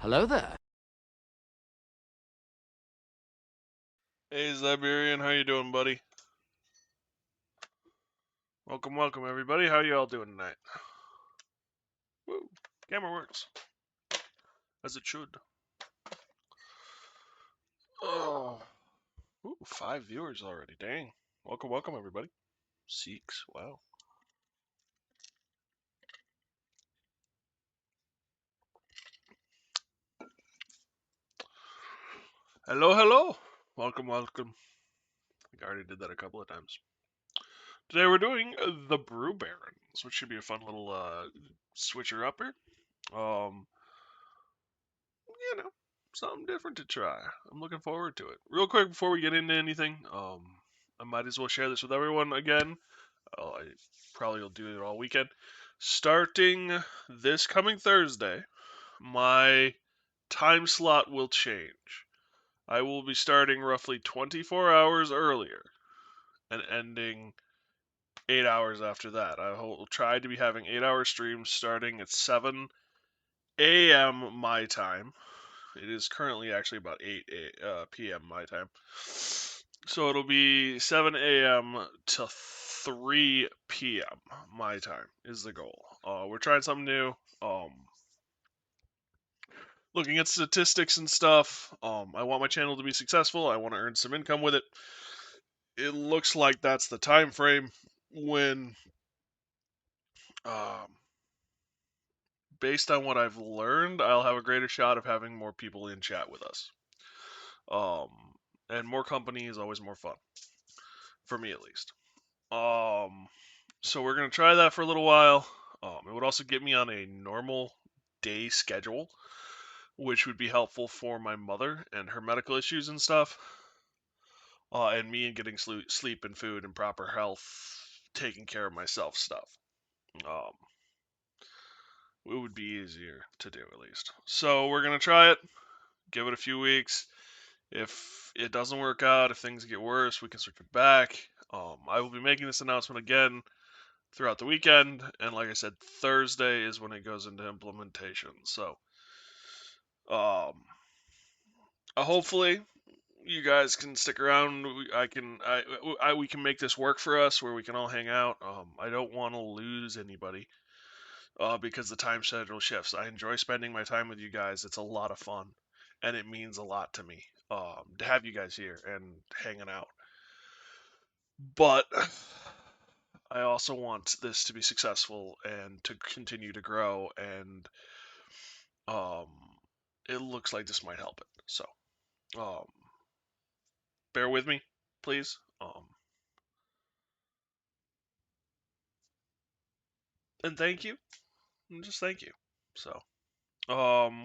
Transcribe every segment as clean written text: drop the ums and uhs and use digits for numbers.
Hello there. Hey Ziberian, how you doing, buddy? Welcome, welcome, everybody. How you all doing tonight? Woo, camera works as it should. Oh, ooh, 5 viewers already. Dang. Welcome, welcome, everybody. 6. Wow. Hello, hello. Welcome, welcome. I think I already did that a couple of times. Today we're doing the Brew Barons, which should be a fun little switcher upper. Um, you know, something different to try. I'm looking forward to it. Real quick before we get into anything, I might as well share this with everyone again. I probably will do it all weekend. Starting this coming Thursday, my time slot will change. I will be starting roughly 24 hours earlier and ending 8 hours after that. I will try to be having 8-hour streams starting at 7 a.m. my time. It is currently actually about 8 p.m. my time. So it'll be 7 a.m. to 3 p.m. my time is the goal. We're trying something new. Looking at statistics and stuff. I want my channel to be successful. I want to earn some income with it. It looks like that's the time frame when, um, based on what I've learned, I'll have a greater shot of having more people in chat with us. Um, and more company is always more fun, for me at least. So we're gonna try that for a little while. It would also get me on a normal day schedule, which would be helpful for my mother and her medical issues and stuff, and me and getting sleep and food and proper health, taking care of myself stuff. Um, it would be easier to do at least. So we're gonna try it. Give it a few weeks. If it doesn't work out, if things get worse, we can switch it back. I will be making this announcement again throughout the weekend, and like I said, Thursday is when it goes into implementation. So, um, hopefully you guys can stick around. We can make this work for us where we can all hang out. I don't want to lose anybody, because the time schedule shifts. I enjoy spending my time with you guys. It's a lot of fun, and it means a lot to me, to have you guys here and hanging out. But I also want this to be successful and to continue to grow, and um, it looks like this might help it. So, um, bear with me, please. And thank you, and just thank you. So,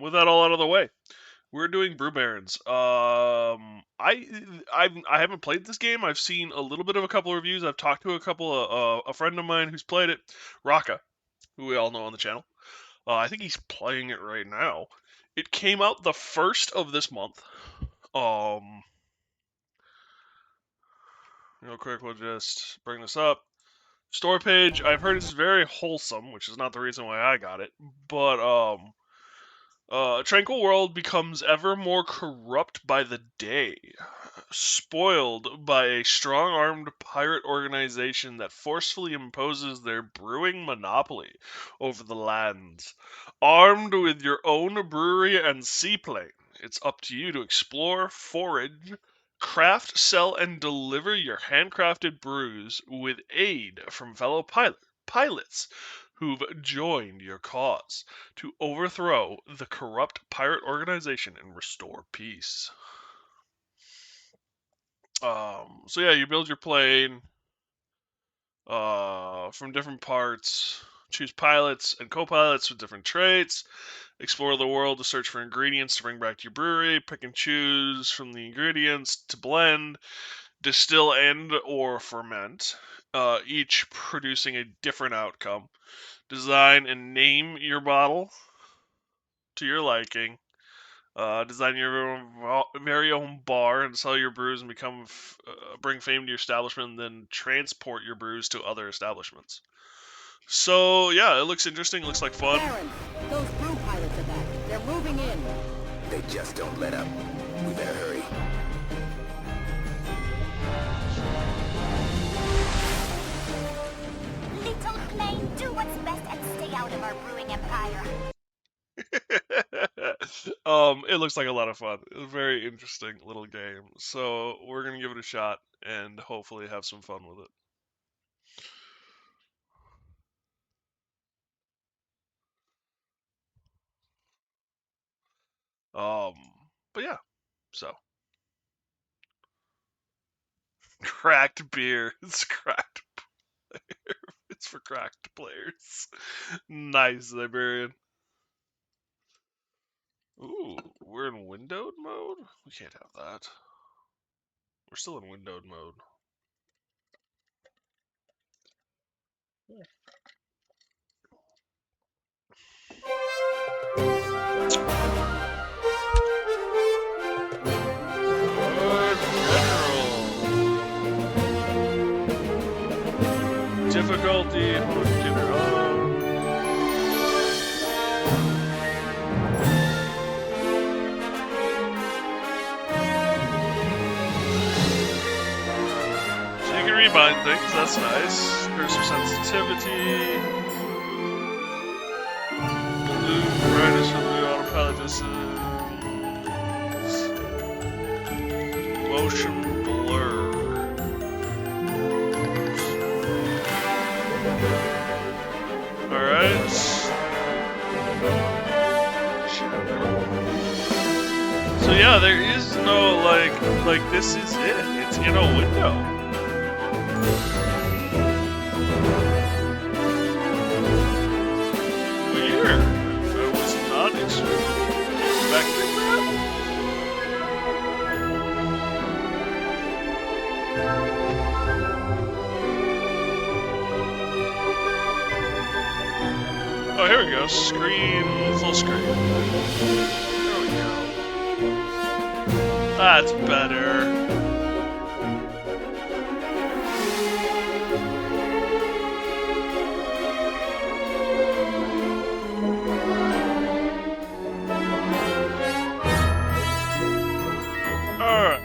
with that all out of the way, we're doing Brew Barons. I haven't played this game. I've seen a little bit of a couple of reviews. I've talked to a friend of mine who's played it, Raka, who we all know on the channel. I think he's playing it right now. It came out the first of this month. Real quick, we'll just bring this up. Store page. I've heard it's very wholesome, which is not the reason why I got it, but Tranquil World becomes ever more corrupt by the day, spoiled by a strong-armed pirate organization that forcefully imposes their brewing monopoly over the lands. Armed with your own brewery and seaplane, it's up to you to explore, forage, craft, sell, and deliver your handcrafted brews with aid from fellow pilots who've joined your cause to overthrow the corrupt pirate organization and restore peace. So yeah, you build your plane from different parts. Choose pilots and co-pilots with different traits. Explore the world to search for ingredients to bring back to your brewery. Pick and choose from the ingredients to blend, distill, and or ferment. Each producing a different outcome. Design and name your bottle to your liking. Design your very own bar and sell your brews and bring fame to your establishment, and then transport your brews to other establishments. So yeah, it looks interesting. It looks like fun. Baron, those brew pilots are back. They're Moving in. They just don't let up. We better hurry. Little plane, do what's best and stay out of our brewing empire. It looks like a lot of fun. A very interesting little game. So we're gonna give it a shot and hopefully have some fun with it. But yeah, so cracked beer. It's cracked. It's for cracked players. Nice, Liberian. Ooh, we're in windowed mode? We can't have that. We're still in windowed mode. Good general. Difficulty, beginner on. So you can rebind things, that's nice. Cursor sensitivity. Blue, brightness for blue, autopilot distance. Motion blur. Alright. So yeah, there is no like this is it. It's in a window. Weird. I was not expecting that. Oh, here we go. Screen, full screen. There we go. That's better. Alright.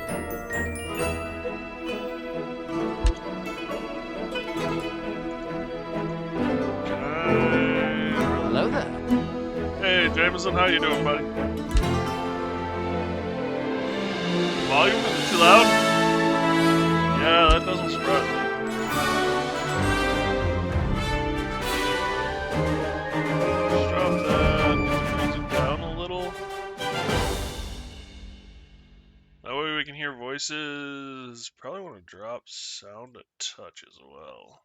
Hello there. Hey, Jameson, how you doing, buddy? Volume? Is it too loud? Yeah, that doesn't surprise me. Just drop that music down a little. That way we can hear voices. Probably want to drop sound a touch as well.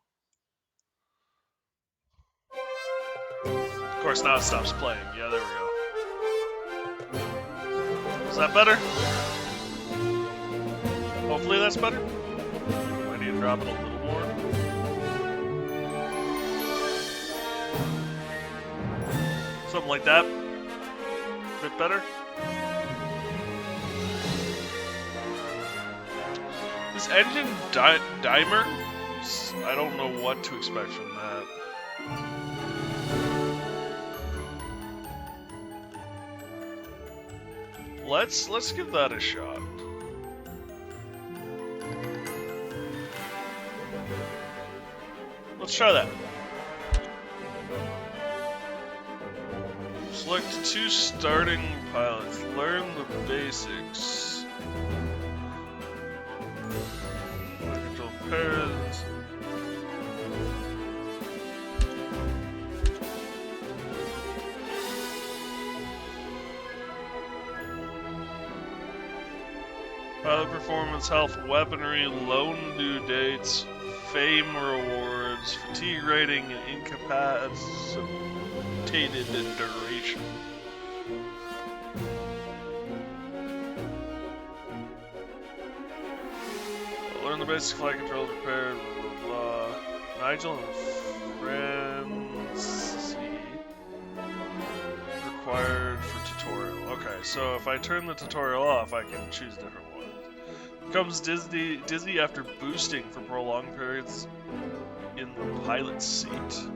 Of course, now it stops playing. Yeah, there we go. Is that better? Hopefully that's better. I need to drop it a little more. Something like that. A bit better. This engine dimer, I don't know what to expect from that. Let's give that a shot. Let's try that. Select 2 starting pilots. Learn the basics. Control pairs. Pilot performance, health, weaponry, loan due dates, fame rewards, fatigue rating, and incapacitated duration. Learn the basic flight controls, prepared, blah blah blah. Nigel and friends. Required for tutorial. Okay, so if I turn the tutorial off, I can choose different ones. Becomes dizzy after boosting for prolonged periods in the pilot's seat.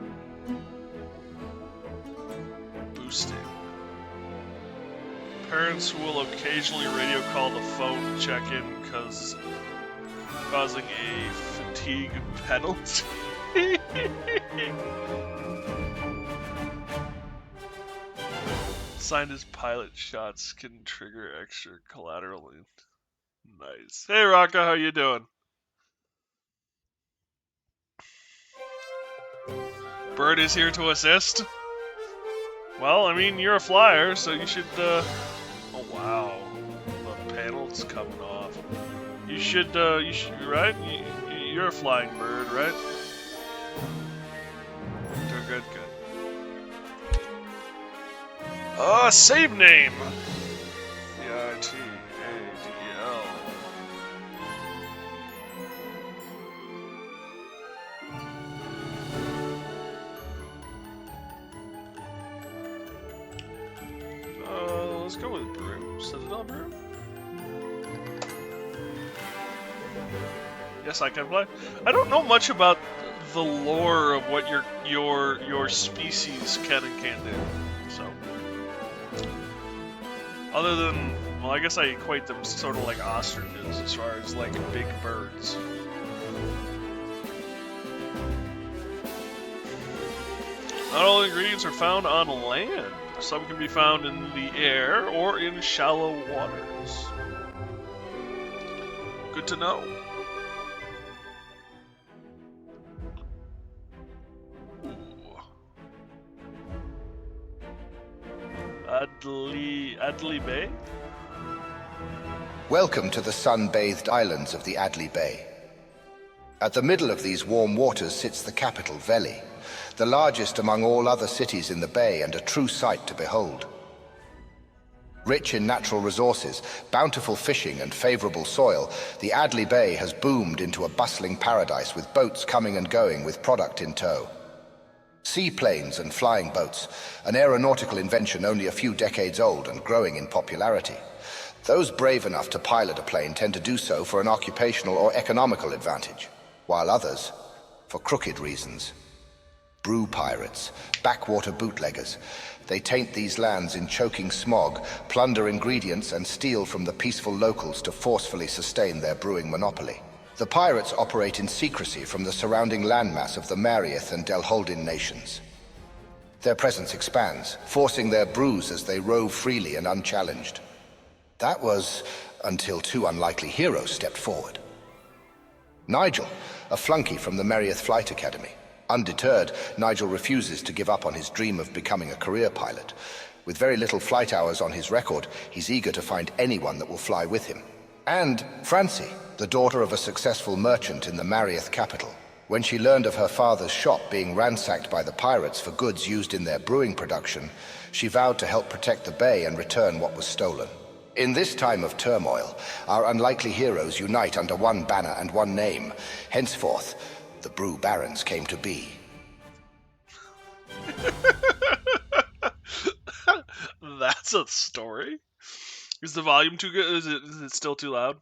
Boosting. Parents will occasionally radio call the phone to check in causing a fatigue penalty. Signed as pilot shots can trigger extra collateral. Nice. Hey Rocka, how you doing? Bird is here to assist. Well, I mean, you're a flyer, so you should, Oh, wow. The panel's coming off. You should, right? You're a flying bird, right? Good, good. Save name! C-I-T-A-D-L. Let's go with Brew. Citadel Brew? Yes, I can play. I don't know much about the lore of what your species can and can't do. So, other than, well, I guess I equate them sort of like ostriches as far as like big birds. Not all ingredients are found on land. Some can be found in the air or in shallow waters. Good to know. Adley Bay? Welcome to the sun-bathed islands of the Adley Bay. At the middle of these warm waters sits the capital, Veli, the largest among all other cities in the bay and a true sight to behold. Rich in natural resources, bountiful fishing and favorable soil, the Adley Bay has boomed into a bustling paradise with boats coming and going with product in tow. Seaplanes and flying boats, an aeronautical invention only a few decades old and growing in popularity. Those brave enough to pilot a plane tend to do so for an occupational or economical advantage, while others, for crooked reasons. Brew pirates, backwater bootleggers. They taint these lands in choking smog, plunder ingredients, and steal from the peaceful locals to forcefully sustain their brewing monopoly. The pirates operate in secrecy from the surrounding landmass of the Marieth and Delholdin nations. Their presence expands, forcing their brews as they rove freely and unchallenged. That was until two unlikely heroes stepped forward. Nigel, a flunky from the Marieth Flight Academy. Undeterred, Nigel refuses to give up on his dream of becoming a career pilot. With very little flight hours on his record, he's eager to find anyone that will fly with him. And Francie, the daughter of a successful merchant in the Marieth capital. When she learned of her father's shop being ransacked by the pirates for goods used in their brewing production, she vowed to help protect the bay and return what was stolen. In this time of turmoil, our unlikely heroes unite under one banner and one name. Henceforth, the Brew Barons came to be. That's a story. Is the volume too good? Is it still too loud?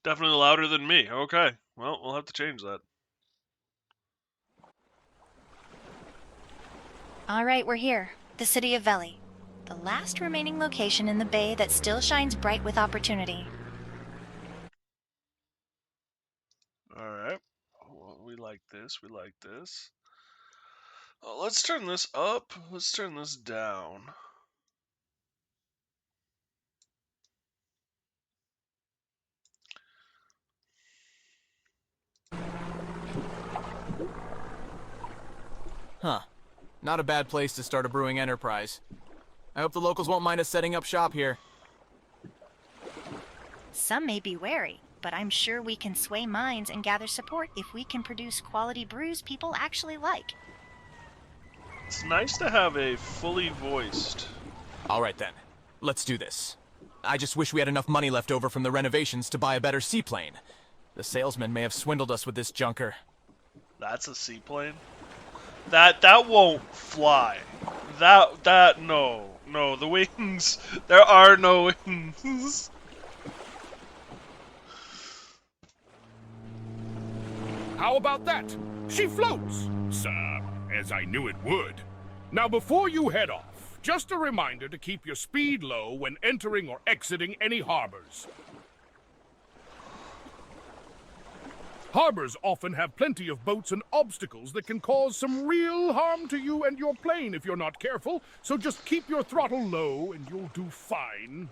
Definitely louder than me. Okay. Well, we'll have to change that. All right, we're here. The city of Veli. The last remaining location in the bay that still shines bright with opportunity. Alright. Well, we like this. We like this. Let's turn this up. Let's turn this down. Huh. Not a bad place to start a brewing enterprise. I hope the locals won't mind us setting up shop here. Some may be wary, but I'm sure we can sway minds and gather support if we can produce quality brews people actually like. It's nice to have a fully voiced. Alright then. Let's do this. I just wish we had enough money left over from the renovations to buy a better seaplane. The salesman may have swindled us with this junker. That's a seaplane? That won't fly. No, the wings. There are no wings. How about that? She floats! Sir, as I knew it would. Now before you head off, just a reminder to keep your speed low when entering or exiting any harbors. Harbors often have plenty of boats and obstacles that can cause some real harm to you and your plane if you're not careful, so just keep your throttle low and you'll do fine.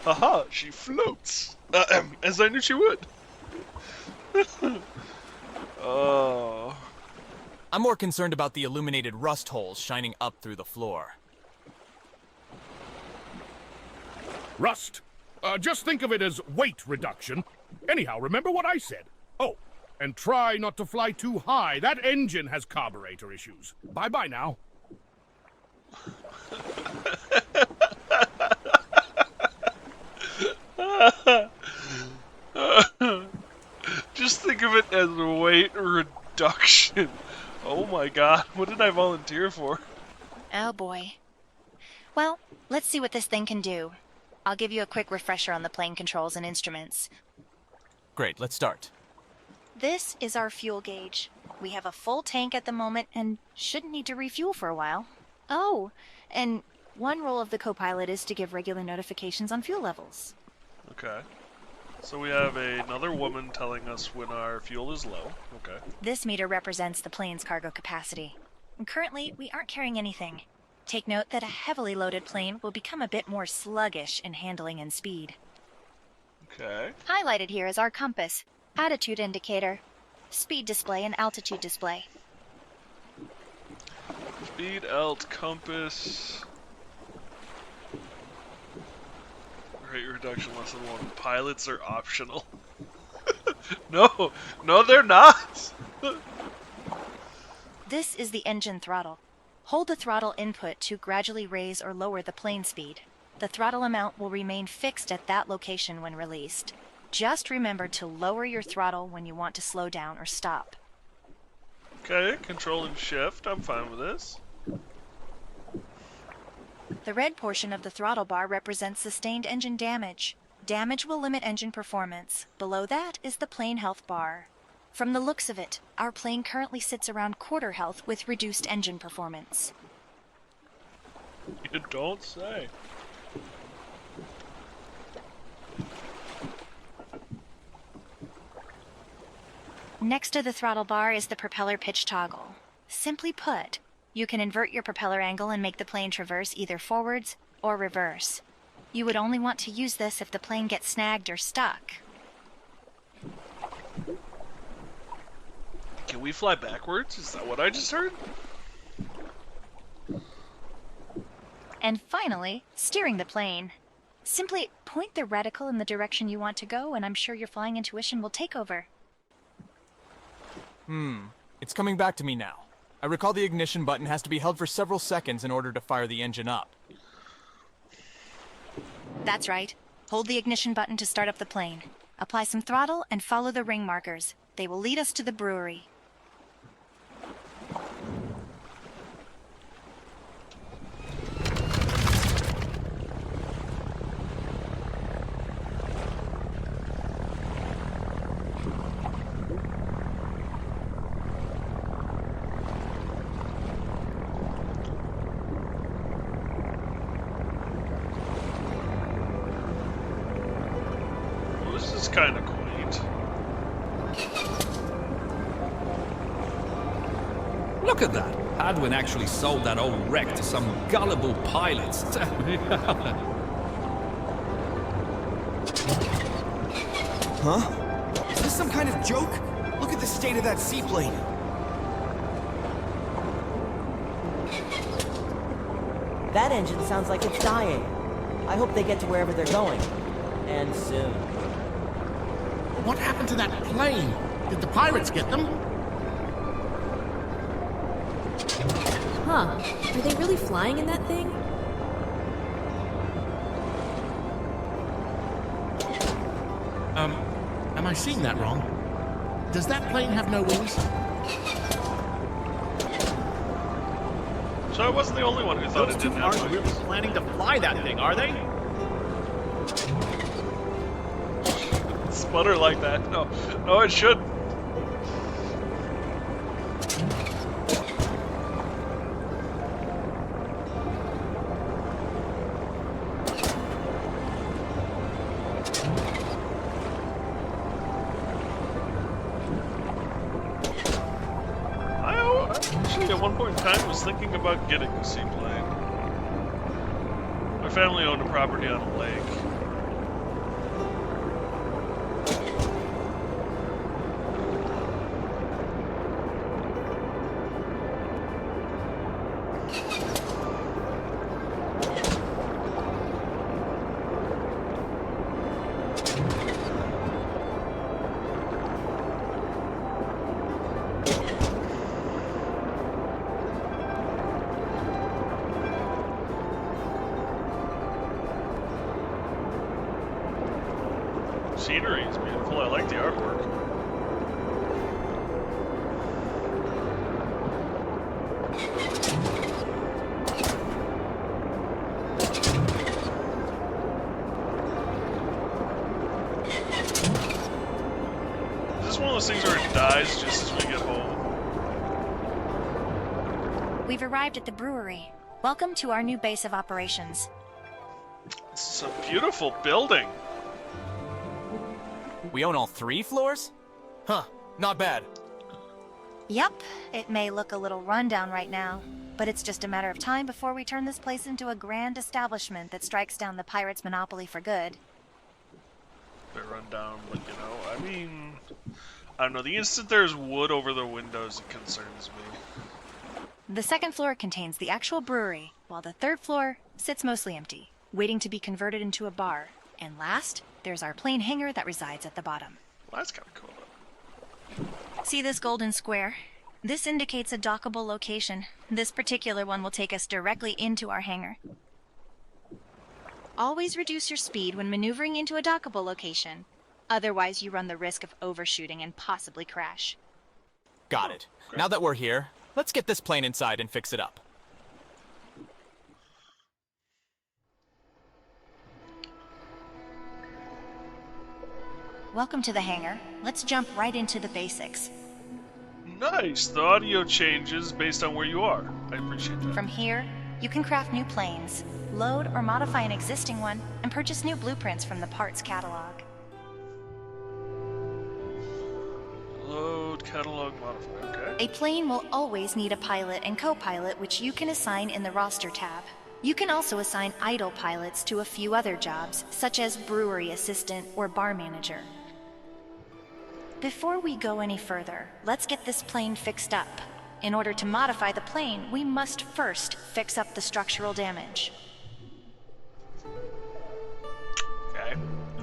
Haha, she floats. As I knew she would. Oh. I'm more concerned about the illuminated rust holes shining up through the floor. Rust. Just think of it as weight reduction. Anyhow, remember what I said. Oh, and try not to fly too high. That engine has carburetor issues. Bye-bye now. Just think of it as weight reduction. Oh my god, what did I volunteer for? Oh boy. Well, let's see what this thing can do. I'll give you a quick refresher on the plane controls and instruments. Great, let's start. This is our fuel gauge. We have a full tank at the moment and shouldn't need to refuel for a while. Oh, and one role of the co-pilot is to give regular notifications on fuel levels. Okay. So we have another woman telling us when our fuel is low. Okay. This meter represents the plane's cargo capacity. Currently, we aren't carrying anything. Take note that a heavily loaded plane will become a bit more sluggish in handling and speed. Okay. Highlighted here is our compass, attitude indicator, speed display, and altitude display. Speed, alt, compass. Rate reduction less than 1. Pilots are optional. No, they're not. This is the engine throttle. Hold the throttle input to gradually raise or lower the plane speed. The throttle amount will remain fixed at that location when released. Just remember to lower your throttle when you want to slow down or stop. Okay, control and shift. I'm fine with this. The red portion of the throttle bar represents sustained engine damage. Damage will limit engine performance. Below that is the plane health bar. From the looks of it, our plane currently sits around quarter health with reduced engine performance. You don't say. Next to the throttle bar is the propeller pitch toggle. Simply put, you can invert your propeller angle and make the plane traverse either forwards or reverse. You would only want to use this if the plane gets snagged or stuck. Can we fly backwards? Is that what I just heard? And finally, steering the plane. Simply point the reticle in the direction you want to go, and I'm sure your flying intuition will take over. It's coming back to me now. I recall the ignition button has to be held for several seconds in order to fire the engine up. That's right. Hold the ignition button to start up the plane. Apply some throttle and follow the ring markers. They will lead us to the brewery. Well, this is kind of quaint. Look at that! Hadwin actually sold that old wreck to some gullible pilots. Huh? Is this some kind of joke? Look at the state of that seaplane. That engine sounds like it's dying. I hope they get to wherever they're going. And soon. What happened to that plane? Did the pirates get them? Huh. Are they really flying in that thing? Am I seeing that wrong? Does that plane have no wings? So I wasn't the only one who thought it didn't have Aren't really wings. planning to fly that thing, are they? butter like that. No, no, it shouldn't. Actually, at one point in time, was thinking about getting a seaplane. My family owned a property on a lake. Scenery is beautiful. I like the artwork. Is this one of those things where it dies just as we get home? We've arrived at the brewery. Welcome to our new base of operations. This is a beautiful building. We own all 3 floors? Huh, not bad. Yup, it may look a little rundown right now, but it's just a matter of time before we turn this place into a grand establishment that strikes down the pirates' monopoly for good. They're run down, but you know, I mean, I don't know, the instant there's wood over the windows, it concerns me. The 2nd floor contains the actual brewery, while the 3rd floor sits mostly empty, waiting to be converted into a bar. And last, there's our plane hangar that resides at the bottom. Well, that's kind of cool, though. See this golden square? This indicates a dockable location. This particular one will take us directly into our hangar. Always reduce your speed when maneuvering into a dockable location. Otherwise, you run the risk of overshooting and possibly crash. Got it. Now that we're here, let's get this plane inside and fix it up. Welcome to the hangar. Let's jump right into the basics. Nice! The audio changes based on where you are. I appreciate that. From here, you can craft new planes, load or modify an existing one, and purchase new blueprints from the parts catalog. Load, catalog, modify, okay. A plane will always need a pilot and co-pilot, which you can assign in the roster tab. You can also assign idle pilots to a few other jobs, such as brewery assistant or bar manager. Before we go any further, let's get this plane fixed up. In order to modify the plane, we must first fix up the structural damage. Okay.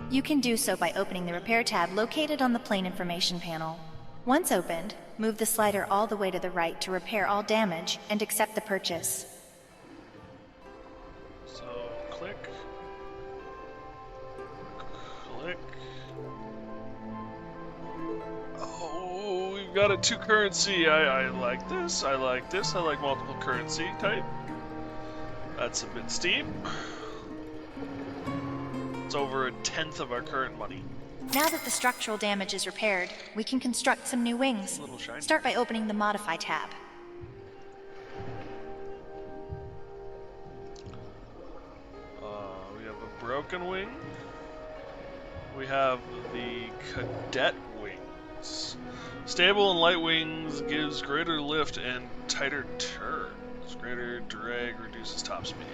You can do so by opening the repair tab located on the plane information panel. Once opened, move the slider all the way to the right to repair all damage and accept the purchase. So, click. Click. Oh, we've got a 2 currency. I like this. I like this. I like multiple currency type. That's a bit steep. It's over 1/10 of our current money. Now that the structural damage is repaired, we can construct some new wings. Start by opening the Modify tab. We have a broken wing. We have the cadet wings. Stable and light wings gives greater lift and tighter turns. Greater drag reduces top speed.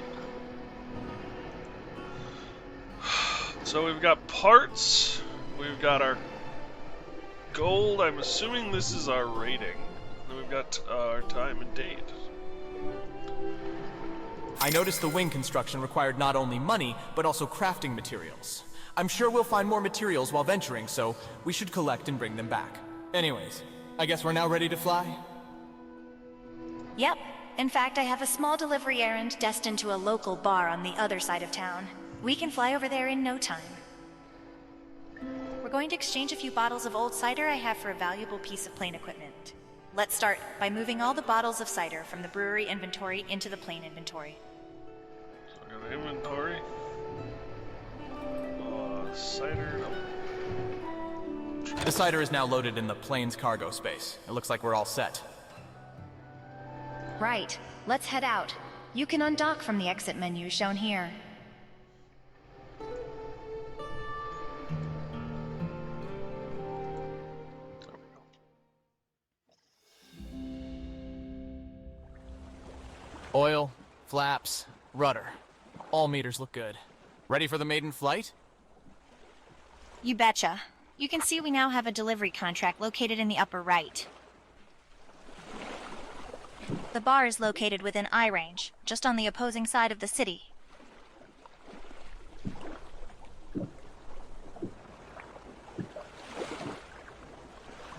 So we've got parts. We've got our gold. I'm assuming this is our rating. Then we've got our time and date. I noticed the wing construction required not only money, but also crafting materials. I'm sure we'll find more materials while venturing, so we should collect and bring them back. Anyways, I guess we're now ready to fly? Yep. In fact, I have a small delivery errand destined to a local bar on the other side of town. We can fly over there in no time. We're going to exchange a few bottles of old cider I have for a valuable piece of plane equipment. Let's start by moving all the bottles of cider from the brewery inventory into the plane inventory. So I got inventory. Cider. No. The cider is now loaded in the plane's cargo space. It looks like we're all set. Right. Let's head out. You can undock from the exit menu shown here. Oil, flaps, rudder. All meters look good. Ready for the maiden flight? You betcha. You can see we now have a delivery contract located in the upper right. The bar is located within eye range, just on the opposing side of the city.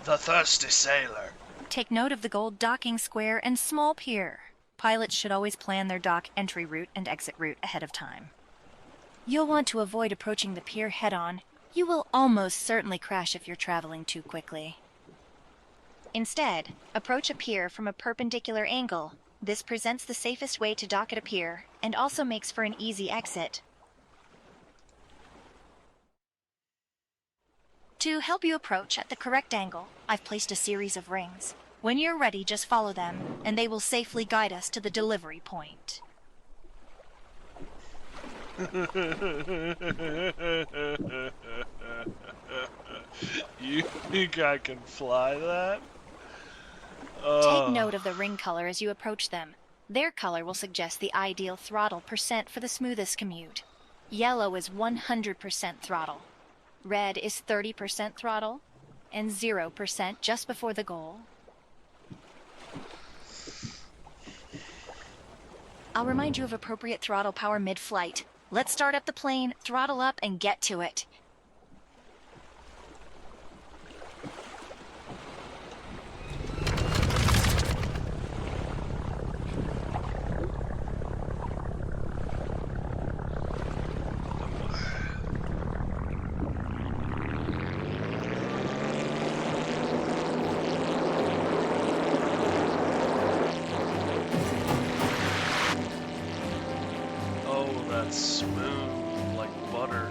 The thirsty sailor. Take note of the gold docking square and small pier. Pilots should always plan their dock entry route and exit route ahead of time. You'll want to avoid approaching the pier head-on. You will almost certainly crash if you're traveling too quickly. Instead, approach a pier from a perpendicular angle. This presents the safest way to dock at a pier, and also makes for an easy exit. To help you approach at the correct angle, I've placed a series of rings. When you're ready, just follow them, and they will safely guide us to the delivery point. You think I can fly that? Take note of the ring color as you approach them. Their color will suggest the ideal throttle percent for the smoothest commute. Yellow is 100% throttle. Red is 30% throttle, and 0% just before the goal. I'll remind you of appropriate throttle power mid-flight. Let's start up the plane, throttle up, and get to it. Smooth like butter.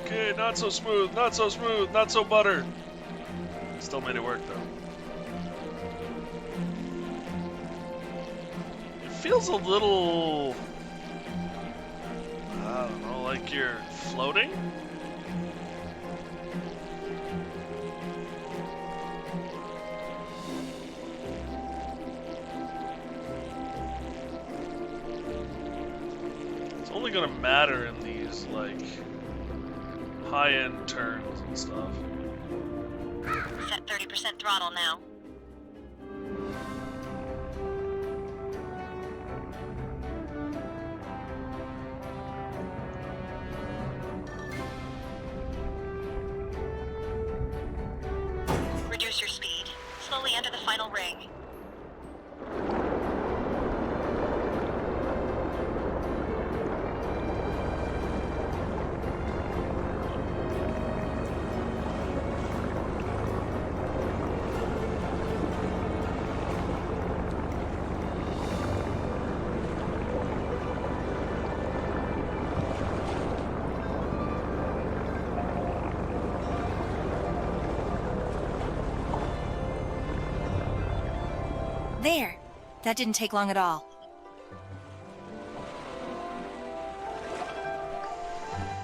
Okay, not so smooth, not so smooth, not so butter. Still made it work though. Feels a little, I don't know, like you're floating? It's only gonna matter in these, like, high-end turns and stuff. Set 30% throttle now. Reduce your speed. Slowly enter the final ring. There! That didn't take long at all.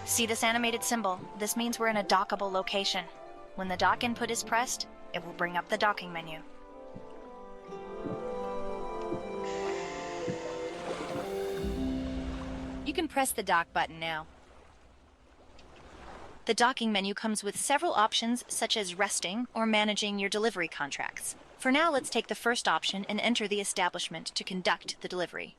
See this animated symbol? This means we're in a dockable location. When the dock input is pressed, it will bring up the docking menu. You can press the dock button now. The docking menu comes with several options such as resting or managing your delivery contracts. For now, let's take the first option and enter the establishment to conduct the delivery.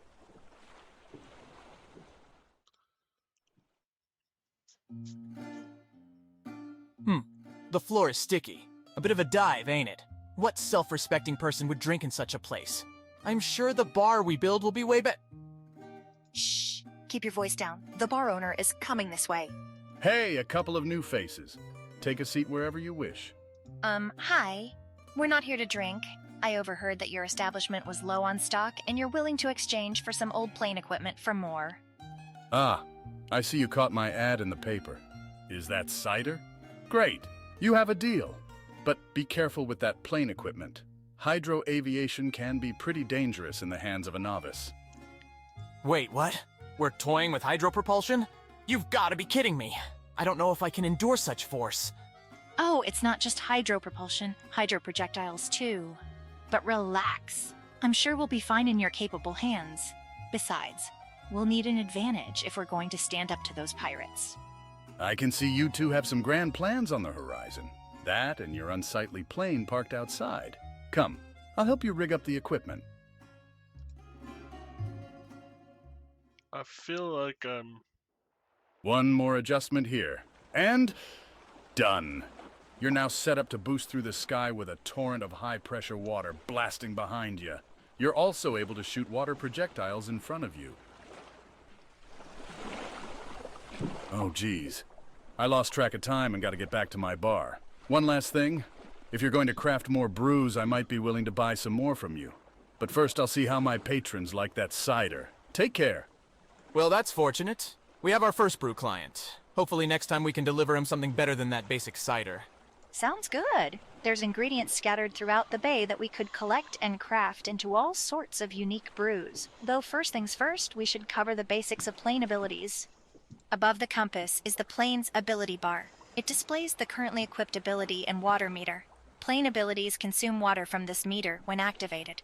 The floor is sticky. A bit of a dive, ain't it? What self-respecting person would drink in such a place? I'm sure the bar we build will be way better. Shh! Keep your voice down. The bar owner is coming this way. Hey, a couple of new faces. Take a seat wherever you wish. Hi. We're not here to drink. I overheard that your establishment was low on stock and you're willing to exchange for some old plane equipment for more. Ah, I see you caught my ad in the paper. Is that cider? Great. You have a deal. But be careful with that plane equipment. Hydro aviation can be pretty dangerous in the hands of a novice. Wait, what? We're toying with hydropropulsion? You've got to be kidding me. I don't know if I can endure such force. Oh, it's not just hydropropulsion, hydroprojectiles too. But relax. I'm sure we'll be fine in your capable hands. Besides, we'll need an advantage if we're going to stand up to those pirates. I can see you two have some grand plans on the horizon. That and your unsightly plane parked outside. Come, I'll help you rig up the equipment. I feel like One more adjustment here. And done. You're now set up to boost through the sky with a torrent of high-pressure water blasting behind you. You're also able to shoot water projectiles in front of you. Oh, geez. I lost track of time and got to get back to my bar. One last thing. If you're going to craft more brews, I might be willing to buy some more from you. But first, I'll see how my patrons like that cider. Take care. Well, that's fortunate. We have our first brew client. Hopefully next time we can deliver him something better than that basic cider. Sounds good. There's ingredients scattered throughout the bay that we could collect and craft into all sorts of unique brews. Though first things first, we should cover the basics of plane abilities. Above the compass is the plane's ability bar. It displays the currently equipped ability and water meter. Plane abilities consume water from this meter when activated.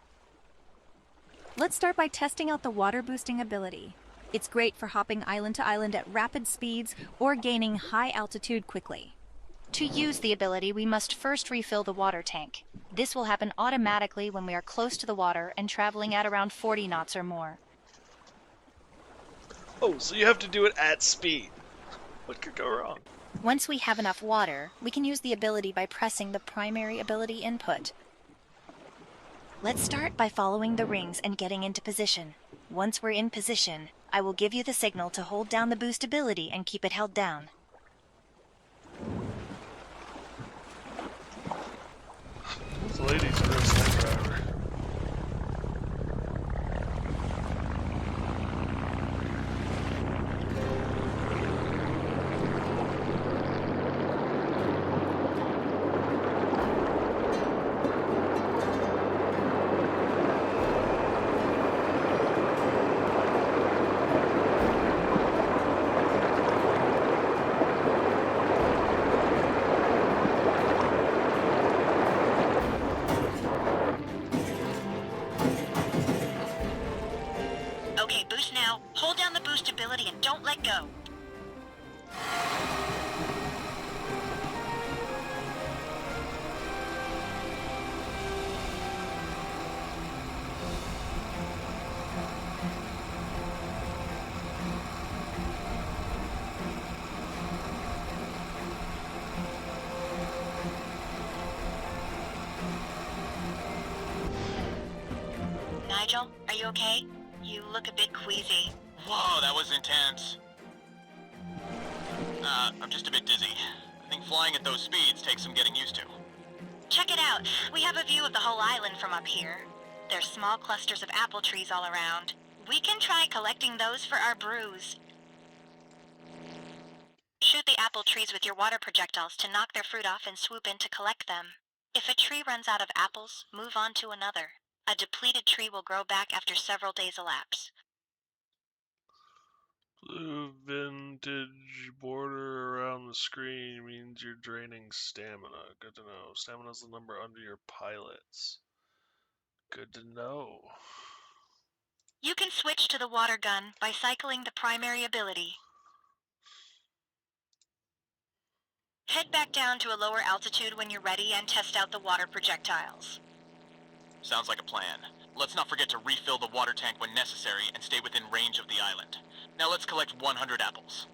Let's start by testing out the water boosting ability. It's great for hopping island to island at rapid speeds or gaining high altitude quickly. To use the ability, we must first refill the water tank. This will happen automatically when we are close to the water and traveling at around 40 knots or more. oh, so you have to do it at speed. What could go wrong? Once we have enough water, we can use the ability by pressing the primary ability input. Let's start by following the rings and getting into position. Once we're in position, I will give you the signal to hold down the boost ability and keep it held down. This lady's a real slow driver. Okay, boost now. Hold down the boost ability and don't let go. Nigel, are you okay? You look a bit queasy. Whoa, that was intense. I'm just a bit dizzy. I think flying at those speeds takes some getting used to. Check it out. We have a view of the whole island from up here. There's small clusters of apple trees all around. We can try collecting those for our brews. Shoot the apple trees with your water projectiles to knock their fruit off and swoop in to collect them. If a tree runs out of apples, move on to another. A depleted tree will grow back after several days elapse. Blue vintage border around the screen means you're draining stamina. Good to know. Stamina is the number under your pilots. Good to know. You can switch to the water gun by cycling the primary ability. Head back down to a lower altitude when you're ready and test out the water projectiles. Sounds like a plan. Let's not forget to refill the water tank when necessary and stay within range of the island. Now let's collect 100 apples.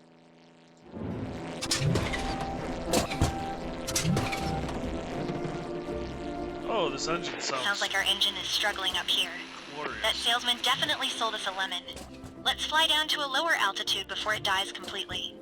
Oh, this engine Sounds like our engine is struggling up here. glorious. That salesman definitely sold us a lemon. Let's fly down to a lower altitude before it dies completely.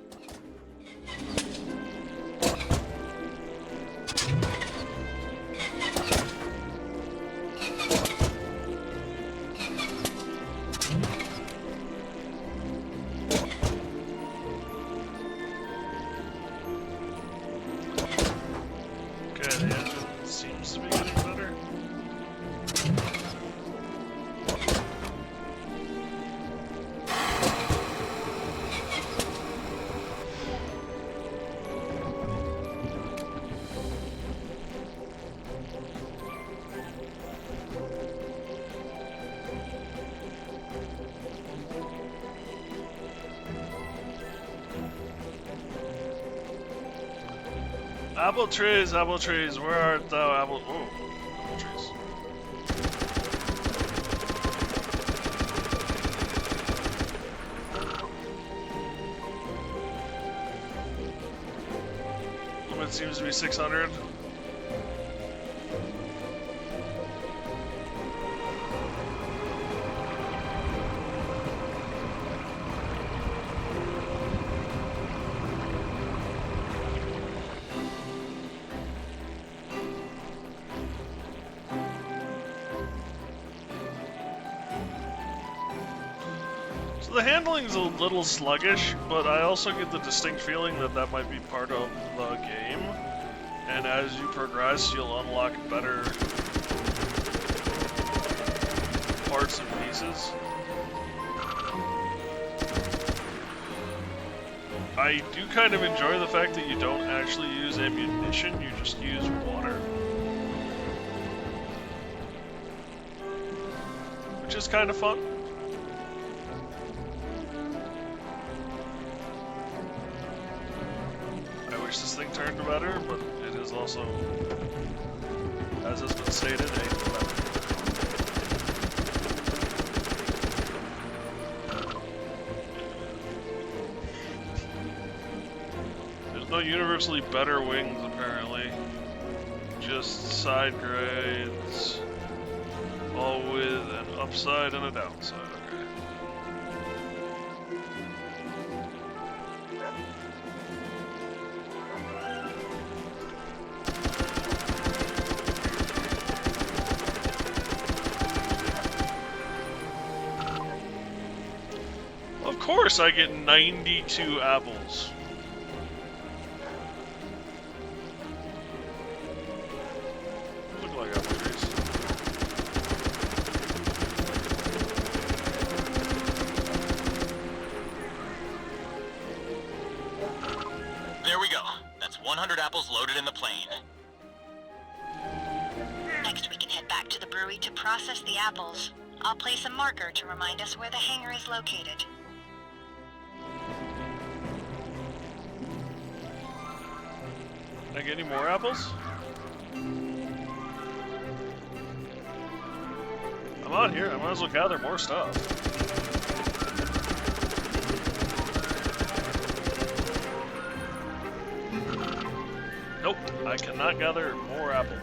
Okay, the engine seems to be getting better. Apple trees, where art thou, apple... Oh, apple trees. Limit seems to be 600. The handling's a little sluggish, but I also get the distinct feeling that that might be part of the game. And as you progress, you'll unlock better parts and pieces. I do kind of enjoy the fact that you don't actually use ammunition, you just use water. Which is kind of fun. This thing turned better, but it is also, as has been stated, a better. There's no universally better wings, apparently. Just side grades, all with an upside and a downside. Of course I get 92 apples. Look like apple trees. There we go. That's 100 apples loaded in the plane. Next we can head back to the brewery to process the apples. I'll place a marker to remind us where the hangar is located. Can I get any more apples? I'm out here, I might as well gather more stuff. Nope, I cannot gather more apple.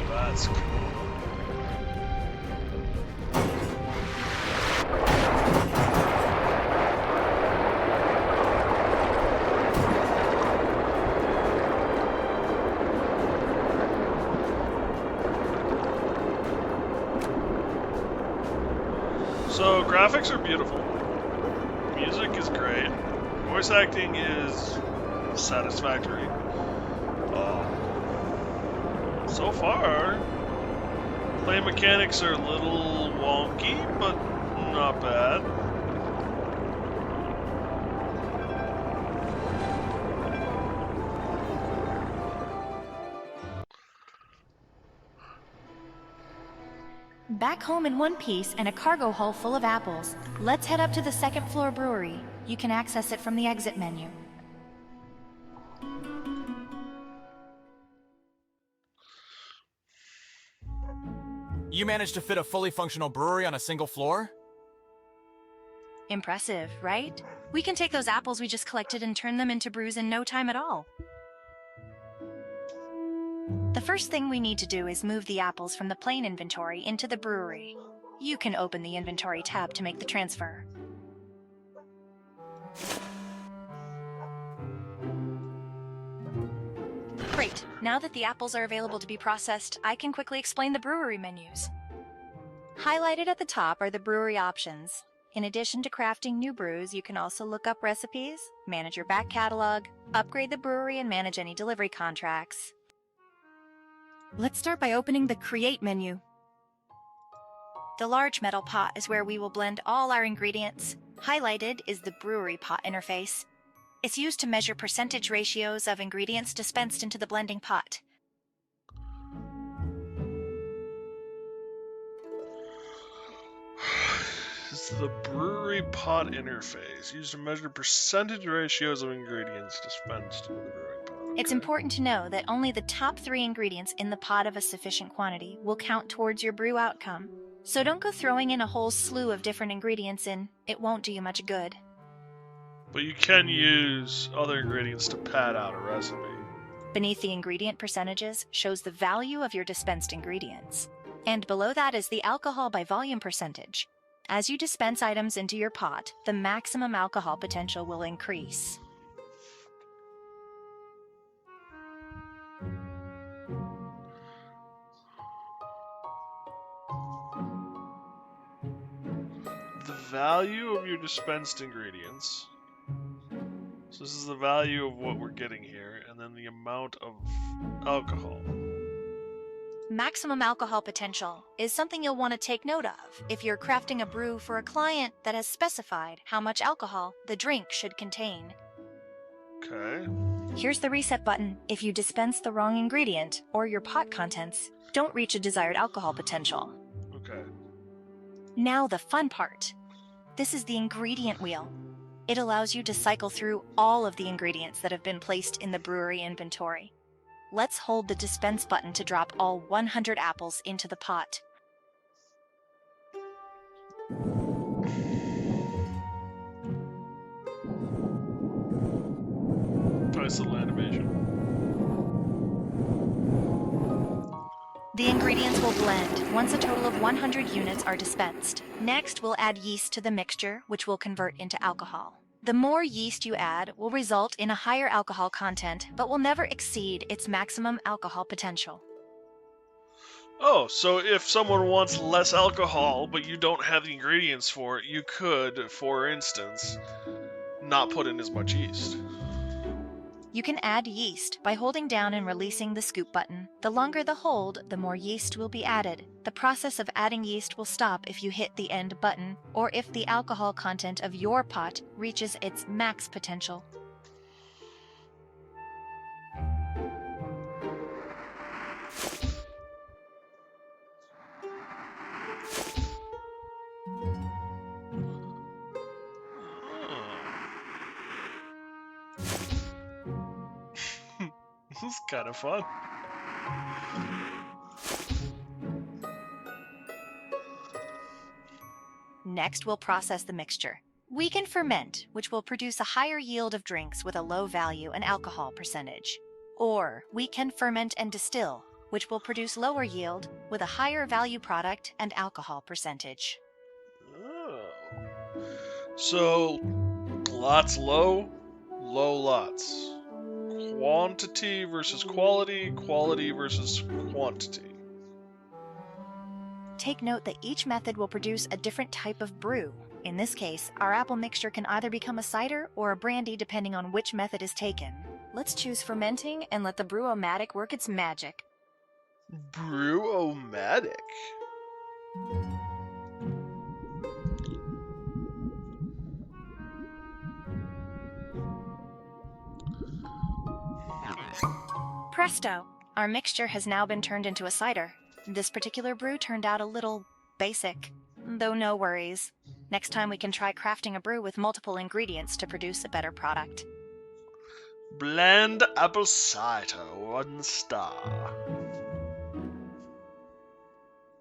That's cool. So, graphics are beautiful. Music is great. Voice acting is satisfactory. So far, Play mechanics are a little wonky, but not bad. Back home in one piece and a cargo hull full of apples. Let's head up to the second floor brewery. You can access it from the exit menu. You managed to fit a fully functional brewery on a single floor? Impressive, right? We can take those apples we just collected and turn them into brews in no time at all. The first thing we need to do is move the apples from the plain inventory into the brewery. You can open the inventory tab to make the transfer. Great. Now that the apples are available to be processed, I can quickly explain the brewery menus. Highlighted at the top are the brewery options. In addition to crafting new brews, you can also look up recipes, manage your back catalog, upgrade the brewery, and manage any delivery contracts. Let's start by opening the Create menu. The large metal pot is where we will blend all our ingredients. Highlighted is the brewery pot interface. It's used to measure percentage ratios of ingredients dispensed into the blending pot. It's the brewery pot interface, used to measure percentage ratios of ingredients dispensed into the brewing pot. Okay. It's important to know that only the top 3 ingredients in the pot of a sufficient quantity will count towards your brew outcome. So don't go throwing in a whole slew of different ingredients in. It won't do you much good. But you can use other ingredients to pad out a recipe. Beneath the ingredient percentages shows the value of your dispensed ingredients. And below that is the alcohol by volume percentage. As you dispense items into your pot, the maximum alcohol potential will increase. The value of your dispensed ingredients. So this is the value of what we're getting here, and then the amount of alcohol. Maximum alcohol potential is something you'll want to take note of if you're crafting a brew for a client that has specified how much alcohol the drink should contain. Okay. Here's the reset button. If you dispense the wrong ingredient, or your pot contents don't reach a desired alcohol potential. Okay. Now the fun part. This is the ingredient wheel. It allows you to cycle through all of the ingredients that have been placed in the brewery inventory. Let's hold the dispense button to drop all 100 apples into the pot. Nice little animation. The ingredients will blend once a total of 100 units are dispensed. Next, we'll add yeast to the mixture, which will convert into alcohol. The more yeast you add will result in a higher alcohol content, but will never exceed its maximum alcohol potential. Oh, so if someone wants less alcohol, but you don't have the ingredients for it, you could, for instance, not put in as much yeast. You can add yeast by holding down and releasing the scoop button. The longer the hold, the more yeast will be added. The process of adding yeast will stop if you hit the end button, or if the alcohol content of your pot reaches its max potential. This is kind of fun. Next, we'll process the mixture. We can ferment, which will produce a higher yield of drinks with a low value and alcohol percentage. Or we can ferment and distill, which will produce lower yield with a higher value product and alcohol percentage. Oh. So, lots low, low lots. Quantity versus quality, quality versus quantity. Take note that each method will produce a different type of brew. In this case, our apple mixture can either become a cider or a brandy depending on which method is taken. Let's choose fermenting and let the brew-o-matic work its magic. Brew-o-matic. Presto! Our mixture has now been turned into a cider. This particular brew turned out a little basic, though no worries. Next time we can try crafting a brew with multiple ingredients to produce a better product. Bland apple cider, 1 star.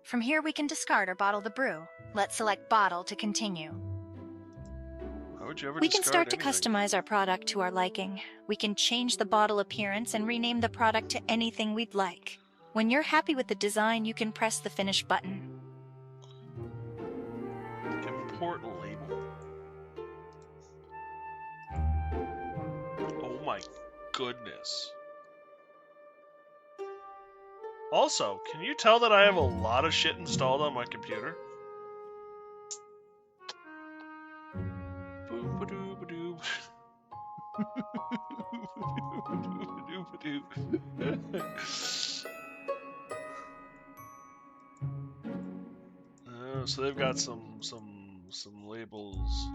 From here we can discard or bottle the brew. Let's select bottle to continue. Why would you ever We can start to anything? customize our product to our liking. We can change the bottle appearance and rename the product to anything we'd like. When you're happy with the design, you can press the finish button. Import label. Oh my goodness. Also, can you tell that I have a lot of shit installed on my computer? So they've got some labels.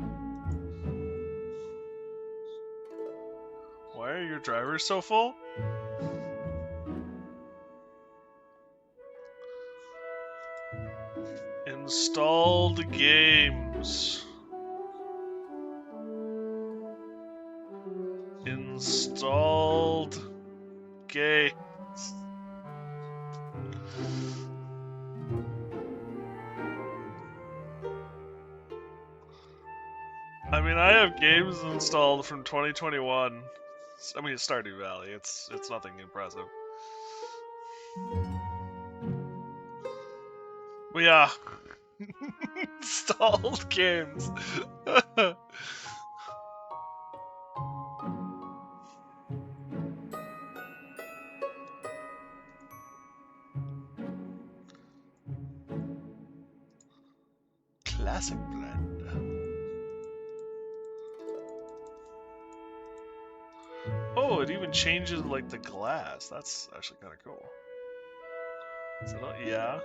Why are your drivers so full? Installed games. Installed games. I mean, I have games installed from 2021. I mean, Stardew Valley. It's nothing impressive. But yeah, installed games. Classic blend. Oh, it even changes like the glass. That's actually kind of cool. Is it not? Yeah.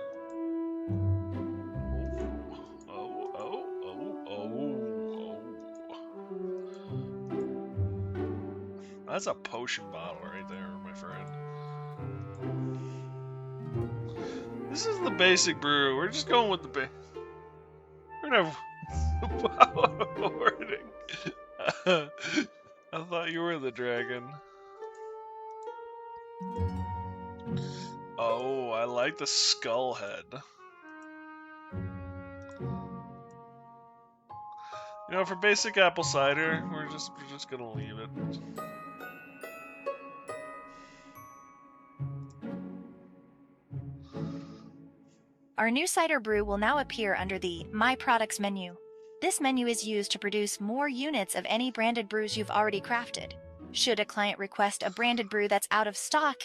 That's a potion bottle right there, my friend. This is the basic brew. We're just going with the We're gonna have wording. I thought you were the dragon. Oh, I like the skull head. You know, for basic apple cider, we're just gonna leave it. Our new cider brew will now appear under the My Products menu. This menu is used to produce more units of any branded brews you've already crafted. Should a client request a branded brew that's out of stock,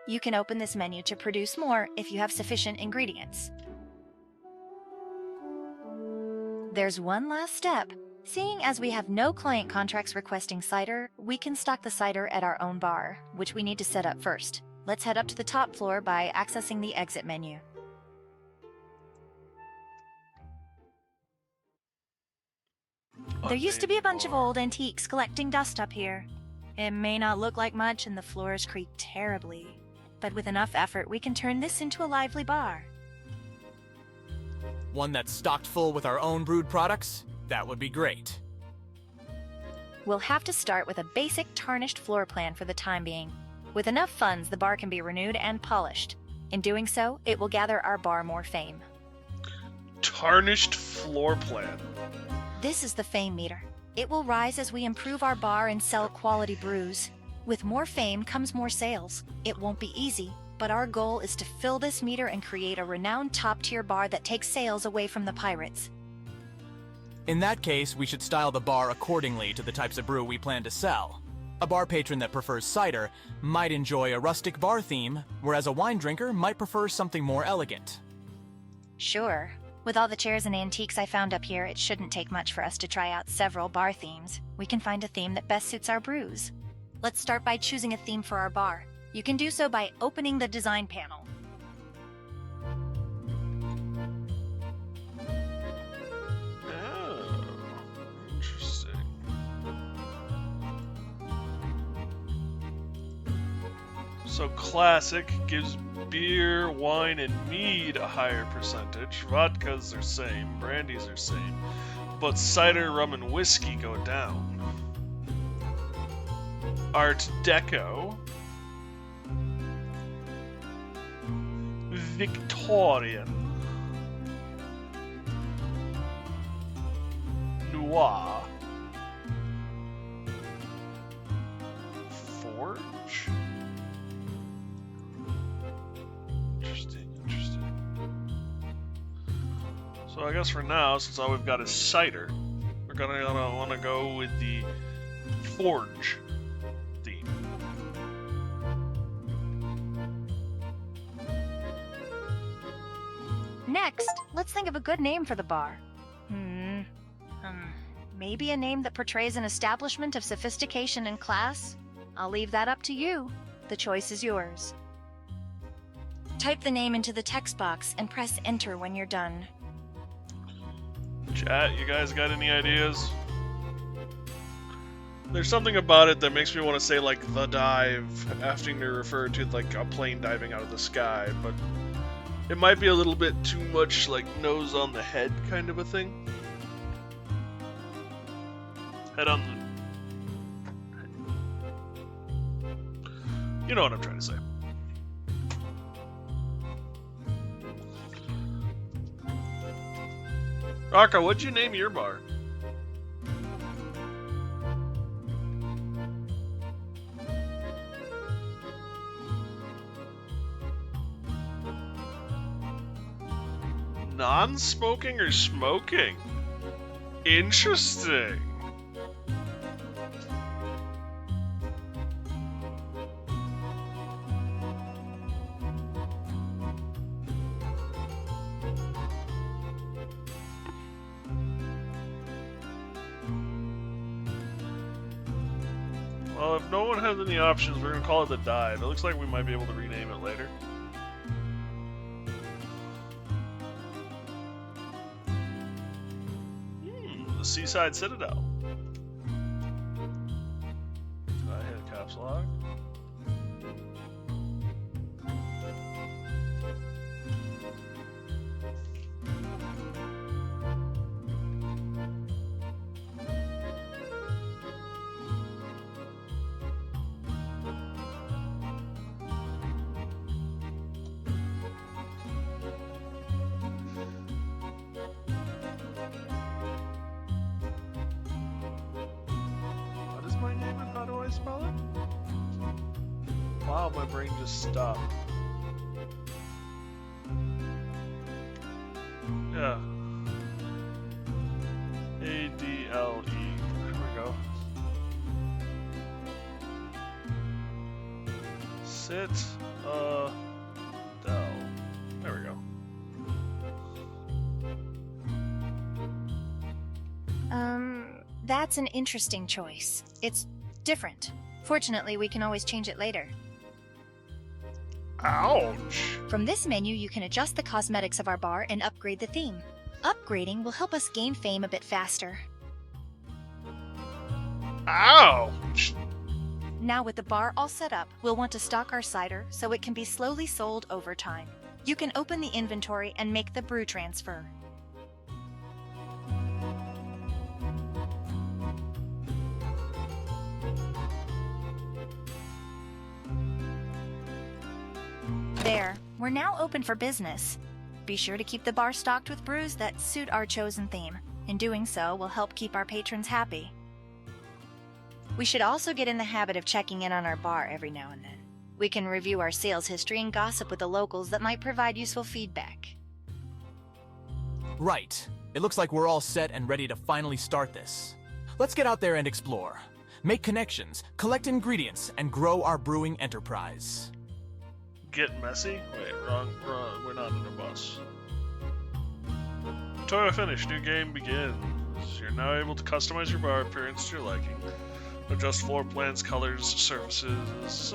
you can open this menu to produce more if you have sufficient ingredients. There's one last step. Seeing as we have no client contracts requesting cider, we can stock the cider at our own bar, which we need to set up first. Let's head up to the top floor by accessing the exit menu. There used to be a bunch of old antiques collecting dust up here. It may not look like much and the floors creak terribly, but with enough effort we can turn this into a lively bar. One that's stocked full with our own brewed products? That would be great. We'll have to start with a basic tarnished floor plan for the time being. With enough funds, the bar can be renewed and polished. In doing so, it will gather our bar more fame. Tarnished floor plan. This is the fame meter. It will rise as we improve our bar and sell quality brews. With more fame comes more sales. It won't be easy, but our goal is to fill this meter and create a renowned top-tier bar that takes sales away from the pirates. In that case, we should style the bar accordingly to the types of brew we plan to sell. A bar patron that prefers cider might enjoy a rustic bar theme, whereas a wine drinker might prefer something more elegant. Sure. With all the chairs and antiques I found up here, it shouldn't take much for us to try out several bar themes. We can find a theme that best suits our brews. Let's start by choosing a theme for our bar. You can do so by opening the design panel. So classic gives beer, wine, and mead a higher percentage. Vodkas are same, brandies are same, but cider, rum, and whiskey go down. Art Deco, Victorian, Noir, Forge. Interesting. So I guess for now, since all we've got is cider, we're gonna want to go with the Forge theme. Next, let's think of a good name for the bar. Maybe a name that portrays an establishment of sophistication and class? I'll leave that up to you. The choice is yours. Type the name into the text box and press enter when you're done. Chat, you guys got any ideas? There's something about it that makes me want to say like the dive, having to refer to like a plane diving out of the sky, but it might be a little bit too much like nose on the head kind of a thing. Head on the... You know what I'm trying to say. Rocco, what'd you name your bar? Non-smoking or smoking? Interesting. Well, if no one has any options, we're gonna call it the dive. It looks like we might be able to rename it later. The Seaside Citadel. I hit caps lock. Spell it? Wow, my brain just stopped. Yeah. A-D-L-E. There we go. Sit, Del. There we go. That's an interesting choice. It's different. Fortunately, we can always change it later. Ouch! From this menu, you can adjust the cosmetics of our bar and upgrade the theme. Upgrading will help us gain fame a bit faster. Ouch! Now with the bar all set up, we'll want to stock our cider so it can be slowly sold over time. You can open the inventory and make the brew transfer. There, we're now open for business. Be sure to keep the bar stocked with brews that suit our chosen theme. In doing so, will help keep our patrons happy. We should also get in the habit of checking in on our bar every now and then. We can review our sales history and gossip with the locals that might provide useful feedback. Right. It looks like we're all set and ready to finally start this. Let's get out there and explore. Make connections, collect ingredients, and grow our brewing enterprise. Get messy? Wait, wrong. We're not in a bus. Tutorial finished. New game begins. You're now able to customize your bar appearance to your liking. Adjust floor plans, colors, surfaces.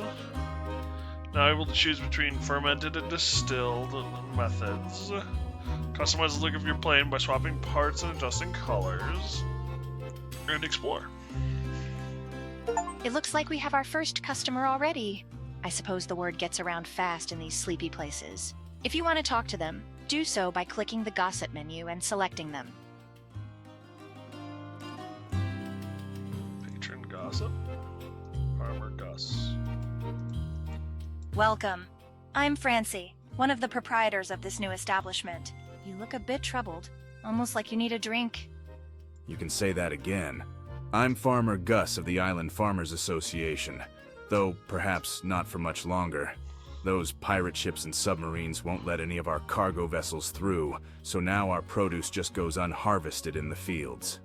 Now able to choose between fermented and distilled methods. Customize the look of your plane by swapping parts and adjusting colors. And explore. It looks like we have our first customer already. I suppose the word gets around fast in these sleepy places. If you want to talk to them, do so by clicking the gossip menu and selecting them. Patron gossip. Farmer Gus. Welcome. I'm Francie, one of the proprietors of this new establishment. You look a bit troubled, almost like you need a drink. You can say that again. I'm Farmer Gus of the Island Farmers Association, though perhaps not for much longer. Those pirate ships and submarines won't let any of our cargo vessels through, so now our produce just goes unharvested in the fields.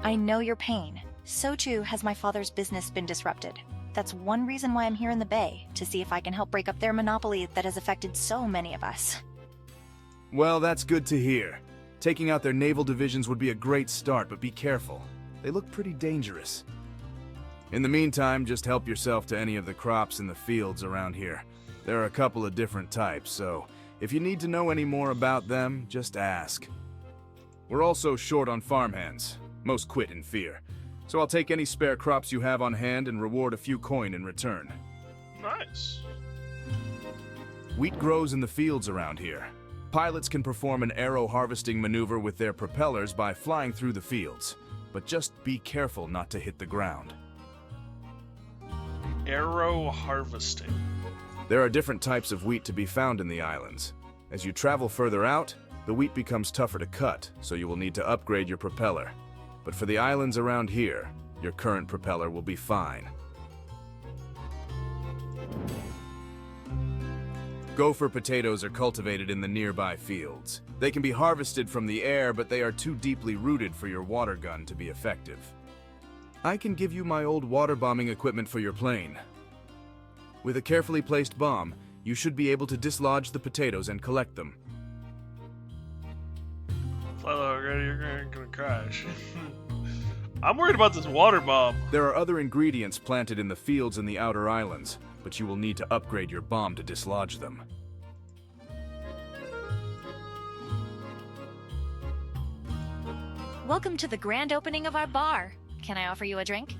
I know your pain. So too has my father's business been disrupted. That's one reason why I'm here in the Bay, to see if I can help break up their monopoly that has affected so many of us. Well, that's good to hear. Taking out their naval divisions would be a great start, but be careful. They look pretty dangerous. In the meantime, just help yourself to any of the crops in the fields around here. There are a couple of different types, so if you need to know any more about them, just ask. We're also short on farmhands. Most quit in fear. So I'll take any spare crops you have on hand and reward a few coin in return. Nice. Wheat grows in the fields around here. Pilots can perform an arrow harvesting maneuver with their propellers by flying through the fields. But just be careful not to hit the ground. Arrow harvesting. There are different types of wheat to be found in the islands. As you travel further out, the wheat becomes tougher to cut, so you will need to upgrade your propeller. But for the islands around here, your current propeller will be fine. Gopher potatoes are cultivated in the nearby fields. They can be harvested from the air, but they are too deeply rooted for your water gun to be effective. I can give you my old water bombing equipment for your plane. With a carefully placed bomb, you should be able to dislodge the potatoes and collect them. You're gonna crash. I'm worried about this water bomb. There are other ingredients planted in the fields in the outer islands, but you will need to upgrade your bomb to dislodge them. Welcome to the grand opening of our bar. Can I offer you a drink?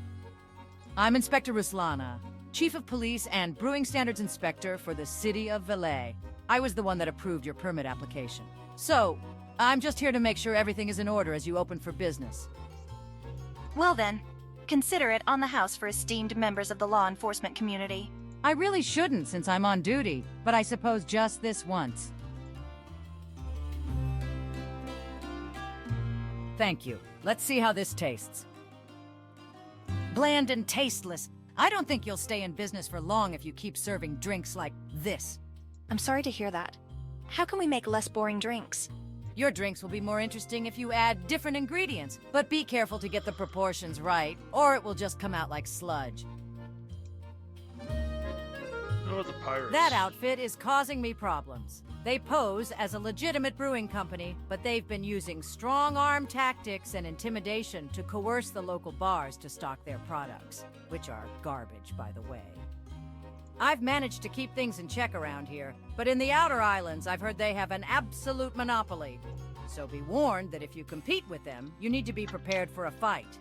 I'm Inspector Ruslana, Chief of Police and Brewing Standards Inspector for the City of Valais. I was the one that approved your permit application. So, I'm just here to make sure everything is in order as you open for business. Well then, consider it on the house for esteemed members of the law enforcement community. I really shouldn't since I'm on duty, but I suppose just this once. Thank you. Let's see how this tastes. Bland and tasteless. I don't think you'll stay in business for long if you keep serving drinks like this. I'm sorry to hear that. How can we make less boring drinks? Your drinks will be more interesting if you add different ingredients, but be careful to get the proportions right, or it will just come out like sludge. Oh, the pirates. That outfit is causing me problems. They pose as a legitimate brewing company, but they've been using strong-arm tactics and intimidation to coerce the local bars to stock their products, which are garbage, by the way. I've managed to keep things in check around here, but in the outer islands, I've heard they have an absolute monopoly. So be warned that if you compete with them, you need to be prepared for a fight.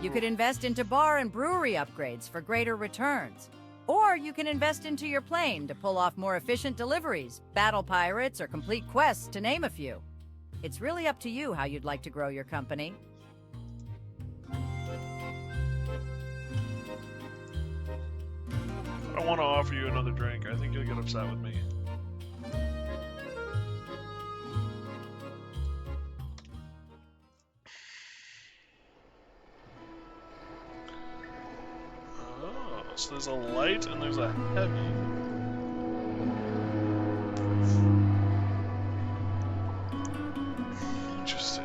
You could invest into bar and brewery upgrades for greater returns. Or you can invest into your plane to pull off more efficient deliveries, battle pirates, or complete quests, to name a few. It's really up to you how you'd like to grow your company. I don't want to offer you another drink. I think you'll get upset with me. Oh, so there's a light and there's a heavy. Interesting.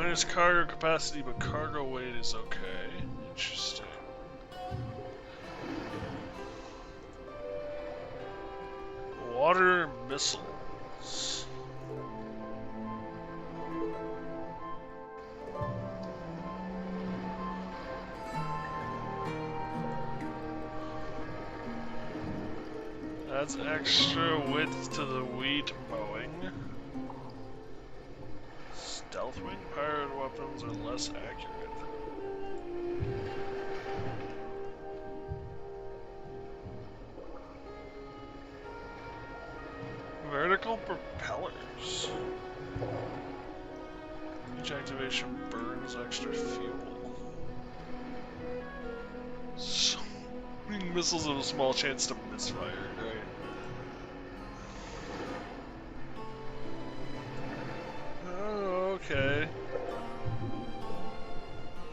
Minus cargo capacity, but cargo weight is okay. Interesting. Water missiles. Adds extra width to the wheat mowing. Stealth wing pirate weapons are less accurate. Vertical propellers. Each activation burns extra fuel. So missiles have a small chance to misfire, right? Oh, okay.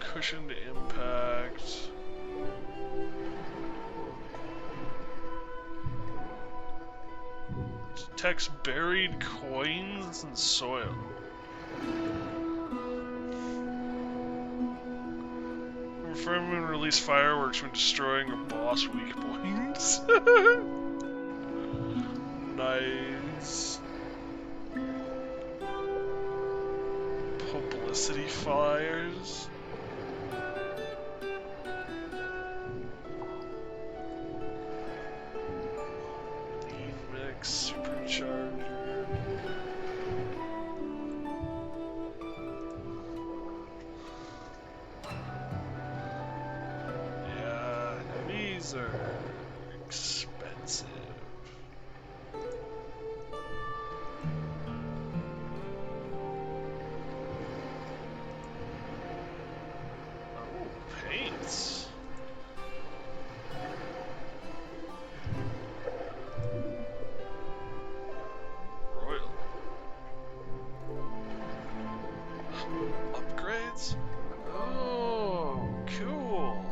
Cushioned impact. Detects buried coins and soil. Confirm and release fireworks when destroying a boss weak points. Nice. Publicity fires. Mix supercharger. Yeah, these are expensive. Oh, paints. Royal. Upgrades? Oh, cool.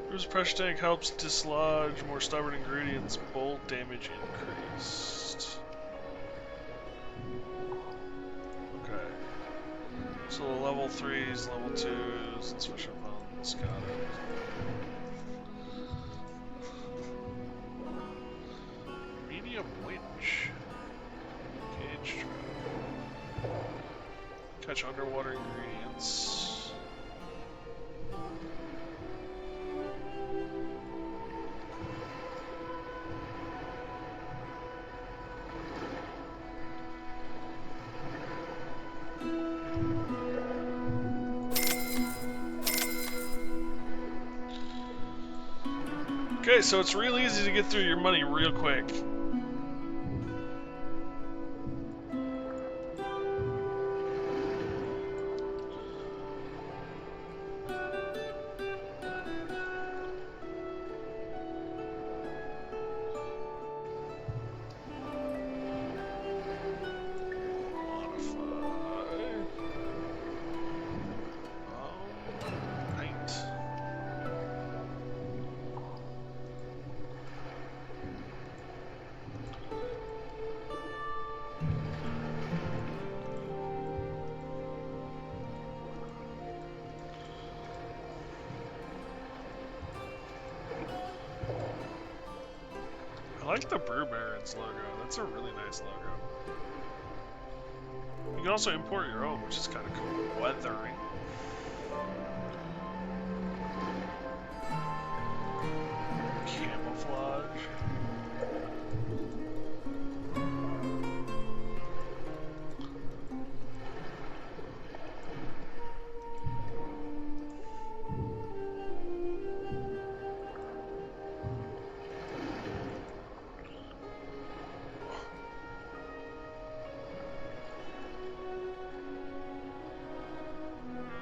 Bruce pressure tank helps dislodge more stubborn ingredients. Bolt damage increased. Okay. So the level 3s, level 2s, and special weapons, got it. Medium winch. Cage trap. Catch underwater ingredients. Okay, so it's real easy to get through your money real quick. I like the Brew Barons logo. That's a really nice logo. You can also import your own, which is kind of cool. Weathering. Camouflage.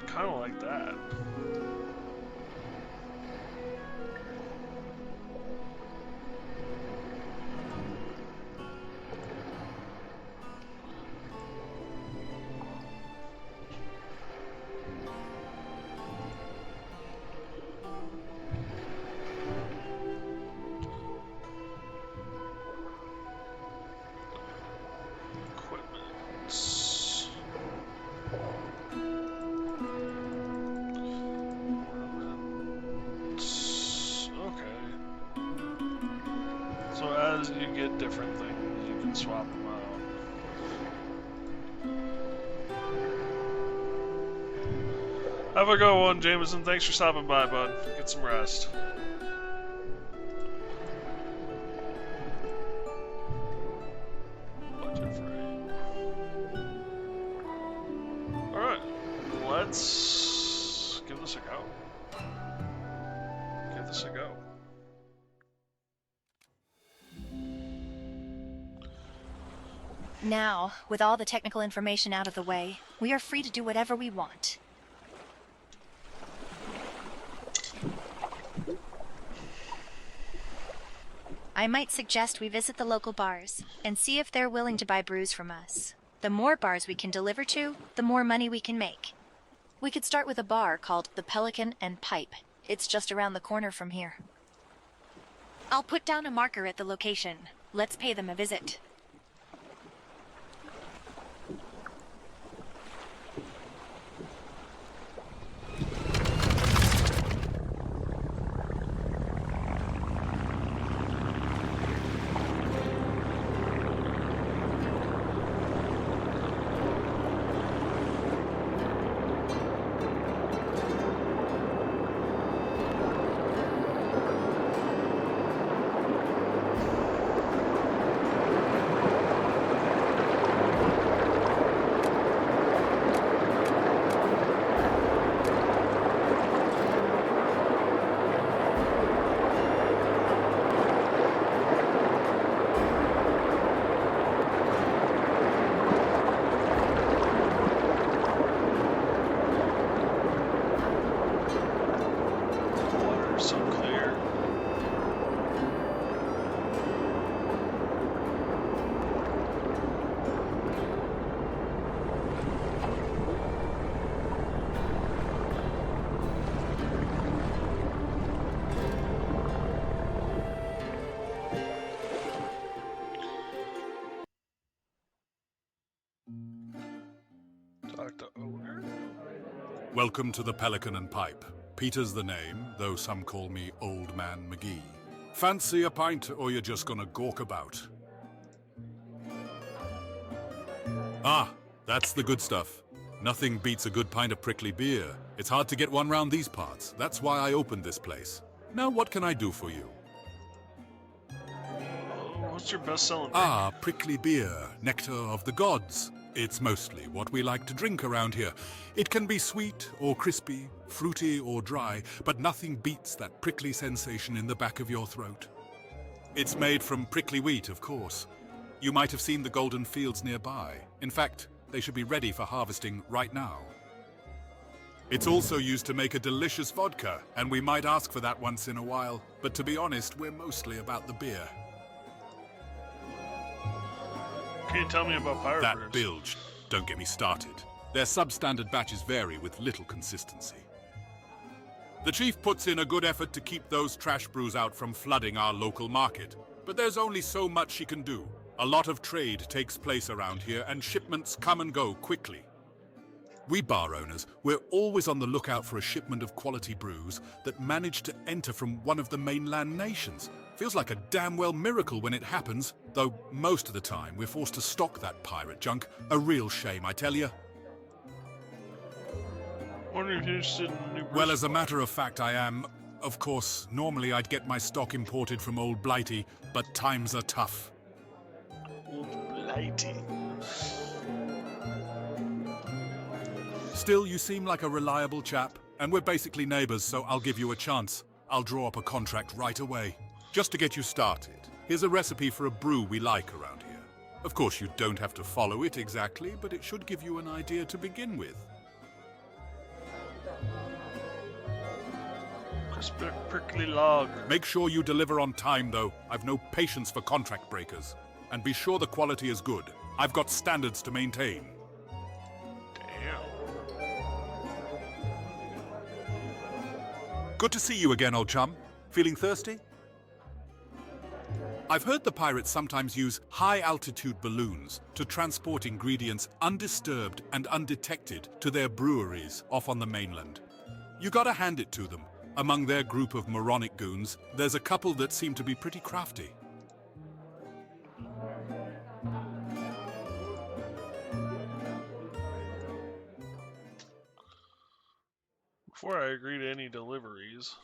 Kind of like that. swap them out. Have a good one, Jameson. Thanks for stopping by, bud. Get some rest. Budget free. Alright, let's give this a go. Give this a go. Now, with all the technical information out of the way, we are free to do whatever we want. I might suggest we visit the local bars and see if they're willing to buy brews from us. The more bars we can deliver to, the more money we can make. We could start with a bar called the Pelican and Pipe. It's just around the corner from here. I'll put down a marker at the location. Let's pay them a visit. Welcome to the Pelican and Pipe. Peter's the name, though some call me Old Man McGee. Fancy a pint, or you're just gonna gawk about? Ah, that's the good stuff. Nothing beats a good pint of prickly beer. It's hard to get one round these parts. That's why I opened this place. Now what can I do for you? What's your best-selling drink? Ah, prickly beer, nectar of the gods. It's mostly what we like to drink around here. It can be sweet or crispy, fruity or dry, but nothing beats that prickly sensation in the back of your throat. It's made from prickly wheat, of course. You might have seen the golden fields nearby. In fact, they should be ready for harvesting right now. It's also used to make a delicious vodka, and we might ask for that once in a while, but to be honest, we're mostly about the beer. Can you tell me about pirate brews? That bilge. Don't get me started. Their substandard batches vary with little consistency. The chief puts in a good effort to keep those trash brews out from flooding our local market. But there's only so much she can do. A lot of trade takes place around here, and shipments come and go quickly. We bar owners, we're always on the lookout for a shipment of quality brews that manage to enter from one of the mainland nations. Feels like a damn well miracle when it happens, though most of the time we're forced to stock that pirate junk. A real shame, I tell you. Wondering if you're interested in new brews. Well, as a matter of fact, I am. Of course, normally I'd get my stock imported from Old Blighty, but times are tough. Old Blighty. Still, you seem like a reliable chap, and we're basically neighbors, so I'll give you a chance. I'll draw up a contract right away. Just to get you started, here's a recipe for a brew we like around here. Of course, you don't have to follow it exactly, but it should give you an idea to begin with. Crisp prickly lager. Make sure you deliver on time, though. I've no patience for contract breakers. And be sure the quality is good. I've got standards to maintain. Good to see you again, old chum. Feeling thirsty? I've heard the pirates sometimes use high-altitude balloons to transport ingredients undisturbed and undetected to their breweries off on the mainland. You gotta hand it to them. Among their group of moronic goons, there's a couple that seem to be pretty crafty. Before I agree to any deliveries,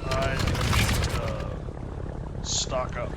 I think we should stock up.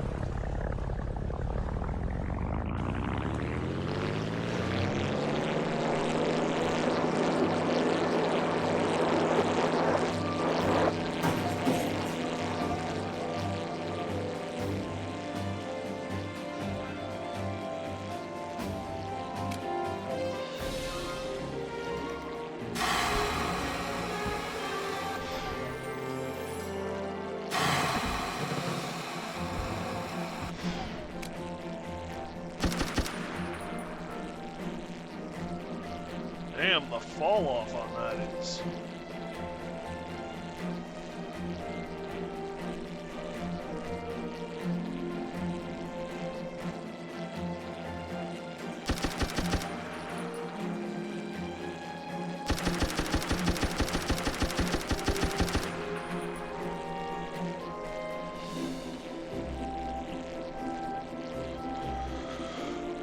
Damn, the fall off on that is.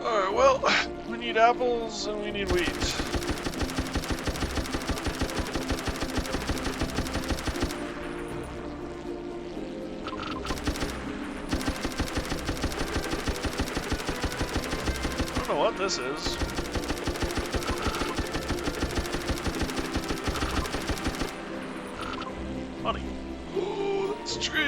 Alright, well, we need apples and we need wheat. I don't know what this is. Money. Oh, that's a tree.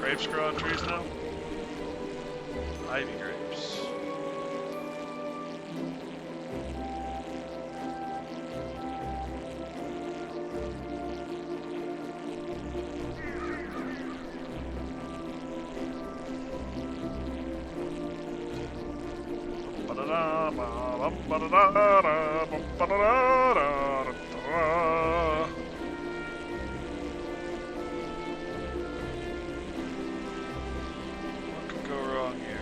Grapes grow on trees now? Ivy grapes. What could go wrong here?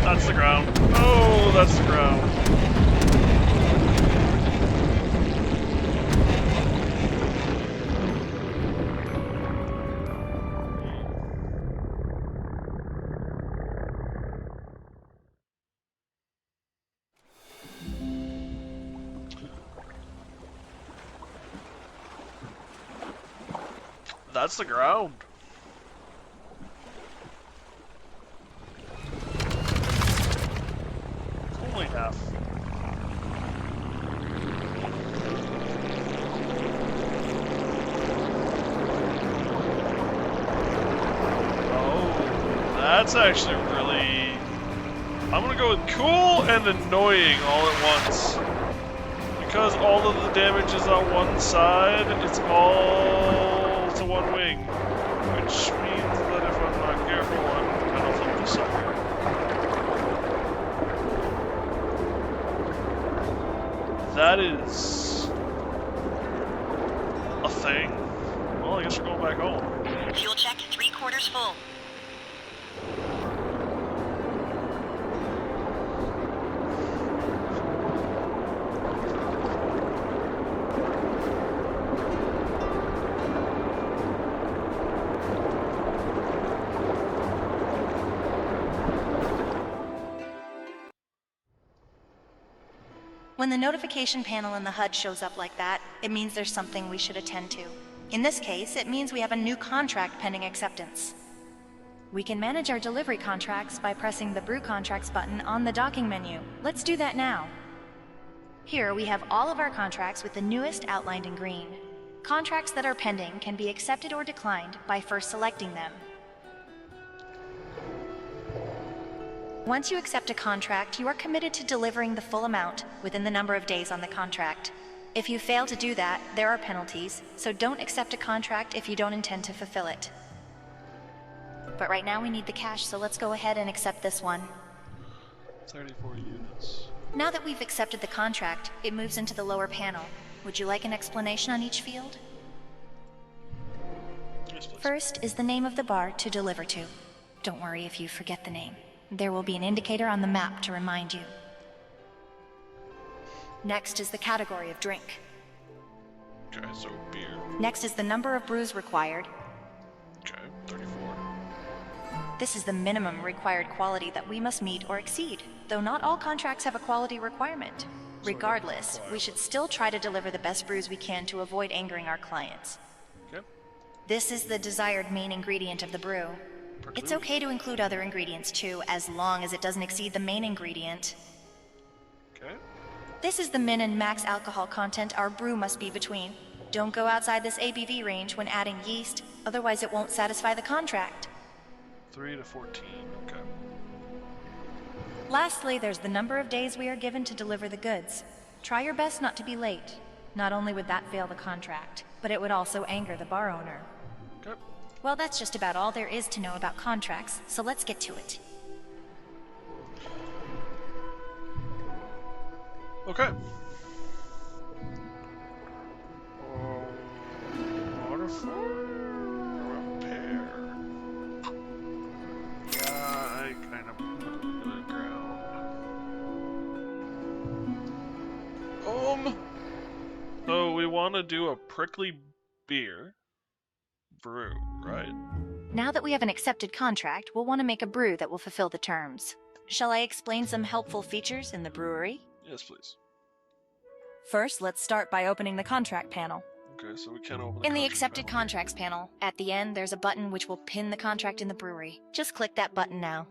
That's the ground. Oh, that's the ground. That's the ground. It's only half. Oh, that's actually really... I'm gonna go with cool and annoying all at once. Because all of the damage is on one side, it's all to one wing. Which means that if I'm not careful, I'm gonna flip the sucker. That is... a thing. Well, I guess we're going back home. Fuel check 3/4 full. When the notification panel in the HUD shows up like that, it means there's something we should attend to. In this case, it means we have a new contract pending acceptance. We can manage our delivery contracts by pressing the Brew Contracts button on the docking menu. Let's do that now. Here we have all of our contracts with the newest outlined in green. Contracts that are pending can be accepted or declined by first selecting them. Once you accept a contract, you are committed to delivering the full amount within the number of days on the contract. If you fail to do that, there are penalties, so don't accept a contract if you don't intend to fulfill it. But right now we need the cash, so let's go ahead and accept this one. 34 units. Now that we've accepted the contract, it moves into the lower panel. Would you like an explanation on each field? Yes, please. First is the name of the bar to deliver to. Don't worry if you forget the name. There will be an indicator on the map to remind you. Next is the category of drink. Okay, so beer. Next is the number of brews required. Okay, 34. This is the minimum required quality that we must meet or exceed, though not all contracts have a quality requirement. Regardless, we should still try to deliver the best brews we can to avoid angering our clients. Okay. This is the desired main ingredient of the brew. It's okay to include other ingredients too, as long as it doesn't exceed the main ingredient. Okay. This is the min and max alcohol content our brew must be between. Don't go outside this ABV range when adding yeast, otherwise it won't satisfy the contract. 3 to 14, okay. Lastly, there's the number of days we are given to deliver the goods. Try your best not to be late. Not only would that fail the contract, but it would also anger the bar owner. Okay. Well, that's just about all there is to know about contracts, so let's get to it. Okay. Repair. Yeah, I kind of put it to the ground. So we want to do a prickly beer brew, right? Now that we have an accepted contract, we'll want to make a brew that will fulfill the terms. Shall I explain some helpful features in the brewery? Yes, please. First, let's start by opening the contract panel. Okay, so we can't open In the accepted contracts panel, at the end there's a button which will pin the contract in the brewery. Just click that button now.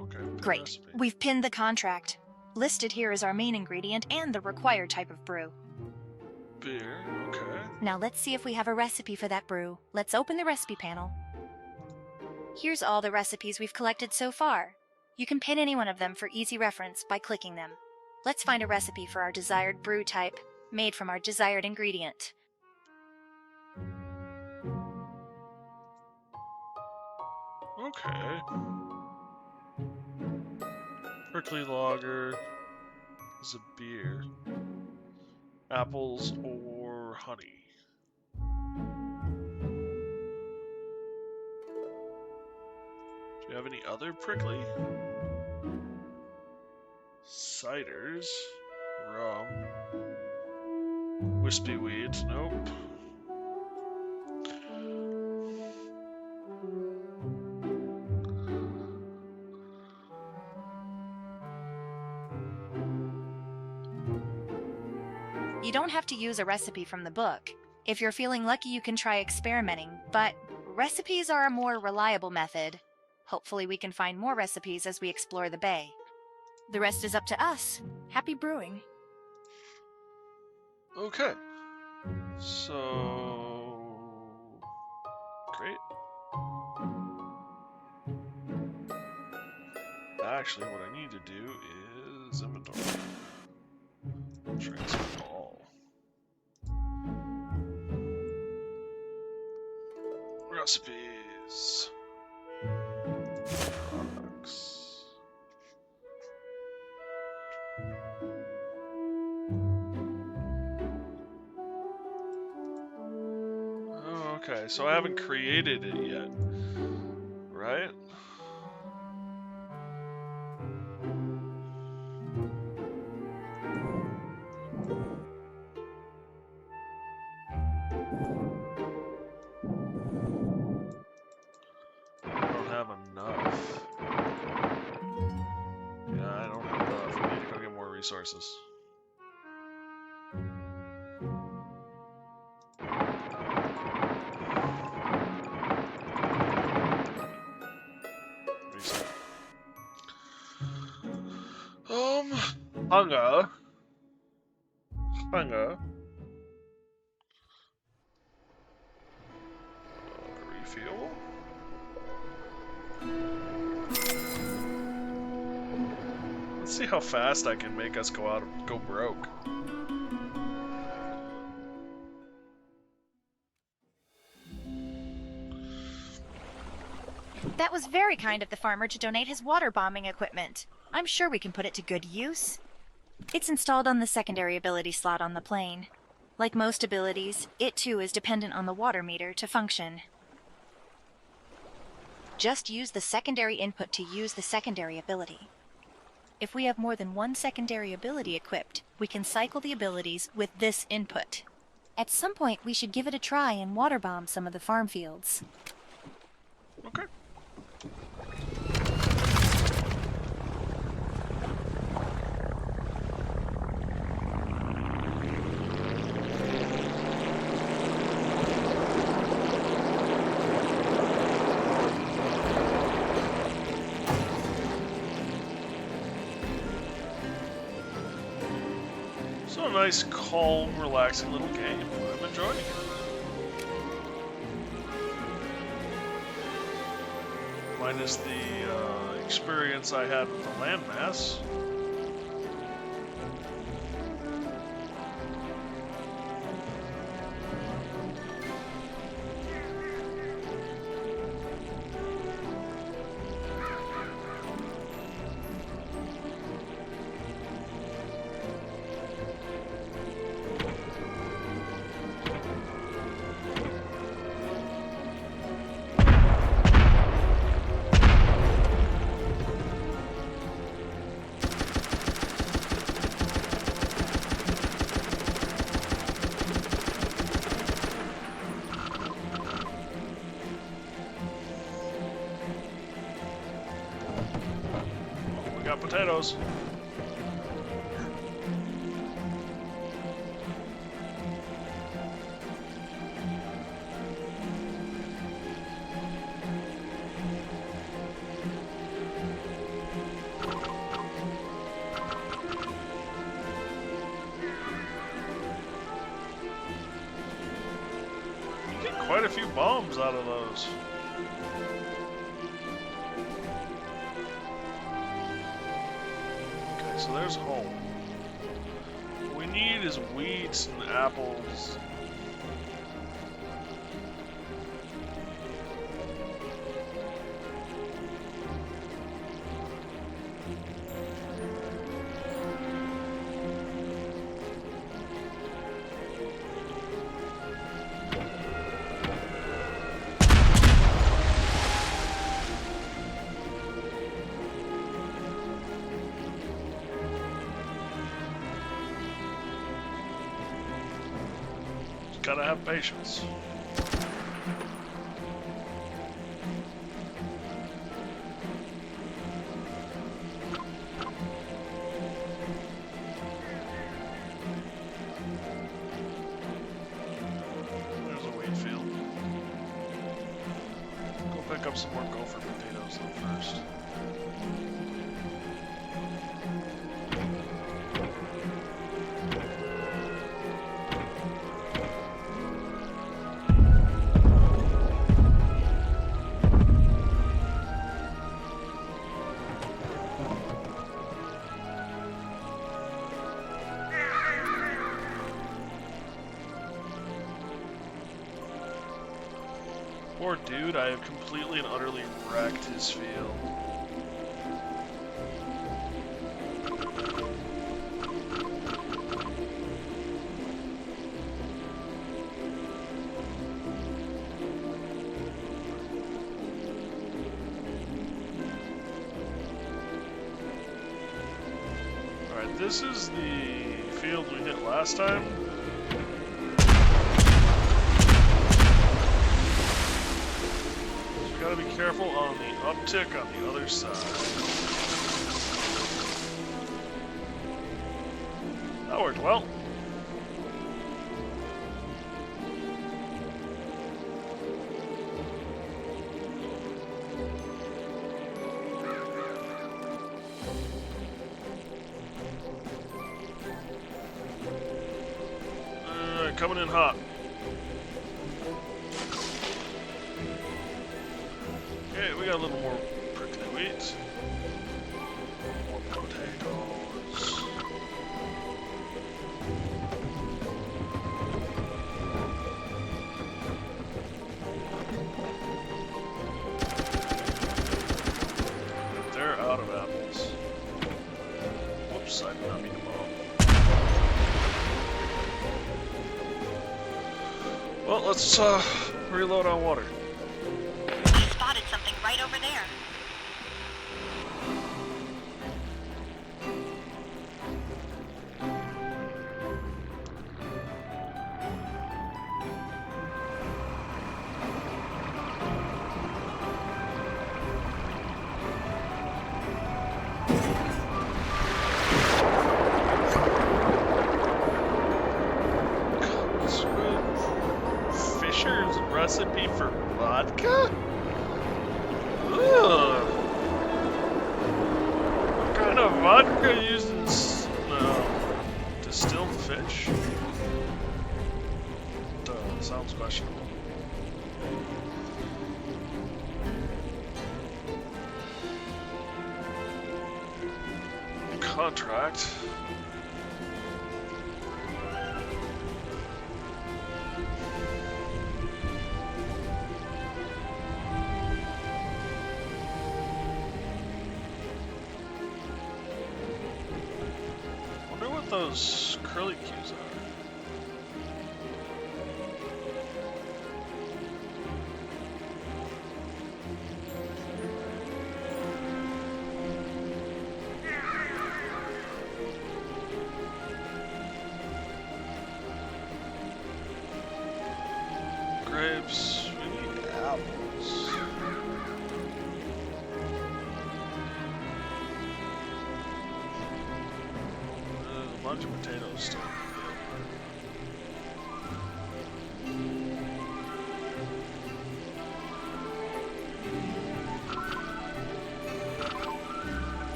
Okay. Great. We've pinned the contract. Listed here is our main ingredient and the required type of brew. Beer, okay. Now let's see if we have a recipe for that brew. Let's open the recipe panel. Here's all the recipes we've collected so far. You can pin any one of them for easy reference by clicking them. Let's find a recipe for our desired brew type, made from our desired ingredient. Okay. Prickly lager is a beer. Apples or honey. Do you have any other prickly? Ciders. Rum. Wispy weeds. Nope. You don't have to use a recipe from the book. If you're feeling lucky, you can try experimenting, but recipes are a more reliable method. Hopefully we can find more recipes as we explore the bay. The rest is up to us. Happy brewing. Okay. So... Great. Actually, what I need to do is inventory. Transfer all. Recipes. Products. Oh, okay, so I haven't created it yet, right? Resources. Reset. Hunger. Refuel. Let's see how fast I can make us go broke. That was very kind of the farmer to donate his water bombing equipment. I'm sure we can put it to good use. It's installed on the secondary ability slot on the plane. Like most abilities, it too is dependent on the water meter to function. Just use the secondary input to use the secondary ability. If we have more than one secondary ability equipped, we can cycle the abilities with this input. At some point, we should give it a try and water bomb some of the farm fields. Okay. So a nice, calm, relaxing little game. I'm enjoying it. Minus the experience I had with the landmass. Potatoes. You get quite a few bombs out of those. So there's home. What we need is wheat and apples. Gotta have patience. There's a wheat field. Go pick up some more gopher potatoes though first. Poor dude, I have completely and utterly wrecked his field. Alright, this is the field we hit last time. Gotta be careful on the uptick on the other side. That worked well. Coming in hot. Okay, we got a little more prickly wheat. More potatoes. They're out of apples. Whoops, I did not mean to bomb. Well, let's reload on water. I spotted something right over recipe for vodka? Ugh. What kind of vodka uses distilled fish? Sounds questionable. Contract. Wonder what those curly cues are. Grapes, we need apples. There's a bunch of potatoes still.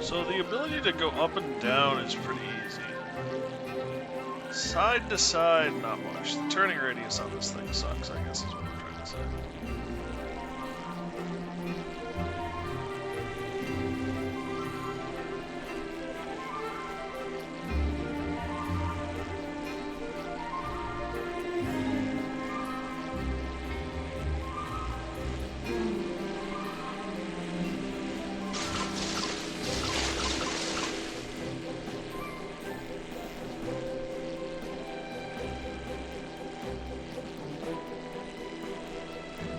So the ability to go up and down is pretty easy. Side to side, not much. The turning radius on this thing sucks, I guess is what I'm trying to say.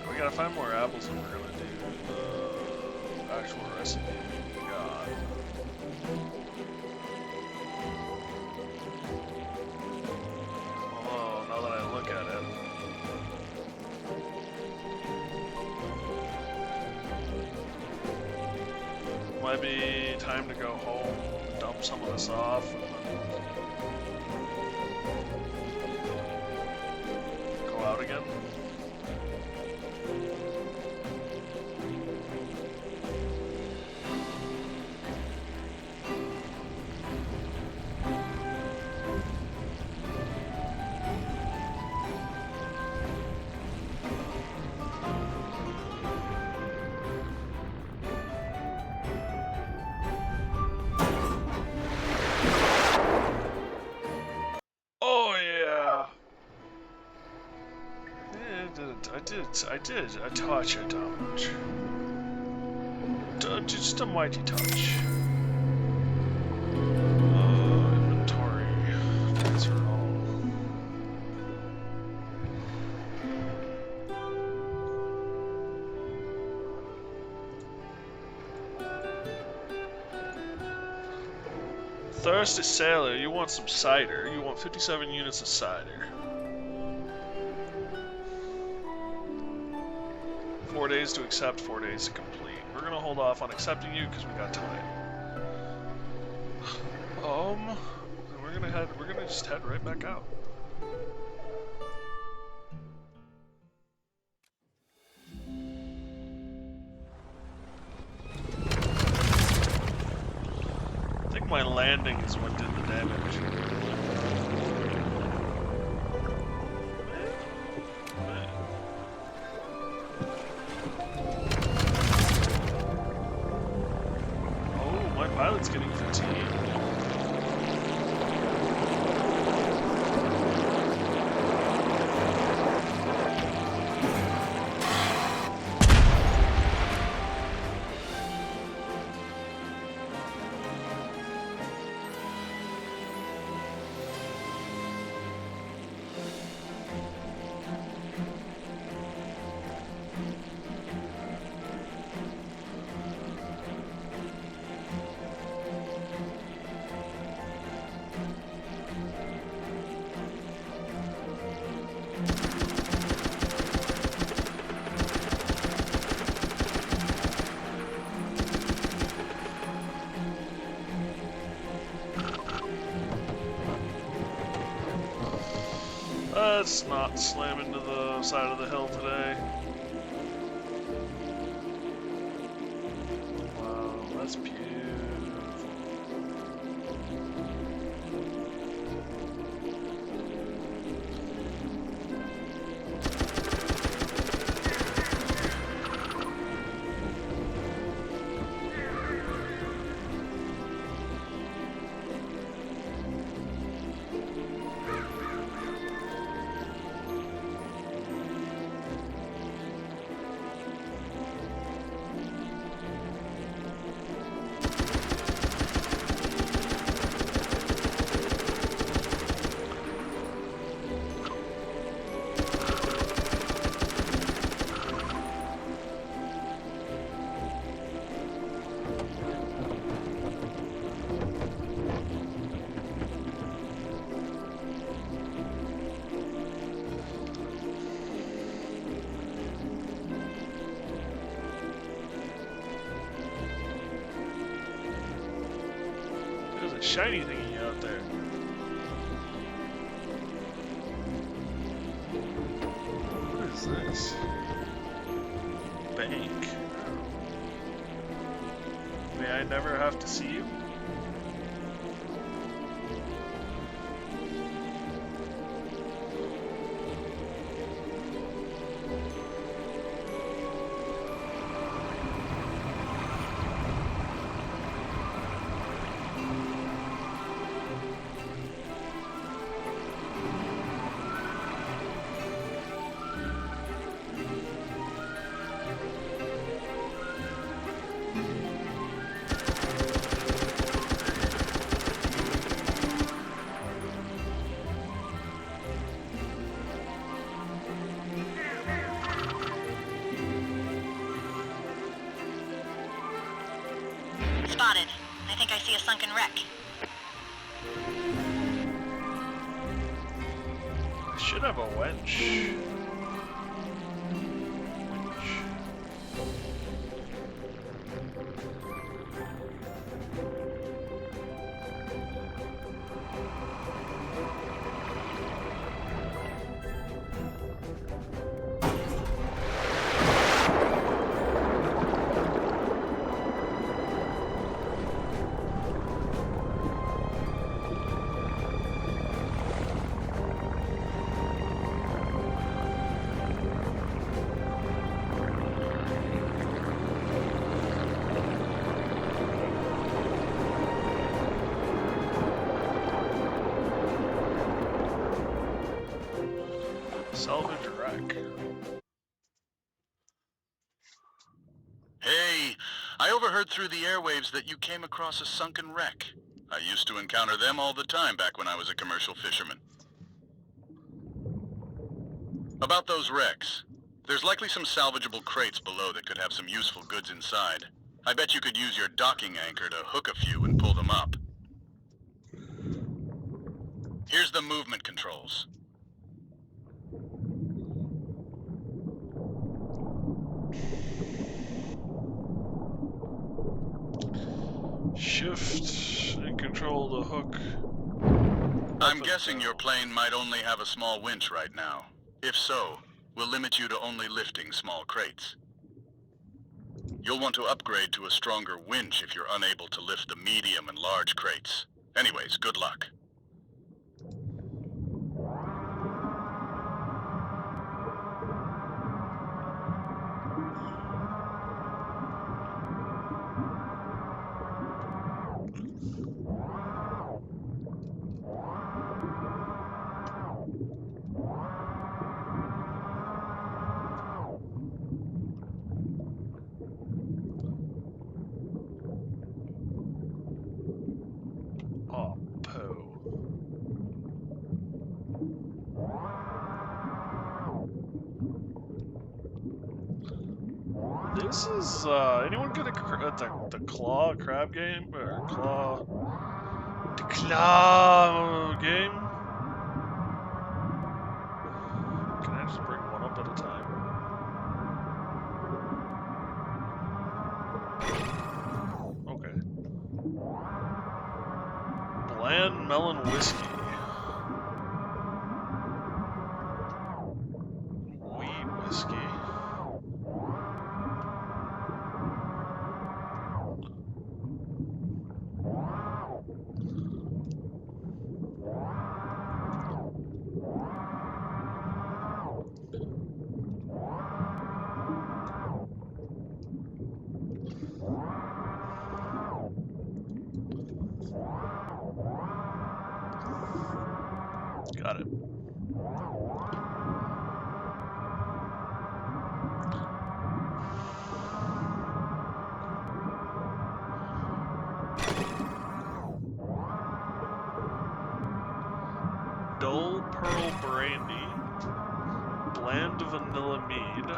We gotta find more apples and we're gonna do the actual recipe we got. Oh, now that I look at it. Might be time to go home, dump some of this off, and then go out again. I did a touch of damage. Just a mighty touch. Inventory. Transfer all. Thirsty sailor, you want some cider. You want 57 units of cider. 4 days to accept, 4 days to complete. We're gonna hold off on accepting you because we got time. And we're gonna just head right back out. I think my landing is what did the damage. Pilot's getting fatigued. Let's not slam into the side of the hill today. Wow, that's beautiful. There's a shiny thingy out there. What is this? Bank. May I never have to see you? Spotted. I think I see a sunken wreck. I should have a wench. Salvage wreck. Hey, I overheard through the airwaves that you came across a sunken wreck. I used to encounter them all the time back when I was a commercial fisherman. About those wrecks, there's likely some salvageable crates below that could have some useful goods inside. I bet you could use your docking anchor to hook a few and pull them up. Here's the movement controls. Shift and control the hook. I'm guessing your plane might only have a small winch right now. If so, we'll limit you to only lifting small crates. You'll want to upgrade to a stronger winch if you're unable to lift the medium and large crates. Anyways, good luck. This is, anyone good at the claw crab game? Or the claw game? Can I just bring one up at a time? Okay. Bland melon whiskey. Got it. Dull Pearl Brandy, Bland Vanilla Mead,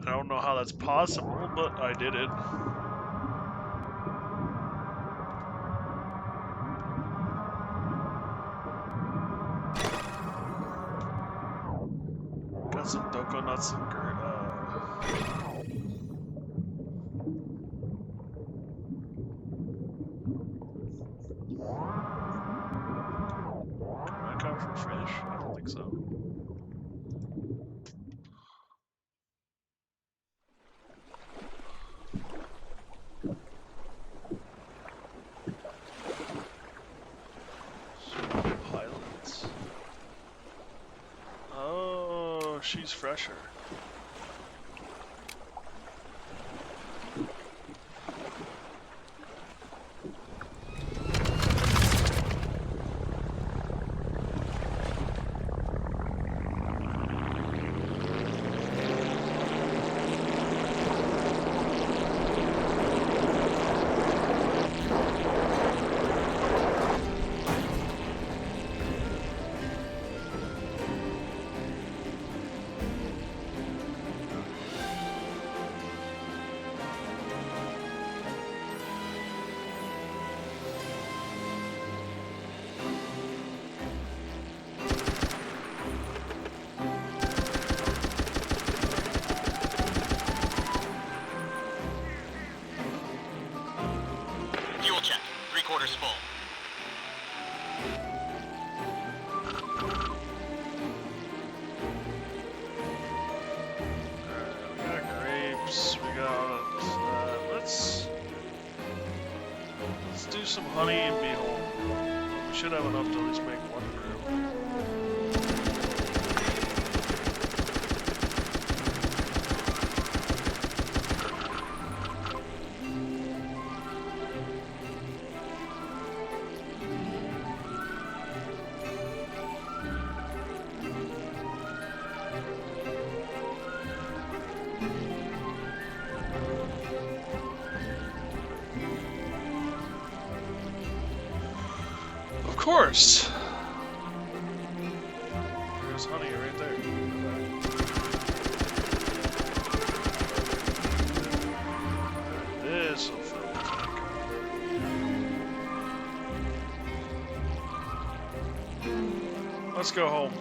I don't know how that's possible, but I did it. Got some coconuts and can I come for fish? I don't think so. Pilots. Oh, she's fresher. Some honey and be home. We should have enough to at least make one brew. Of course. There's honey right there. This will fill the tank. Let's go home.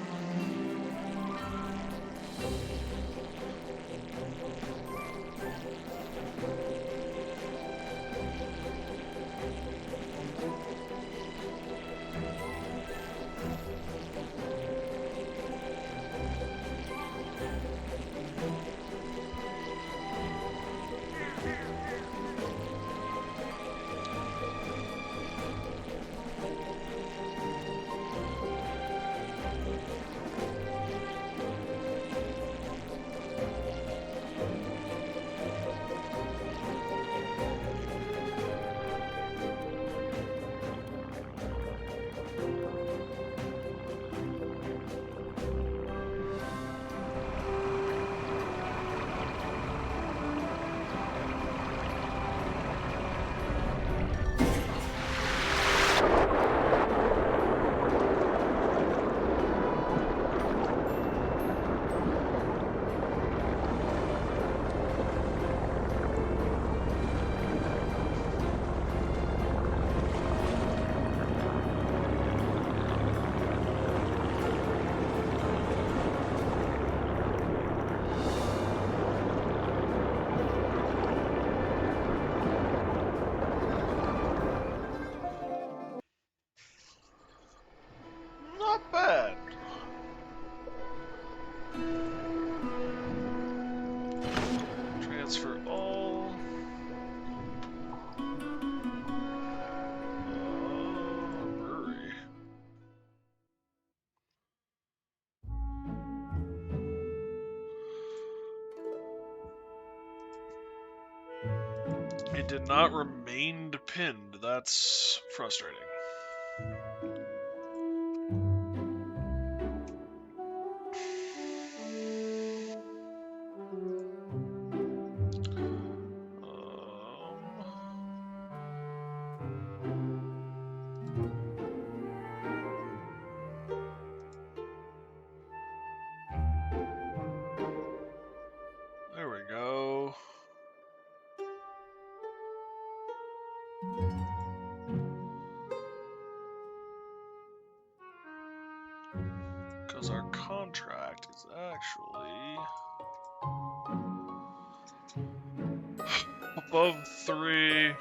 Transfer all. Brewery. It did not remain pinned. That's frustrating. There we go. Because our contract is actually above 3,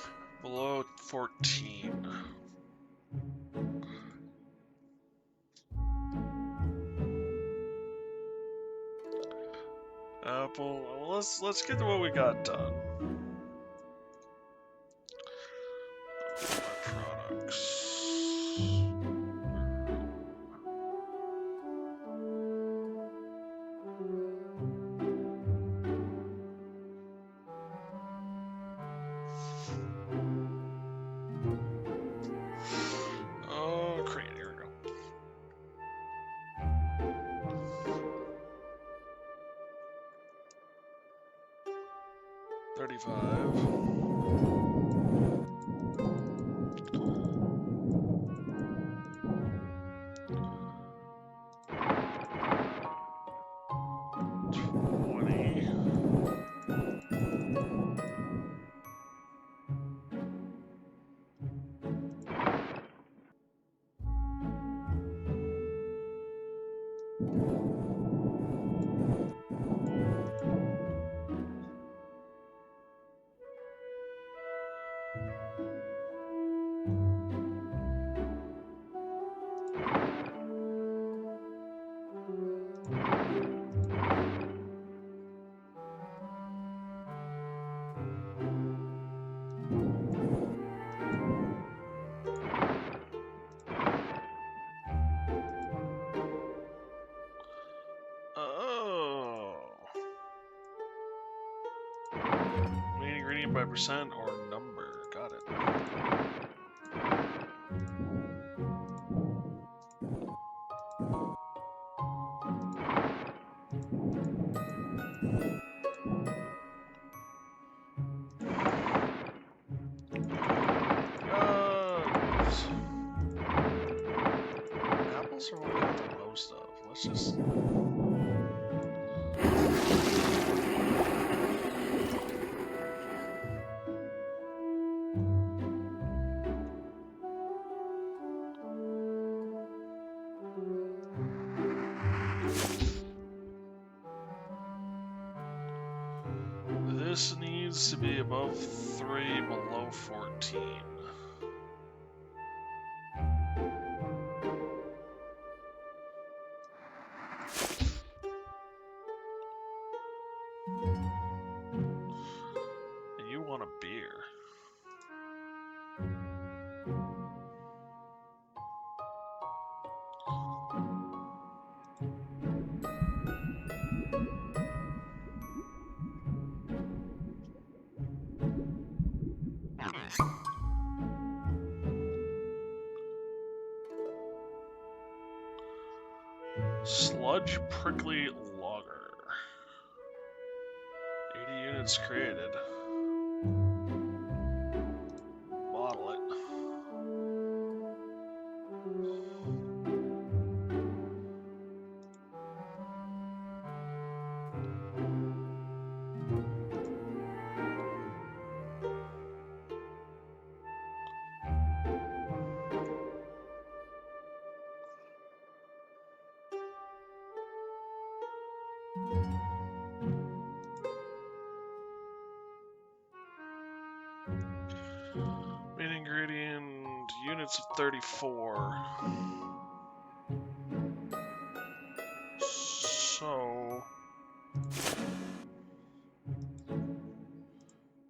below 14. Apple. Well, let's get to what we got done. Products. Oh, crate. Here we go. Oh. Main ingredient by percent or number. Got it. Apples are what we got the most of. Let's just. This needs to be above 3, below 14. And you want a beer. Sludge Prickly Lager. 80 units created. Bottle it. Main ingredient, units of 34. So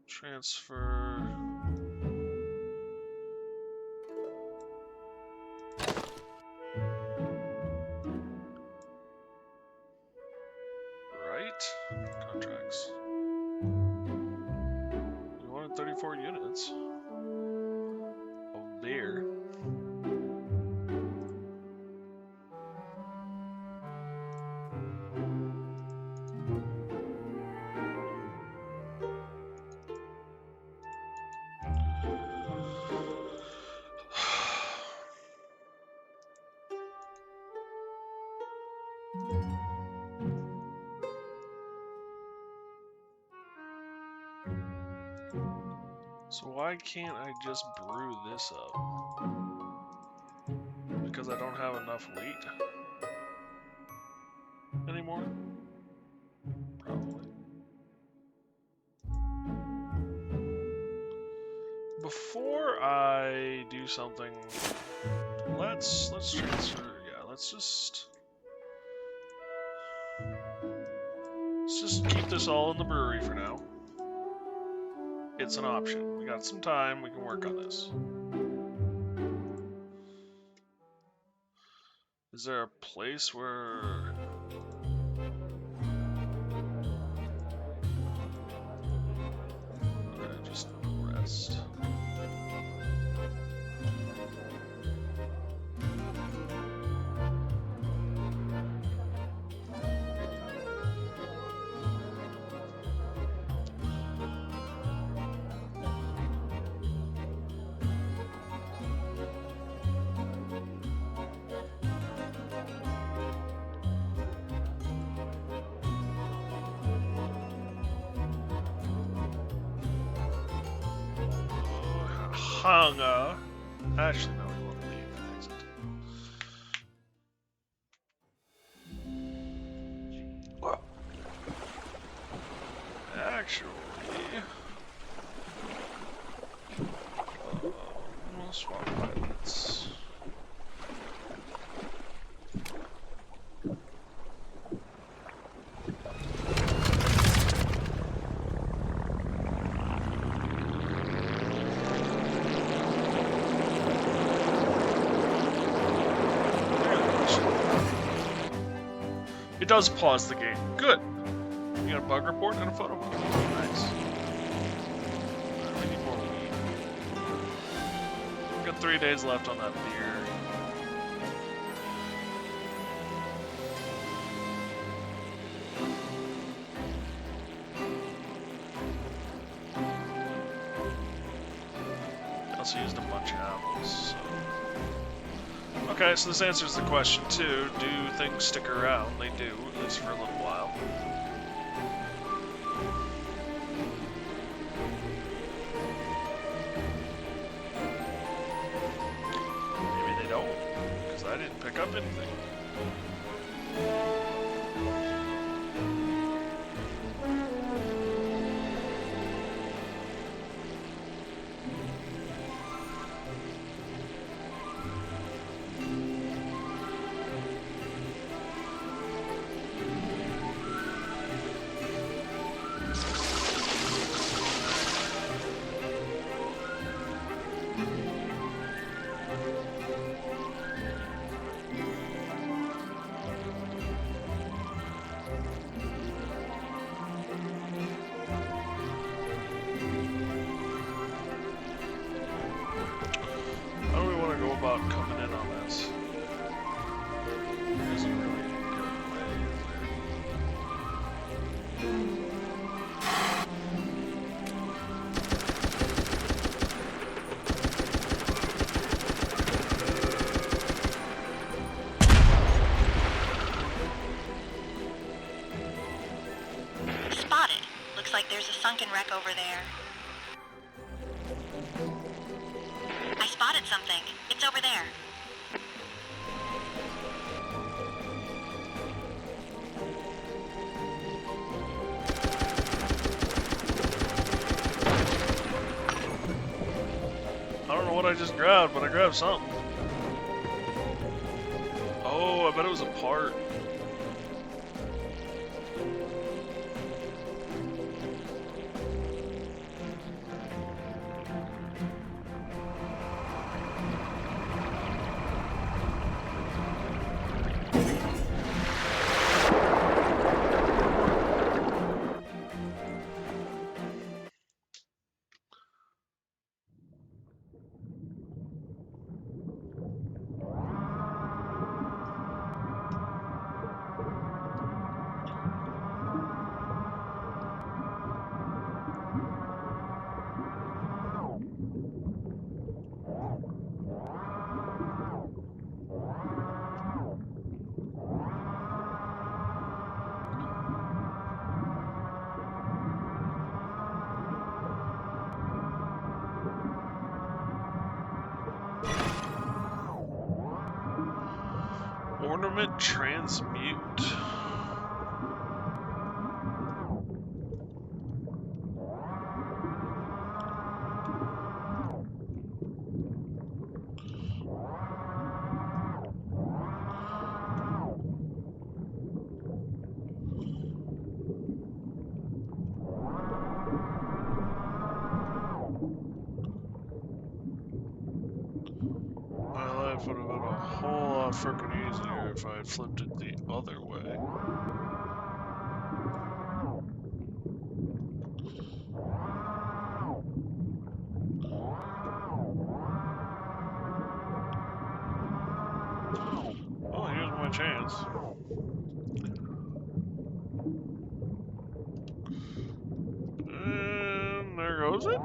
Transfer. Right? Contracts. We wanted 34 units of beer. So why can't I just brew this up? Because I don't have enough wheat anymore? Probably. Before I do something, let's transfer. Yeah, let's just keep this all in the brewery for now. It's an option. We got some time. We can work on this. Is there a place where... Okay, just rest. Hunger. Actually, no, we want to leave. Well, actually, we'll swap pilots. It does pause the game. Good. You got a bug report and a photo. Nice. We need more wheat. We've got 3 days left on that beer. I also used a bunch of apples, so... Okay, so this answers the question too. Do things stick around? They do, at least for a little while. Maybe they don't, because I didn't pick up anything. Wreck over there. I spotted something. It's over there. I don't know what I just grabbed, but I grabbed something. Oh, I bet it was a part. Ornament transmute. My life would have been a whole lot frickin' easier if I had flipped it the other way. Well, here's my chance. And there goes it.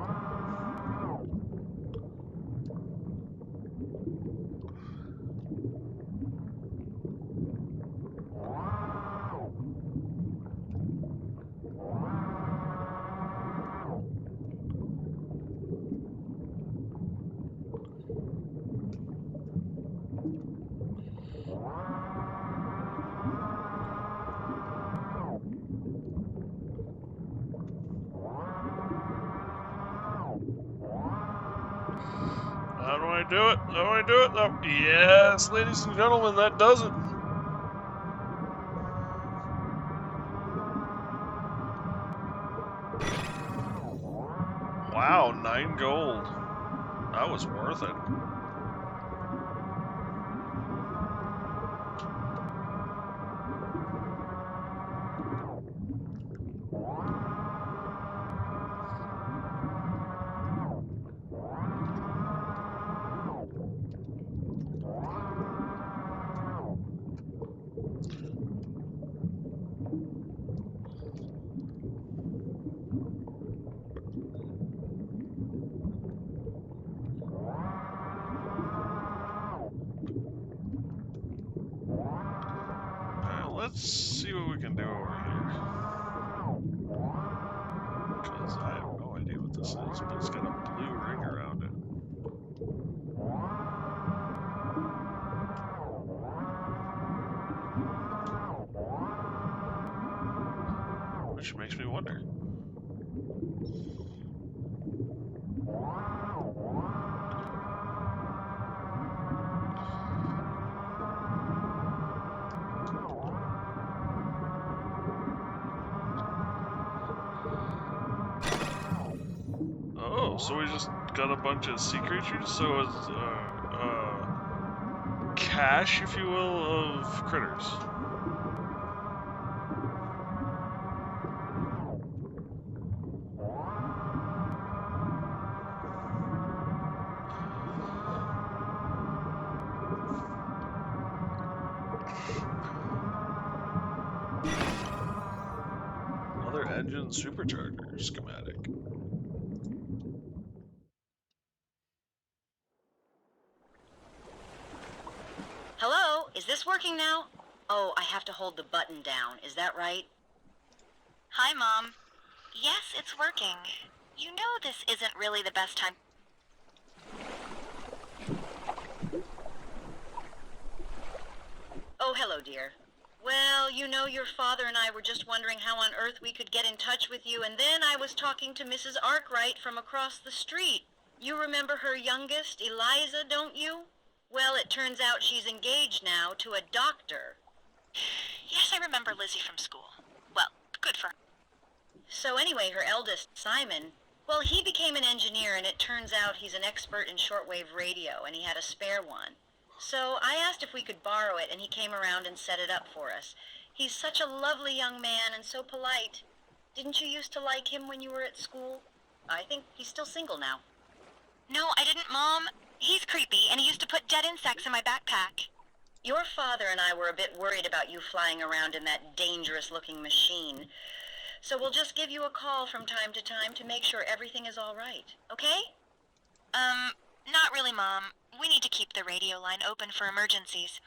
How do I do it? How do I do it? Oh, yes, ladies and gentlemen, that does it. Wow, 9 gold. That was worth it. Alright, let's see what we can do over here. Because I have no idea what this is, but it's got a blue ring around it. Which makes me wonder. Oh, so we just got a bunch of sea creatures? So it's cache, if you will, of critters. Another engine supercharger schematic. Hello? Is this working now? Oh, I have to hold the button down. Is that right? Hi, Mom. Yes, it's working. You know this isn't really the best time. Oh, hello, dear. Well, you know, your father and I were just wondering how on earth we could get in touch with you, and then I was talking to Mrs. Arkwright from across the street. You remember her youngest, Eliza, don't you? Well, it turns out she's engaged now to a doctor. Yes, I remember Lizzie from school. Well, So anyway, her eldest, Simon, well, he became an engineer, and it turns out he's an expert in shortwave radio, and he had a spare one. So I asked if we could borrow it, and he came around and set it up for us. He's such a lovely young man and so polite. Didn't you used to like him when you were at school? I think he's still single now. No, I didn't, Mom. He's creepy, and he used to put dead insects in my backpack. Your father and I were a bit worried about you flying around in that dangerous-looking machine. So we'll just give you a call from time to time to make sure everything is all right, okay? Not really, Mom. We need to keep the radio line open for emergencies.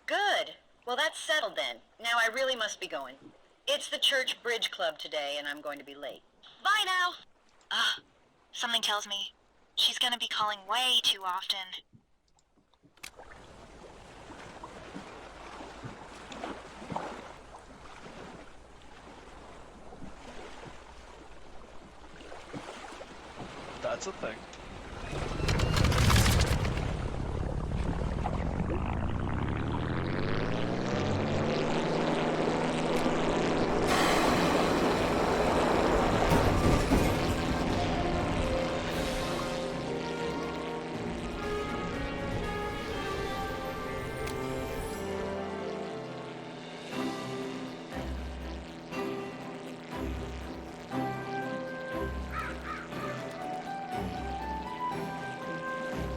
Good. Well, that's settled then. Now I really must be going. It's the church bridge club today, and I'm going to be late. Bye now! Something tells me she's gonna be calling way too often. That's a thing.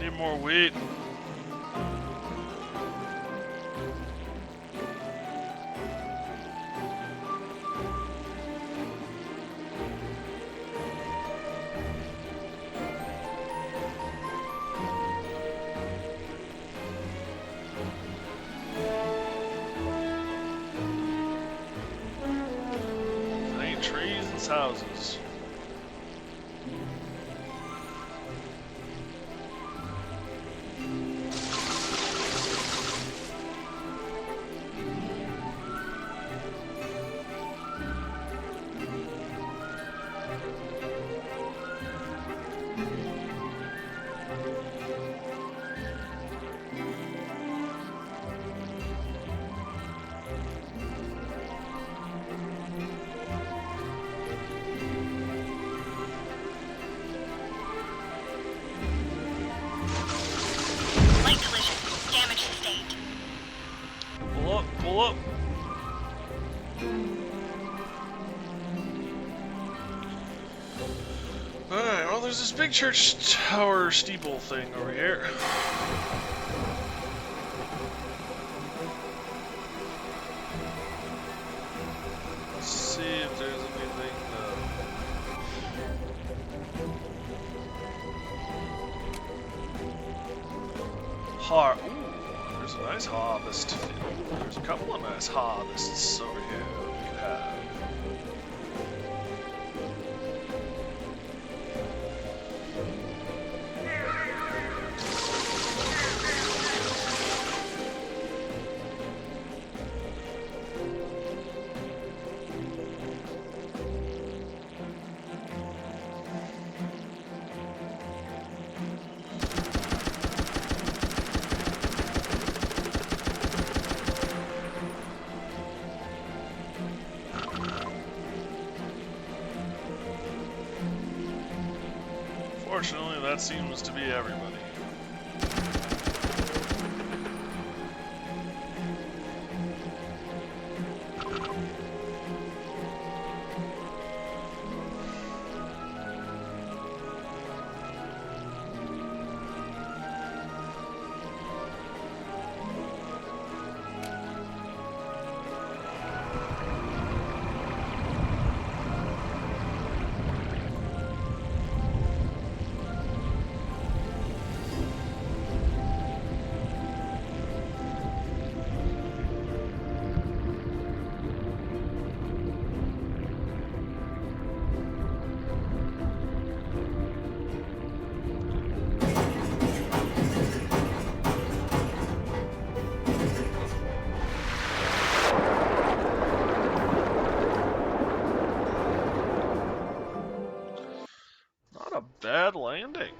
Need more wheat. Ain't trees, it's houses. Pull up. Alright, well there's this big church tower steeple thing over here. Let's see if there's anything Ooh, there's a nice harvest field. There's a couple of nice harvests over here you have. Fortunately, that seems to be everybody. Bad landing.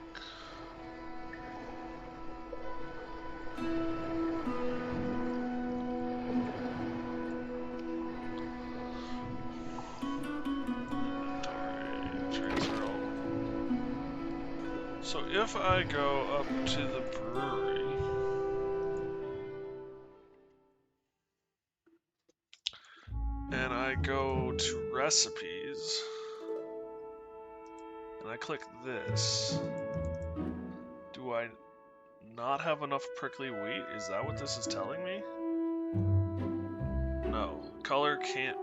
So if I go up to the brewery, and I go to recipes, and I click this, do I not have enough prickly wheat? Is that what this is telling me? No, color can't.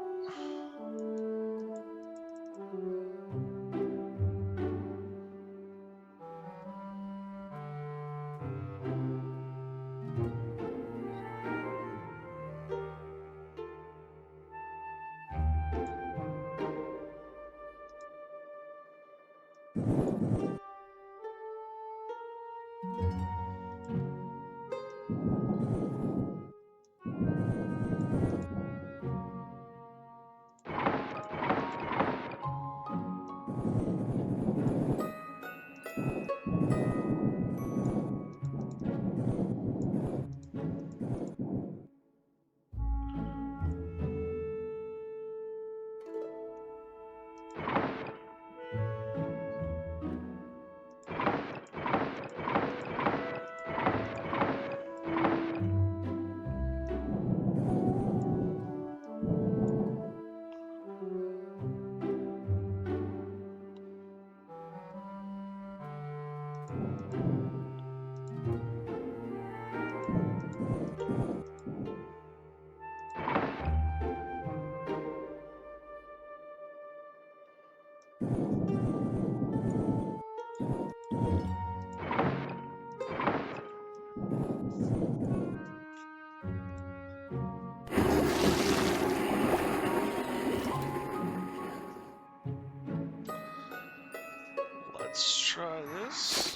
Let's try this.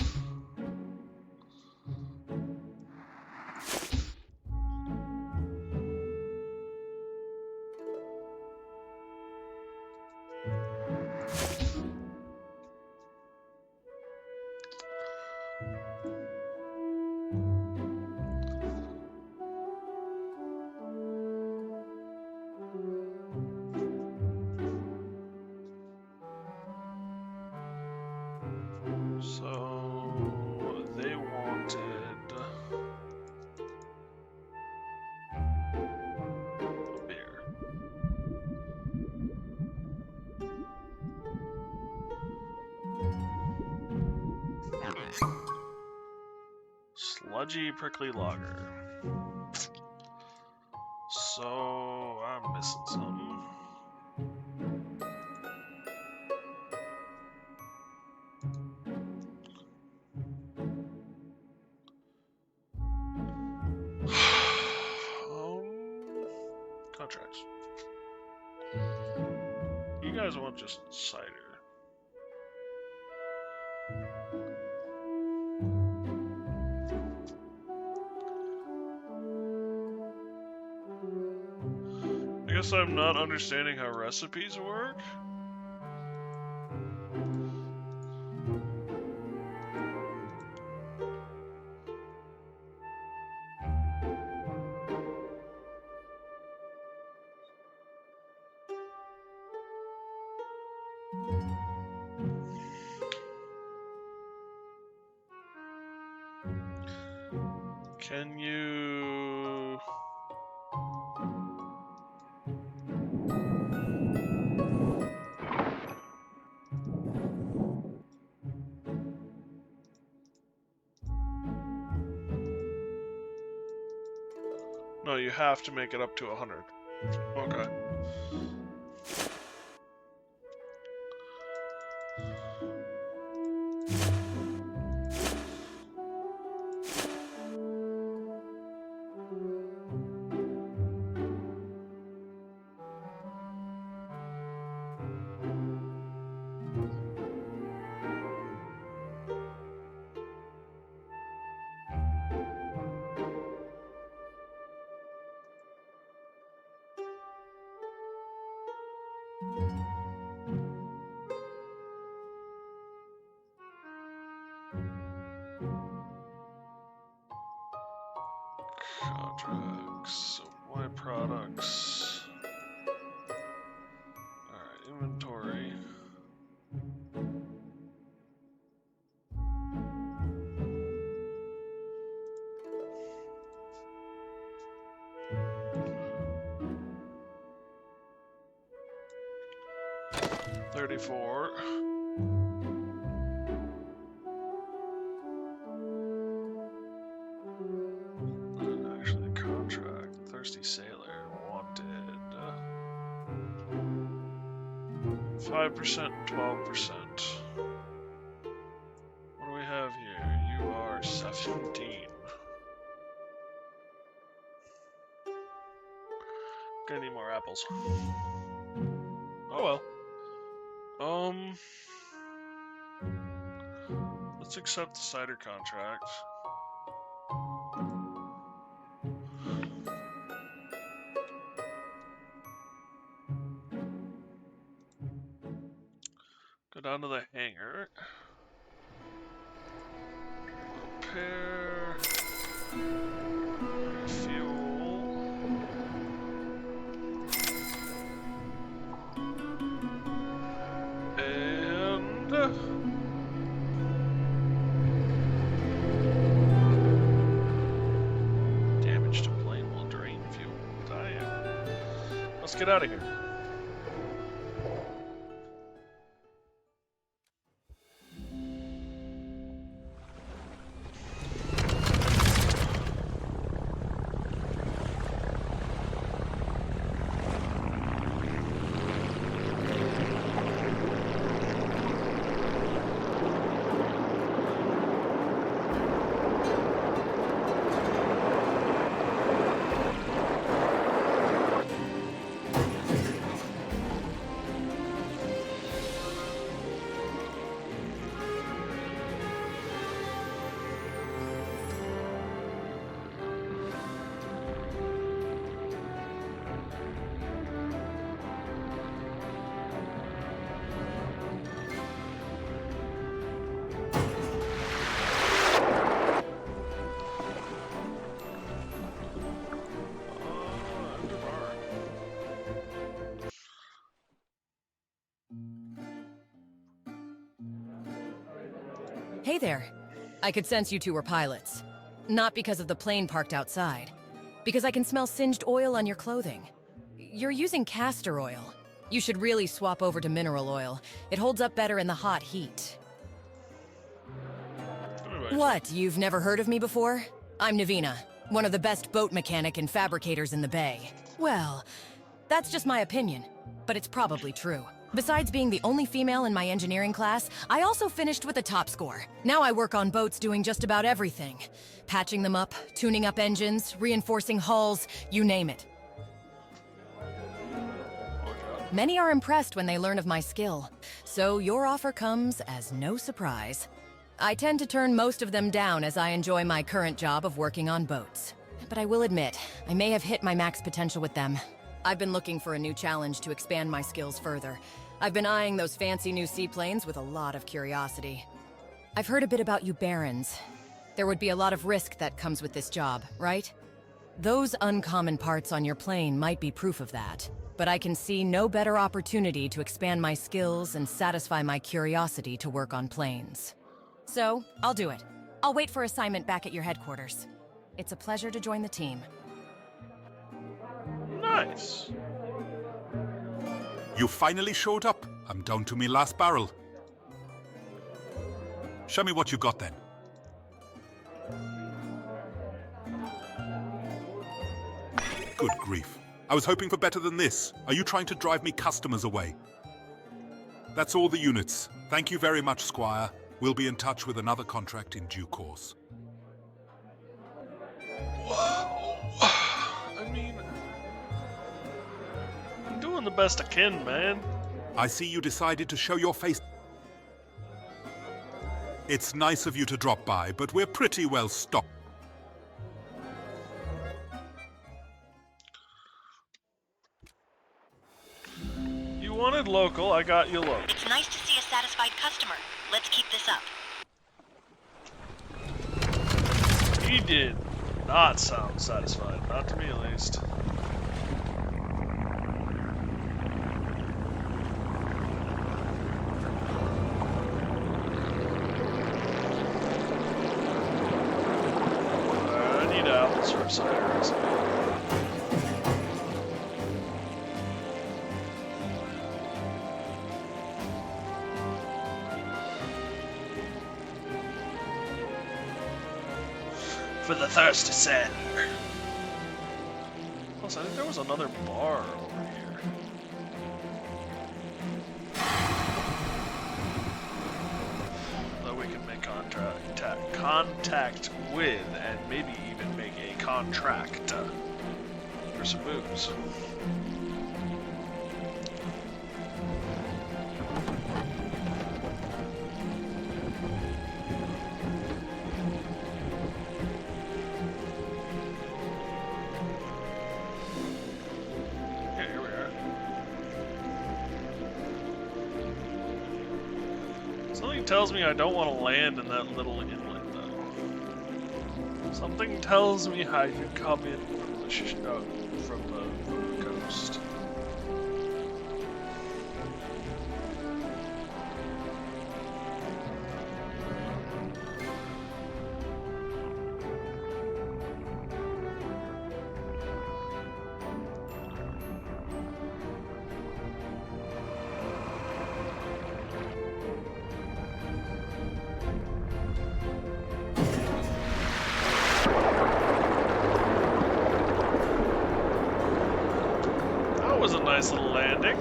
So they wanted a beer. Sludgy prickly lager. So I'm missing something. Contracts. You guys want just cider. I guess I'm not understanding how recipes work. Can you... No, you have to make it up to 100. Okay. Contracts, supply products. Alright, inventory. 34. Actually, contract. Thirsty Sailor wanted 5%, 12%. What do we have here? You are 17. Gonna need more apples. Oh well. Let's accept the cider contract. Go down to the hangar. Repair. Refuel. And damage to plane will drain fuel. Damn. Let's get out of here. Hey there. I could sense you two were pilots. Not because of the plane parked outside. Because I can smell singed oil on your clothing. You're using castor oil. You should really swap over to mineral oil. It holds up better in the hot heat. What, you've never heard of me before? I'm Navina, one of the best boat mechanic and fabricators in the Bay. Well, that's just my opinion, but it's probably true. Besides being the only female in my engineering class, I also finished with a top score. Now I work on boats doing just about everything. Patching them up, tuning up engines, reinforcing hulls, you name it. Many are impressed when they learn of my skill, so your offer comes as no surprise. I tend to turn most of them down as I enjoy my current job of working on boats. But I will admit, I may have hit my max potential with them. I've been looking for a new challenge to expand my skills further. I've been eyeing those fancy new seaplanes with a lot of curiosity. I've heard a bit about you Barons. There would be a lot of risk that comes with this job, right? Those uncommon parts on your plane might be proof of that. But I can see no better opportunity to expand my skills and satisfy my curiosity to work on planes. So, I'll do it. I'll wait for assignment back at your headquarters. It's a pleasure to join the team. Nice. You finally showed up. I'm down to me last barrel. Show me what you got then. Good grief. I was hoping for better than this. Are you trying to drive me customers away? That's all the units. Thank you very much, Squire. We'll be in touch with another contract in due course. Wow. I mean, I'm doing the best I can, man. I see you decided to show your face. It's nice of you to drop by, but we're pretty well stocked. You wanted local, I got you local. It's nice to see a satisfied customer. Let's keep this up. He did not sound satisfied, not to me at least. I need apples for cider recipe. for the thirsty sailor. Plus, I think there was another bar over here. That we can make contact with, and maybe even make a contract for some booze. Something tells me I don't want to land in that little inlet, though. Something tells me I should come in from the coast. Was a nice little landing.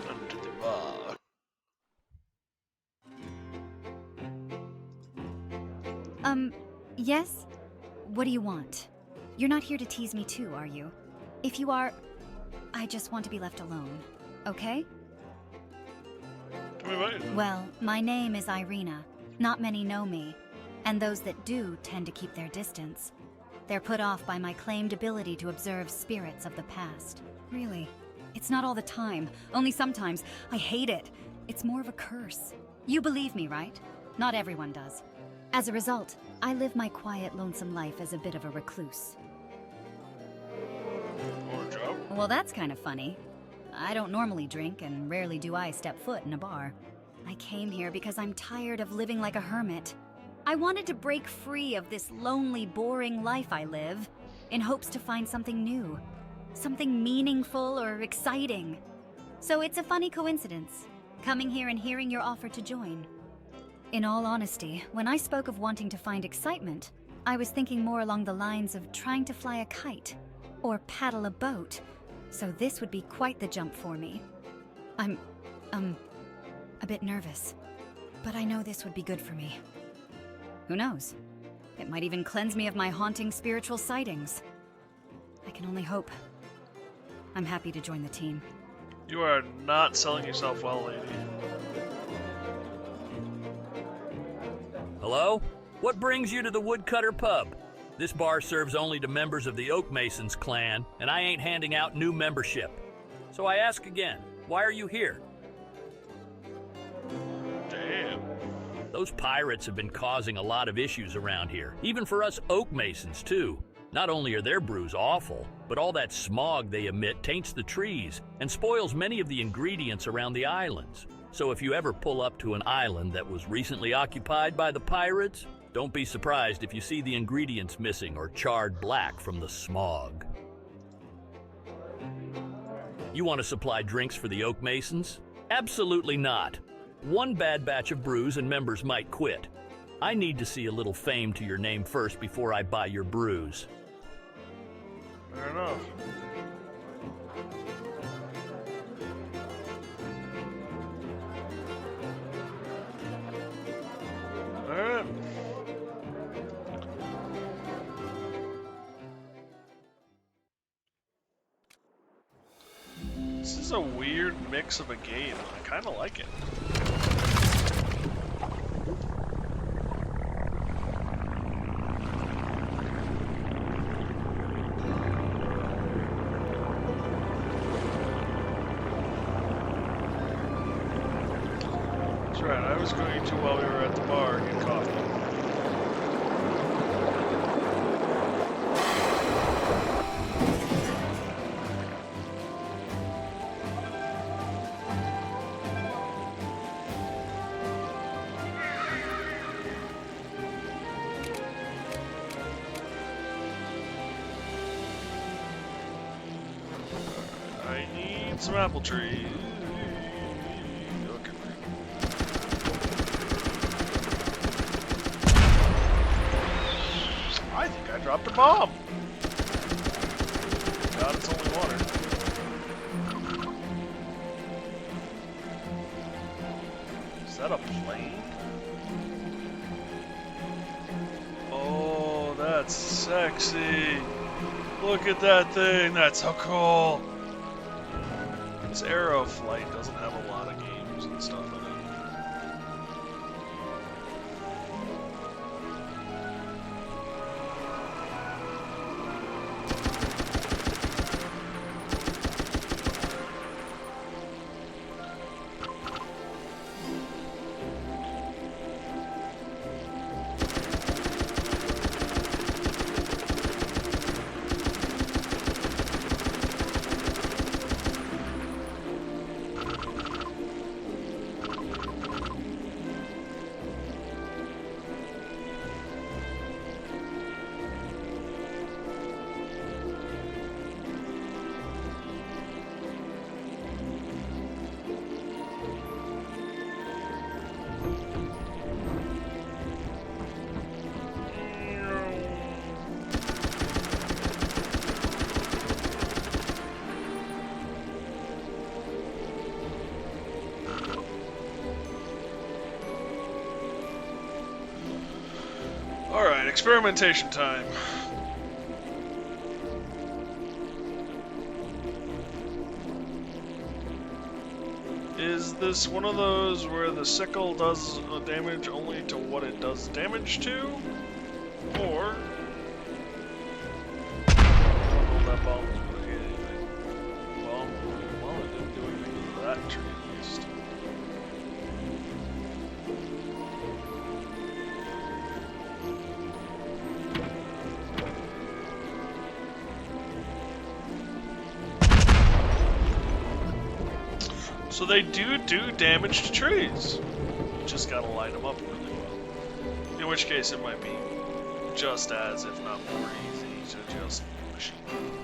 Under the bar. Yes? What do you want? You're not here to tease me too, are you? If you are, I just want to be left alone, okay? Tell me about it. Well, my name is Irina. Not many know me, and those that do tend to keep their distance. They're put off by my claimed ability to observe spirits of the past. Really, it's not all the time, only sometimes. I hate it. It's more of a curse. You believe me, right? Not everyone does. As a result, I live my quiet, lonesome life as a bit of a recluse. Poor job. Well, that's kind of funny. I don't normally drink, and rarely do I step foot in a bar. I came here because I'm tired of living like a hermit. I wanted to break free of this lonely, boring life I live, in hopes to find something new. Something meaningful or exciting. So it's a funny coincidence, coming here and hearing your offer to join. In all honesty, when I spoke of wanting to find excitement, I was thinking more along the lines of trying to fly a kite, or paddle a boat, so this would be quite the jump for me. I'm, a bit nervous, but I know this would be good for me. Who knows? It might even cleanse me of my haunting spiritual sightings. I can only hope. I'm happy to join the team. You are not selling yourself well, lady. Hello? What brings you to the Woodcutter Pub? This bar serves only to members of the Oak Masons clan, and I ain't handing out new membership. So I ask again, why are you here? Damn. Those pirates have been causing a lot of issues around here, even for us Oak Masons too. Not only are their brews awful, but all that smog they emit taints the trees and spoils many of the ingredients around the islands. So if you ever pull up to an island that was recently occupied by the pirates, don't be surprised if you see the ingredients missing or charred black from the smog. You want to supply drinks for the Oak Masons? Absolutely not. One bad batch of brews and members might quit. I need to see a little fame to your name first before I buy your brews. Fair enough. Alright. This is a weird mix of a game. I kind of like it. That's right, I was going to, while we were at the bar, get coffee. I need some apple trees. Look at me. I think I dropped a bomb. God, it's only water. Is that a plane? Oh, that's sexy. Look at that thing. That's so cool. This Aeroflight doesn't have a lot of games and stuff in it. Alright, experimentation time. Is this one of those where the sickle does damage only to what it does damage to? Or... I don't know if that bomb was going to hit anything. Well, it didn't do anything to that tree at least. So they do damage to trees. You just gotta line them up really well. In which case it might be just as, if not more easy, to just machine them.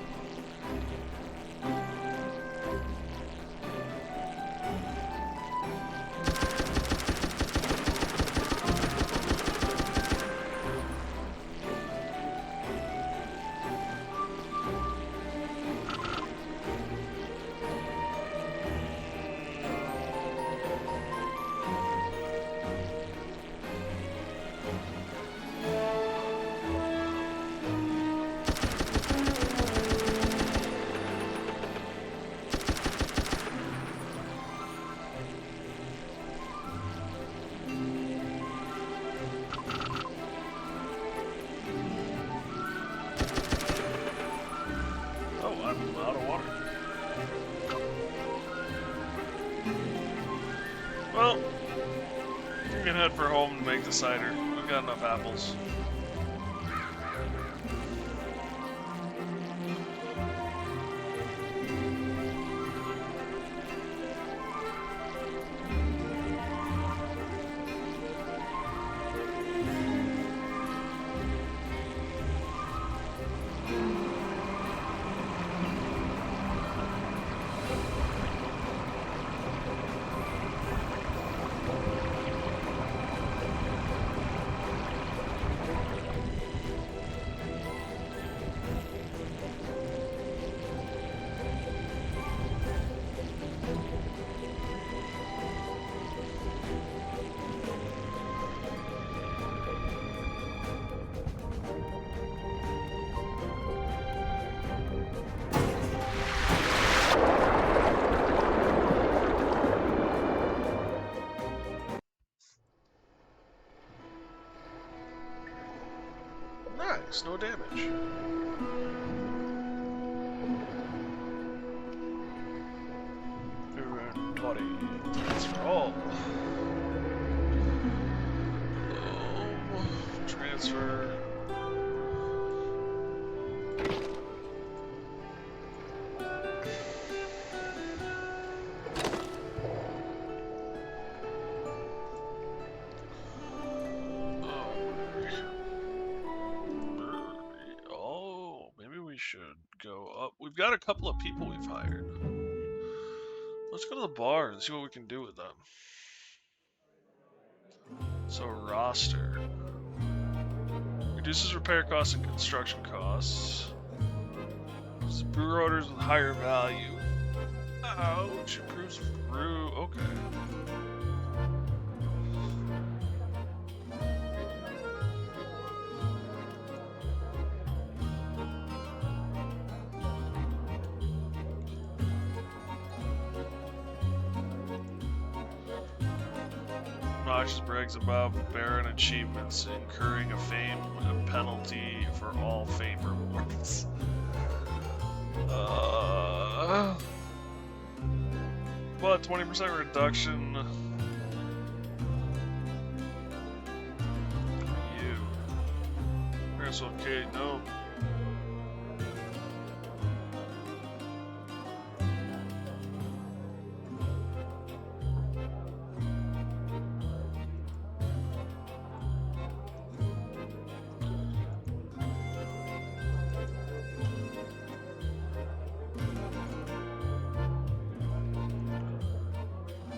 I'm out of water. Well, we can head for home to make the cider. We've got enough apples. Nice, no damage. Body. That's for all. Transfer. Should go up. We've got a couple of people we've hired. Let's go to the bar and see what we can do with them. So roster. Reduces repair costs and construction costs. Brewer orders with higher value. Ouch, improves brew. Okay. Notches brags about Baron achievements, incurring a fame penalty for all fame rewards. But 20% reduction. You. That's okay, no.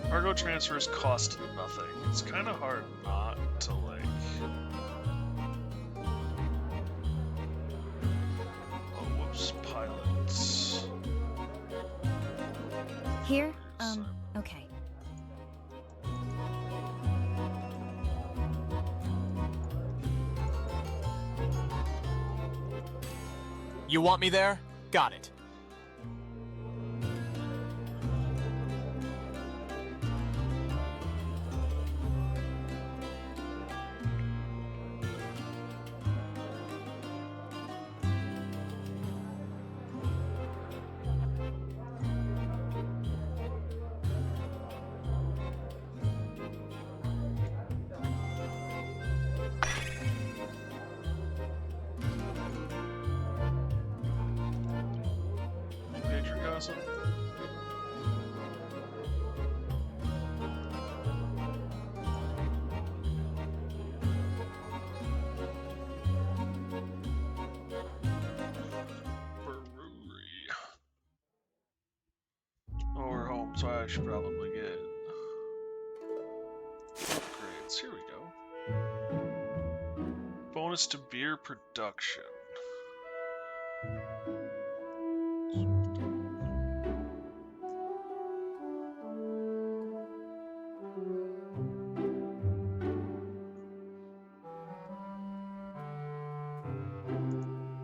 Cargo transfers cost nothing. It's kind of hard not to like. Oh, whoops, pilots. Here? Okay. You want me there? Got it. So I should probably get upgrades. Here we go. Bonus to beer production.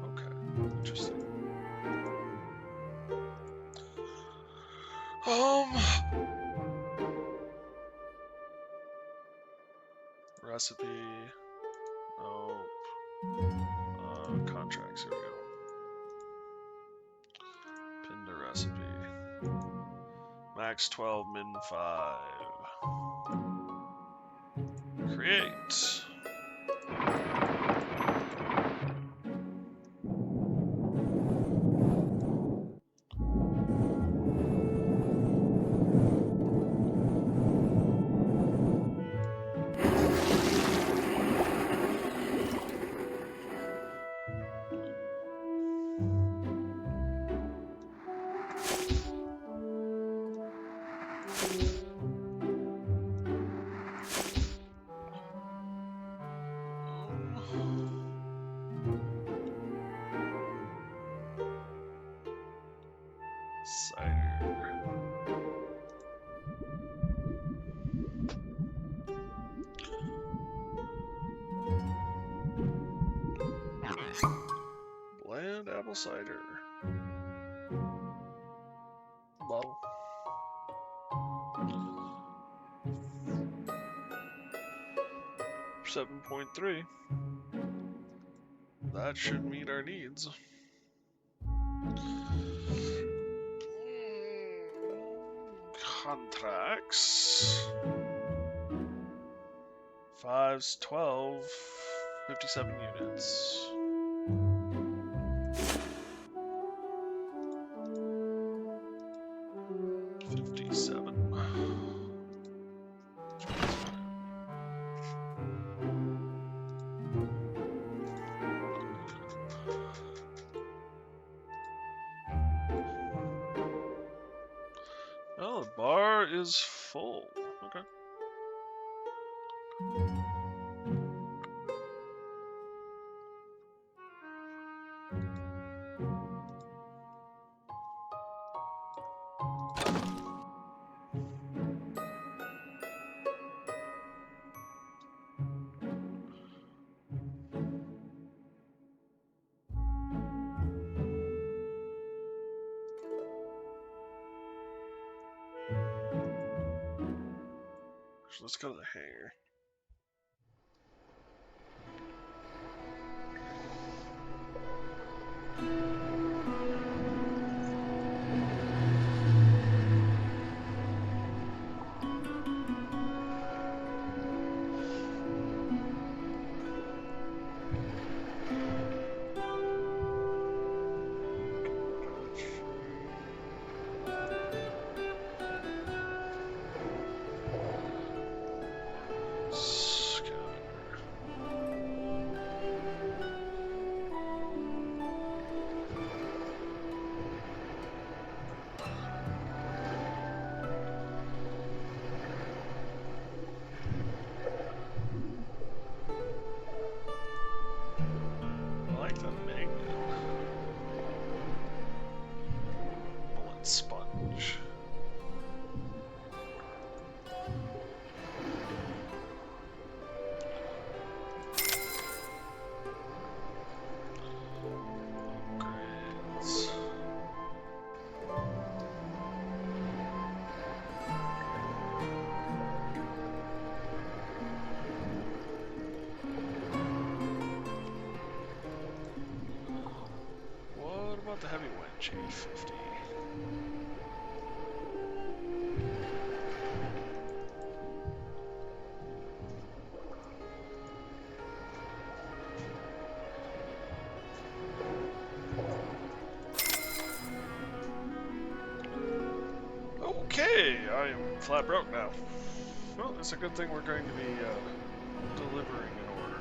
Okay, interesting. Recipe. Oh. Contracts. Here we go. Pin to recipe. Max 12, min 5. Create. Bland apple cider. Bottle. $7.3. That should meet our needs. Contracts. 5's 12, 57 units. is full. Okay. So let's go to the hangar. I like the magnet. Bullet sponge. Upgrades. What about the heavy winch? 850. Okay, I am flat broke now. Well, it's a good thing we're going to be delivering an order.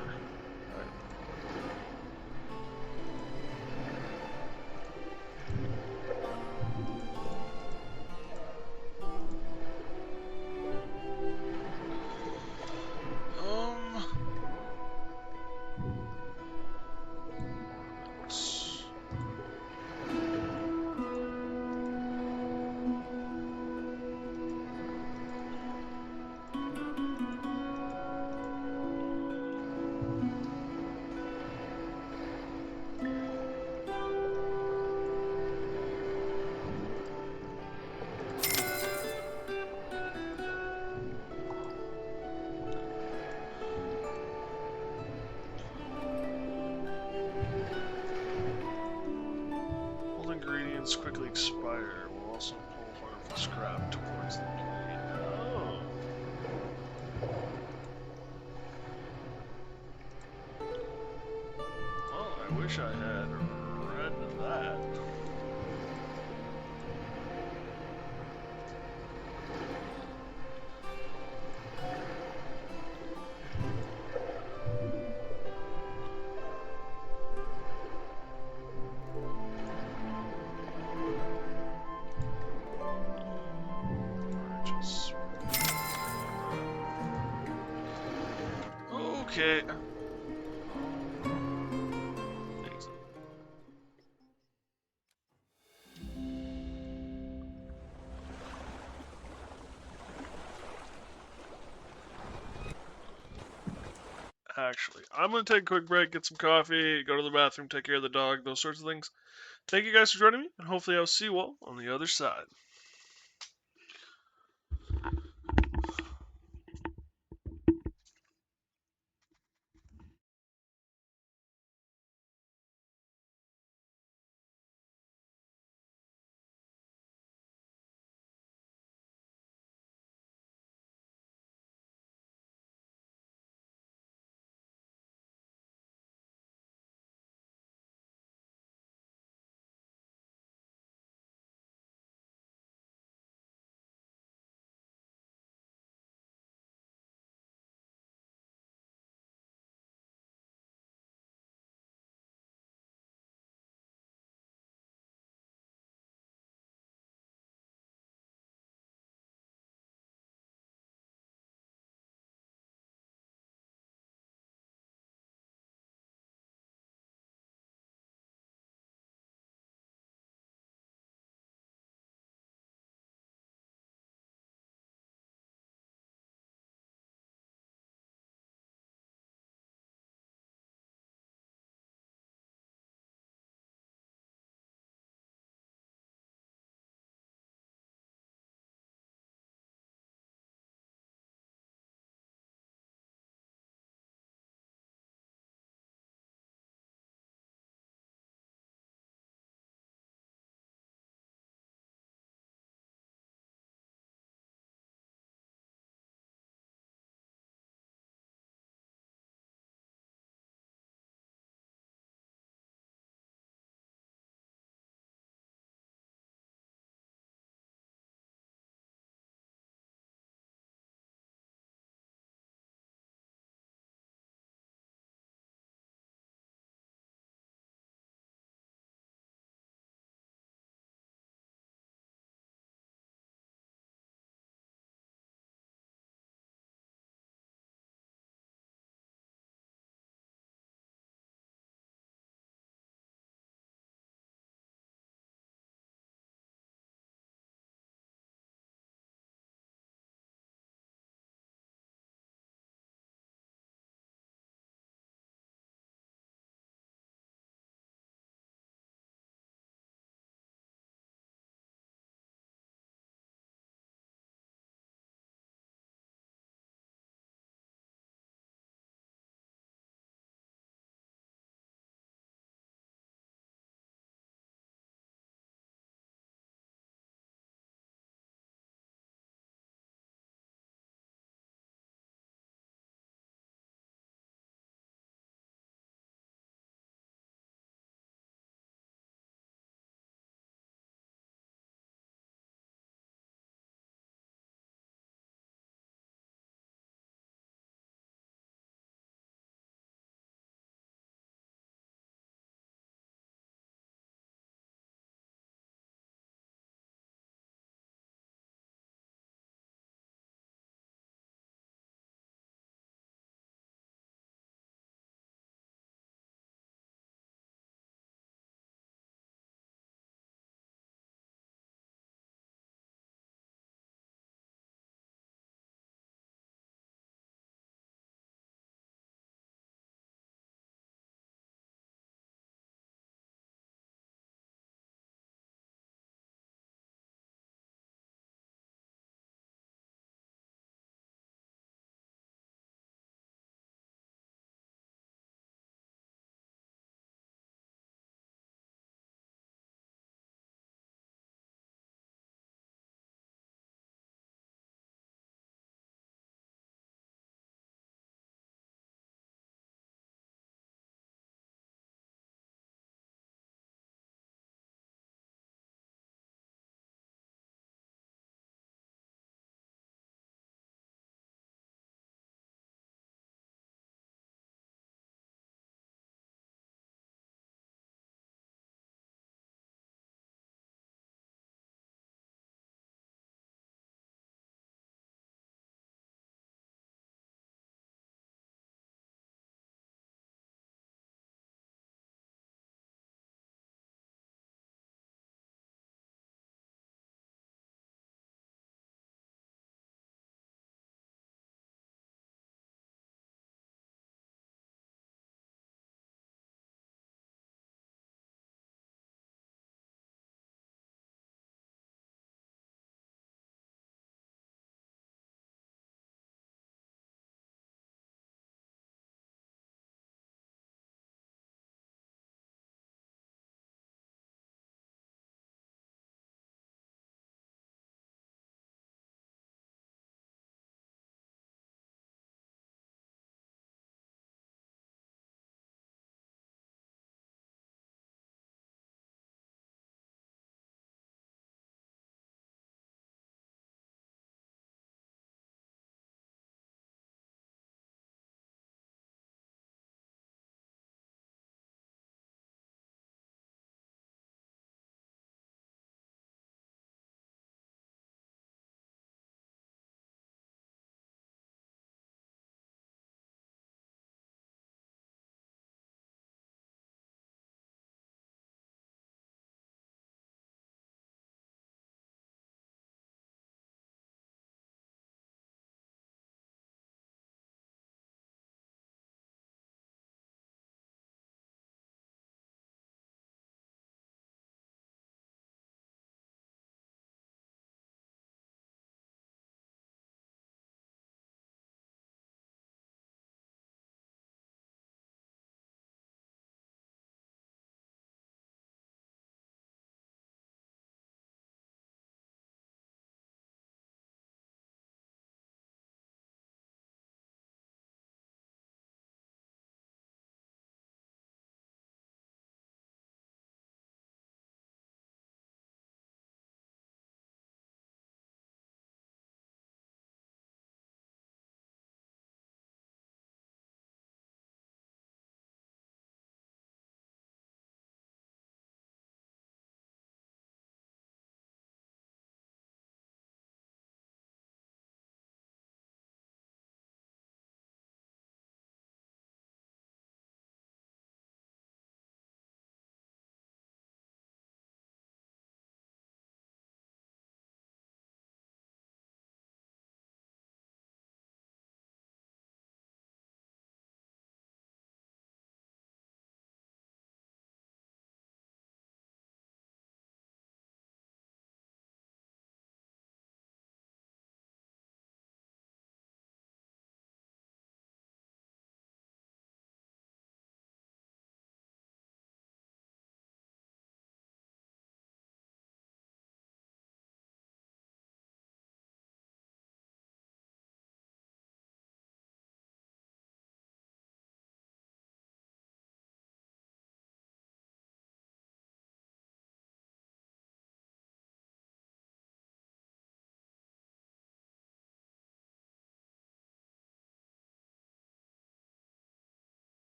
Old ingredients quickly expire. Will also pull harmful scrap towards the plane. Oh. Well, I wish I had read that. Okay. Actually, I'm going to take a quick break, get some coffee, go to the bathroom, take care of the dog, those sorts of things. Thank you guys for joining me, and hopefully I'll see you all on the other side.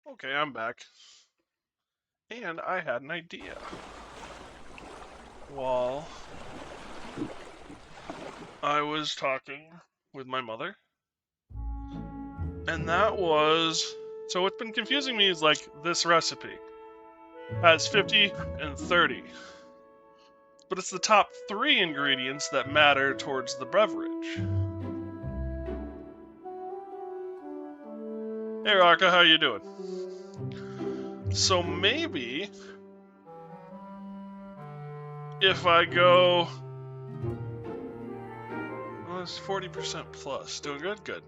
Okay, I'm back. And I had an idea. While I was talking with my mother. And that was... So what's been confusing me is, like, this recipe has 50 and 30. But it's the top 3 ingredients that matter towards the beverage. Hey, Raka, how you doing? So maybe if I go... Well, it's 40% plus. Doing good? Good.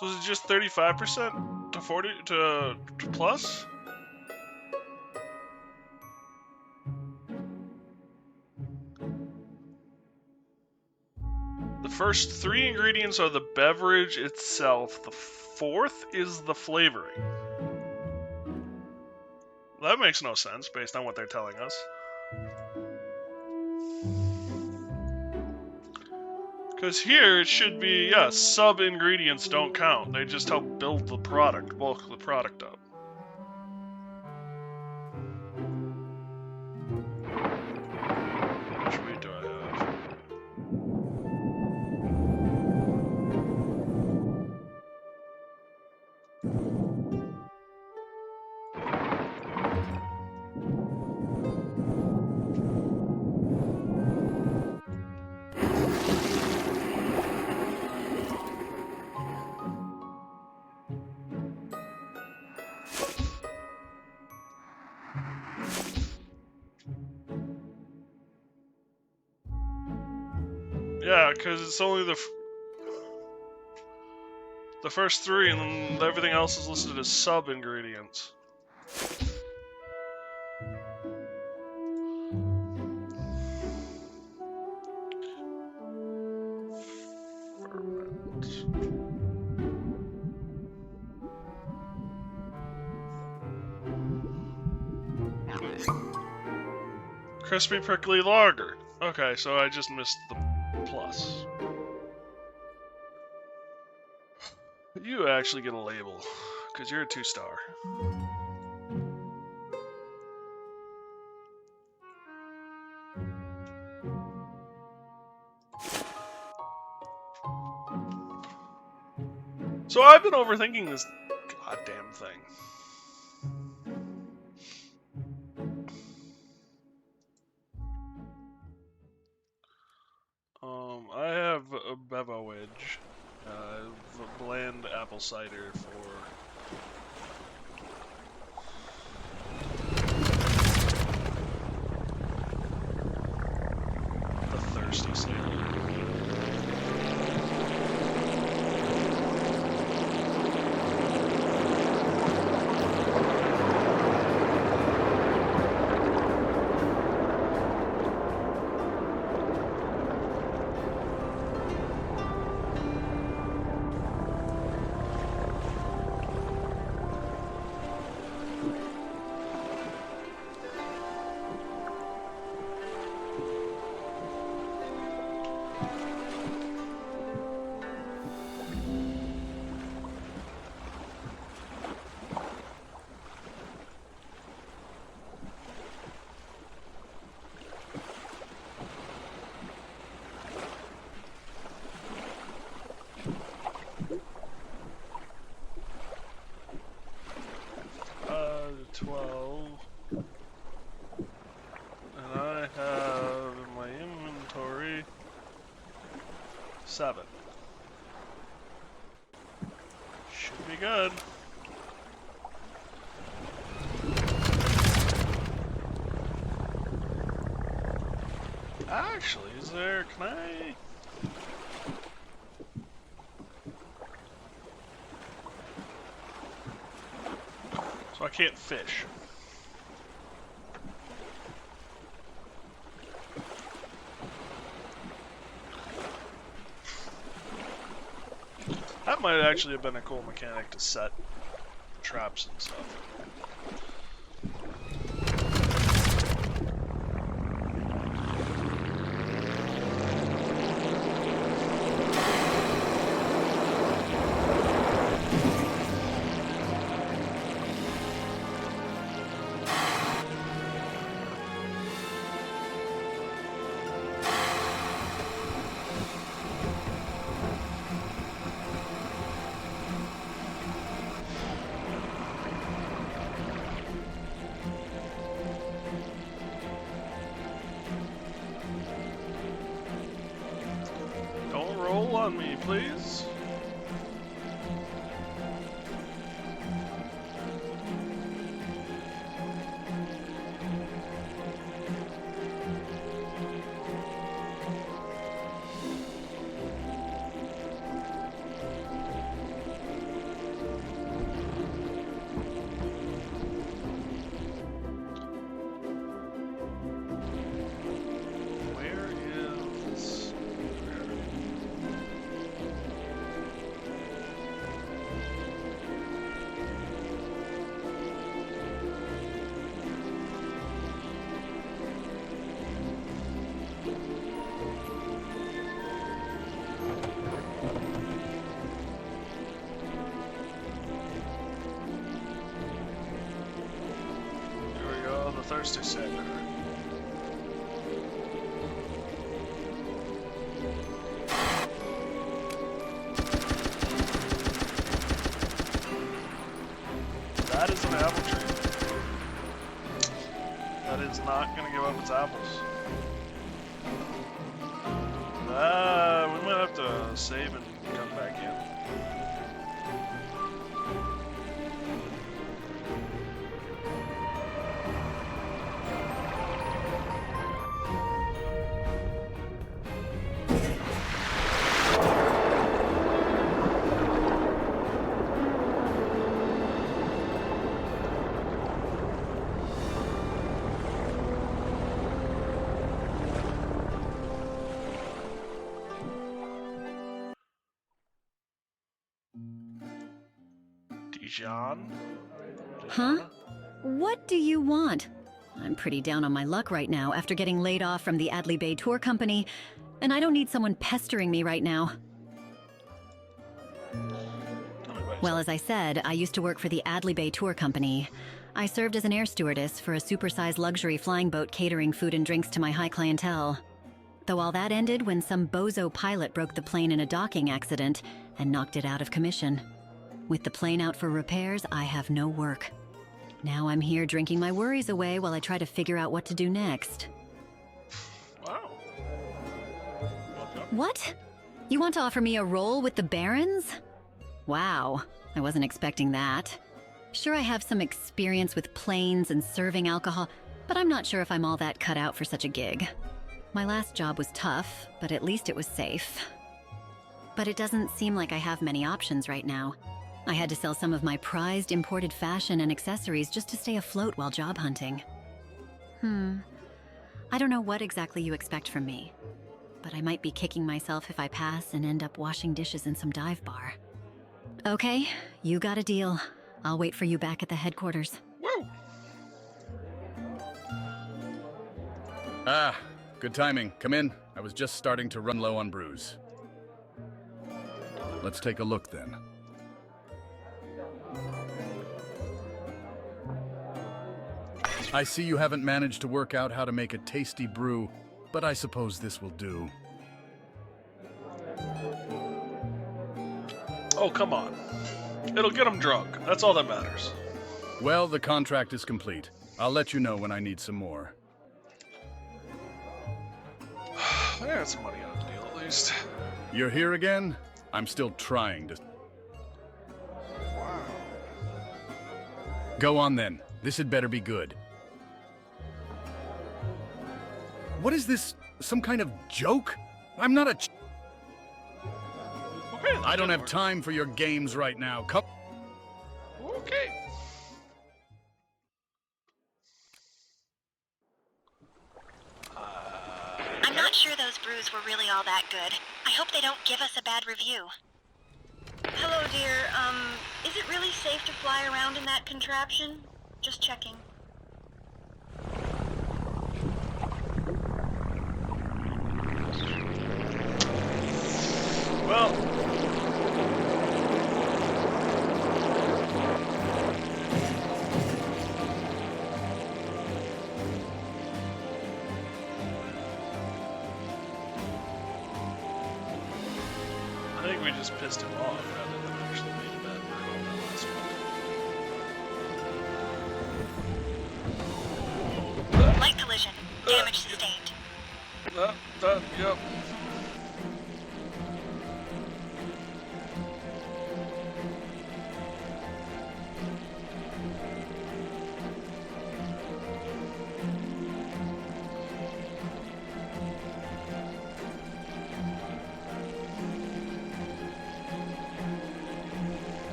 So is it just 35% to 40 to plus? The first 3 ingredients are the beverage itself. The 4th is the flavoring. That makes no sense based on what they're telling us. Because here it should be, yeah, sub-ingredients don't count. They just help build the product, bulk the product up. Which way do I have? Yeah, because it's only the first 3, and then everything else is listed as sub-ingredients. Crispy prickly lager. Okay, so I just missed the plus. You actually get a label, because you're a 2-star. So I've been overthinking this goddamn thing. I have a Bevo Wedge, bland apple cider for the thirsty sailor. And I have in my inventory 7. Should be good. Actually, is there, can I? So I can't fish. That might actually have been a cool mechanic to set traps and stuff. Don't roll on me, please. Thirsty sailor. That is an apple tree. That is not going to give up its apples. We might have to save and come back in. Dijon? Huh? What do you want? I'm pretty down on my luck right now after getting laid off from the Adley Bay Tour Company, and I don't need someone pestering me right now. Well, as I said, I used to work for the Adley Bay Tour Company. I served as an air stewardess for a supersized luxury flying boat catering food and drinks to my high clientele. Though all that ended when some bozo pilot broke the plane in a docking accident and knocked it out of commission. With the plane out for repairs, I have no work. Now I'm here drinking my worries away while I try to figure out what to do next. Wow. What? You want to offer me a role with the Barons? Wow, I wasn't expecting that. Sure, I have some experience with planes and serving alcohol, but I'm not sure if I'm all that cut out for such a gig. My last job was tough, but at least it was safe. But it doesn't seem like I have many options right now. I had to sell some of my prized imported fashion and accessories just to stay afloat while job hunting. I don't know what exactly you expect from me, but I might be kicking myself if I pass and end up washing dishes in some dive bar. Okay, you got a deal. I'll wait for you back at the headquarters. Woo! Ah, good timing. Come in. I was just starting to run low on brews. Let's take a look then. I see you haven't managed to work out how to make a tasty brew, but I suppose this will do. Oh, come on. It'll get them drunk. That's all that matters. Well, the contract is complete. I'll let you know when I need some more. I got some money out of the deal, at least. You're here again? I'm still trying to... Wow. Go on then. This had better be good. What is this? Some kind of joke? I'm not a... Okay, I don't have time for your games right now. Come... Okay. I'm not sure those brews were really all that good. I hope they don't give us a bad review. Hello, dear. Is it really safe to fly around in that contraption? Just checking. Well, I think we just pissed him off rather than actually made a bad brew on that last one. Light collision. Damage sustained. Yep.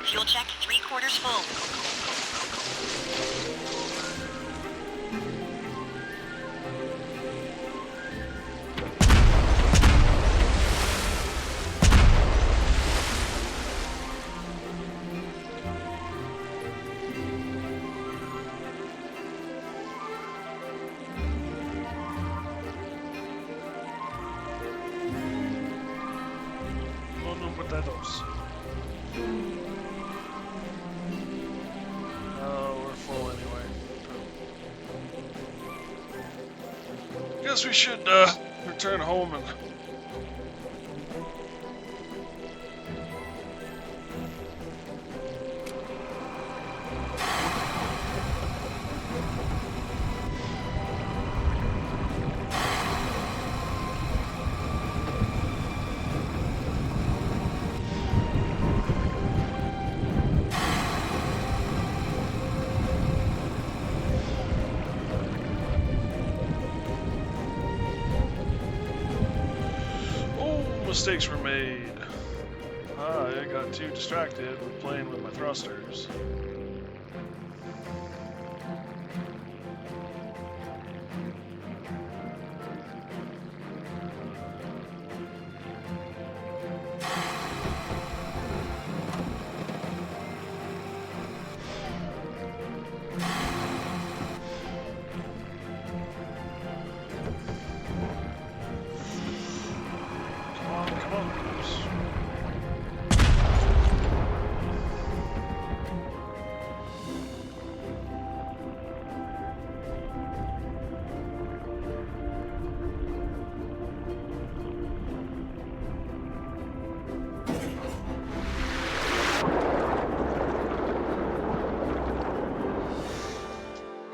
Fuel check 3/4 full. No potatoes. Oh, we're full anyway. Guess we should return home and mistakes were made. I got too distracted with playing with my thrusters.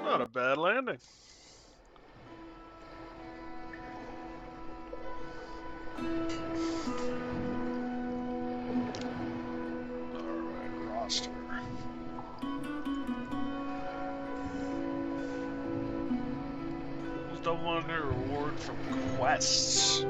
Not a bad landing. Alright, roster. Double monitor reward from quests.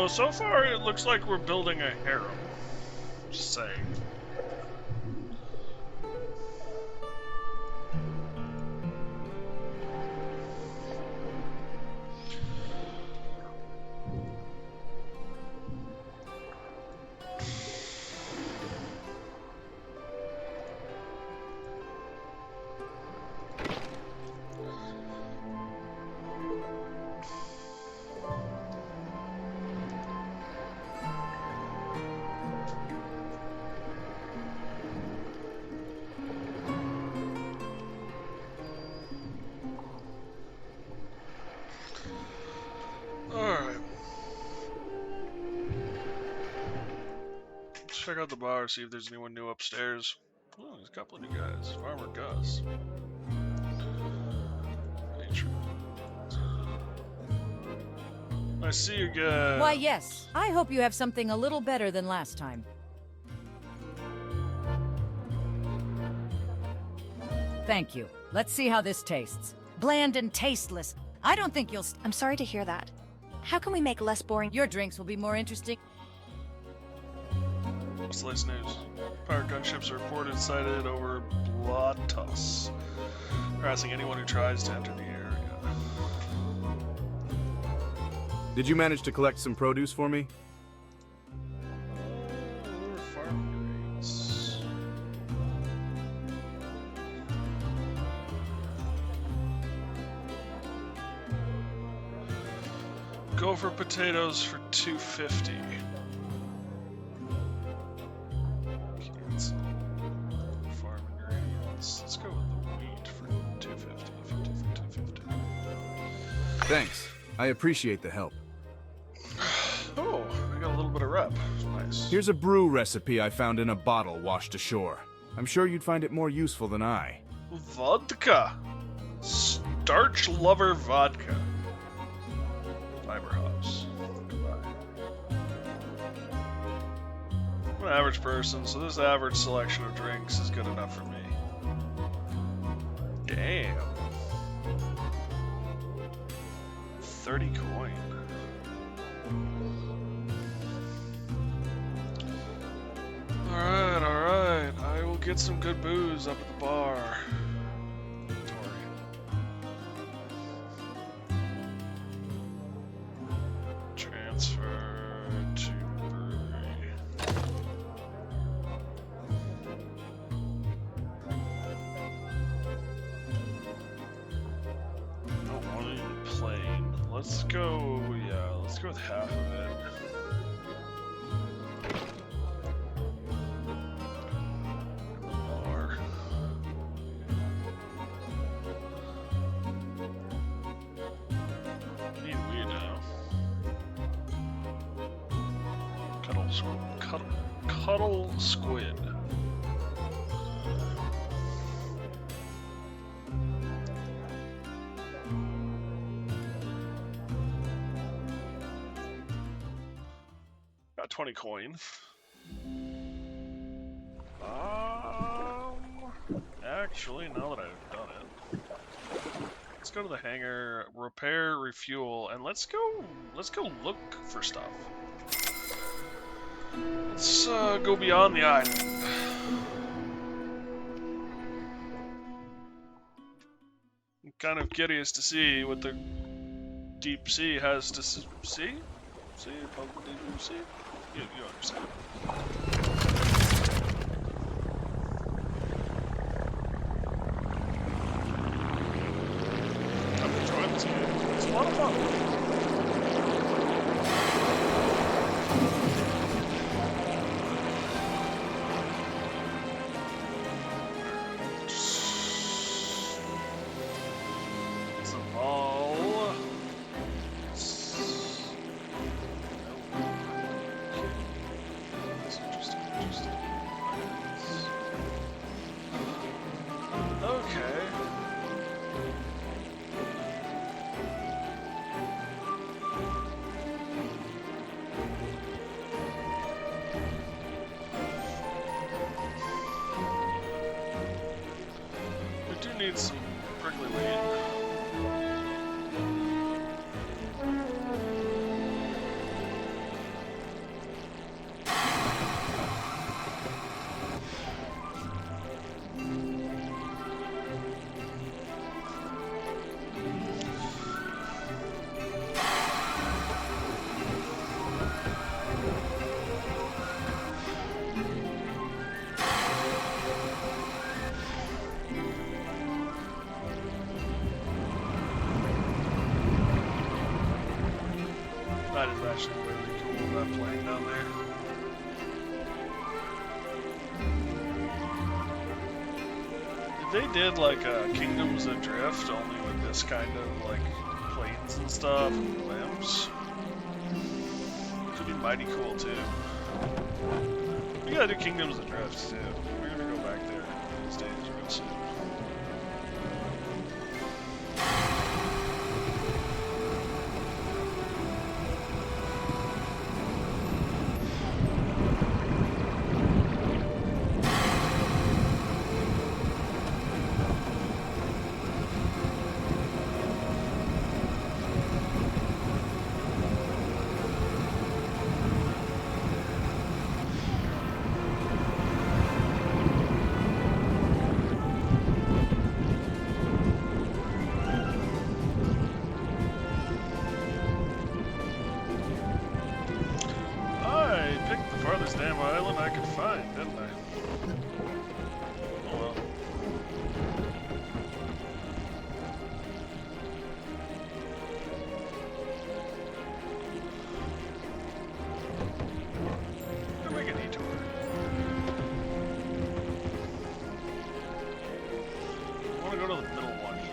So far it looks like we're building a harem. Just saying. Alright. Let's check out the bar, see if there's anyone new upstairs. Oh, there's a couple of new guys. Farmer Gus. I see you guys. Why, yes. I hope you have something a little better than last time. Thank you. Let's see how this tastes. Bland and tasteless. I don't think you'll... I'm sorry to hear that. How can we make less boring? Your drinks will be more interesting. What's the latest news? Pirate gunships are reported sighted over Blotus, harassing anyone who tries to enter the area. Did you manage to collect some produce for me? Farm grains. Go for potatoes for $2.50. Cancel. Farm ingredients. Let's go with the wheat for $2.50. 50 for $2.50. Thanks. I appreciate the help. Oh, I got a little bit of rep. Nice. Here's a brew recipe I found in a bottle washed ashore. I'm sure you'd find it more useful than I. Vodka. Starch lover vodka. Fiber hops. Goodbye. I'm an average person, so this average selection of drinks is good enough for me. Damn. 30 coin. Alright. I will get some good booze up at the bar. Transfer to brewery. I want it plain. Let's go, let's go with half of it. More. Need weed now. Cuddle squid. 20 coin. Actually, now that I've done it, let's go to the hangar, repair, refuel, and let's go look for stuff. Let's go beyond the island. I'm kind of curious to see what the deep sea has to see. See, above the deep sea. You understand. I'm enjoying this game. It's a lot of fun. It's a ball. That's interesting. Okay. We do need some prickly weed. That is actually really cool, that plane down there. If they did like Kingdoms Adrift, only with this kind of like planes and stuff and lamps, it could be mighty cool too. We gotta do Kingdoms Adrift too. We're gonna go back there these days real soon. Farthest damn island I could find, didn't I? Oh well. I'll make a detour. I want to go to the middle one here.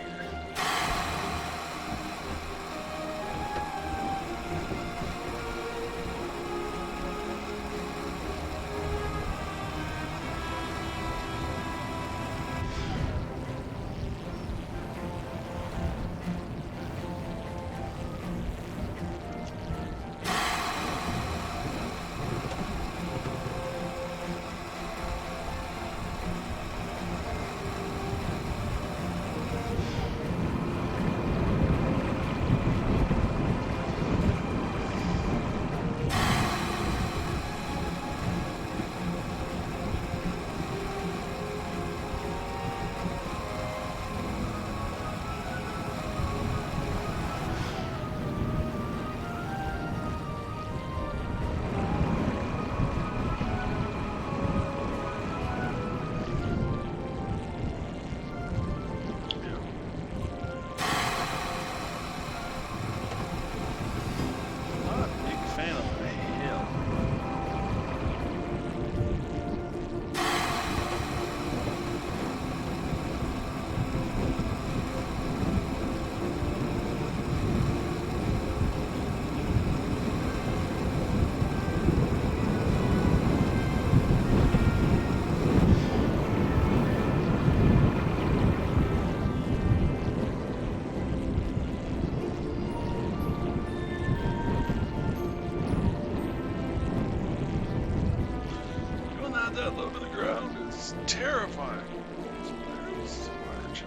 terrifying. Why is it so large?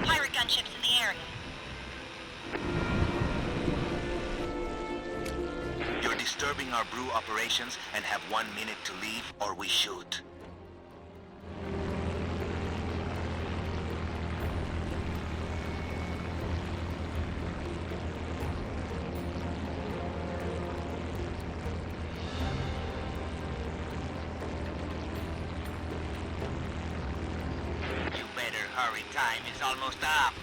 Pirate gunships in the area. You're disturbing our brew operations and have 1 minute to leave or we shoot. You better hurry, time is almost up.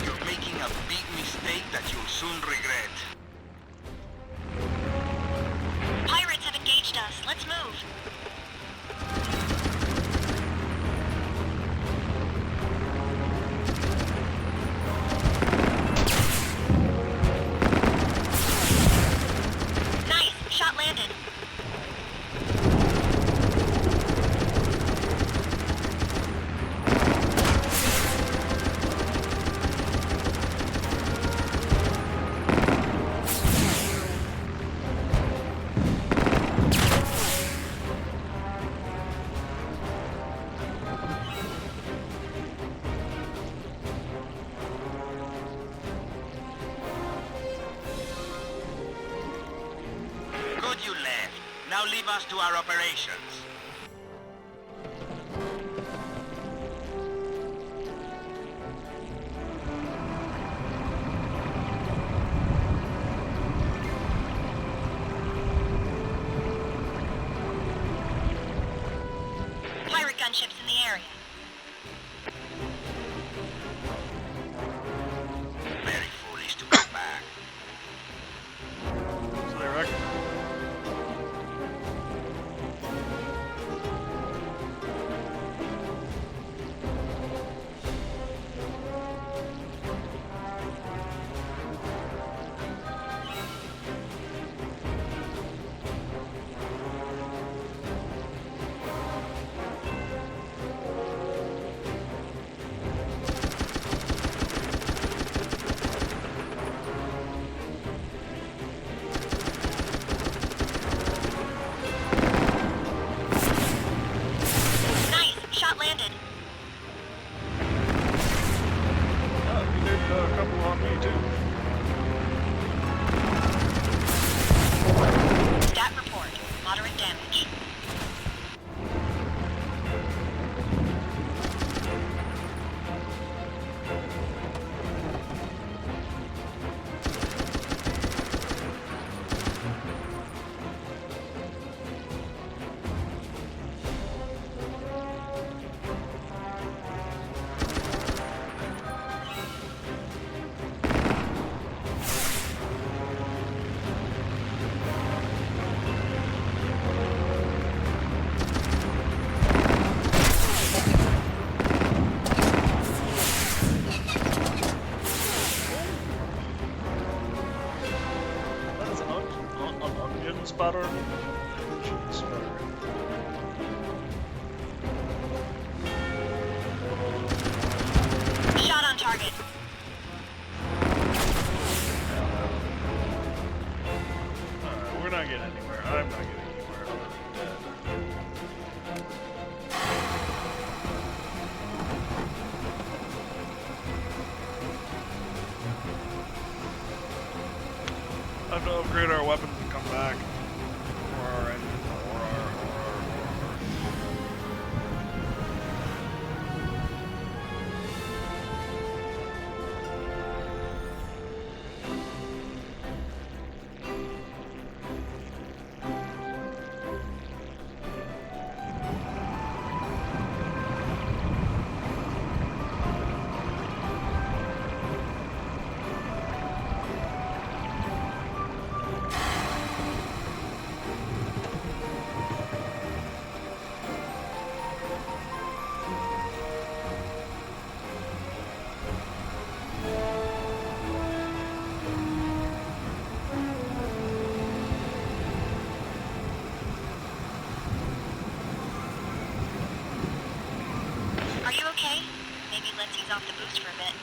You're making a big mistake that you'll soon regret. Pirates have engaged us. Let's move. Nice. Shot landed. Good you left. Now leave us to our operations. Pirate gunships in the area. Very foolish to go back. So they reckon. Nice. Shot landed. You did a couple on me too. Stat report. Moderate damage. That is an onion spatter. Onion spatter. Shot on target. Alright, we're not getting anywhere. I'm not getting anywhere other than dead. I have to upgrade our weapons and come back. Or our engine. Or our. off the boost for a bit.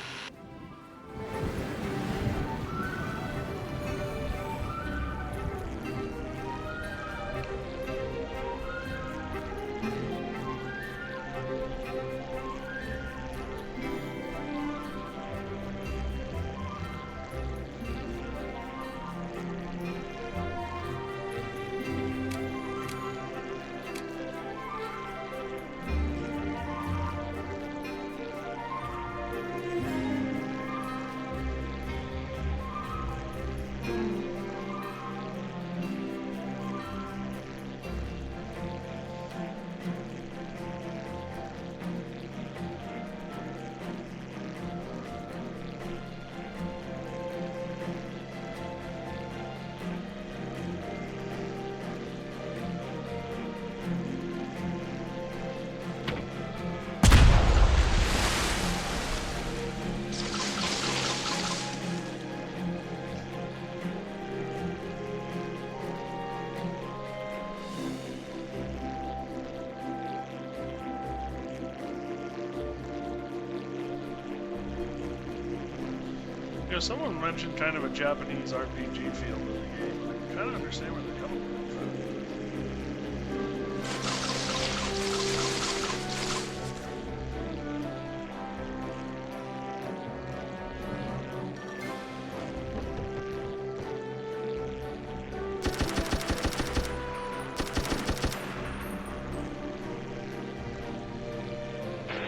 Yeah, someone mentioned kind of a Japanese RPG feel to the game. I kind of understand where they're coming from.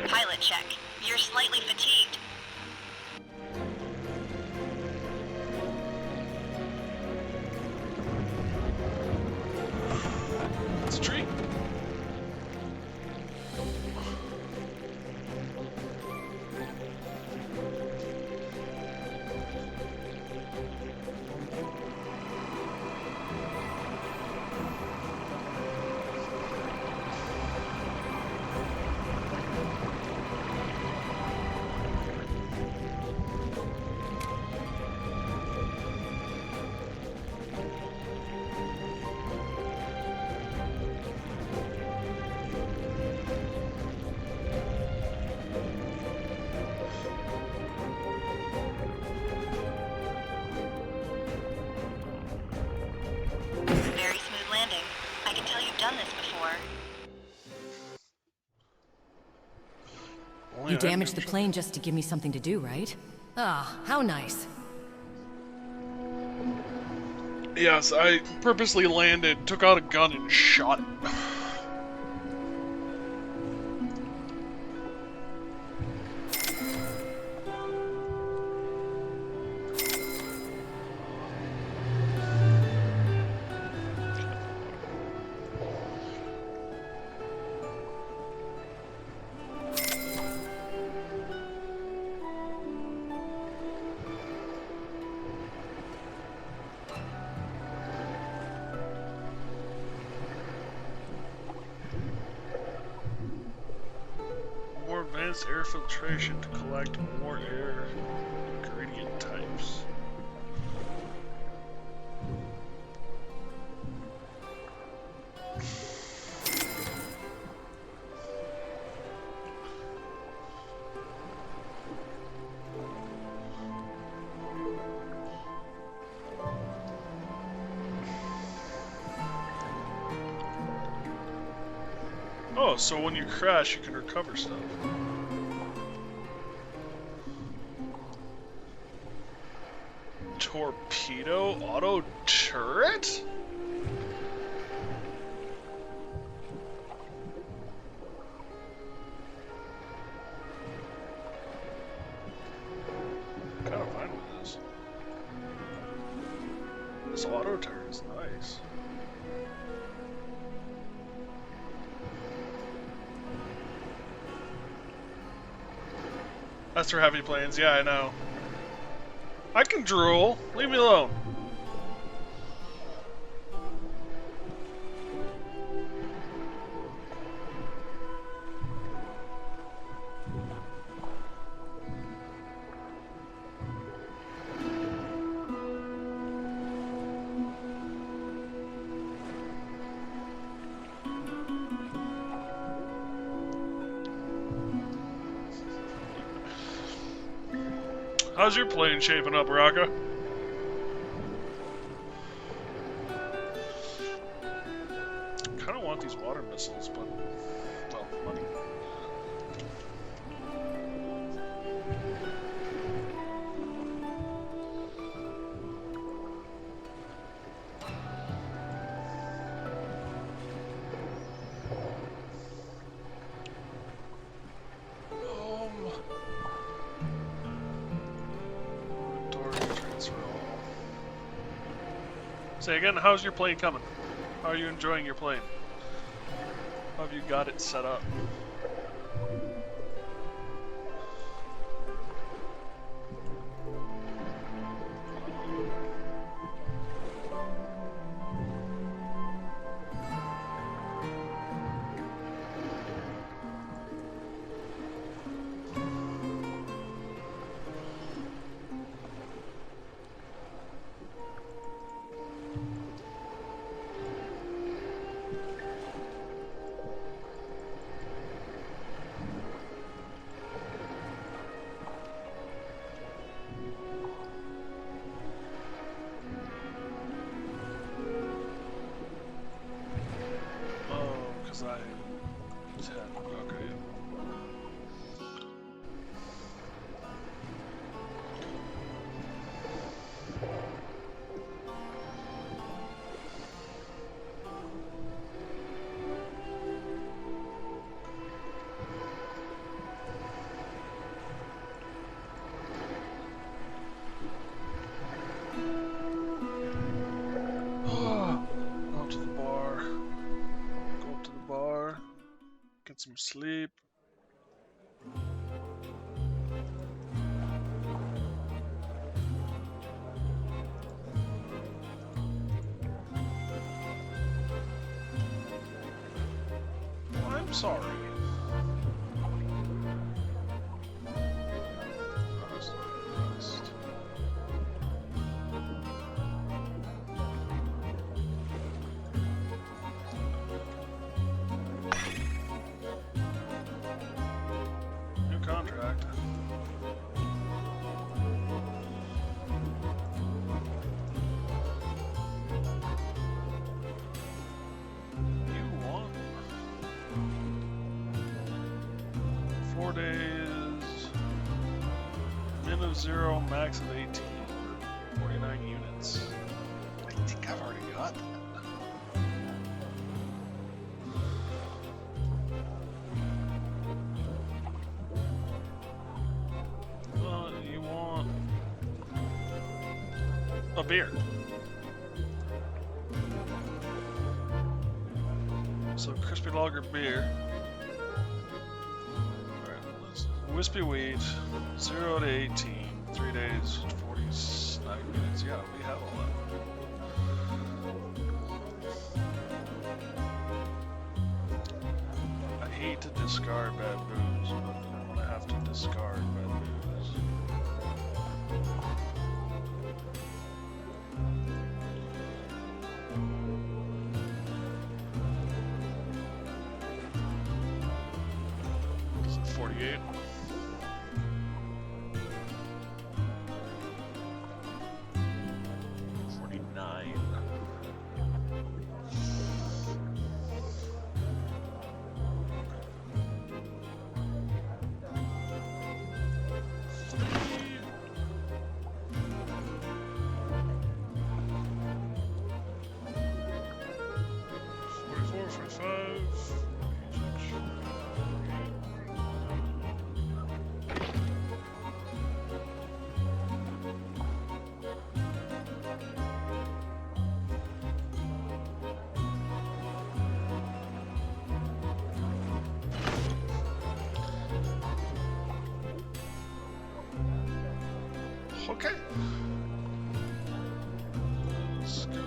Pilot check. You're slightly fatigued. It's a treat. Very smooth landing. I can tell you've done this before. You damaged the plane just to give me something to do, right? Ah, how nice. Yes, I purposely landed, took out a gun, and shot it. More advanced air filtration to collect more air ingredient types. Oh, so when you crash, you can recover stuff. Torpedo auto turret? I'm kind of fine with this. This auto turret is nice. That's for heavy planes, yeah, I know. I can drool. Leave me alone. How's your plane shaping up, Raka? Kind of want these water missiles, but well, money. Say again, how's your plane coming? How are you enjoying your plane? How have you got it set up? Get some sleep. I'm sorry. Rest. New contract. You want 4 days, min of 0, max of 18, 49 units. I think I've already got that. You want a beer. So crispy lager beer. Alright, let's wispy wheat, 0 to 18, 3 days, 49 minutes. Yeah, we have all that. I hate to discard bad booze, but I'm gonna have to discard bad booze. Is it 48? Okay. Let's go.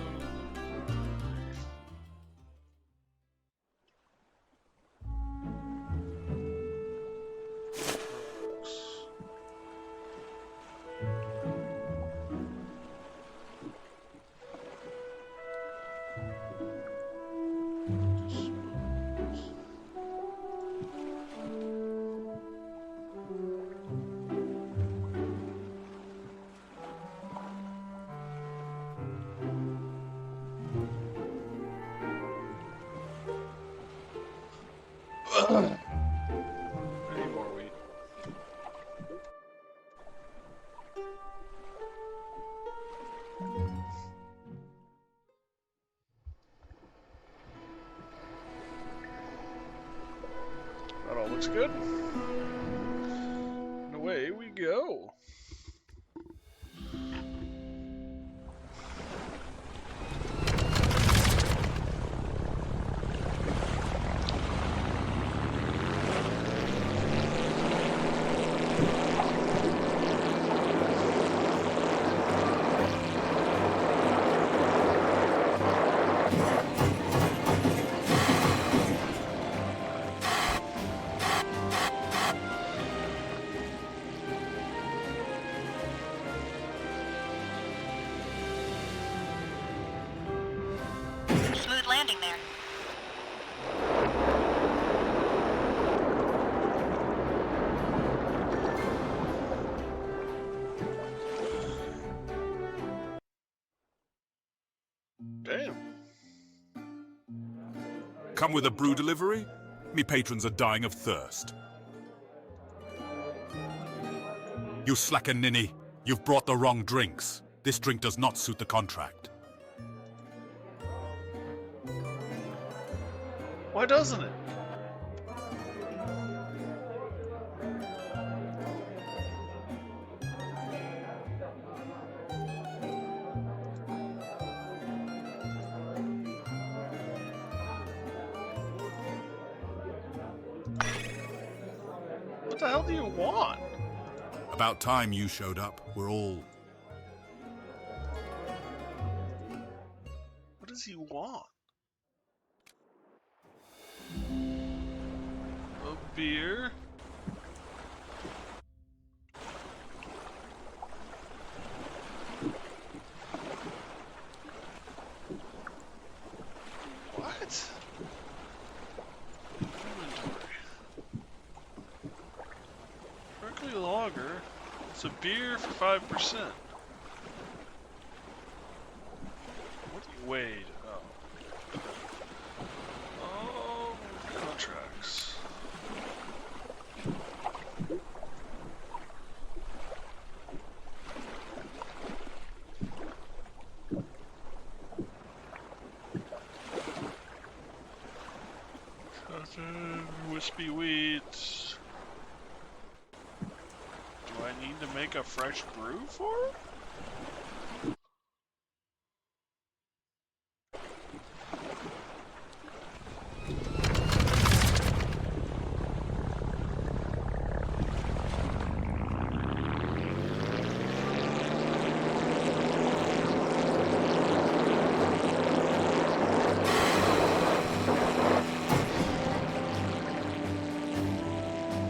I need more wheat. That all looks good. And away we go. Smooth landing there. Damn. Come with a brew delivery? Me patrons are dying of thirst. You slacker ninny. You've brought the wrong drinks. This drink does not suit the contract. Why doesn't it? What the hell do you want? About time you showed up. We're all... What does he want? A beer? What? Inventory. Berkeley Lager. It's a beer for 5%. What do you weighed? Oh. Oh, contracts. Cotton, wispy wheat. Do I need to make a fresh brew for it?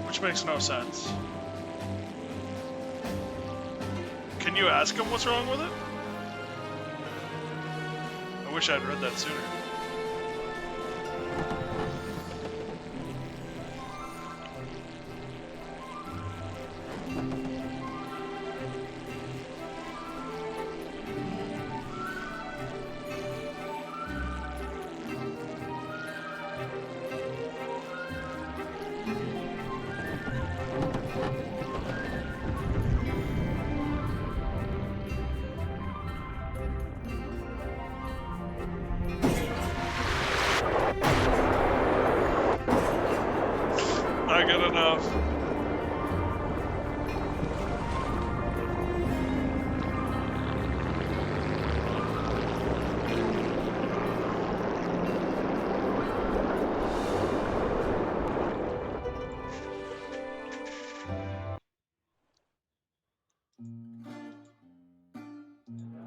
Which makes no sense. Can you ask him what's wrong with it? I wish I'd read that sooner. Not good enough.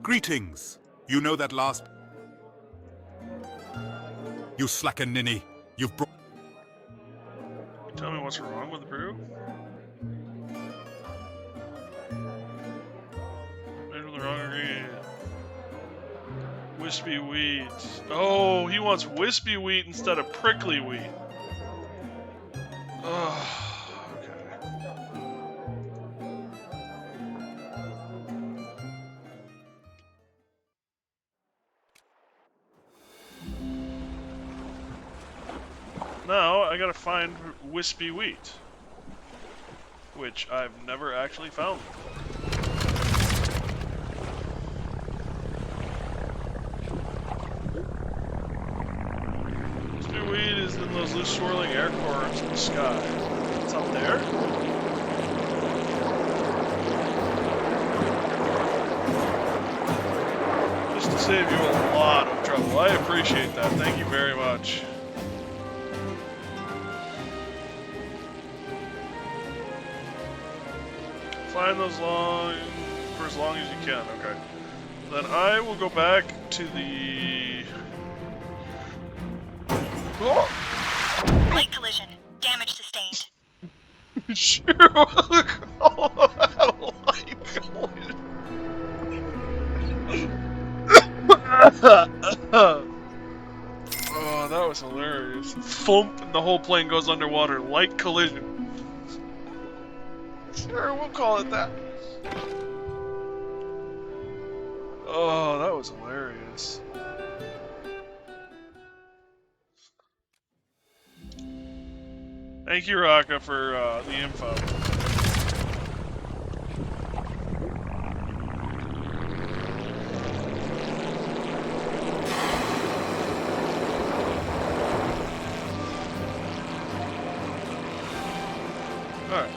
Greetings! You know that last... You slacker ninny. You've brought... Tell me what's wrong with the brew? Made with the wrong ingredient. Wispy wheat. Oh, he wants wispy wheat instead of prickly wheat. Oh, okay. now I gotta find wispy wheat, which I've never actually found. Wispy wheat is in those loose swirling air cores in the sky. It's up there? Just to save you a lot of trouble. I appreciate that. Thank you very much. Find those for as long as you can, okay. Then I will go back to the... Oh! Light collision. Damage sustained. Sure, we'll call that a light collision. Oh, that was hilarious. Thump, and the whole plane goes underwater. Light collision. Sure, we'll call it that. Oh, that was hilarious. Thank you, Raka, for the info. Alright.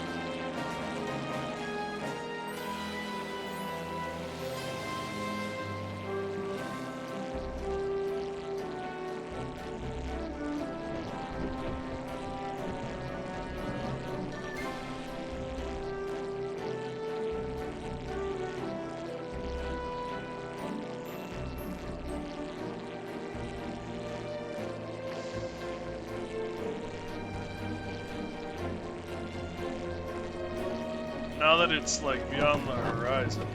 Now that it's like beyond the horizon.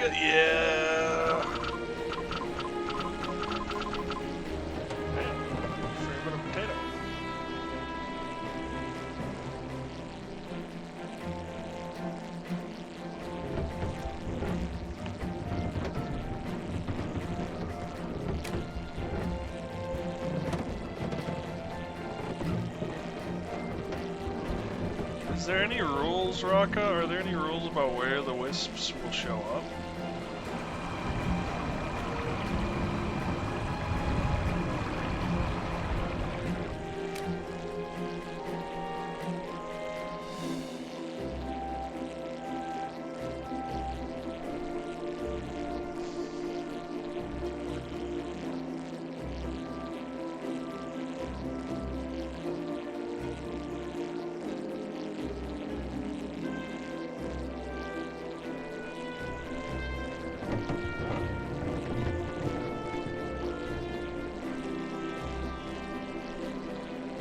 Yeah. Favorite potato. Is there any rules, Raka? Are there any rules about where the wisps will show up?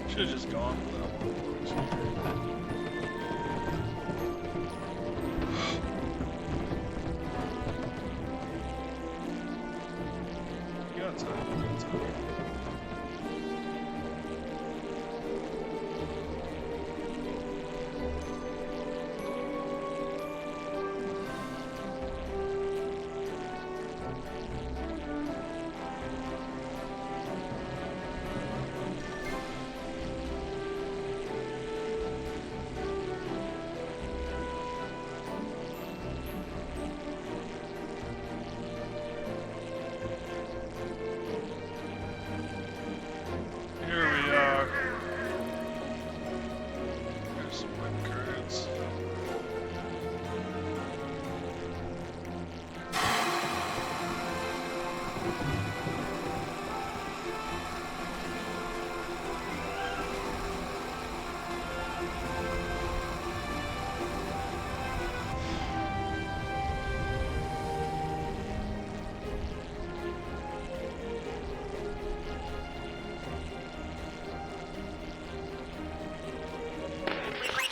Should've just gone for that one. You got time, you got time.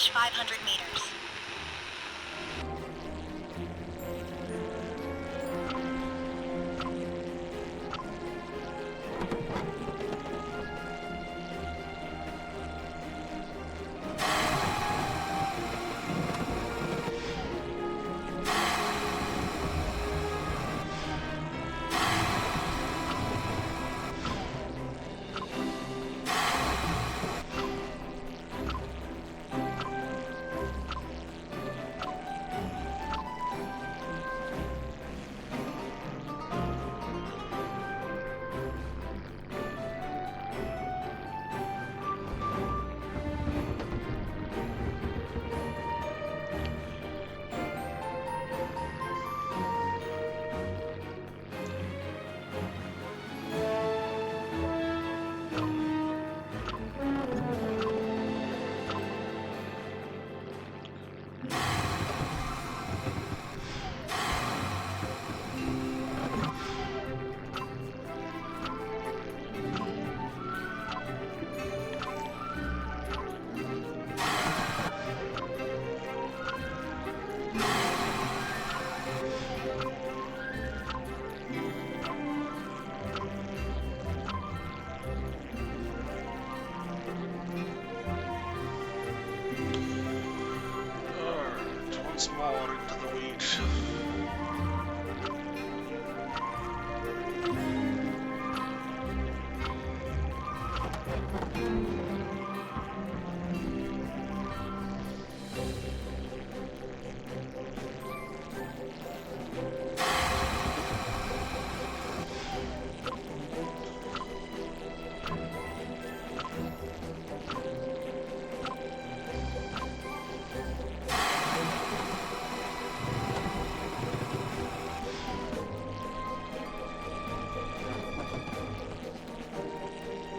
Reach 500 meters. More into the wheat.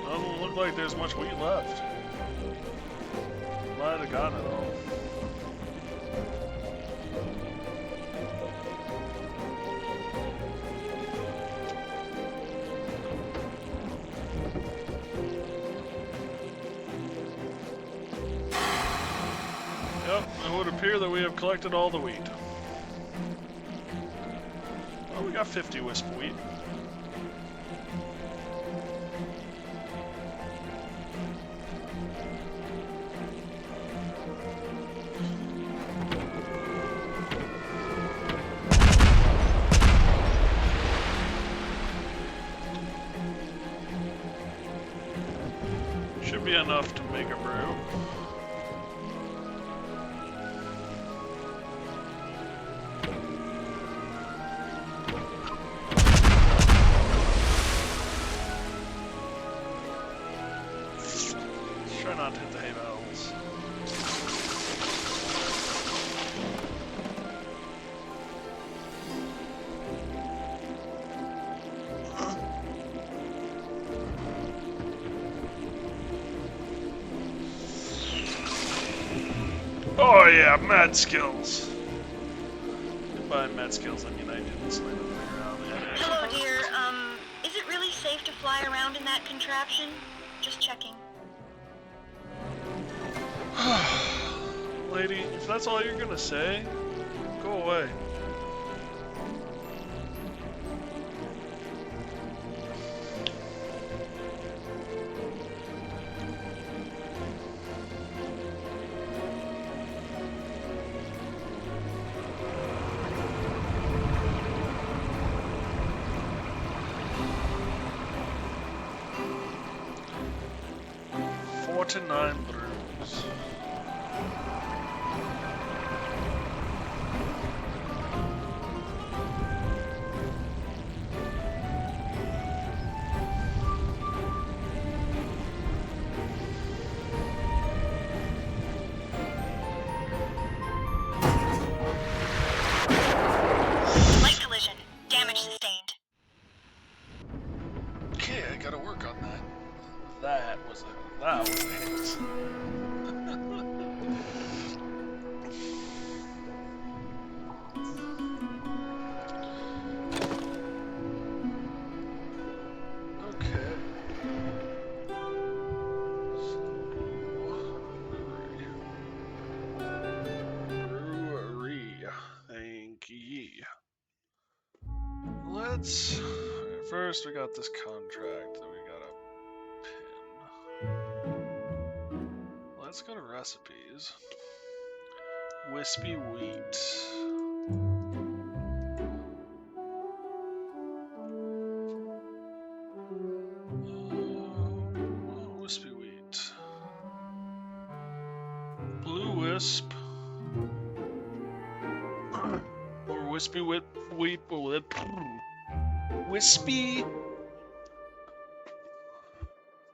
Doesn't look like there's much wheat left. Might have got it all. Yep, it would appear that we have collected all the wheat. Well, we got 50 wisp wheat. Should be enough to make a brew. Try not to hit the hay bales. Oh yeah, mad skills. By mad skills, I mean I didn't slam it around. Hello, dear. Is it really safe to fly around in that contraption? Just checking. Lady, if that's all you're gonna say, go away. To 9 brews. Light collision. Damage sustained. Okay, I gotta work on that. That was a hit. Okay. first we got this contract that we gotta pin. Let's go to recipes. Wispy wheat. Wispy wheat. Blue wisp. Or wispy wheat. Wispy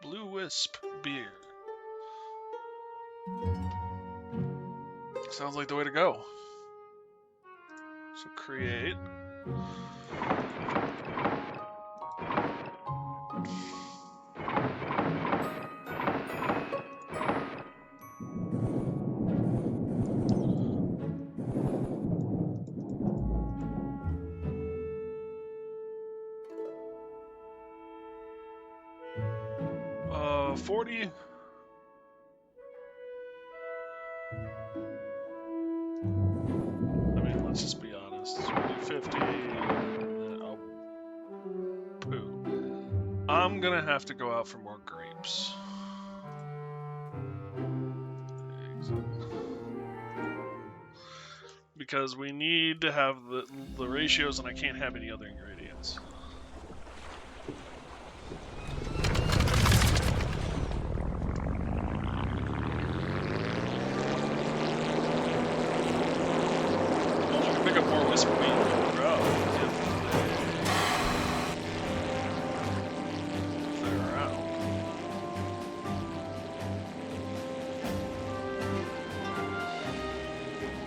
Blue Wisp beer. Sounds like the way to go. So create. Uh, 40. I mean, let's just be honest. 50. Oh, poo. I'm gonna have to go out for more grapes. Because we need to have the ratios, and I can't have any other ingredients. Pick up more wispy wheat in a row if they're around.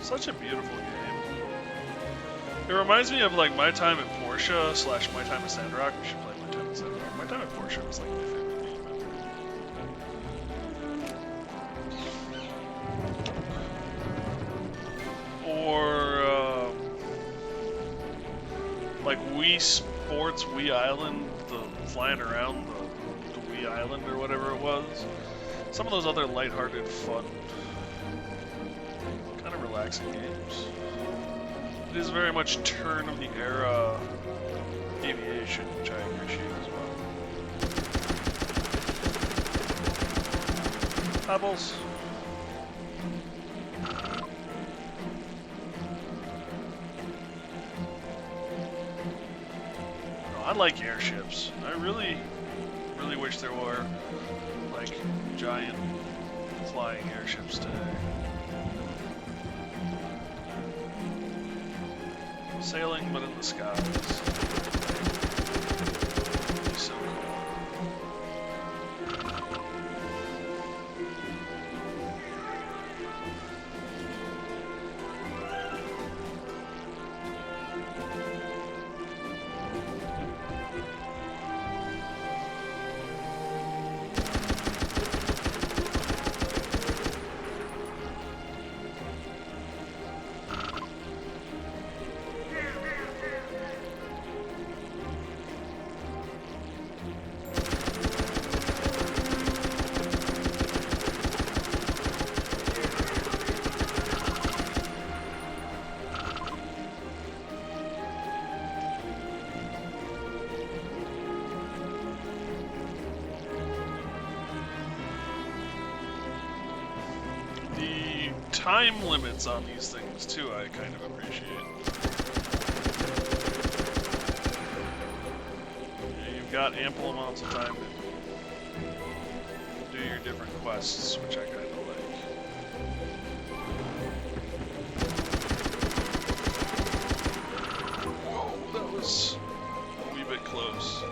Such a beautiful game. It reminds me of like My Time at Porsche / My Time at Sandrock. We should play My Time at Sandrock. My Time at Porsche was like my favorite game ever. Or like Wii Sports, Wii Island, the flying around the Wii Island or whatever it was. Some of those other lighthearted, fun, kind of relaxing games. It is very much turn of the era aviation, which I appreciate as well. Pebbles. No, I like airships. I really wish there were like giant flying airships today. Sailing, but in the skies. So cool. Time limits on these things too, I kind of appreciate. Yeah, you've got ample amounts of time to do your different quests, which I kind of like. Whoa, that was a wee bit close.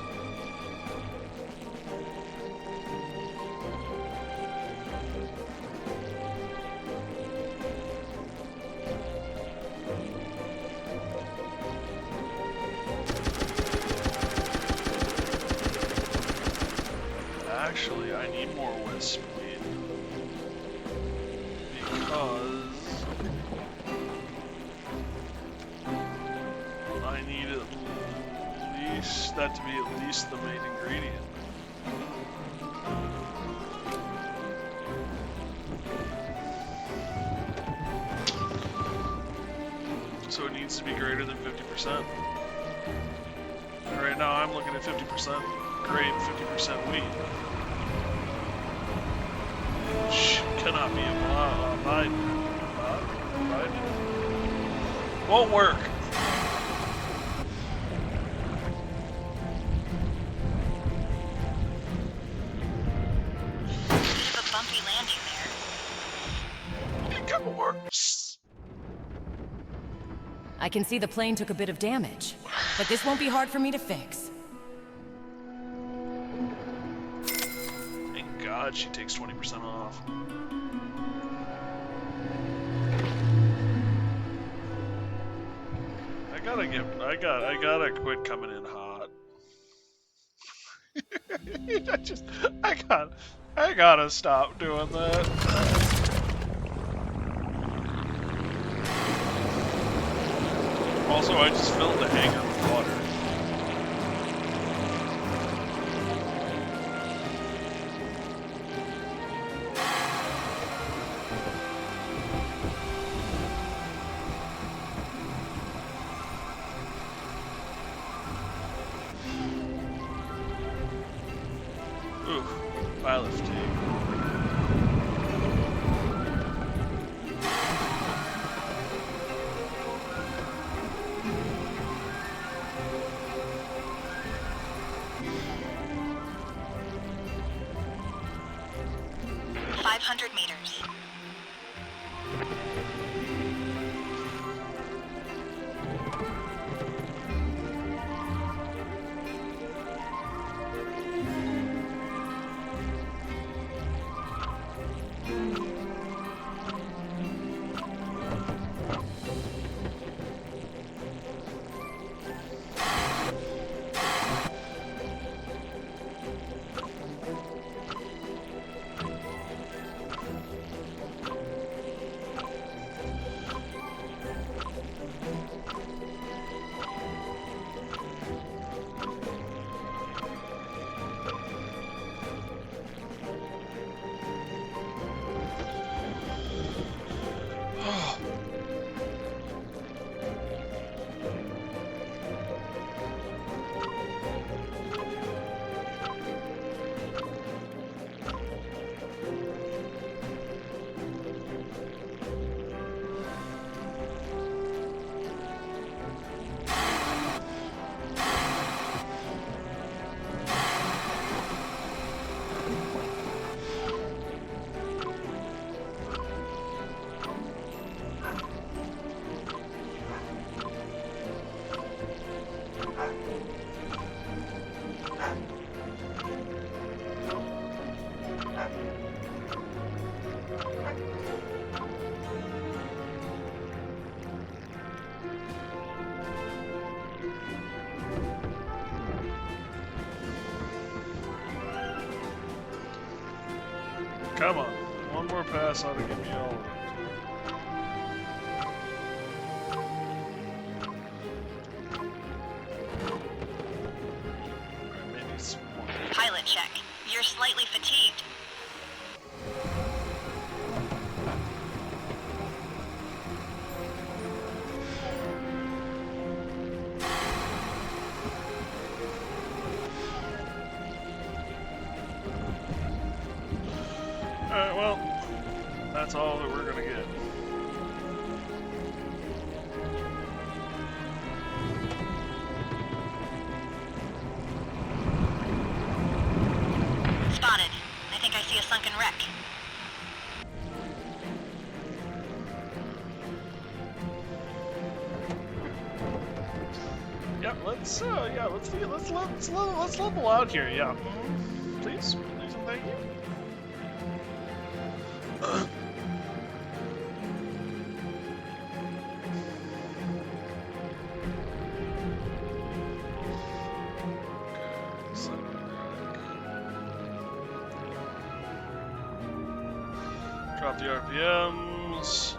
Actually, I need more wisp weed because I need at least that to be at least the main ingredient. So it needs to be greater than 50%. Right now I'm looking at 50% grape, 50% wheat. Which cannot be Biden. Won't work. Bit of a bumpy landing there. It got worse. I can see the plane took a bit of damage, but this won't be hard for me to fix. Thank God she takes 20% off. I gotta quit coming in hot. I gotta stop doing that. Also, I just filled the hangar with water. Ooh, pilot fatigue. 500 meters. Come on. One more pass ought to give me all of it. Pilot check. You're slightly fatigued. Alright, well, that's all that we're gonna get. Spotted. I think I see a sunken wreck. Yep, let's level out here, yeah. Please and thank you. Drop the RPMs.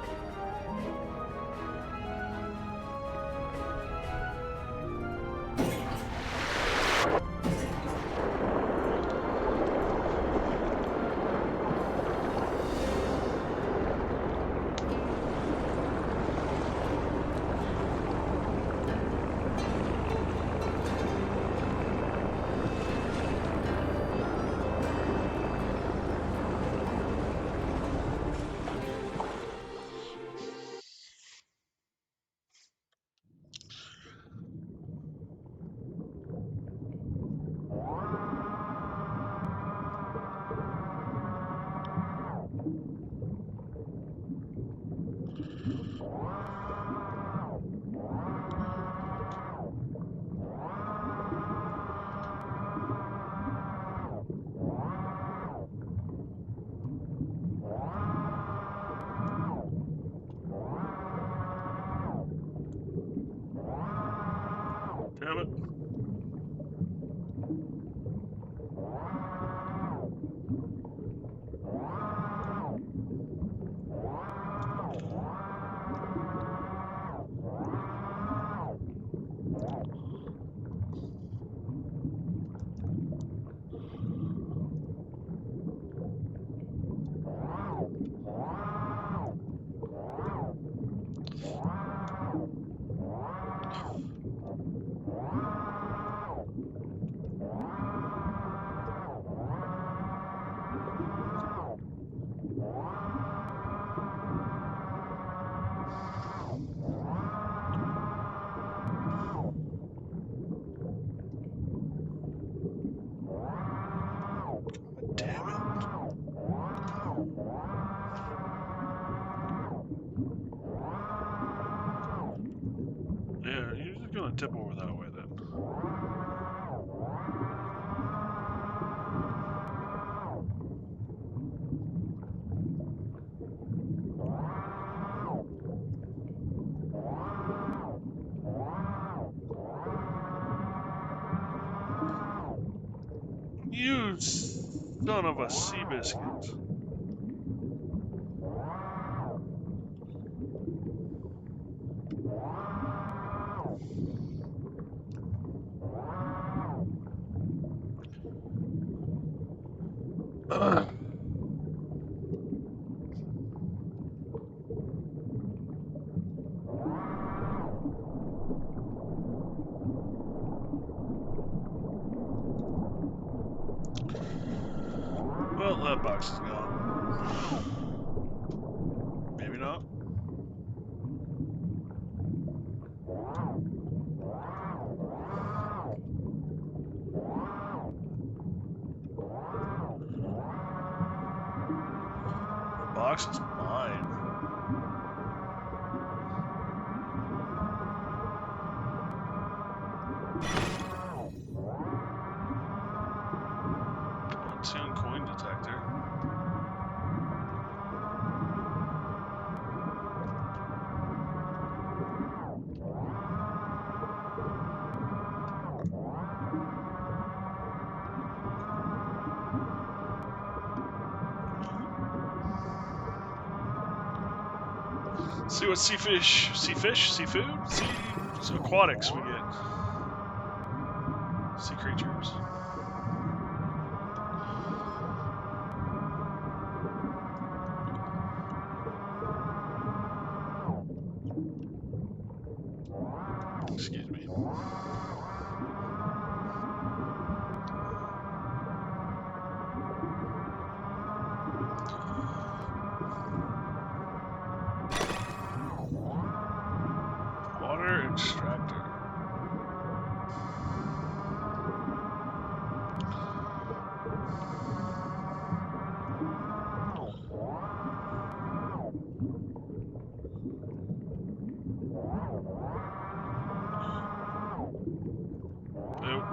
You son of a sea biscuit. Well, that box is gone. Maybe not. The box is mine. Tune coin detector. See what sea aquatics we get. Sea creatures. Excuse me. Water extractor. Nope.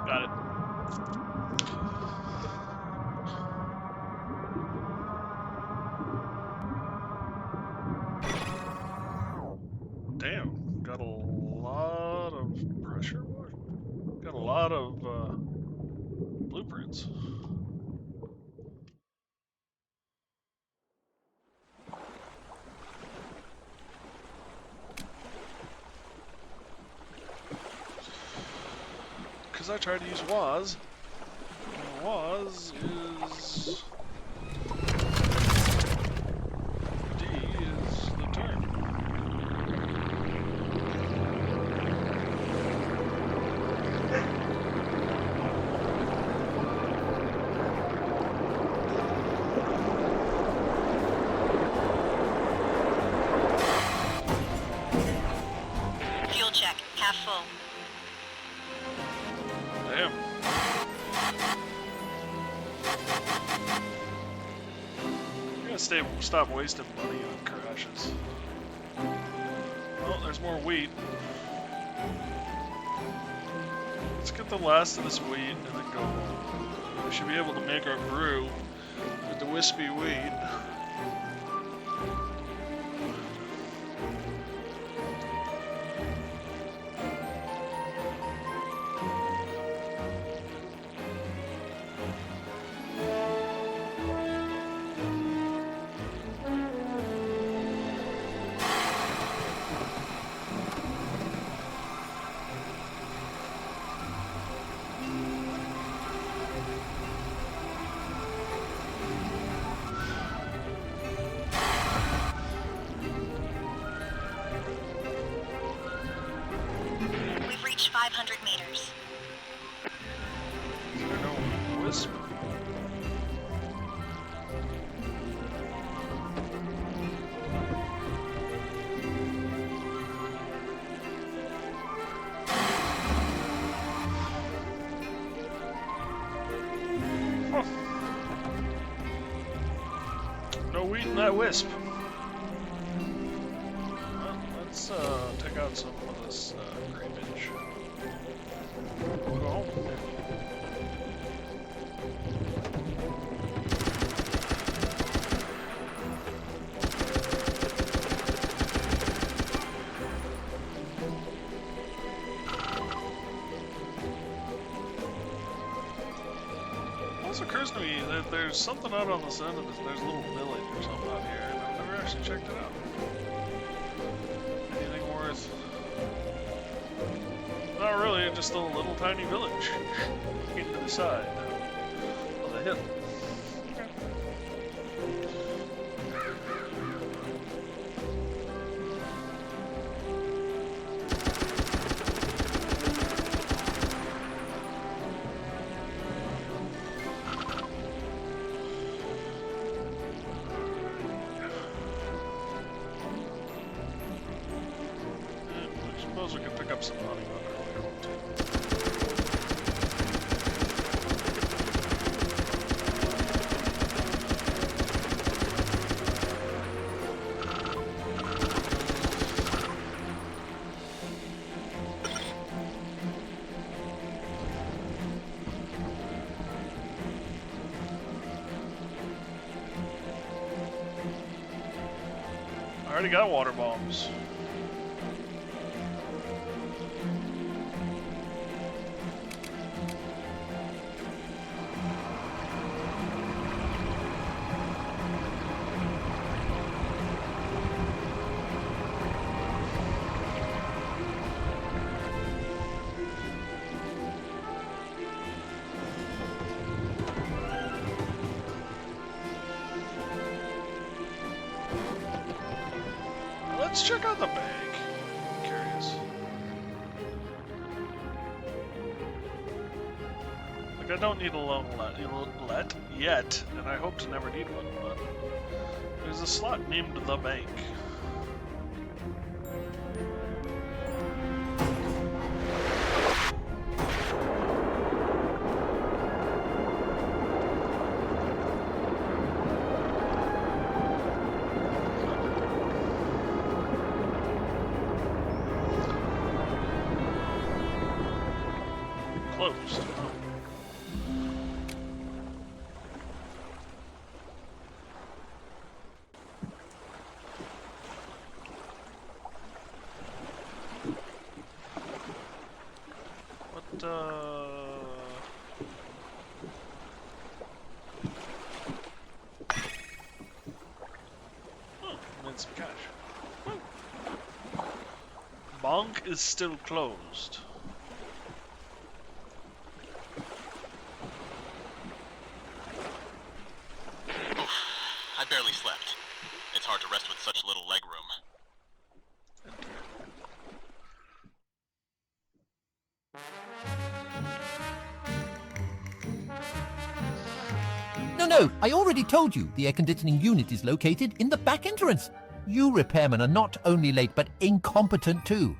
Got it. Damn, got a lot of pressure water. Got a lot of blueprints. Because I tried to use WAS. And WAS is... D is the term. Fuel check, half full. Damn. You gotta stop wasting money on crashes. Oh, there's more wheat. Let's get the last of this wheat and then go home. We should be able to make our brew with the wispy wheat. We've reached 500 meters. I know wisp. Huh. No wheat in that wisp. Well, let's take out some of this grainage. This occurs to me that there's something out on this end of this. There's a little village or something out here, and I've never actually checked it out. Anything worth? Not really, just a little tiny village into the side of the hill. I suppose we can pick up some money on our way home too. I already got water bombs. Let's check out the bank. I'm curious. Like, I don't need a loan let yet, and I hope to never need one, but there's a slot named the bank. Closed. What, made some cash. Bank is still closed. I barely slept. It's hard to rest with such little leg room. No, I already told you the air conditioning unit is located in the back entrance. You repairmen are not only late, but incompetent too.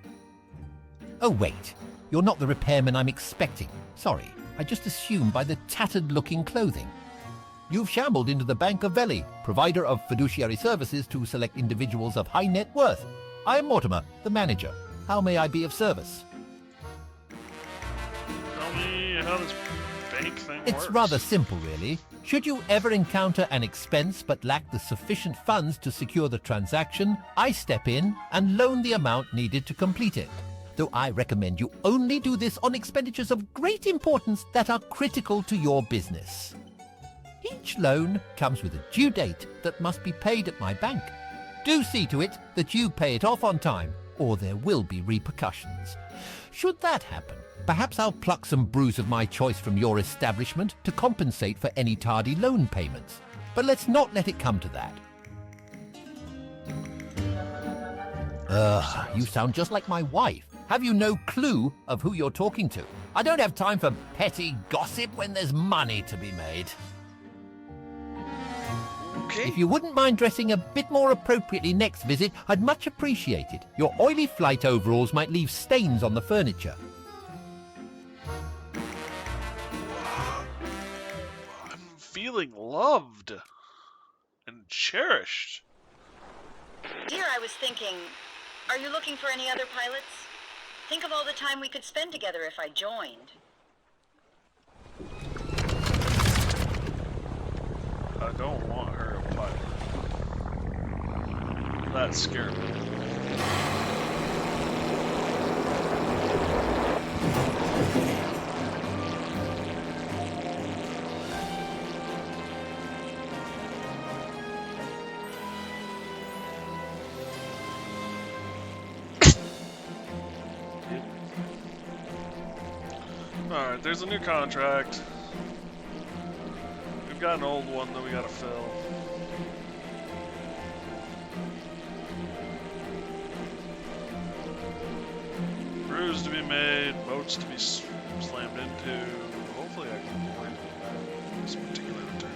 Oh wait, you're not the repairman I'm expecting. Sorry, I just assumed by the tattered-looking clothing. You've shambled into the Bank of Veli, provider of fiduciary services to select individuals of high net worth. I am Mortimer, the manager. How may I be of service? Tell me how this bank thing works. It's rather simple, really. Should you ever encounter an expense but lack the sufficient funds to secure the transaction, I step in and loan the amount needed to complete it. Though I recommend you only do this on expenditures of great importance that are critical to your business. Each loan comes with a due date that must be paid at my bank. Do see to it that you pay it off on time, or there will be repercussions. Should that happen, perhaps I'll pluck some brews of my choice from your establishment to compensate for any tardy loan payments. But let's not let it come to that. You sound just like my wife. Have you no clue of who you're talking to? I don't have time for petty gossip when there's money to be made. Okay. If you wouldn't mind dressing a bit more appropriately next visit, I'd much appreciate it. Your oily flight overalls might leave stains on the furniture. I'm feeling loved and cherished. Dear, I was thinking, are you looking for any other pilots? Think of all the time we could spend together if I joined. I don't want her a pilot. That scared me. Alright, there's a new contract. We've got an old one that we gotta fill. Brews to be made, boats to be slammed into. Hopefully I can avoid this particular return trip.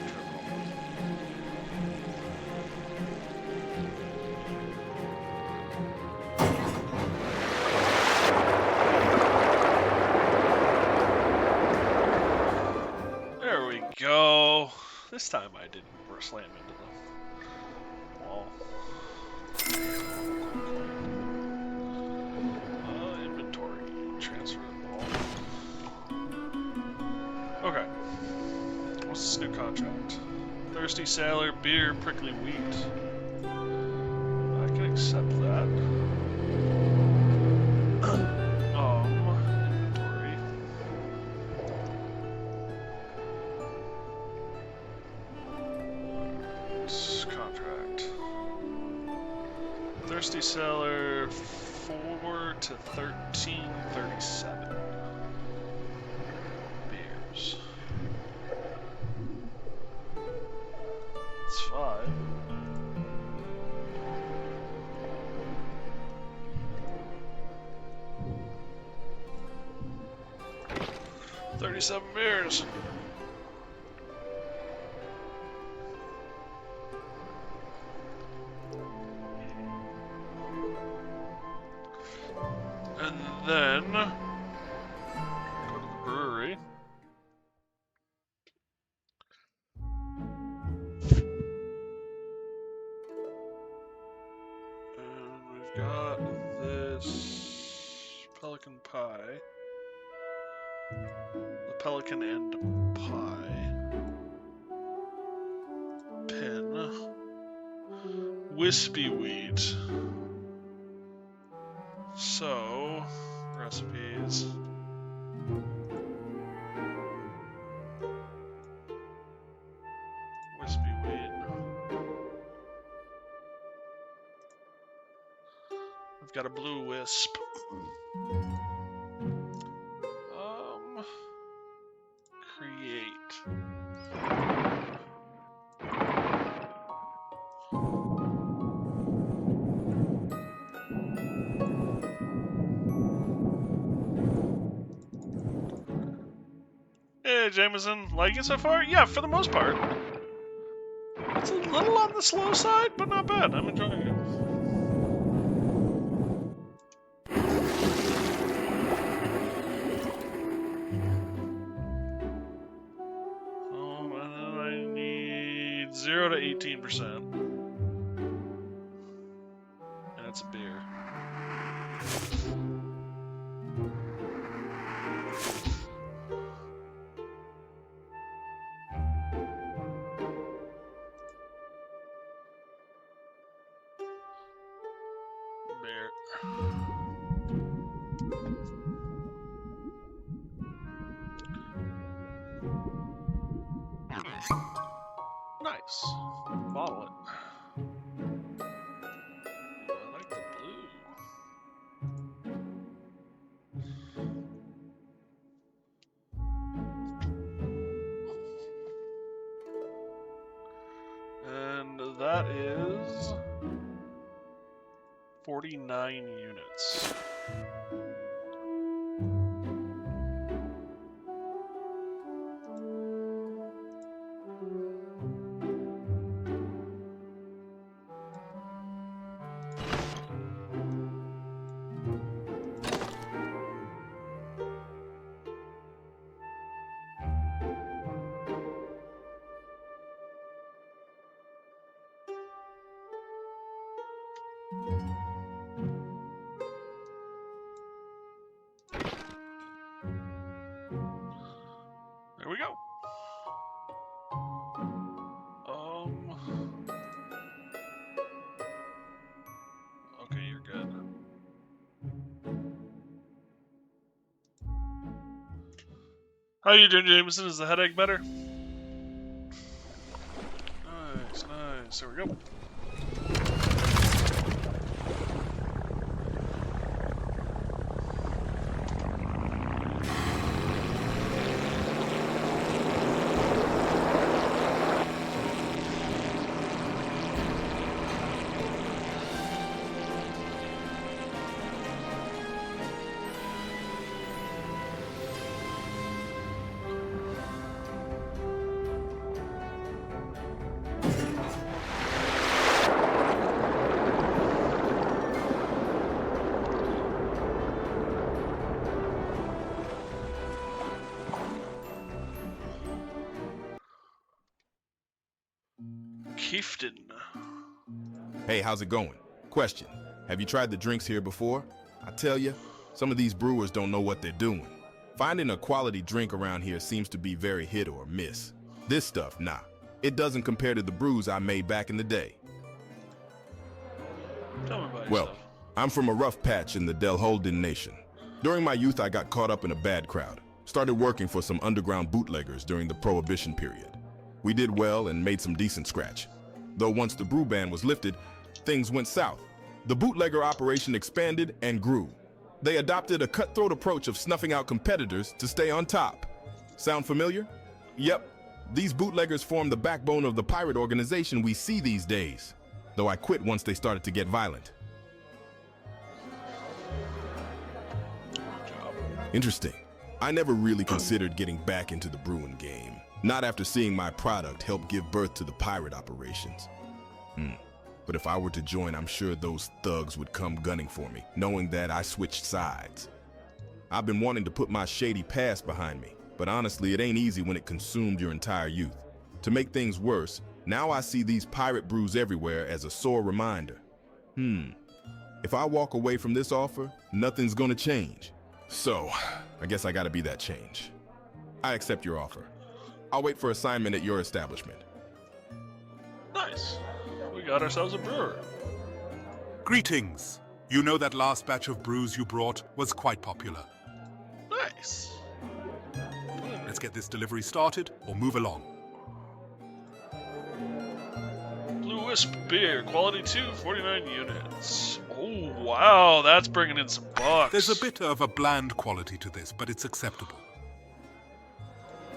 There we go. This time I didn't slam into the wall. Inventory. Transfer the ball. Okay. What's this new contract? Thirsty sailor, beer, prickly wheat. I can accept that. Inventory. Contract. Thirsty sailor, 4 to 1337. Beers. It's 5. $37 beers. And then go to the brewery. And we've got this pelican pie. The pelican and pie. Pin. Wispy wheat. So, recipes. Wispy wheat. I've got a blue wisp. Create. Hey, Jameson, like it so far? Yeah, for the most part. It's a little on the slow side, but not bad. I'm enjoying it. And then I need 0 to 18%. And it's a beer. Nice. Bottle it. Ooh, I like the blue. And that is 49 units. There we go. Okay, you're good. How you doing, Jameson? Is the headache better? Nice, nice. There we go. Kieften. Hey, how's it going? Question, have you tried the drinks here before? I tell you, some of these brewers don't know what they're doing. Finding a quality drink around here seems to be very hit or miss. This stuff, nah. It doesn't compare to the brews I made back in the day. Tell me about Well, yourself. I'm from a rough patch in the Delholden Nation. During my youth, I got caught up in a bad crowd. Started working for some underground bootleggers during the Prohibition period. We did well and made some decent scratch. Though once the brew ban was lifted, things went south. The bootlegger operation expanded and grew. They adopted a cutthroat approach of snuffing out competitors to stay on top. Sound familiar? Yep. These bootleggers form the backbone of the pirate organization we see these days. Though I quit once they started to get violent. Interesting. I never really considered getting back into the brewing game. Not after seeing my product help give birth to the pirate operations. But if I were to join, I'm sure those thugs would come gunning for me, knowing that I switched sides. I've been wanting to put my shady past behind me, but honestly, it ain't easy when it consumed your entire youth. To make things worse, now I see these pirate brews everywhere as a sore reminder. If I walk away from this offer, nothing's gonna change. So, I guess I gotta be that change. I accept your offer. I'll wait for assignment at your establishment. Nice. We got ourselves a brewer. Greetings. You know that last batch of brews you brought was quite popular. Nice. Let's get this delivery started or move along. Blue Wisp beer, quality 2, 49 units. Oh, wow, that's bringing in some bucks. There's a bit of a bland quality to this, but it's acceptable.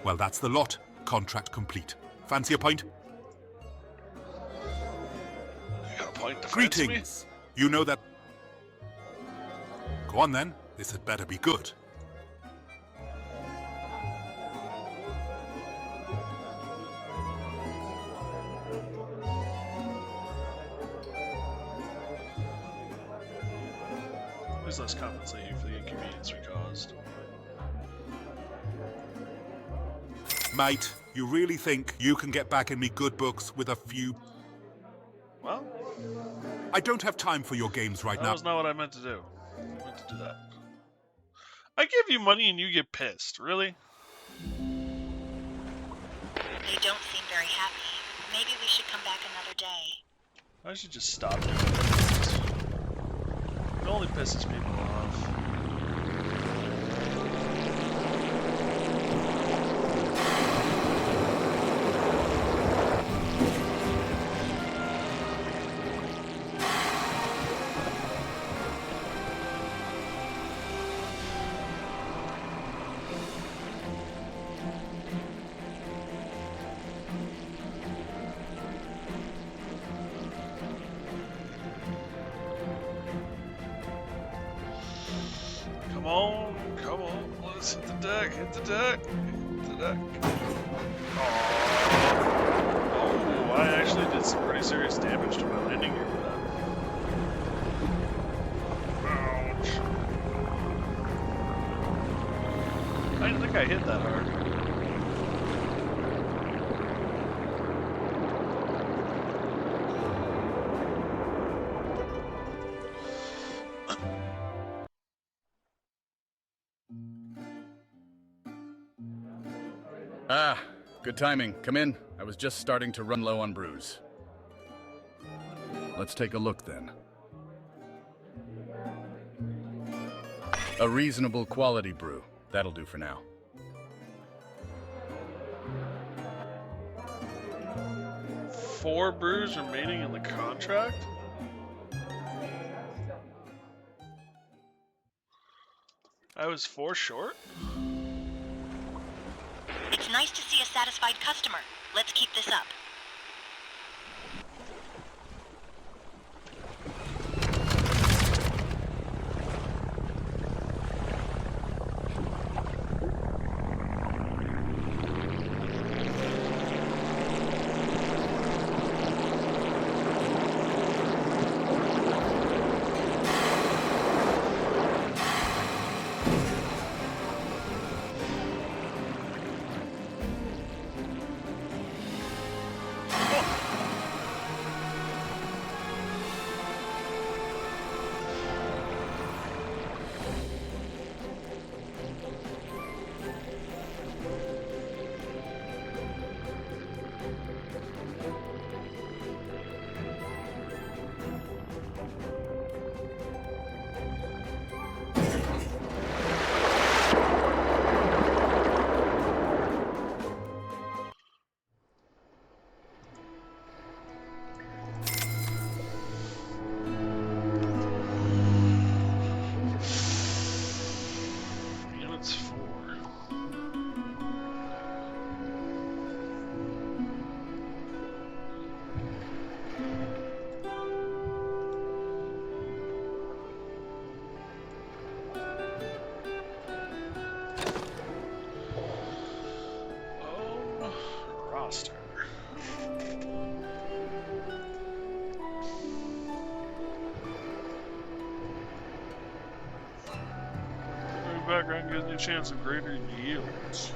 Well, that's the lot. Contract complete. Fancy a pint? You got a pint to fancy Greetings. You know that... Go on then. This had better be good. Please let's compensate you for the inconvenience we caused. Mate, you really think you can get back in me good books with a few... Well... I don't have time for your games right now. That was not what I meant to do. I meant to do that. I give you money and you get pissed. Really? You don't seem very happy. Maybe we should come back another day. I should just stop doing this. It only pisses people off. Come on, let's hit the deck, hit the deck, hit the deck. Oh, I actually did some pretty serious damage to my landing gear with that. Ouch. I didn't think I hit that hard. Ah, good timing. Come in. I was just starting to run low on brews. Let's take a look then. A reasonable quality brew. That'll do for now. Four brews remaining in the contract? I was 4 short? It's nice to see a satisfied customer. Let's keep this up. that's 4. Roster. Every background gives you a chance of greater yields.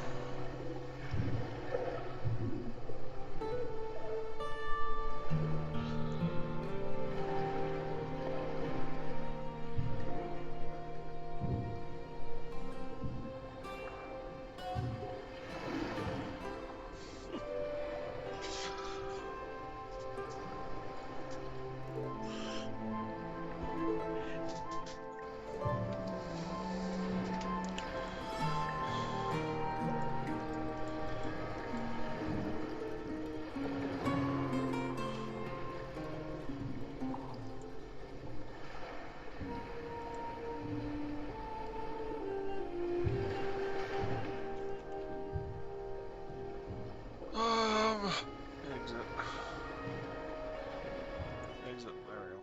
Exit. Exit, there we go.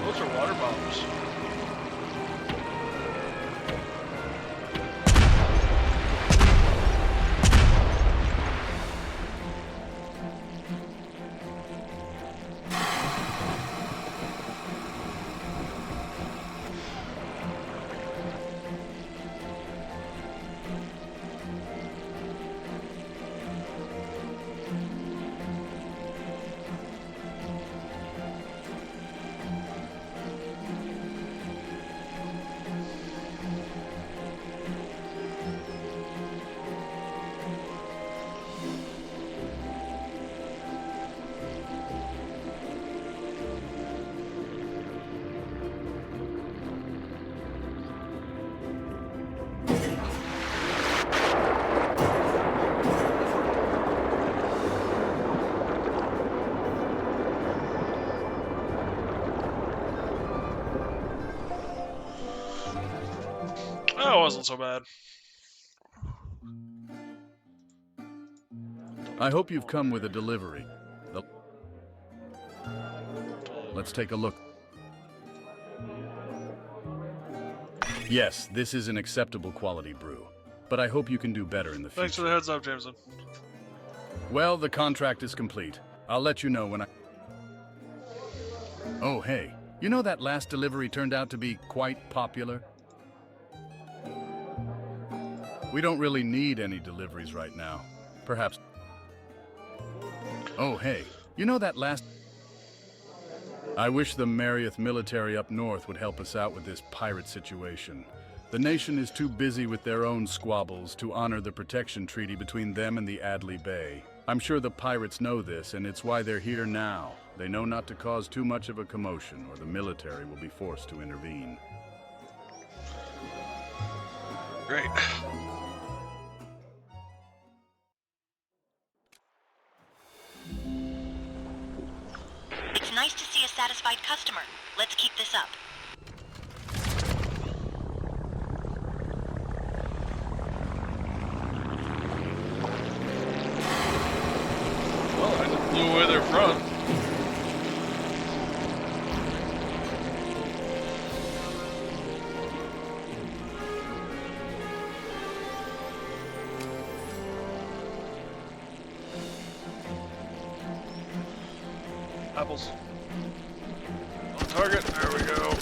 Those are water bombs. That wasn't so bad. I hope you've come with a delivery. Let's take a look. Yes, this is an acceptable quality brew, but I hope you can do better in the future. Thanks for the heads up, Jameson. Well, the contract is complete. I'll let you know when I... Oh, hey, you know that last delivery turned out to be quite popular? We don't really need any deliveries right now. Perhaps... Oh, hey, you know that last... I wish the Marriott military up north would help us out with this pirate situation. The nation is too busy with their own squabbles to honor the protection treaty between them and the Adley Bay. I'm sure the pirates know this, and it's why they're here now. They know not to cause too much of a commotion, or the military will be forced to intervene. Great. It's nice to see a satisfied customer. Let's keep this up. Well, I just blew away their front. Apples. On target. There we go.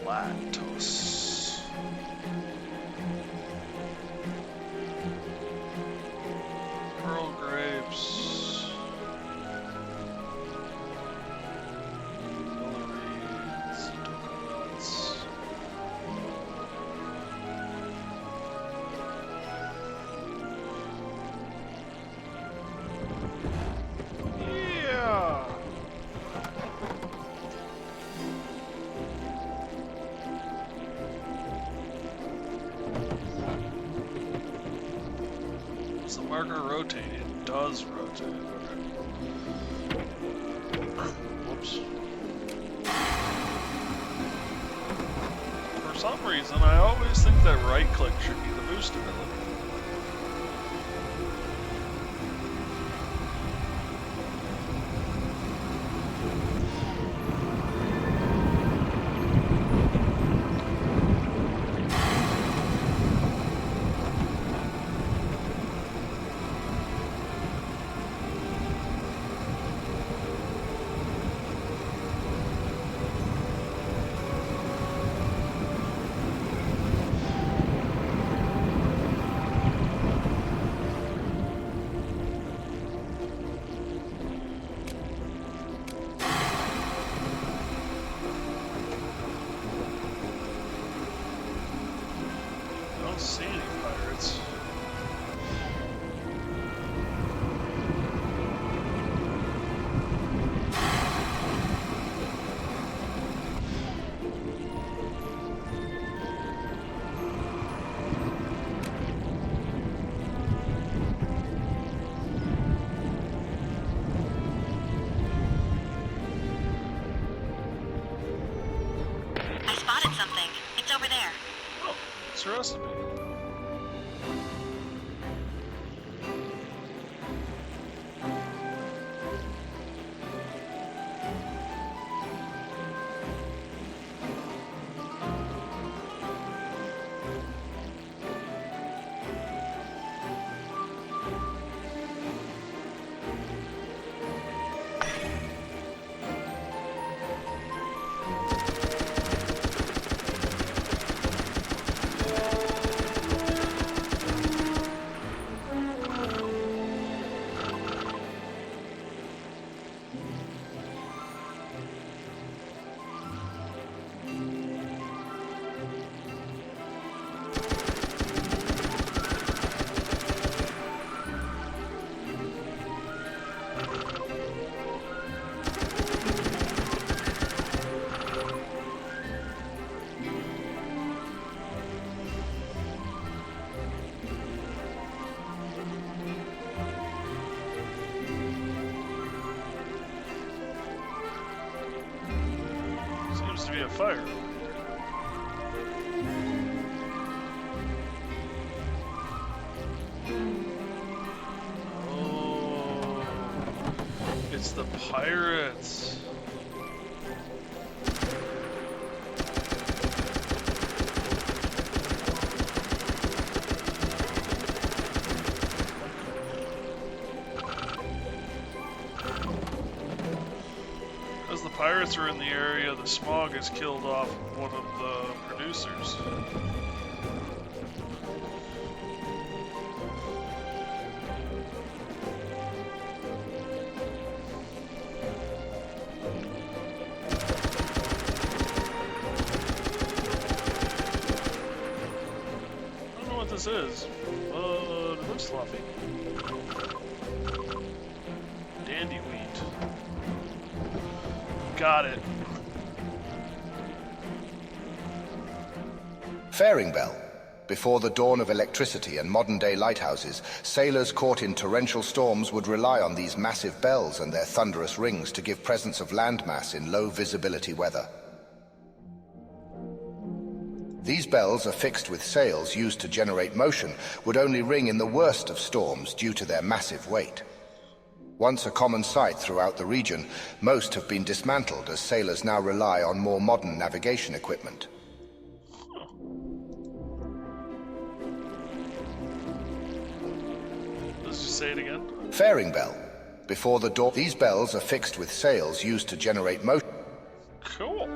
Lactose. Pearl grapes. Celery, marker rotate? It does rotate. Okay. Whoops. For some reason, I always think that right click should be the boost ability. See any pirates. I spotted something. It's over there. Oh, it's a recipe. Seems to be a fire. Oh, it's the pirates. As the pirates are in the area, the smog has killed off one of the producers. I don't know what this is, but it looks fluffy. Dandy wheat. Got it. Fairing bell. Before the dawn of electricity and modern-day lighthouses, sailors caught in torrential storms would rely on these massive bells and their thunderous rings to give presence of landmass in low-visibility weather. These bells, affixed with sails used to generate motion, would only ring in the worst of storms due to their massive weight. Once a common sight throughout the region, most have been dismantled as sailors now rely on more modern navigation equipment. Let's just say it again. Fairing bell. Before the dawn, these bells are fixed with sails used to generate motion. Cool.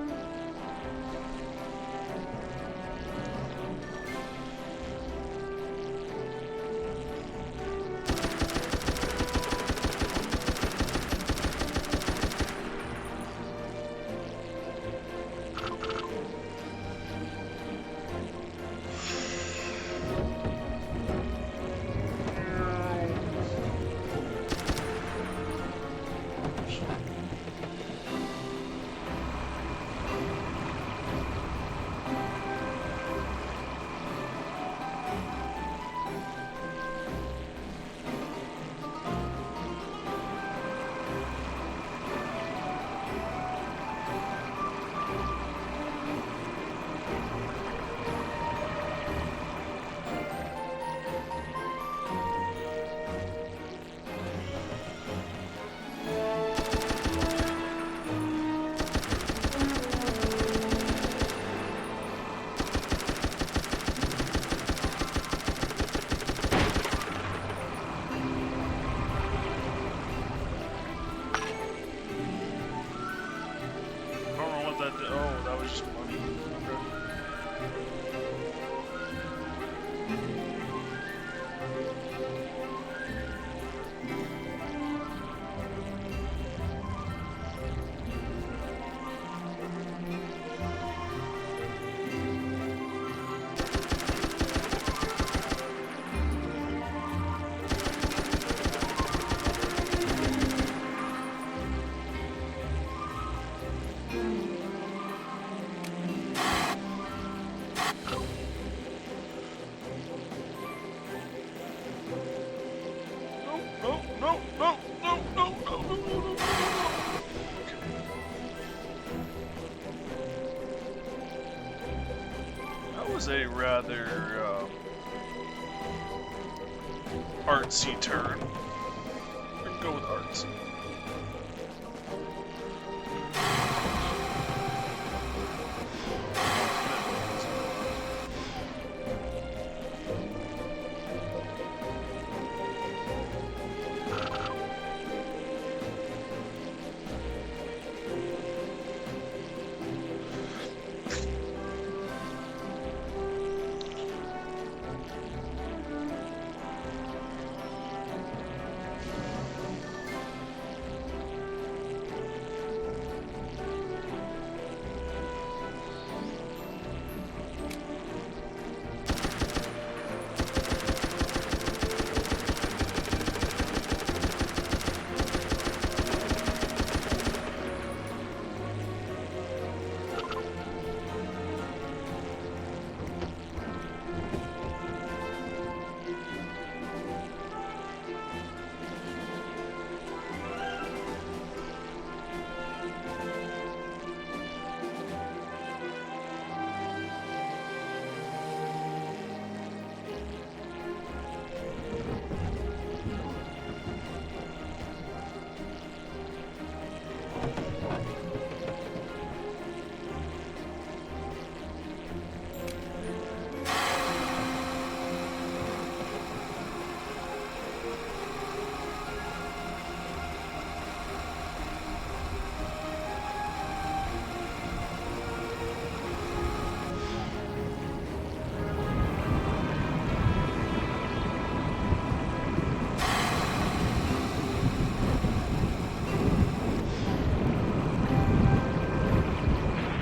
was a rather artsy turn. We can go with artsy.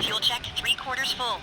Fuel check 3/4 full.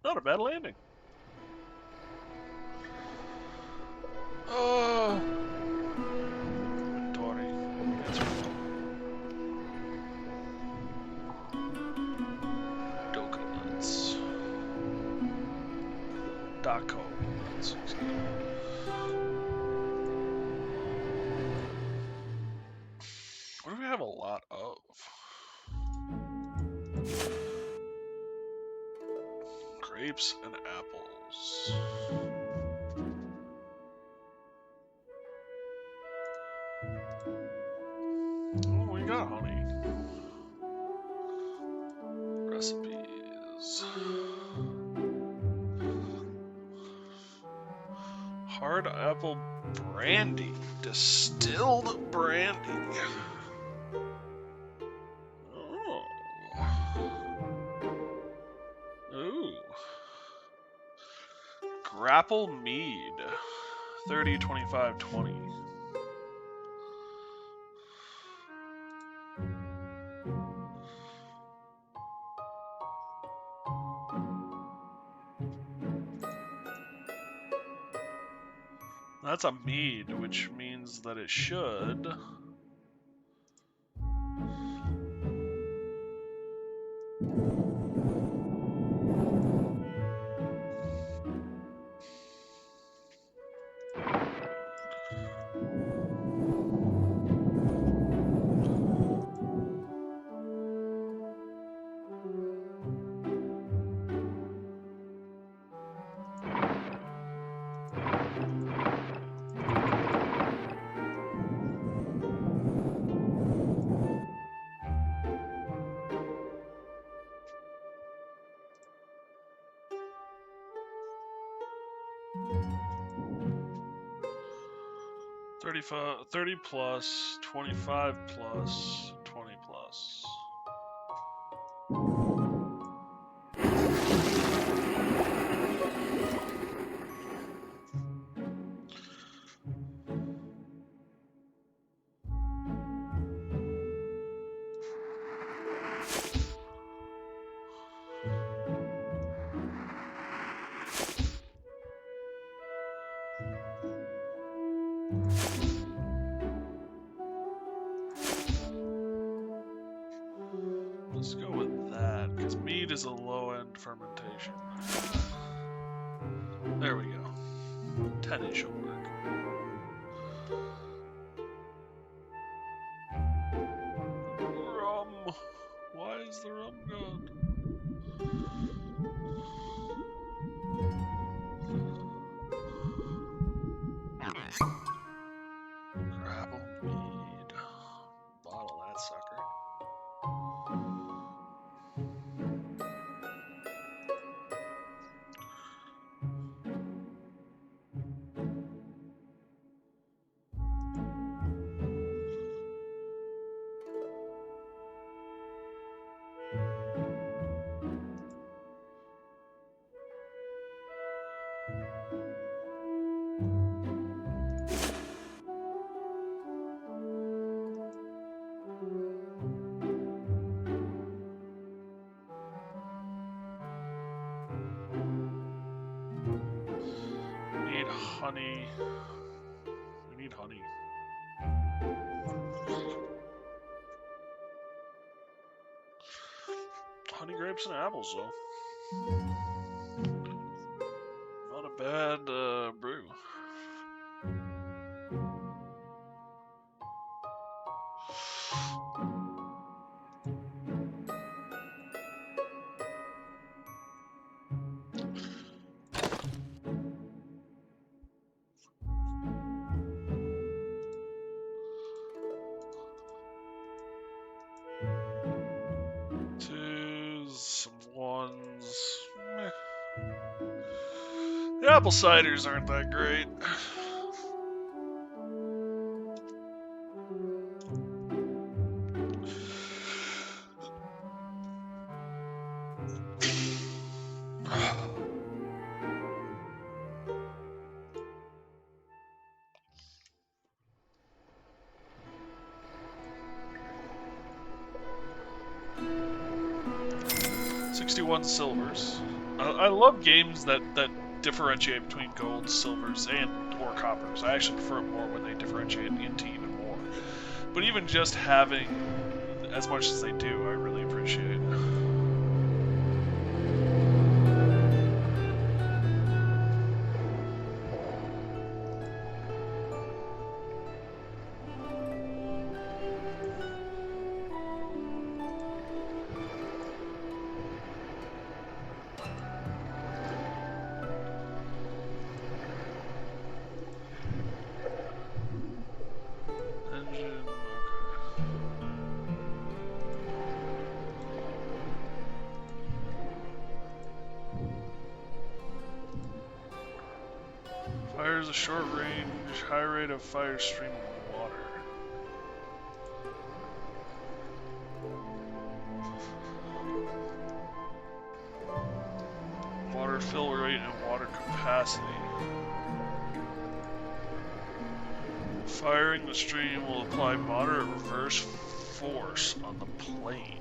Not a bad landing. Oh, inventory. That's right. Donuts. Daco. What do we have a lot of? Grapes and apples. Oh, we already got honey. Recipes. Hard apple brandy. Distilled brandy. Oh. Ooh. Grapple mead. 30, 25, 20. That's a mead, which means that it should... $35, 30 plus, 25 plus, 20 plus. Let's go with that, because mead is a low-end fermentation. There we go. 10-ish will work. Rum! Why is the rum gone? Grapple mead. Bottle that sucker. Honey. We need honey. Honey, grapes, and apples, though. Not a bad brew. The apple ciders aren't that great. Silvers. I love games that differentiate between golds, silvers, or coppers. I actually prefer it more when they differentiate into even more. But even just having as much as they do, I really appreciate. short range, high rate of fire stream of water. Water fill rate and water capacity. Firing the stream will apply moderate reverse force on the plane.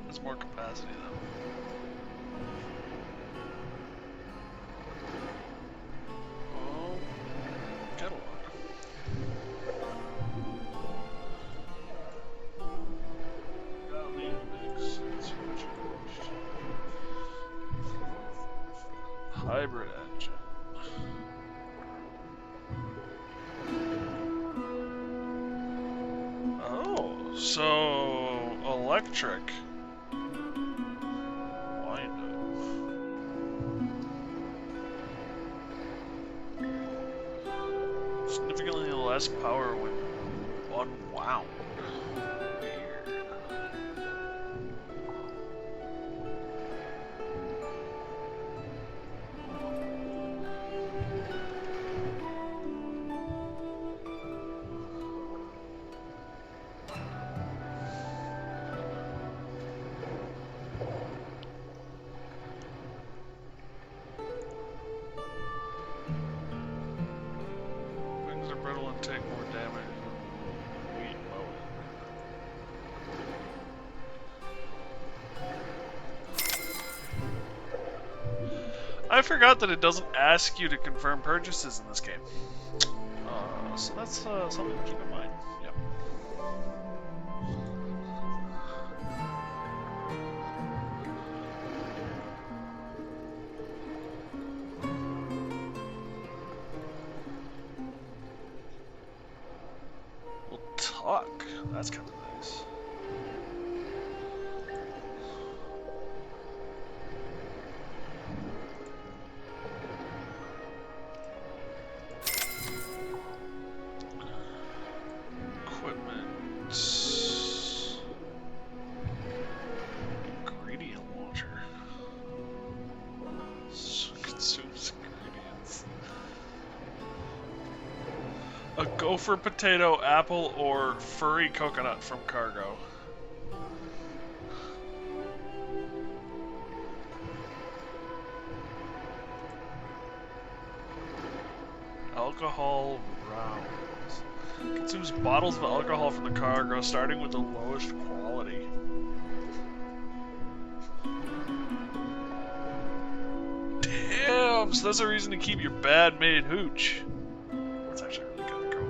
There's more capacity though. Oh, catalog. Golly, mix. Hybrid engine. Oh, so electric. Significantly less power when unwound. Weird. Wings are brittle and take more damage than wheat mowing. I forgot that it doesn't ask you to confirm purchases in this game. So that's something to keep in mind. Yep. We'll talk. That's kind of nice. Equipment. Ingredient launcher. Consumes ingredients. A gopher potato, apple, or furry coconut from cargo. Alcohol rounds. Consumes bottles of alcohol from the cargo, starting with the lowest quality. Damn, so that's a reason to keep your bad-made hooch. That's actually really kind of cool.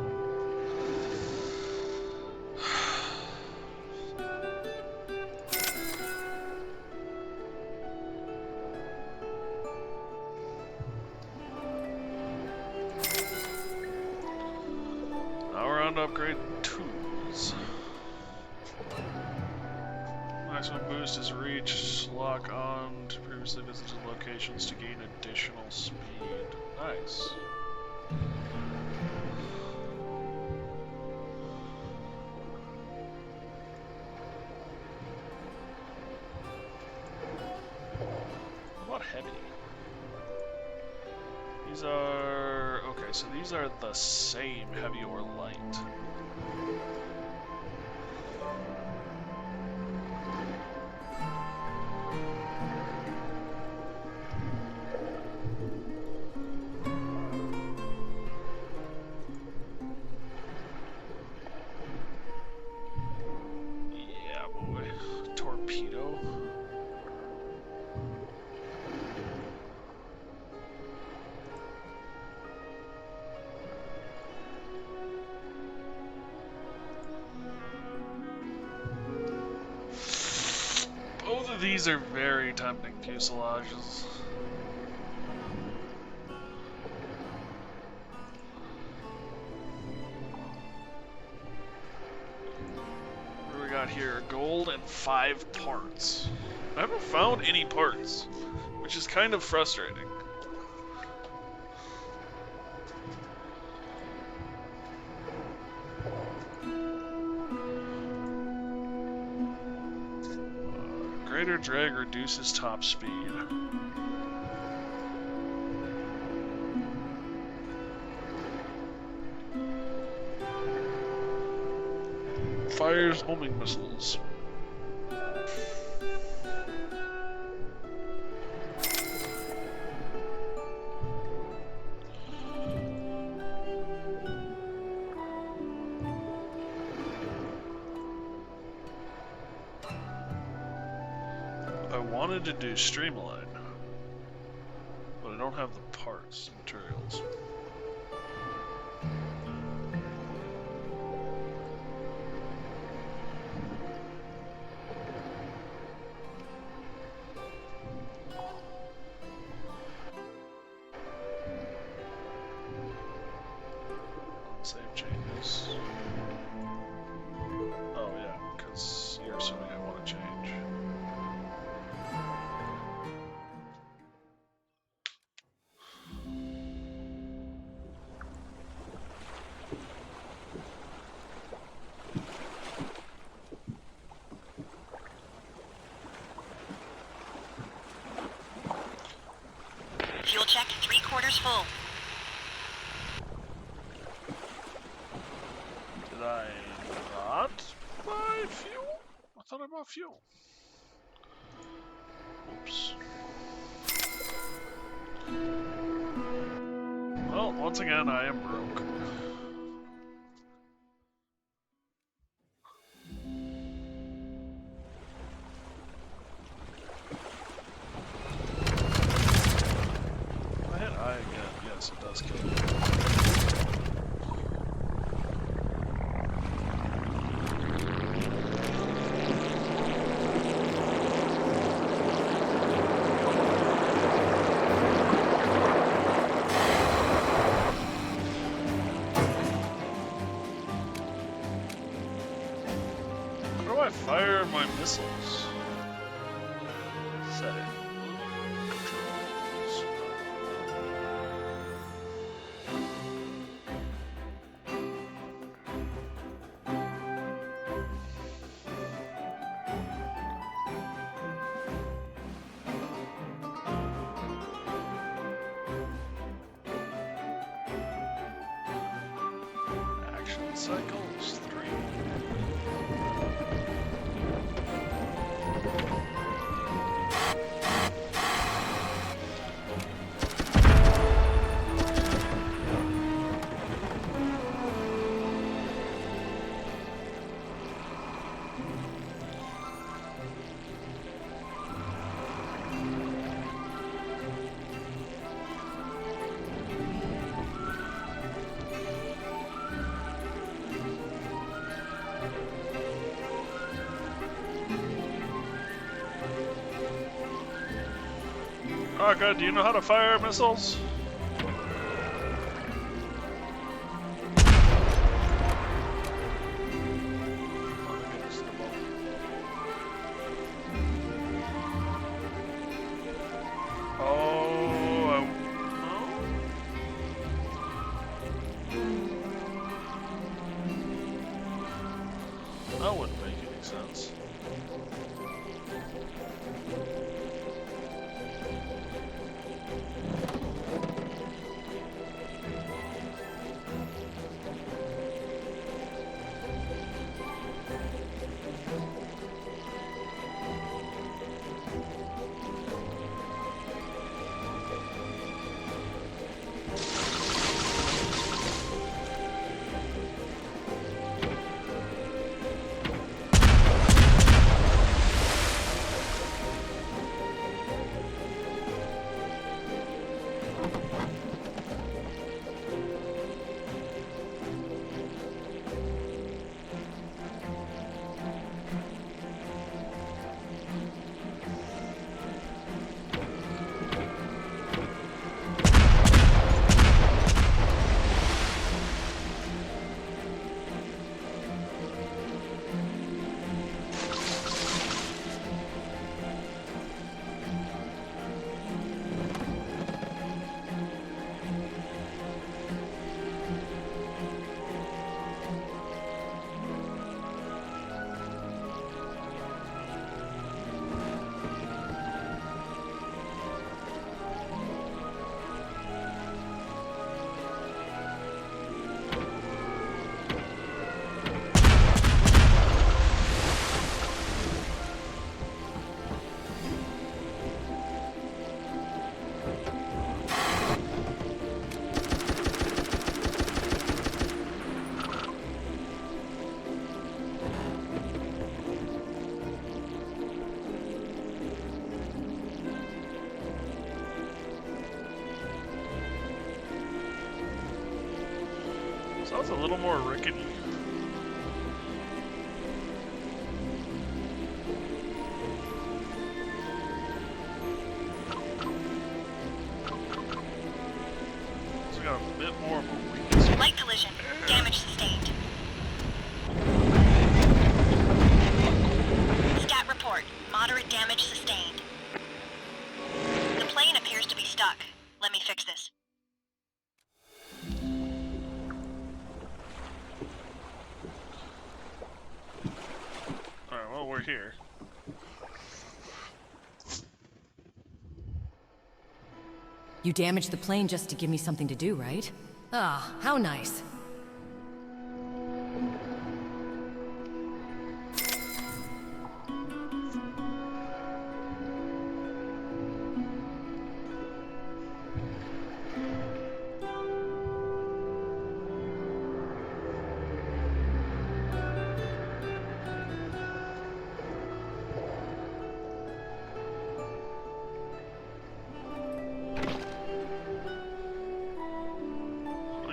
Now we're on to upgrade tools. Maximum boost is reach. Lock on to previously visited locations to gain additional speed. Nice. What heavy? These are... okay, so these are the same, heavy or light. Yeah, boy. Torpedo. Both of these are very tempting fuselages. What do we got here, gold and 5 parts. I haven't found any parts, which is kind of frustrating. Greater drag reduces top speed. Fires homing missiles. I wanted to do streamline, but I don't have the parts, materials. Save changes. Oh yeah, because you're assuming I want to change. Fuel check 3/4 full. Did I not buy fuel? I thought I bought fuel. Oops. Well, once again, I am broke. I hit I again. Yes, it does kill me. How do I fire my missiles? Setting. Controls. Action cycles 3. Arca, do you know how to fire missiles? That wouldn't make any sense. That was a little more rickety. So we got a bit more of a weakness. Light collision. Damage sustained. Stat report. Moderate damage sustained. The plane appears to be stuck. Let me fix this. Alright, well, we're here. You damaged the plane just to give me something to do, right? Ah, how nice.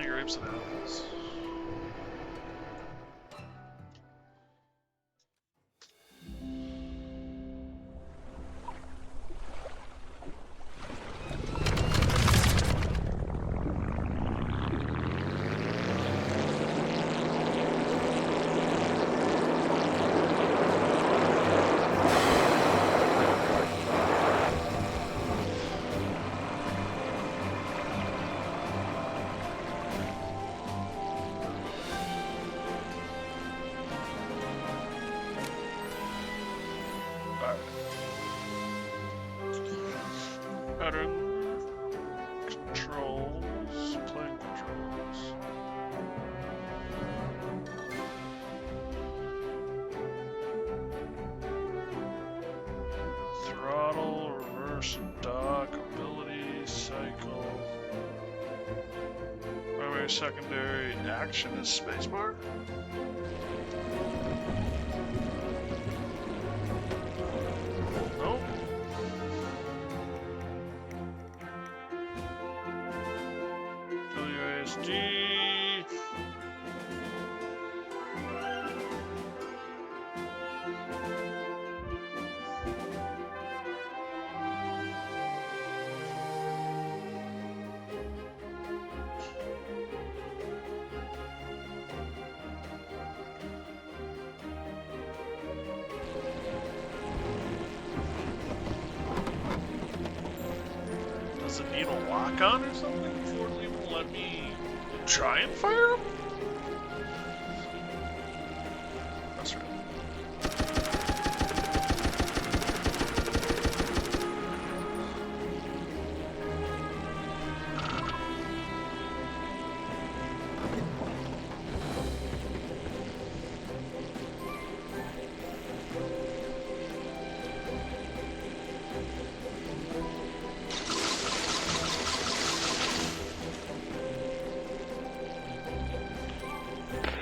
Grapes and apples. Pattern controls, plane controls. Throttle, reverse dock, ability, cycle. Primary, secondary, action is spacebar. Nope. WASD. Does it need a lock on or something before it even let me try and fire him? That's right.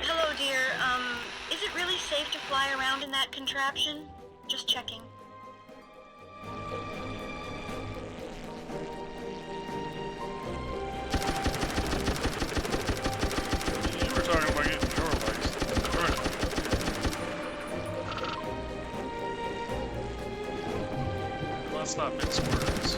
Hello, dear. Is it really safe to fly around in that contraption? Just checking. You were talking about getting your license. Alright. Let's not mince words.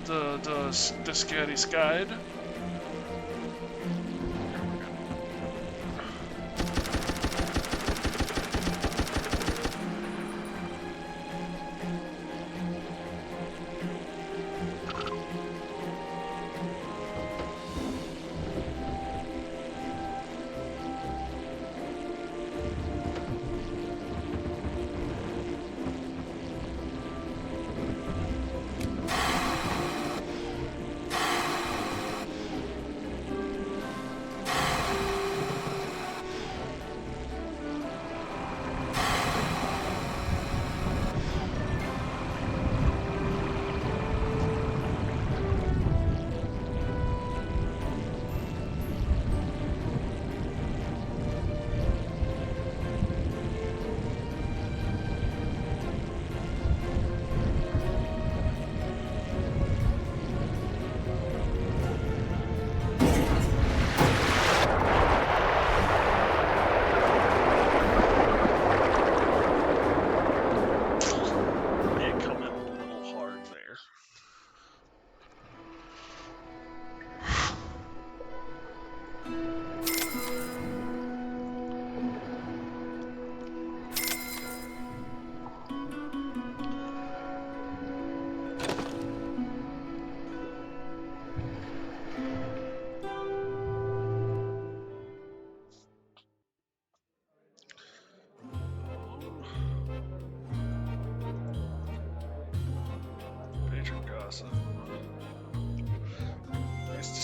the scary skide.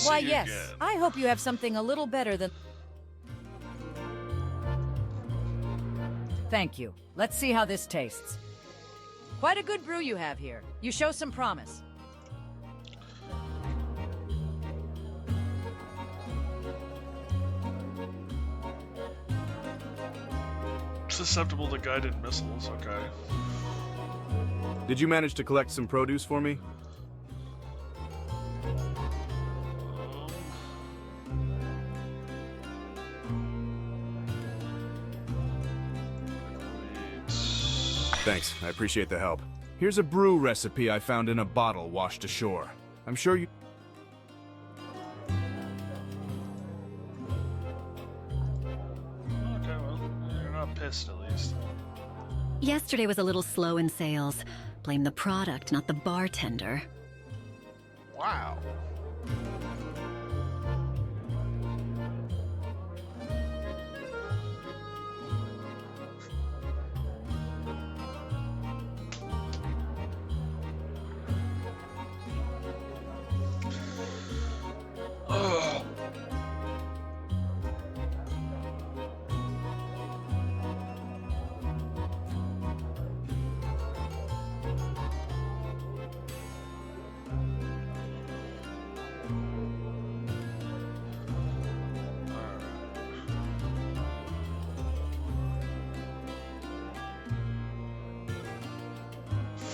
Why, yes. I hope you have something a little better than... Thank you. Let's see how this tastes. Quite a good brew you have here. You show some promise. Susceptible to guided missiles, okay. Did you manage to collect some produce for me? Thanks, I appreciate the help. Here's a brew recipe I found in a bottle washed ashore. I'm sure you... Okay, well, you're not pissed at least. Yesterday was a little slow in sales. Blame the product, not the bartender. Wow.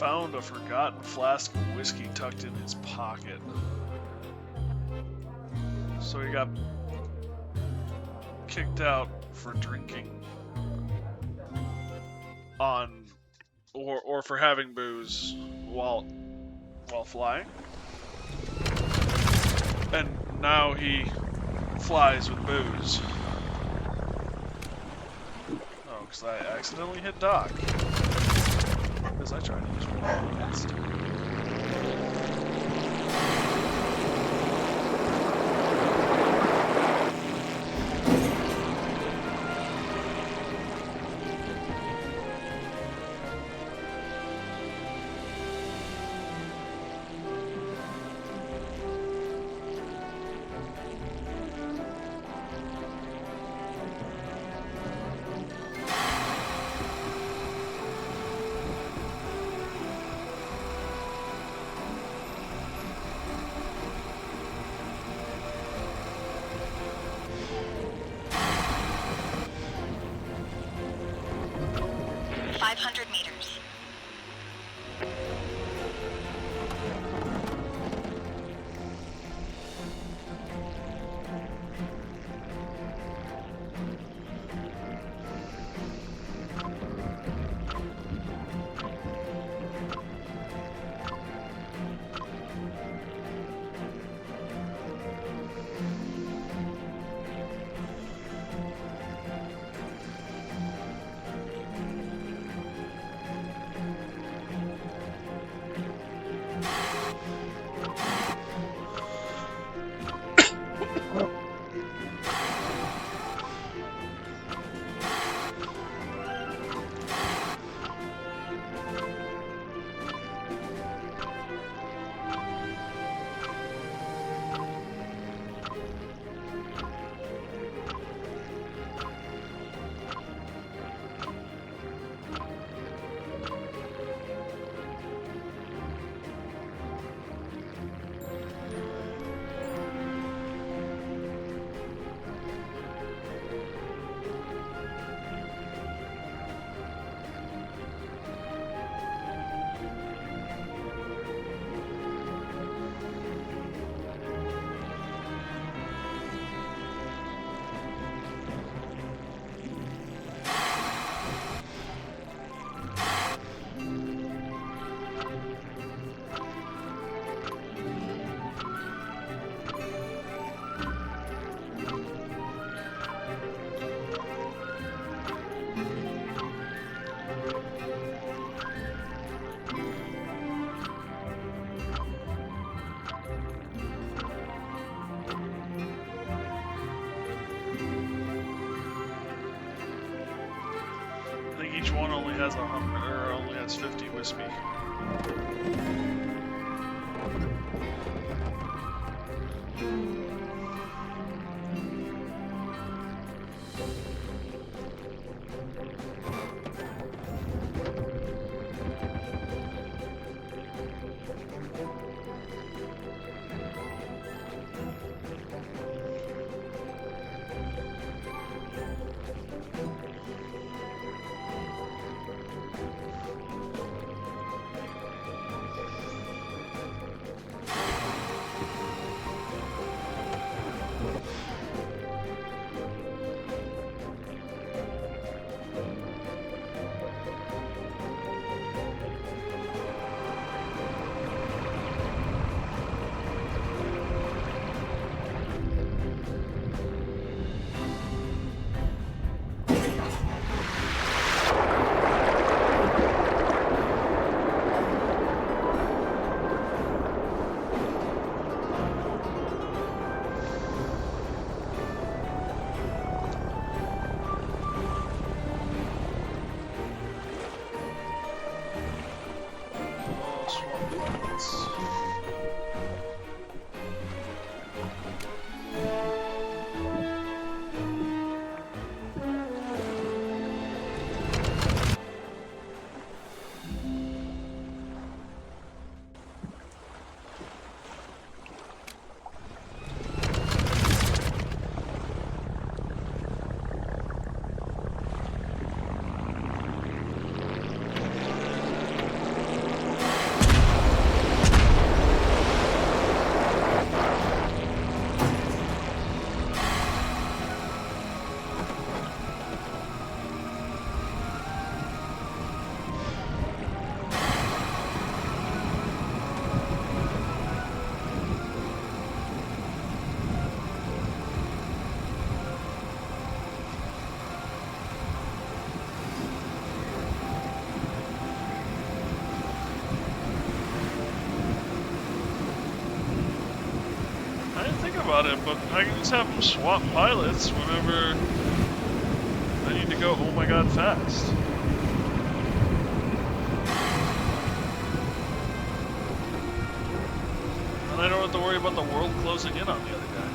Found a forgotten flask of whiskey tucked in his pocket. So he got kicked out for drinking on or for having booze while flying. And now he flies with booze. Oh, because I accidentally hit dock. Because I tried to use one against it. has 100, or only has 50 wispy. About it, but I can just have them swap pilots whenever I need to go, oh my god, fast. And I don't have to worry about the world closing in on the other guy.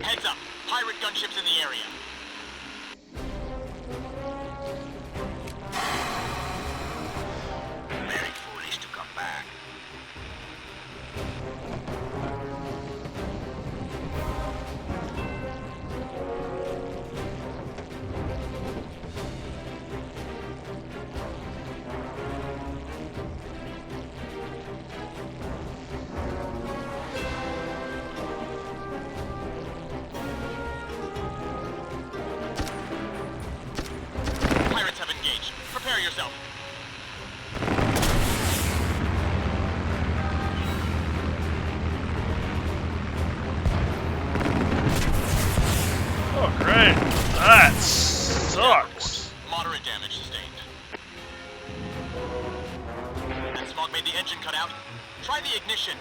Heads up. Pirate gunships in the area. Very foolish to come back. Prepare yourself. Oh, great. That sucks. Moderate damage sustained. That smog made the engine cut out. Try the ignition.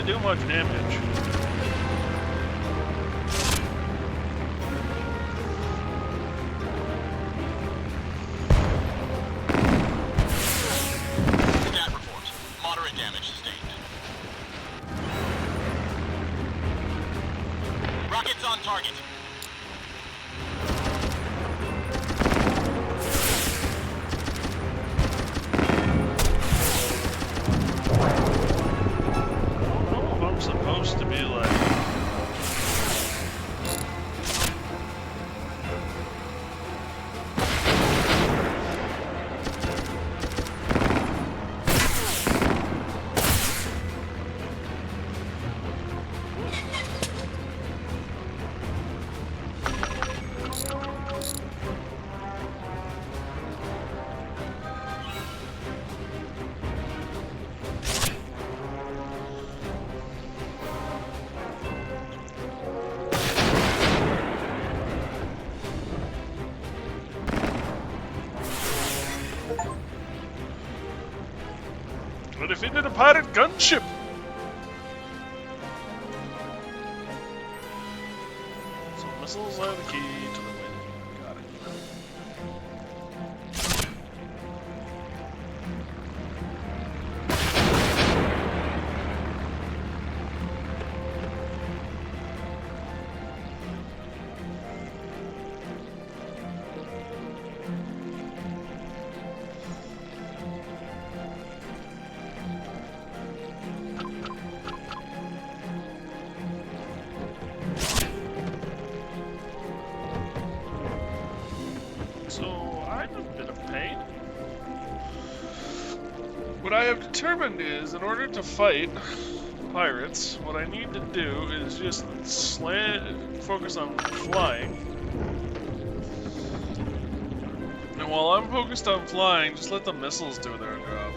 do much damage. Stat report. Moderate damage sustained. Rockets on target. I'm supposed to be like... I defeated a pirate gunship! So missiles are the key to the win. Got it. What I have determined is, in order to fight pirates, what I need to do is just focus on flying. And while I'm focused on flying, just let the missiles do their job.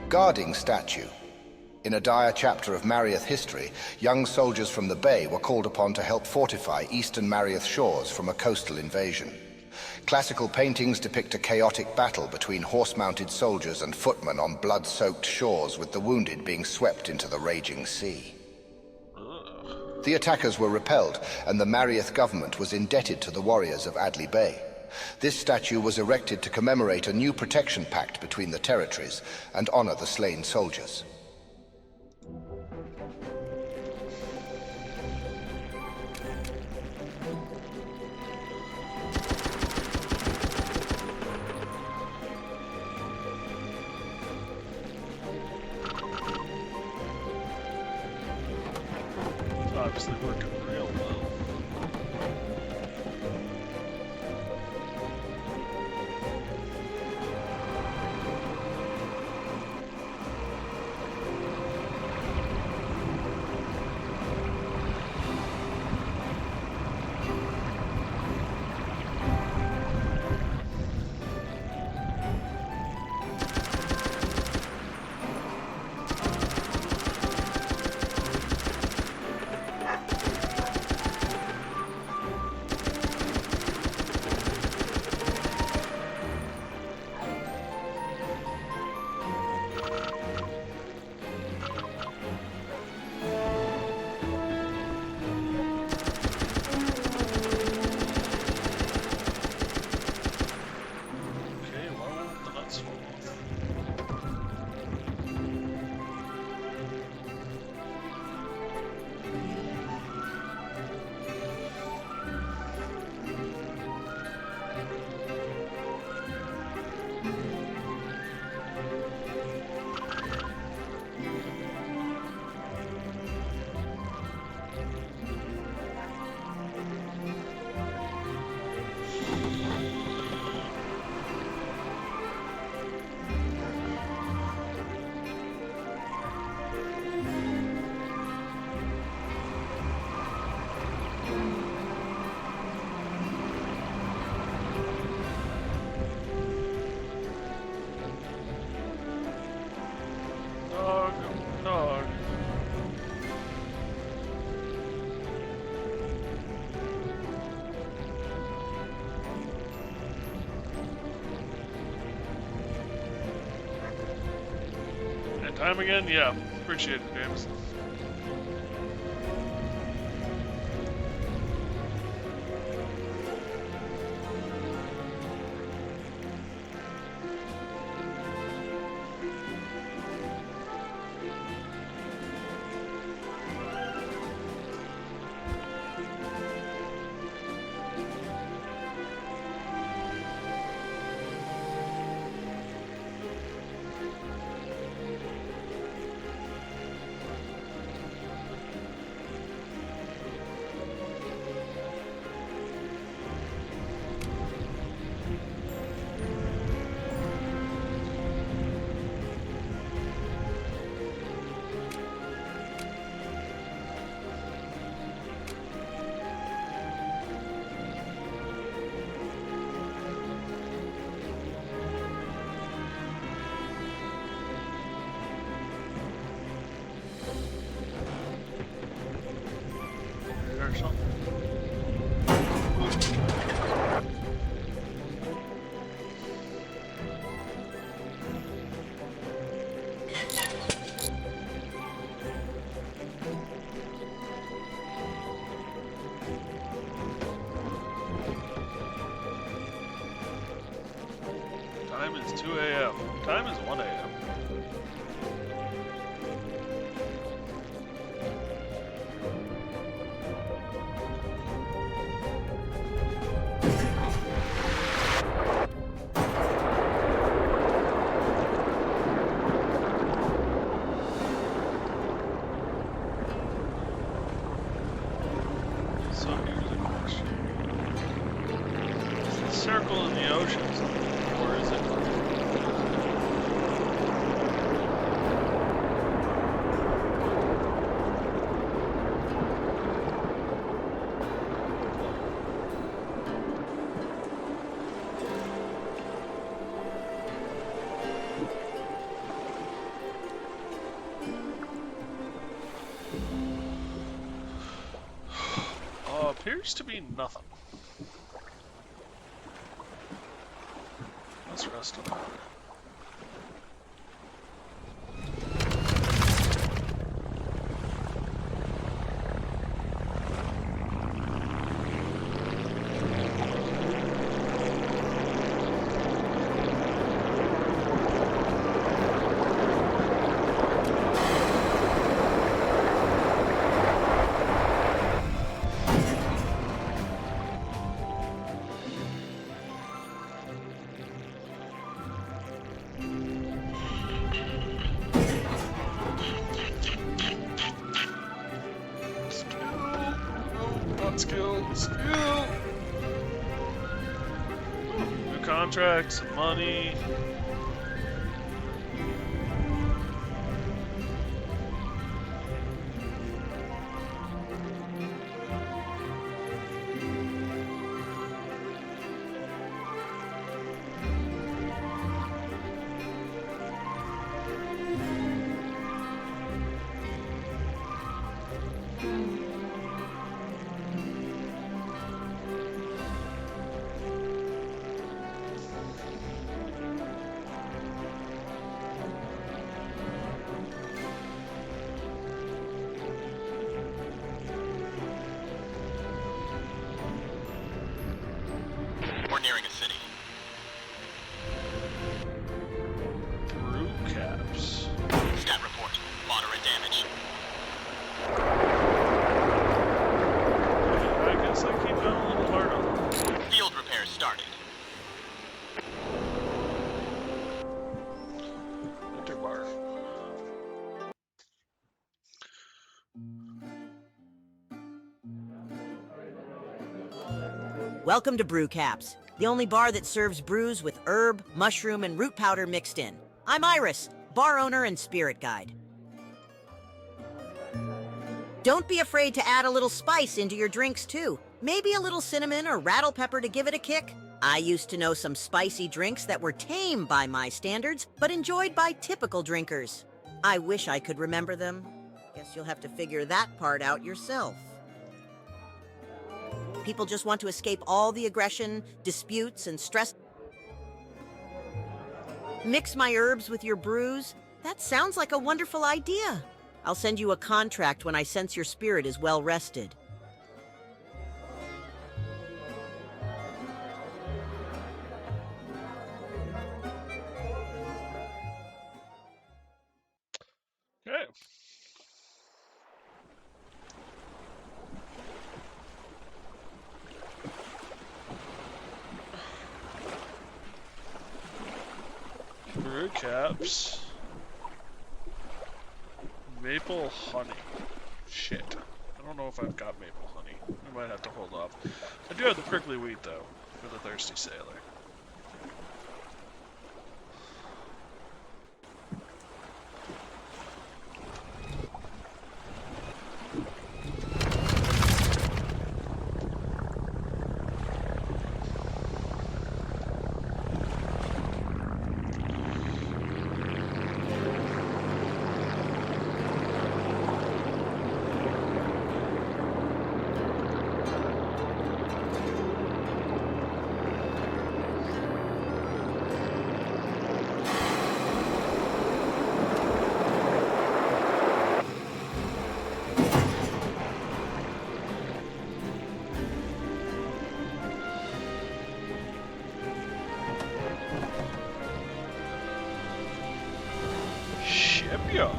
Guarding statue. In a dire chapter of Mariath history, young soldiers from the Bay were called upon to help fortify eastern Mariath shores from a coastal invasion. Classical paintings depict a chaotic battle between horse-mounted soldiers and footmen on blood-soaked shores, with the wounded being swept into the raging sea. The attackers were repelled, and the Mariath government was indebted to the warriors of Adley Bay. This statue was erected to commemorate a new protection pact between the territories and honor the slain soldiers. It's obviously working real well. time again? Yeah, appreciate it, James. Time is 2 a.m. Time is 1 a.m. So here's a question. Is the circle in the ocean something, or is it? Appears to be nothing. Let's rest on that. Skill. New contracts, money. We're nearing a city. Brew caps. Stat report. Moderate damage. I guess I keep going a little hard on them. Field repairs started. Winter bar. Welcome to Brew Caps, the only bar that serves brews with herb, mushroom, and root powder mixed in. I'm Iris, bar owner and spirit guide. Don't be afraid to add a little spice into your drinks too. Maybe a little cinnamon or rattle pepper to give it a kick. I used to know some spicy drinks that were tame by my standards, but enjoyed by typical drinkers. I wish I could remember them. Guess you'll have to figure that part out yourself. People just want to escape all the aggression, disputes, and stress. Mix my herbs with your brews, That sounds like a wonderful idea. I'll send you a contract when I sense your spirit is well rested. Okay. Brew caps. Maple honey. Shit. I don't know if I've got maple honey. I might have to hold off. I do have the prickly wheat, though, for the thirsty sailor. Shipyard.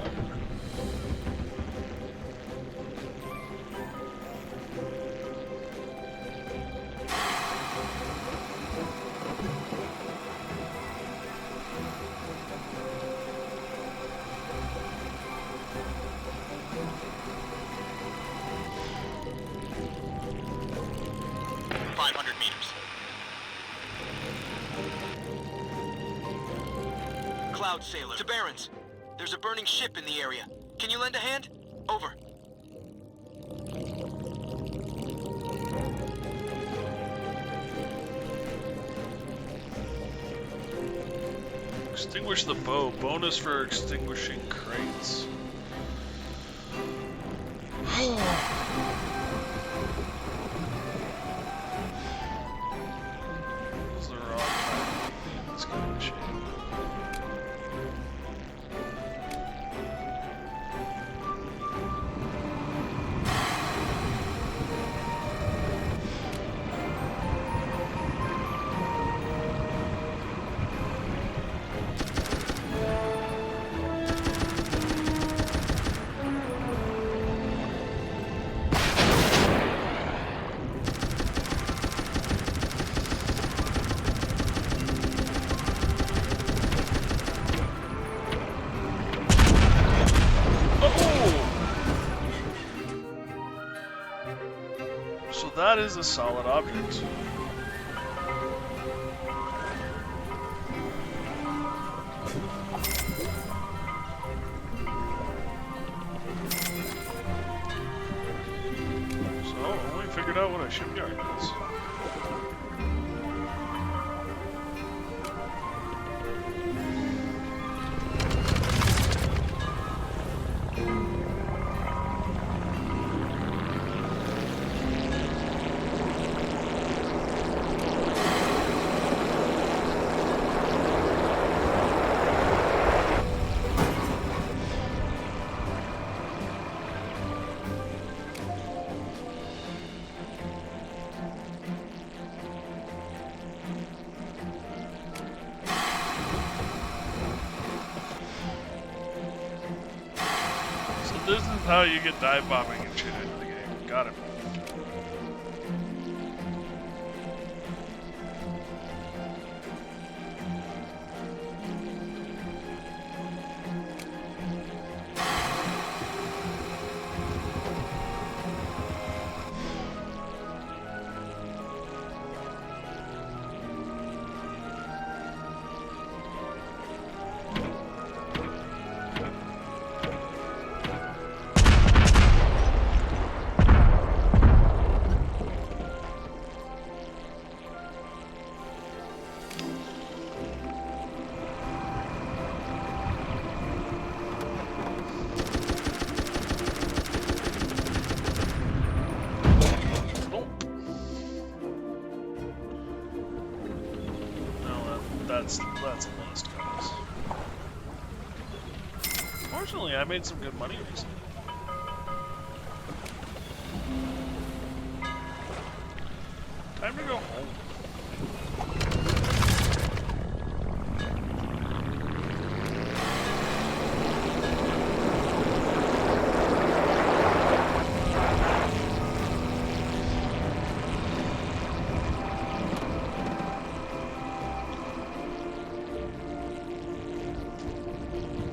Cloud Sailor. To Barons. There's a burning ship in the area. Can you lend a hand? Over. Extinguish the bow. Bonus for extinguishing crates. This is the wrong time. It's kind of a shame. So that is a solid object. So, we figured out what a shipyard is. This is how you get dive bombing and shit into the game. Got it. That's a list, guys. definitely. I made some good money recently. Time to go home.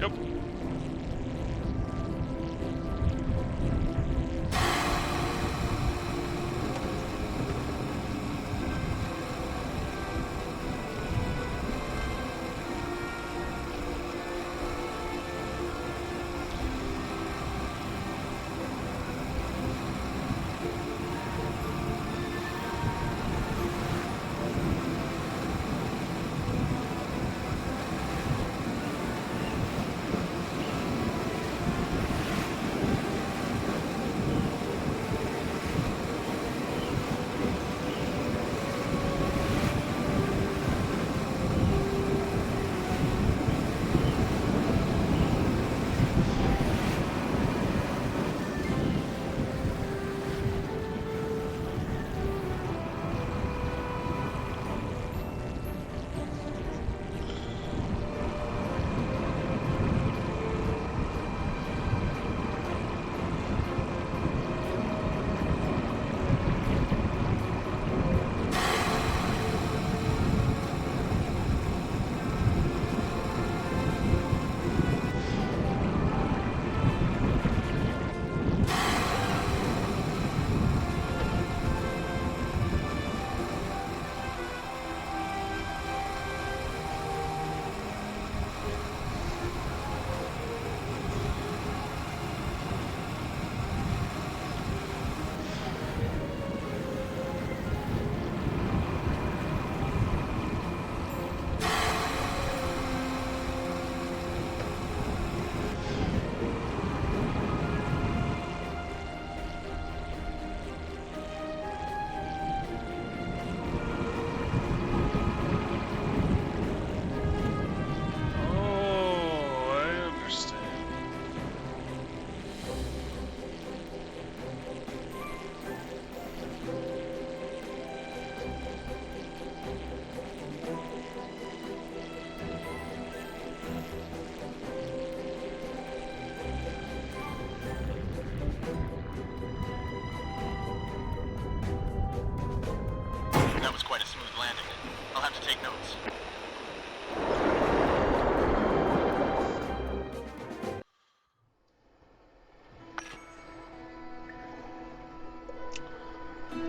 Yep. That was quite a smooth landing. I'll have to take notes.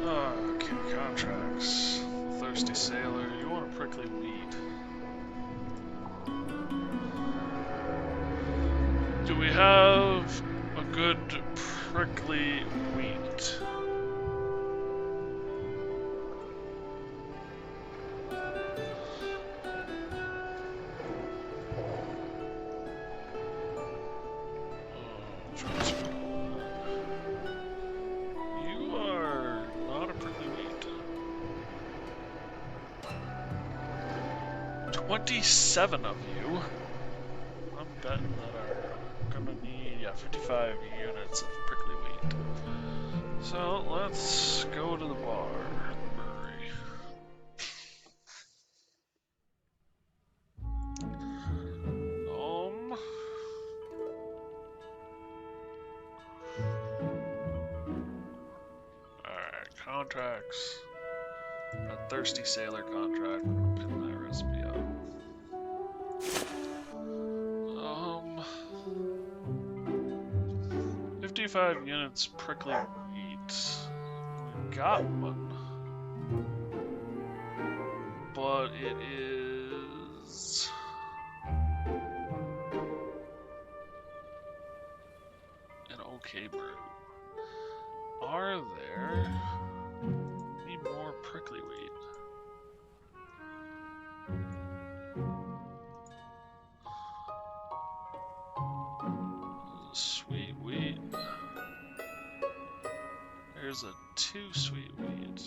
Okay, contracts. Thirsty sailor. You want a prickly weed. Do we have a good prickly wheat? You are not a prickly wheat. 27 of you. I'm betting that are gonna need, 55 units of prickly wheat. So let's go to the bar, the brewery. Alright, contracts. A thirsty sailor contract. Pin that recipe up. 55 units prickly wheat. We got one. But it is an okay brew. Are there any more prickly wheat? Sweet wheat. There's a 2 sweet wheat.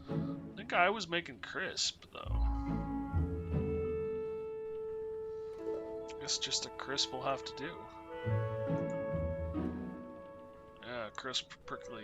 I think I was making crisp though. I guess just a crisp will have to do. Yeah, crisp, prickly.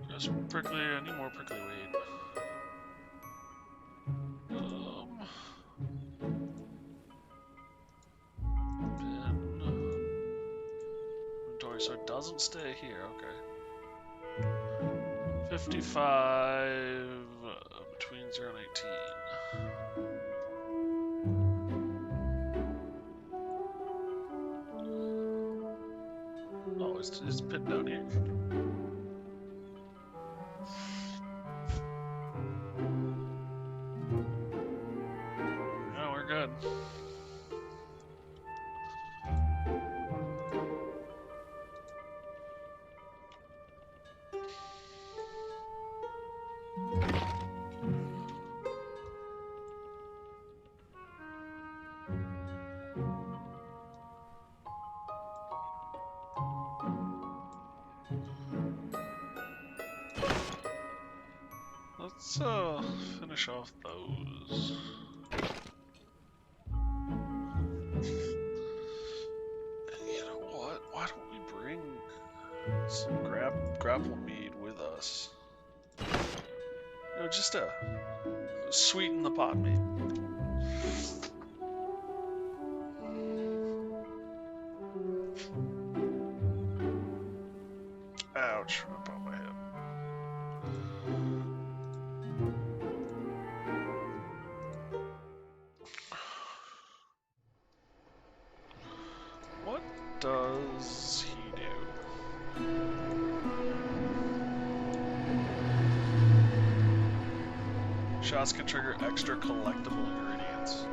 Just prickly, I need more prickly weed. Inventory, so it doesn't stay here, okay. 55 between 0 and 18. Oh, it's pinned down here. No, we're good. Let's finish off those. You know what? Why don't we bring some grapple mead with us? You know, just to sweeten the pot mead. Ouch, up on my head. What does he do? Shots can trigger extra collectible ingredients.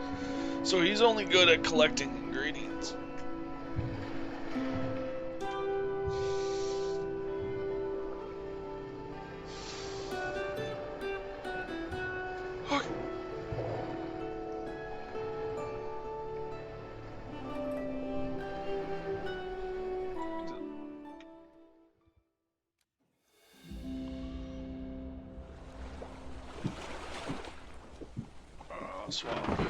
So he's only good at collecting ingredients. Swap.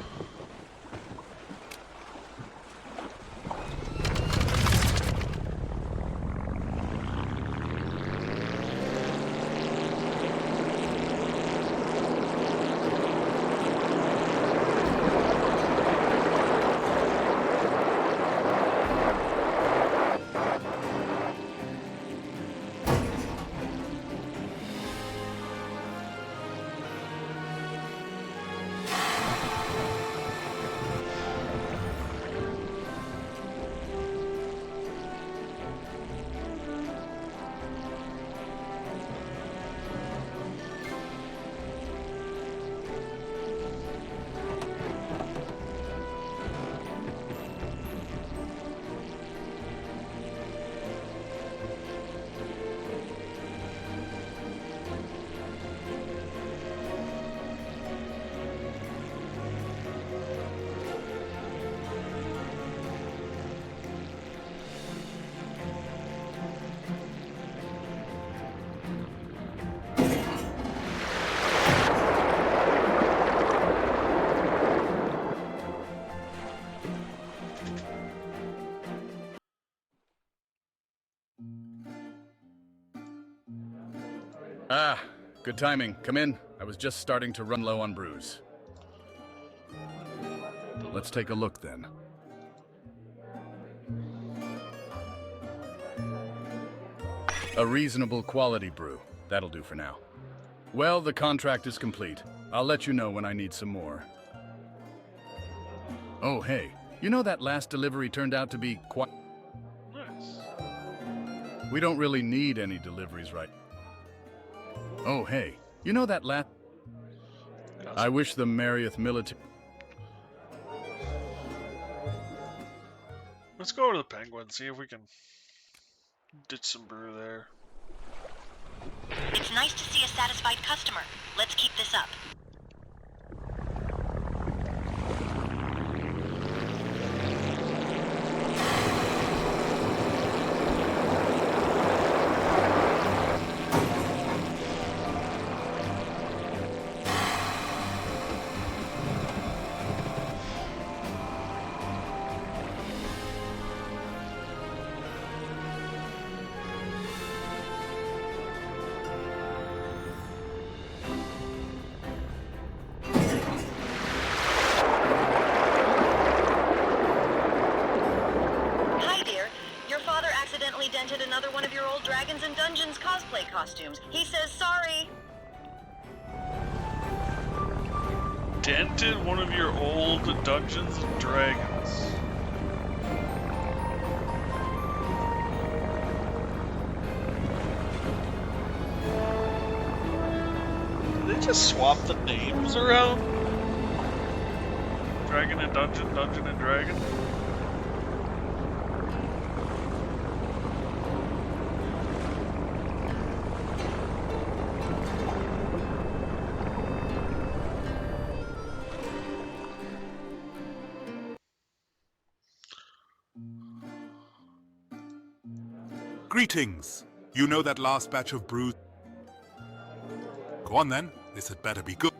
Ah, good timing. Come in. I was just starting to run low on brews. Let's take a look then. A reasonable quality brew. That'll do for now. Well, the contract is complete. I'll let you know when I need some more. Oh, hey. You know that last delivery turned out to be quite... Nice. We don't really need any deliveries right. Oh, hey, you know that I wish the Marriott military... Let's go to the Penguin, see if we can ditch some brew there. It's nice to see a satisfied customer. Let's keep this up. Dented another one of your old Dragons and Dungeons cosplay costumes. He says sorry. Dented one of your old Dungeons and Dragons. Did they just swap the names around? Dragon and Dungeon, Dungeon and Dragon? Greetings! You know that last batch of brews? Go on then, this had better be good.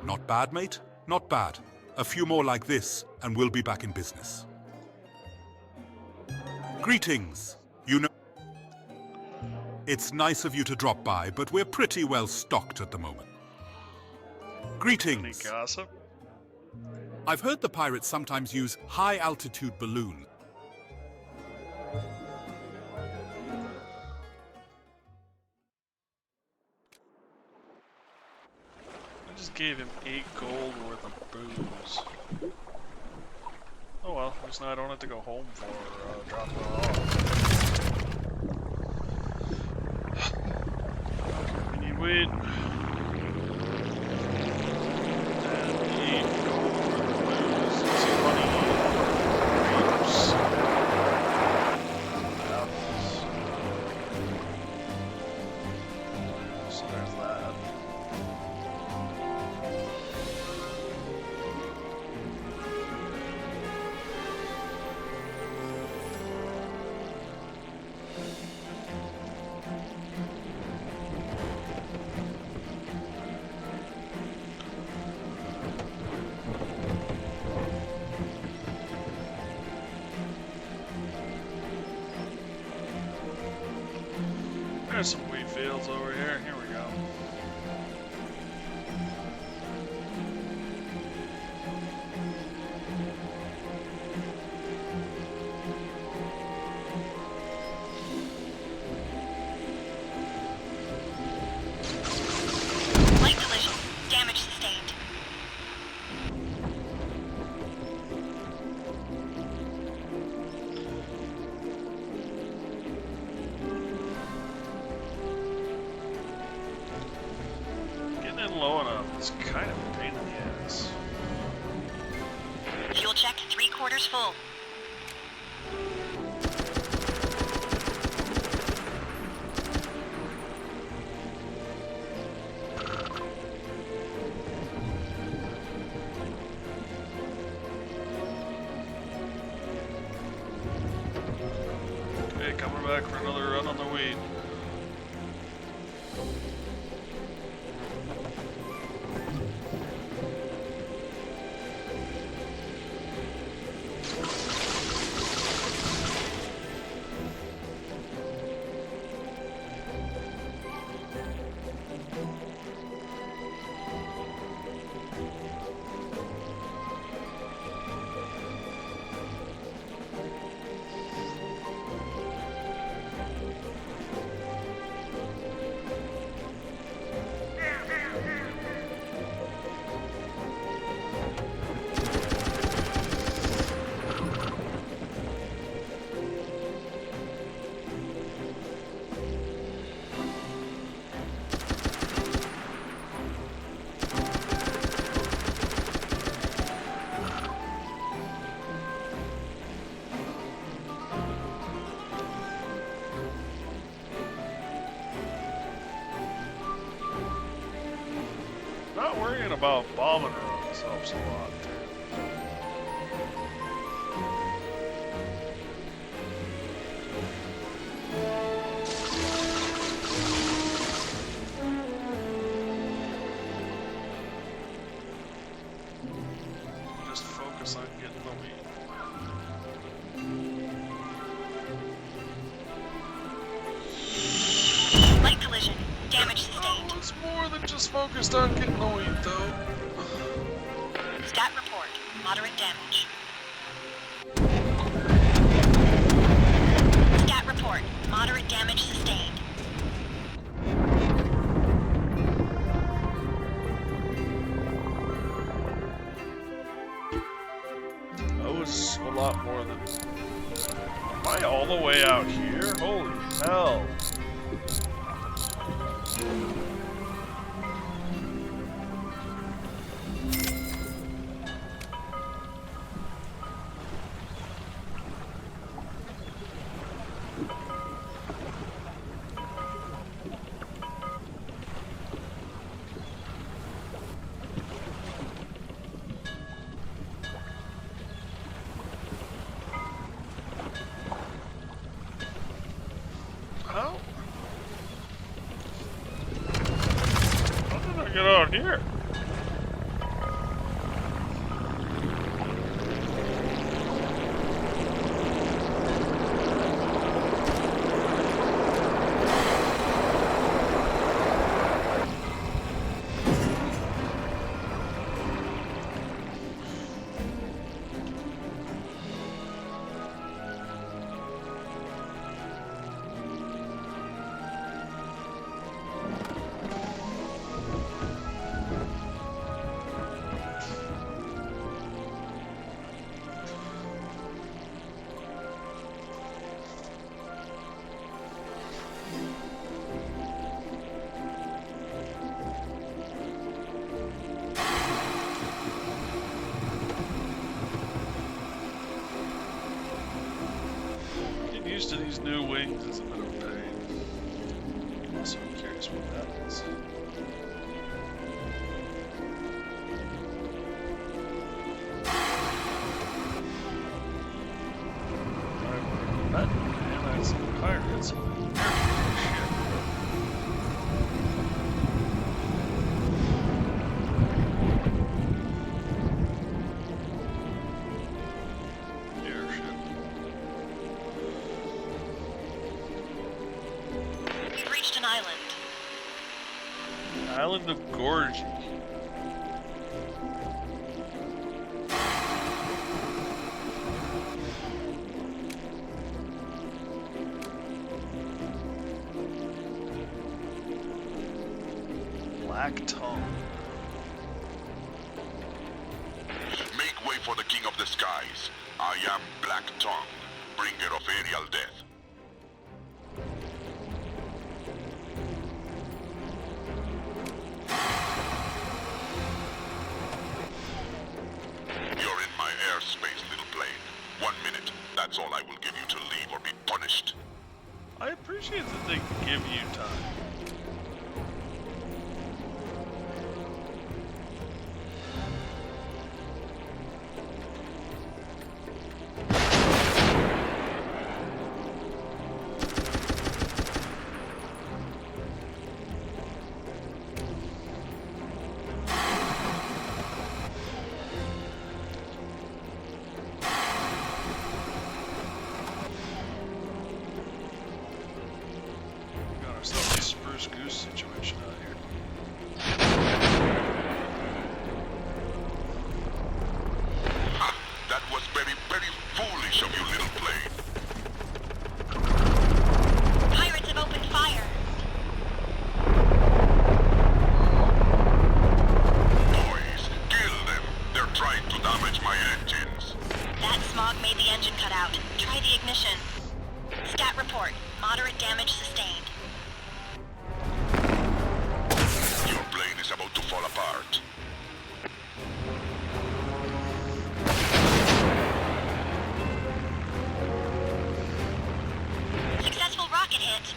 Not bad, mate? Not bad. A few more like this, and we'll be back in business. Greetings! You know... It's nice of you to drop by, but we're pretty well stocked at the moment. Greetings! Any gossip? I've heard the pirates sometimes use high-altitude balloons. I just gave him 8 gold worth of booze. Oh well, at least now I don't have to go home for dropping it off. We need wheat. There's some wheat fields over here. Here we go. Light collision. Damage sustained. Low enough. It's kind of a pain in the ass. Fuel check 3/4 full. Okay, coming back for another run on the wheat. worrying about bombing ourselves a lot. Just focus on getting the lead. Light collision. Damage sustained. It's more than just focused on getting the lead, though. Stat report. Moderate damage. Stat report. Moderate damage sustained. That was a lot more than... Am I all the way out here? Holy hell. How? How did I get out here? Getting used to these new wings is a bit of a pain. I'm also curious what that is. That man, that's some pirates. We've reached an island. Island of Gorgie. Black Tongue. Make way for the King of the Skies. I am Black Tongue, bringer of aerial death. You're in my airspace, little plane. 1 minute. That's all I will give you to leave or be punished. I appreciate that they give you time. Got ourselves a spruce goose situation out here. Ha! That was very, very foolish of you, little plane. Pirates have opened fire. Boys, kill them. They're trying to damage my engines. That smog made the engine cut out. Try the ignition. Stat report. Moderate damage sustained. Your plane is about to fall apart. Successful rocket hit.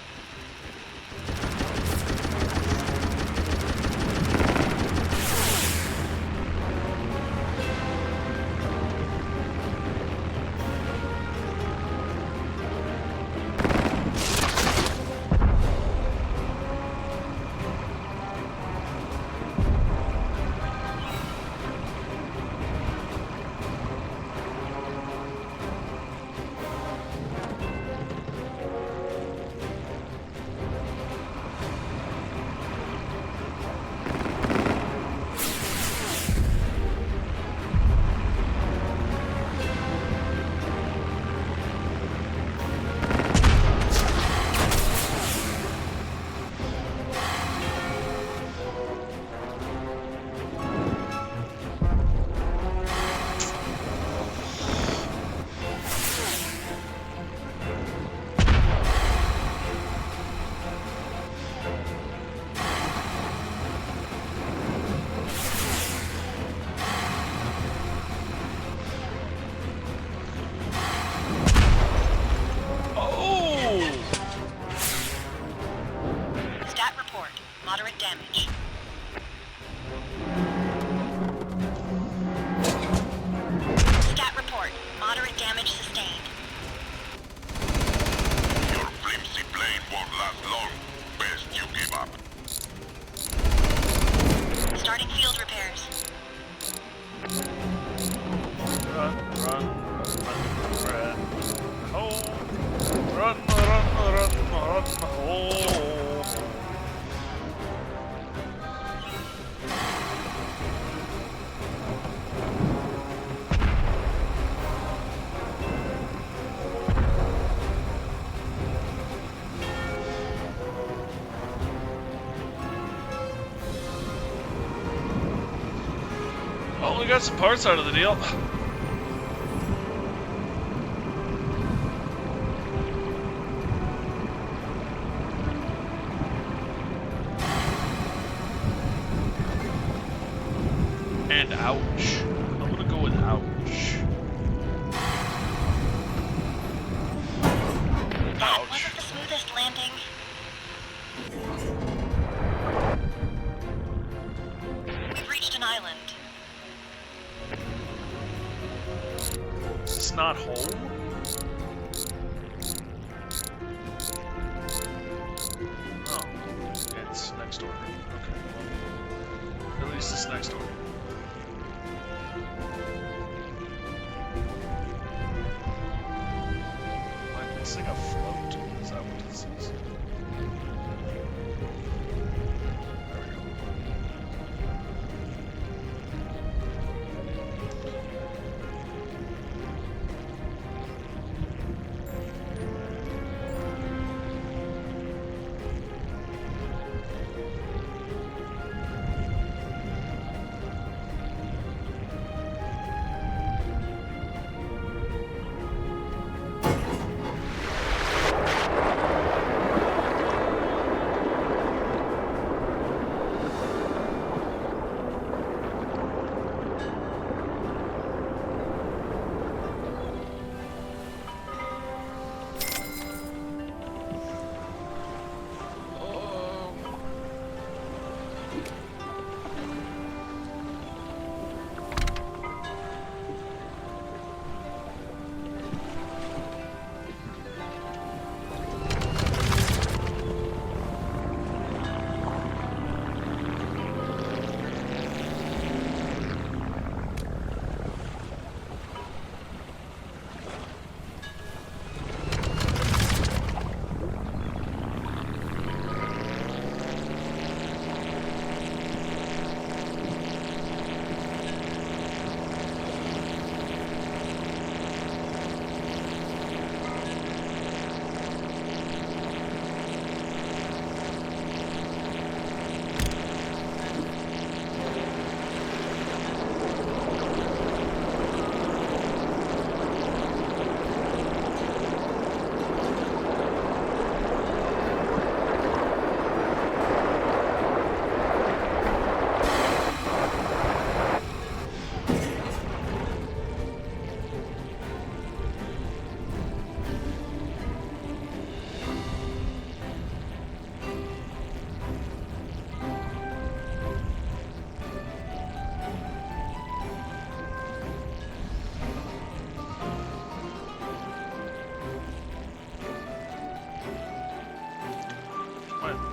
Run, run, home. Run, home. Oh, we got some parts out of the deal. And ouch. I'm gonna go with ouch. That wasn't the smoothest landing. We've reached an island. It's not home? Oh, it's next door. Okay. At least it's next door. Am I missing a float? Is that what this is? There we go.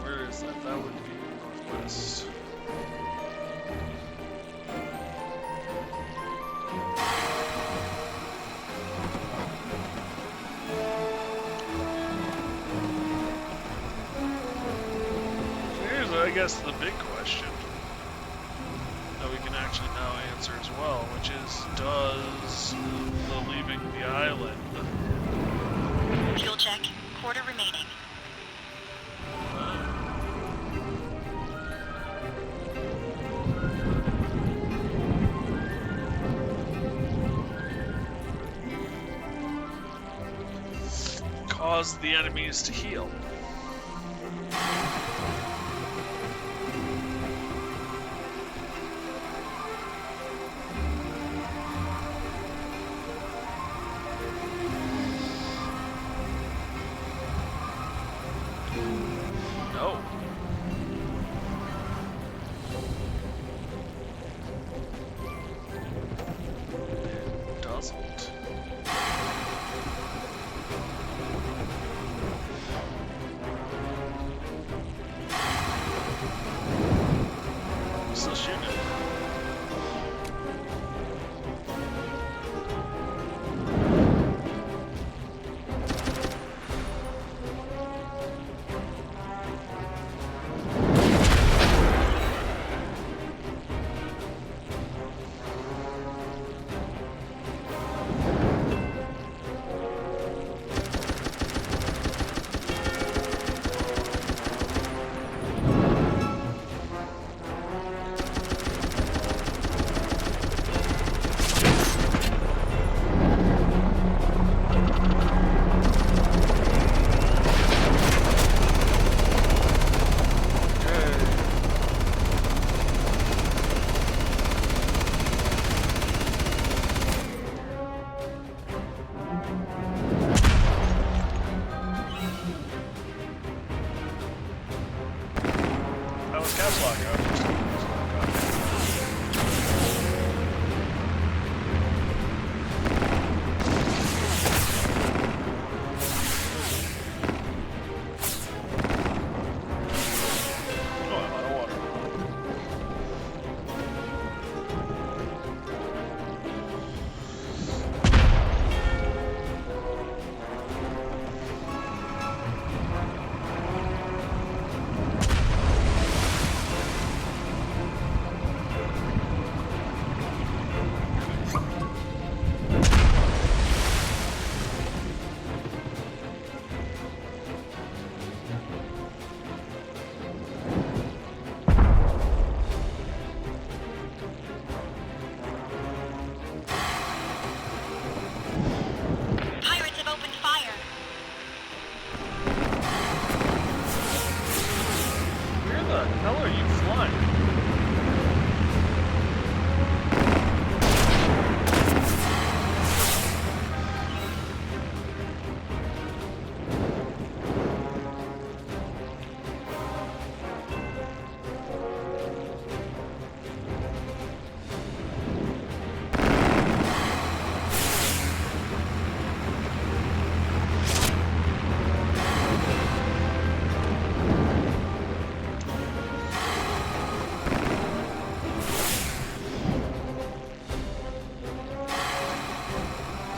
Where is that? That would be northwest. Here's, I guess, the big question that we can actually now answer as well, which is, does the leaving the island... Fuel check. Quarter remaining. cause the enemies to heal. No. It doesn't.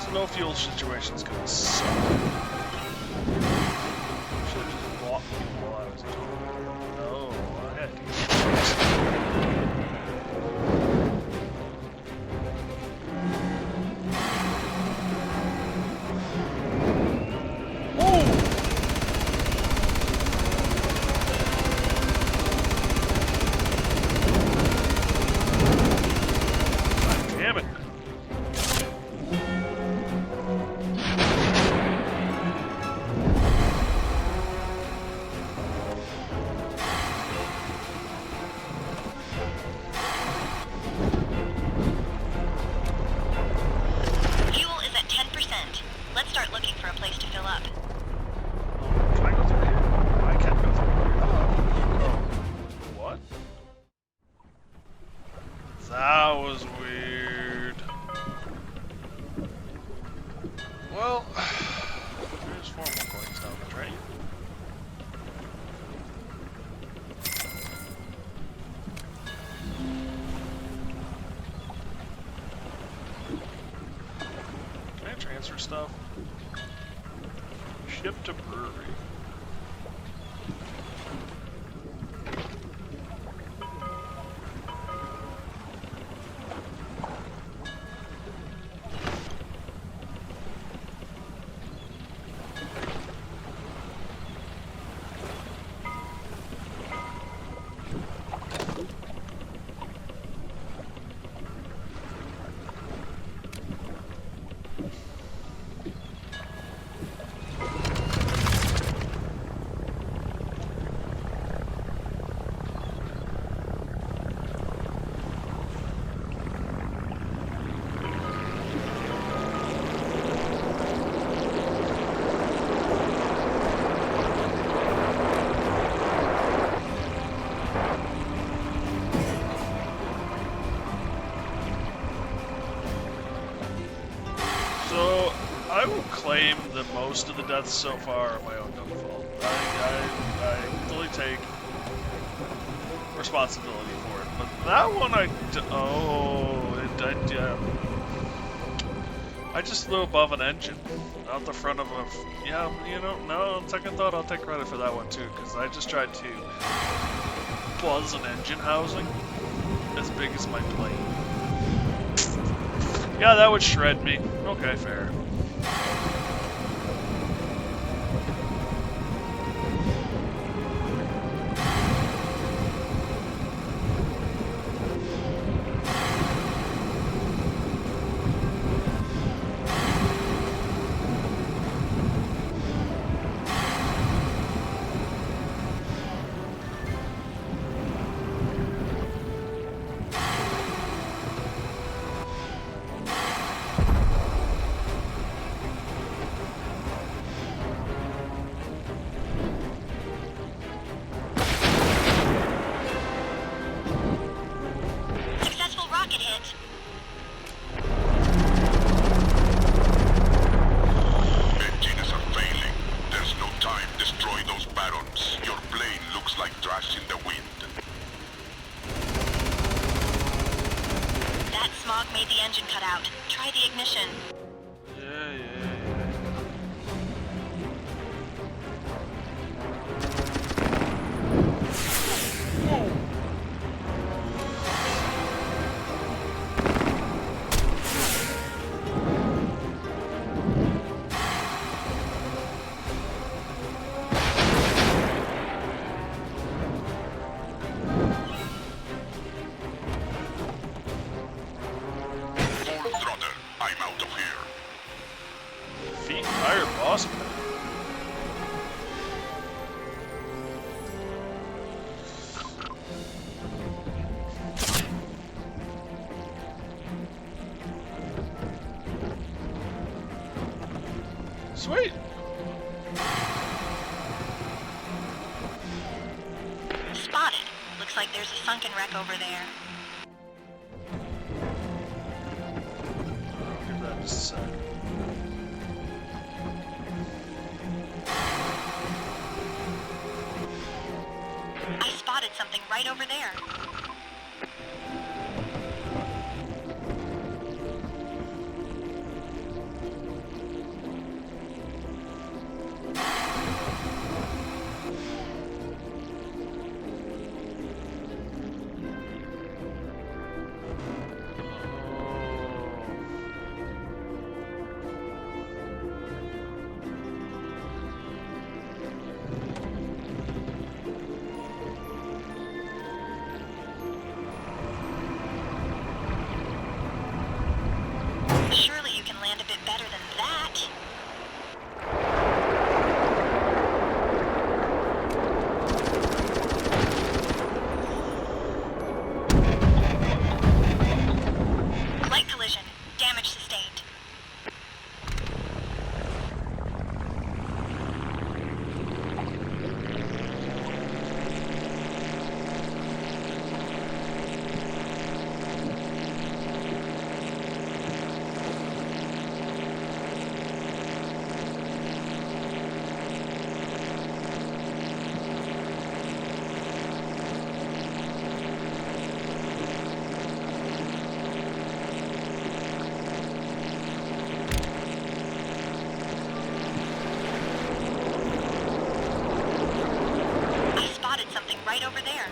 So no fuel situation's gonna suck. Should've just bought fuel while I was talking. No, I had to. That was weird. Well, there's 4 more coins down the drain. Can I transfer stuff? Ship to brewery. Claim that most of the deaths so far are my own downfall. I fully take responsibility for it, but that one I just flew above an engine, out the front of a, yeah, you know, no, on second thought, I'll take credit for that one too, because I just tried to buzz an engine housing as big as my plane. Yeah, that would shred me. Okay, fair. Sweet. Spotted. Looks like there's a sunken wreck over there. Give that just a sec. I spotted something right over there. Damage sustained. Right over there.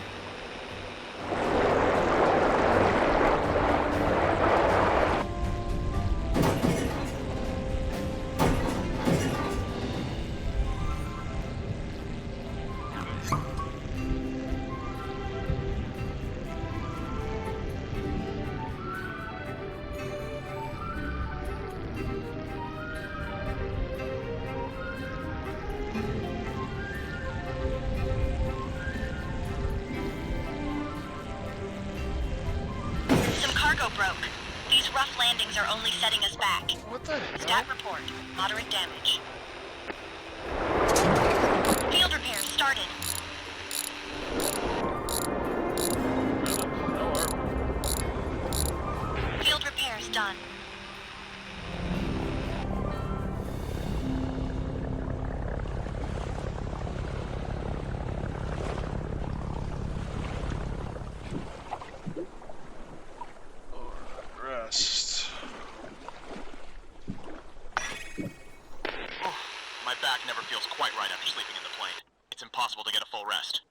Broke. These rough landings are only setting us back. What the hell? Stat report. Moderate damage. Field repairs started. Field repairs done. My back never feels quite right after sleeping in the plane. It's impossible to get a full rest.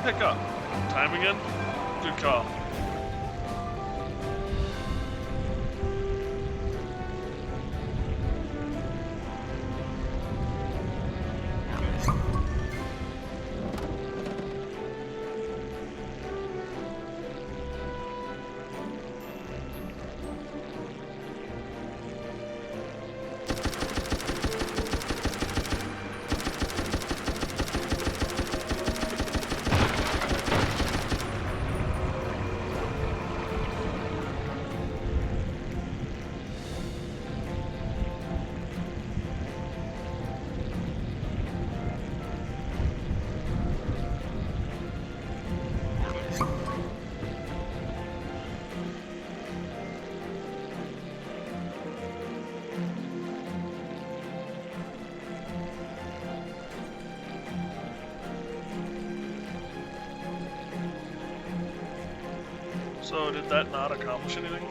Pick up. Time again? Good call. So did that not accomplish anything?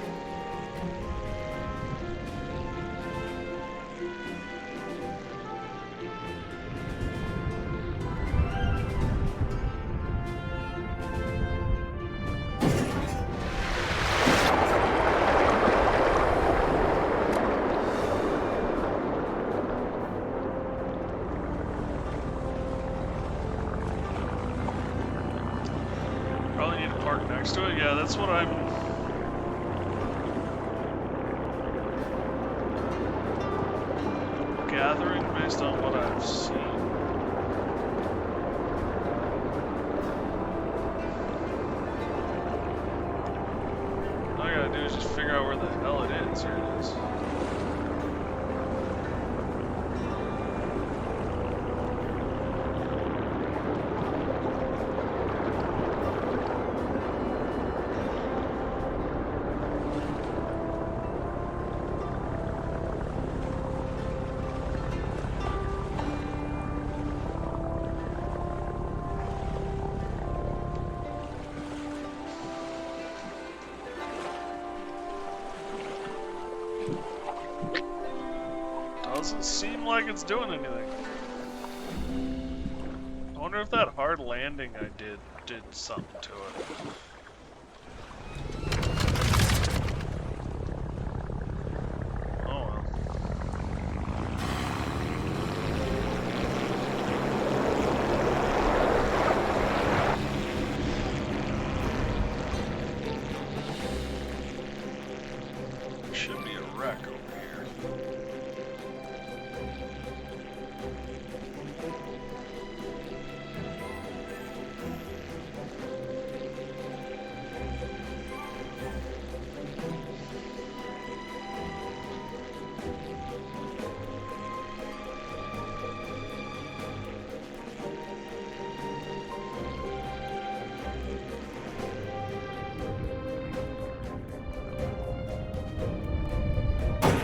Probably need to park next to it. Yeah, that's what I'm gathering based on what I've seen. All I gotta do is just figure out where the hell it is. Here it is. Doesn't seem like it's doing anything. I wonder if that hard landing I did something to it. wreck over here.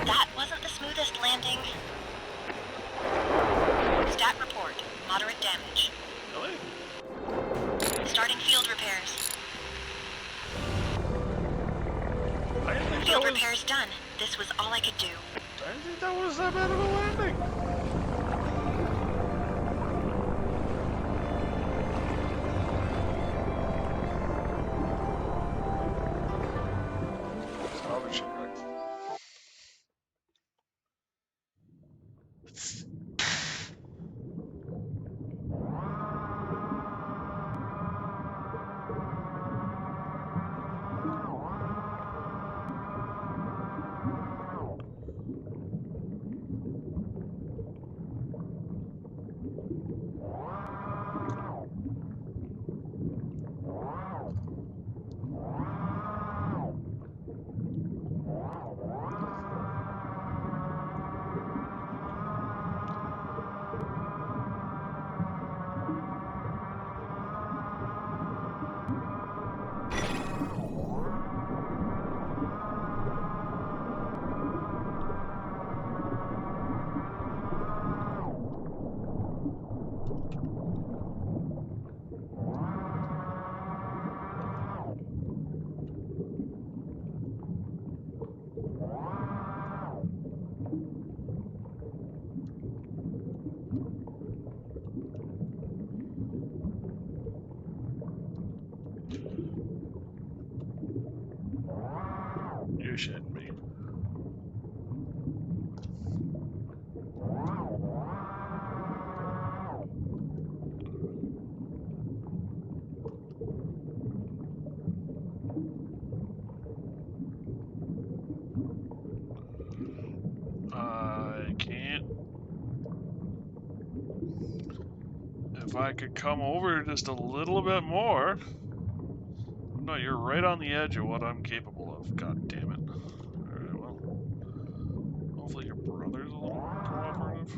That wasn't the smoothest landing. Stat report. Moderate damage. Really? Starting field repairs. I didn't think Field that was... repairs done. This was all I could do. I didn't think that was that bad of a landing. Salvage shipwreck. You're shitting me. I can't. If I could come over just a little bit more. No, you're right on the edge of what I'm capable of. God damn it. Alright, well. Hopefully your brother's a little more cooperative.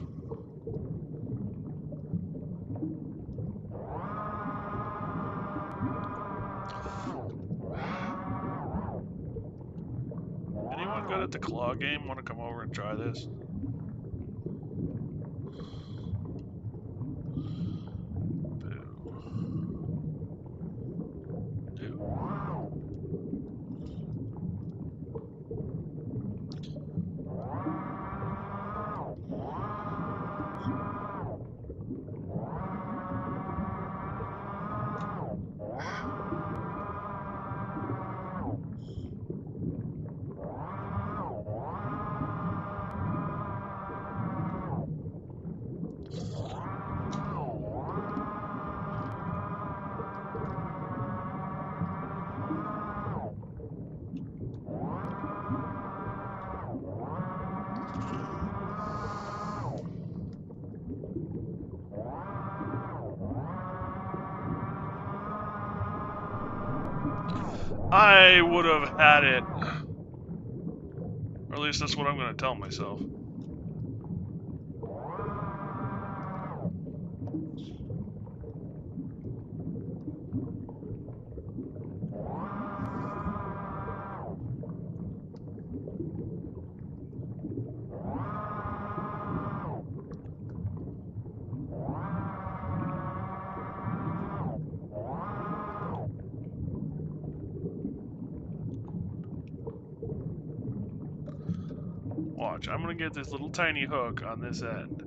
Anyone good at the claw game want to come over and try this? I would have had it. Or at least that's what I'm going to tell myself. Watch, I'm going to get this little tiny hook on this end.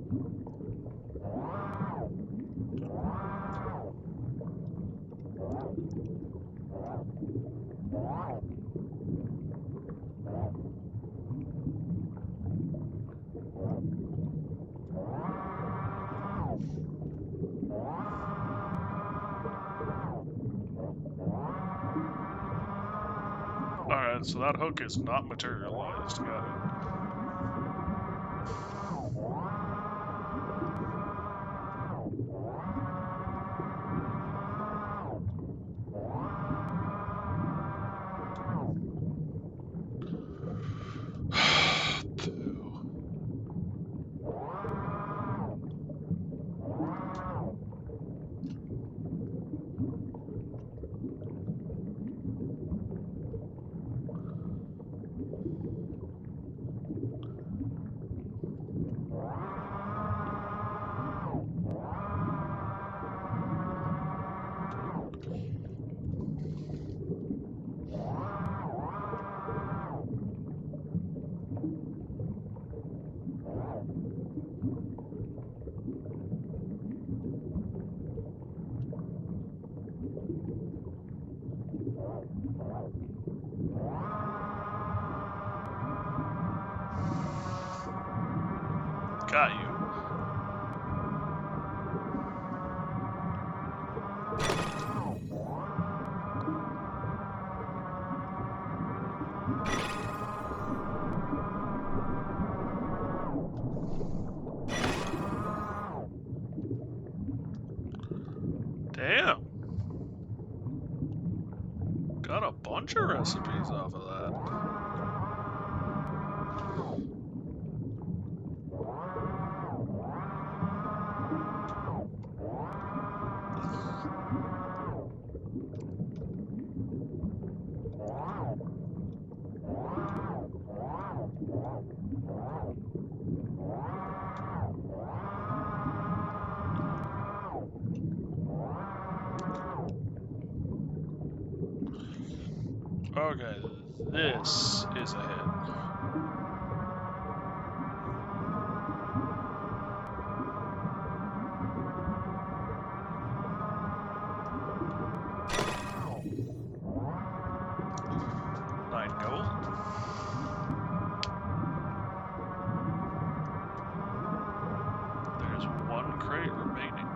Alright, so that hook is not materialized. Got it. Got you. Damn. Got a bunch of recipes off of that. Okay, this is a hit. There's one crate remaining.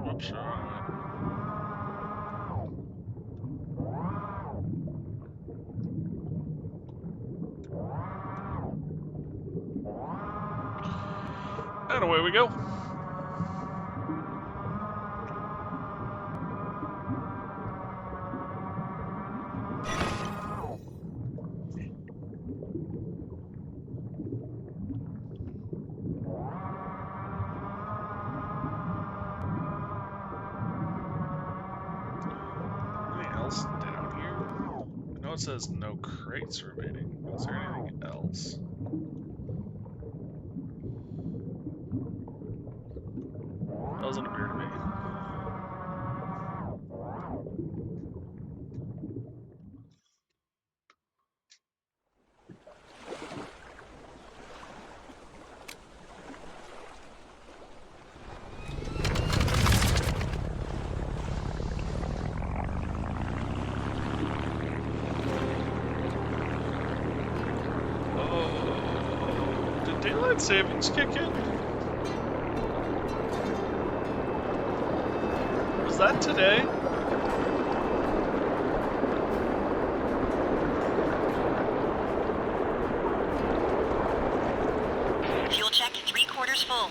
Whoops, wrong way. And away we go. Anything else down here? I know it says no crates remaining. Is there anything else? Doesn't appear to be. Oh, did daylight savings kick in? Was that today? Fuel check 3/4 full.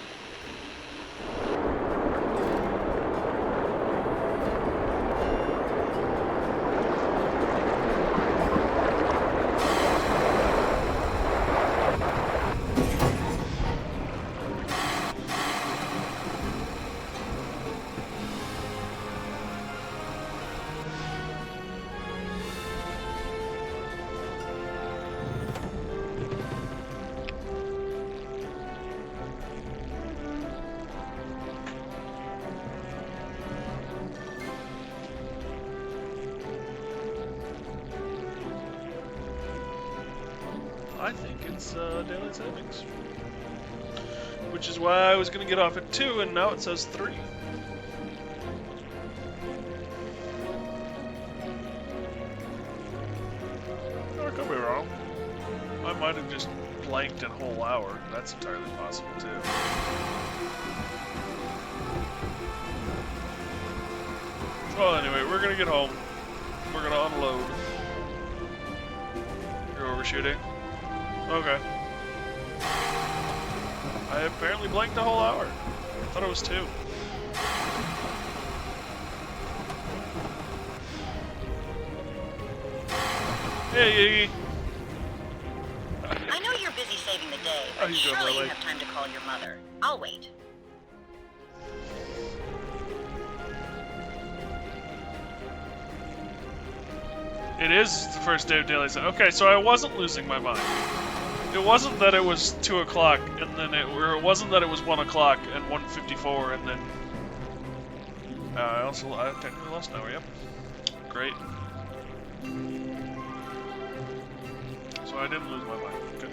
I think it's daylight savings. Which is why I was going to get off at 2 and now it says 3. I could be wrong. I might have just blanked a whole hour. That's entirely possible too. Well, anyway, we're going to get home. We're going to unload. You're overshooting? Okay. I apparently blanked a whole hour. I thought it was 2. Hey, Iggy. I know you're busy saving the day, How but you doing, surely you Lily? have time to call your mother. I'll wait. It is the first day of daylight savings. Okay, so I wasn't losing my mind. It wasn't that it was 2 o'clock and then or it wasn't that it was 1 o'clock and 1:54 and then I technically lost an hour. Yep, great. So I didn't lose my mind. Good.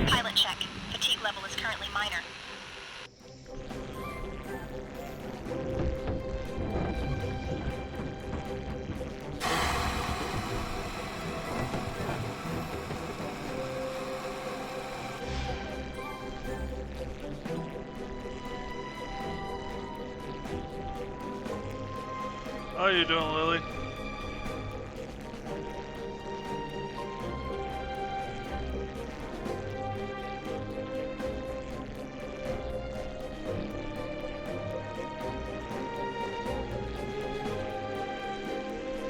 Pilot check. Fatigue level is currently minor. How you doing, Lily?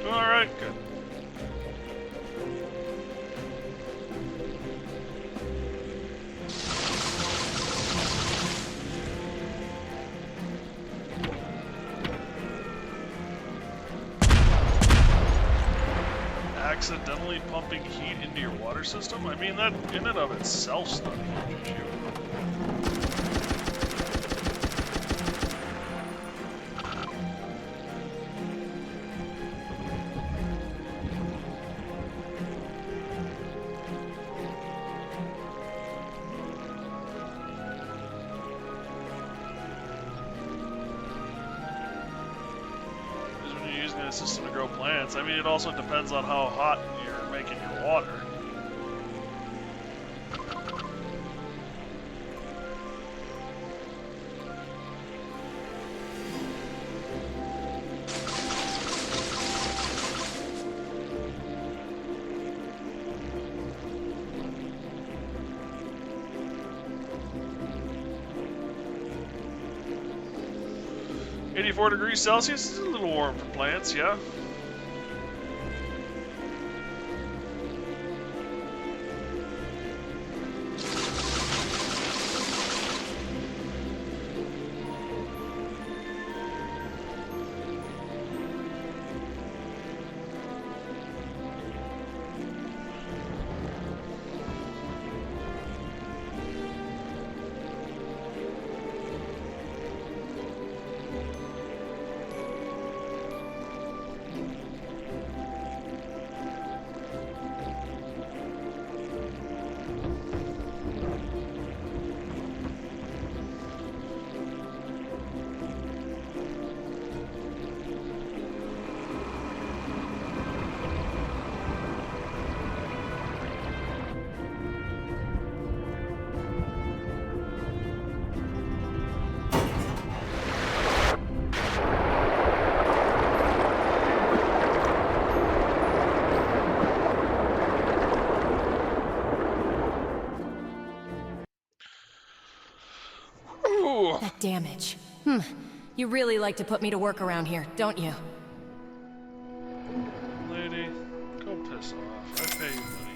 Doing alright? Good. Accidentally pumping heat into your water system? I mean, that in and of itself's not a huge issue. A system to grow plants. I mean, it also depends on how hot you're making your water. .4°C is a little warm for plants, yeah. That damage. You really like to put me to work around here, don't you? Lady, go piss off. I pay you money.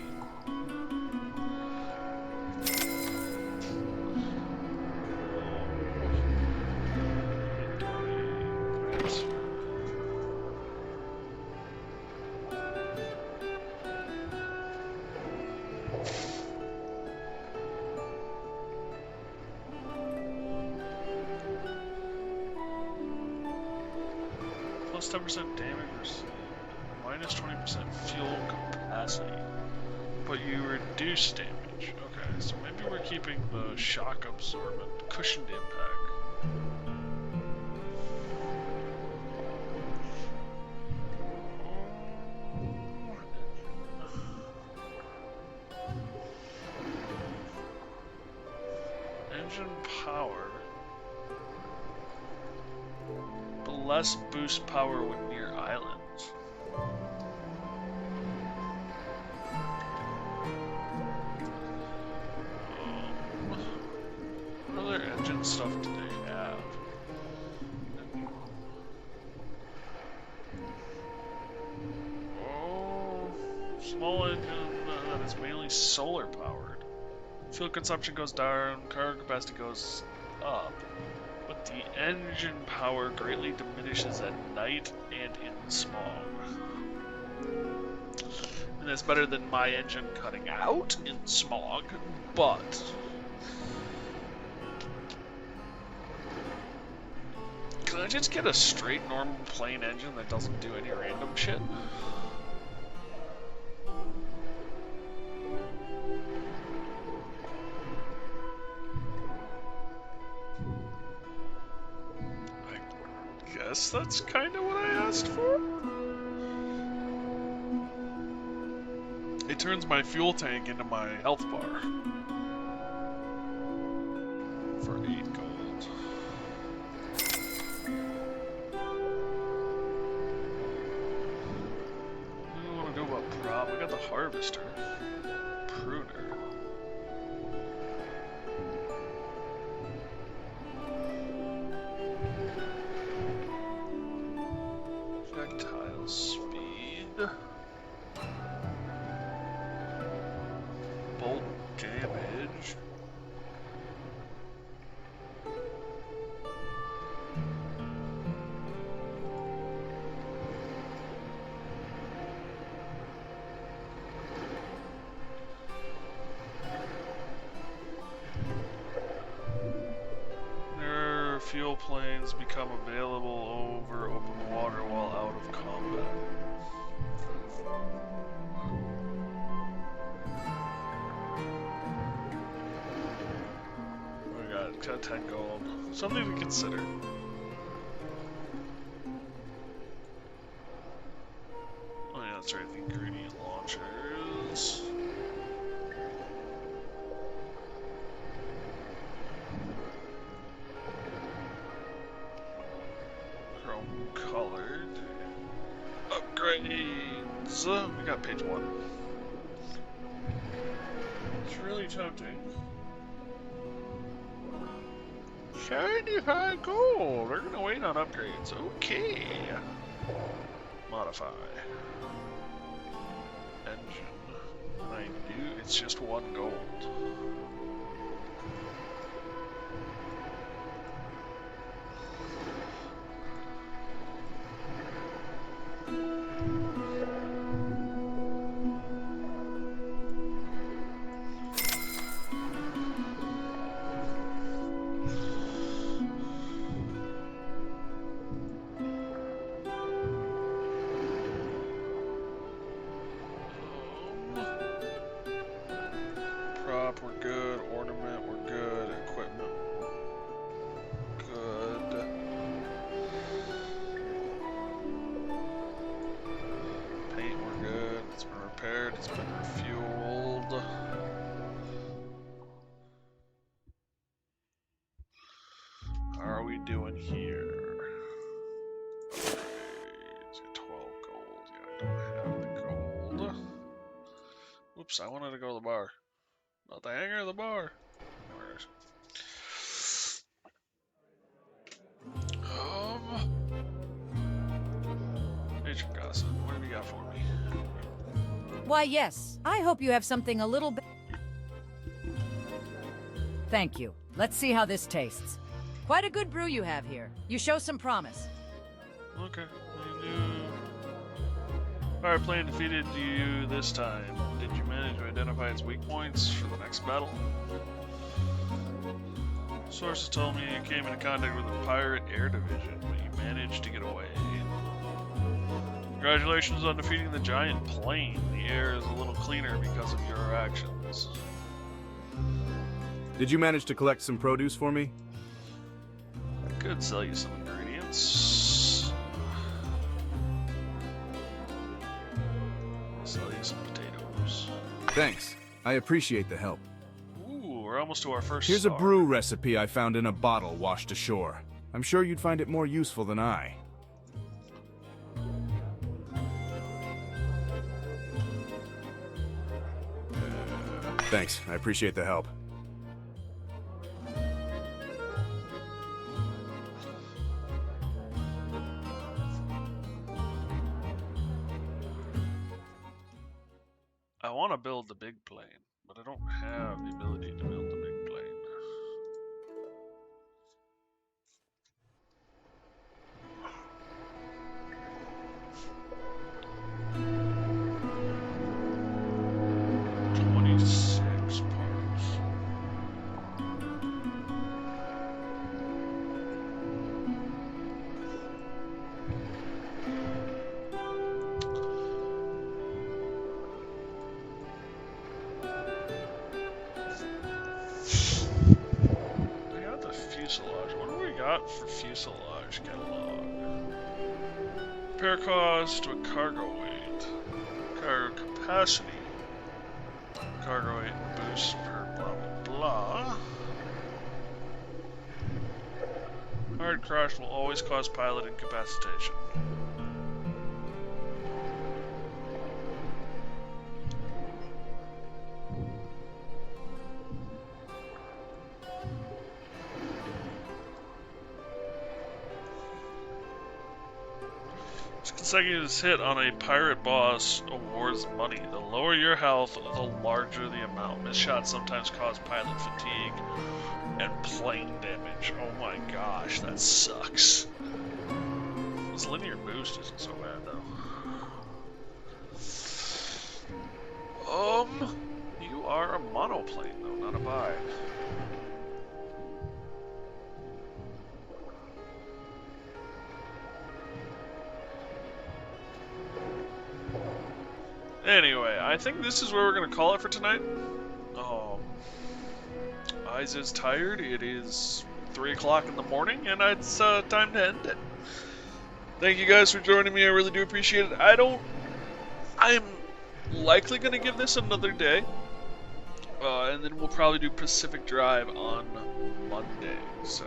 Plus 10% damage received. Minus 20% fuel capacity. But you reduce damage. Okay, so maybe we're keeping the shock absorbent cushioned impact. Engine power. But less boost power when near islands. What other engine stuff do they have? Oh, small engine that is mainly solar powered. Fuel consumption goes down, cargo capacity goes up, but the engine power greatly diminishes at night and in smog. And that's better than my engine cutting out in smog, but... Can I just get a straight, normal, plain engine that doesn't do any random shit? I guess that's kind of what I asked for? It turns my fuel tank into my health bar. For 8 gold. What do you want to do about prop? We got the harvester. Pruner. Projectile speed. Bolt damage. Fuel planes become available over open water while out of combat. We got 10 gold. Something to consider. Oh yeah, that's right, the ingredient launchers. Colored upgrades. We got page 1. It's really tempting. Shiny high gold. We're gonna wait on upgrades. Okay. Modify. Engine. I knew it's just 1 gold. Prop, we're good. Ornament, we're good. Equipment, good. Paint, we're good. It's been repaired. It's been refueled. How are we doing here? It's got 12 gold. Yeah, I don't have the gold. Whoops, I wanted to go to the bar. Not the hangar, the bar. Where is it? Agent Gossip, what have you got for me? Why, yes. I hope you have something a little bit... Thank you. Let's see how this tastes. Quite a good brew you have here. You show some promise. Okay. Fire plane defeated you this time. Did you manage to identify its weak points for the next battle? Sources told me you came into contact with the pirate air division, but you managed to get away. Congratulations on defeating the giant plane. The air is a little cleaner because of your actions. Did you manage to collect some produce for me? I could sell you some ingredients. I'll sell you some potatoes. Thanks. I appreciate the help. Ooh, we're almost to our first Here's star. a brew recipe I found in a bottle washed ashore. I'm sure you'd find it more useful than I. Thanks. I appreciate the help. I want to build the big plane, but I don't have the ability to build a big plane. Fuselage. What do we got for fuselage catalog? Repair cost to a cargo weight. Cargo capacity. Cargo weight boost per blah blah blah. Hard crash will always cause pilot incapacitation. Consecutive hit on a pirate boss awards money. The lower your health, the larger the amount. Missed shots sometimes cause pilot fatigue and plane damage. Oh my gosh, that sucks. This linear boost isn't so bad though. You are a monoplane though, not a bi. Anyway, I think this is where we're going to call it for tonight. Eyes is tired. It is 3 o'clock in the morning, and it's time to end it. Thank you guys for joining me. I really do appreciate it. I'm likely going to give this another day, and then we'll probably do Pacific Drive on Monday. So,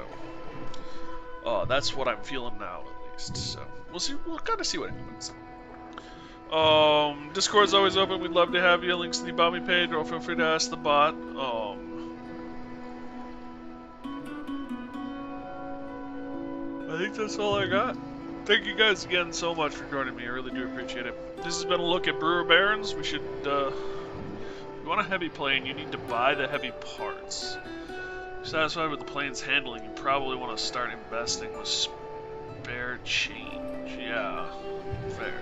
that's what I'm feeling now, at least. So, we'll see. We'll kind of see what happens. Discord's always open. We'd love to have you. Links to the About Me page, or feel free to ask the bot. I think that's all I got. Thank you guys again so much for joining me. I really do appreciate it. This has been a look at Brew Barons. We should, if you want a heavy plane, you need to buy the heavy parts. If you're satisfied with the plane's handling, you probably want to start investing with spare change. Yeah, fair.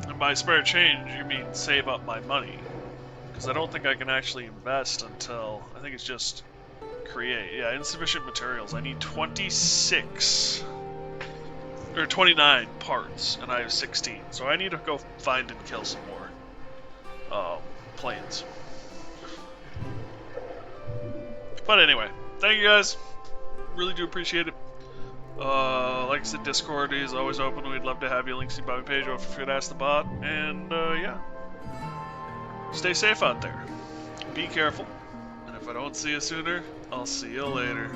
And by spare change, you mean save up my money. Because I don't think I can actually invest until, I think it's just create. Yeah, insufficient materials. I need 26, or 29 parts, and I have 16. So I need to go find and kill some more planes. But anyway, thank you guys. Really do appreciate it. Like I said, Discord is always open. We'd love to have you. Links to the About Me page, or if you'd ask the bot. And yeah, stay safe out there. Be careful. And if I don't see you sooner, I'll see you later.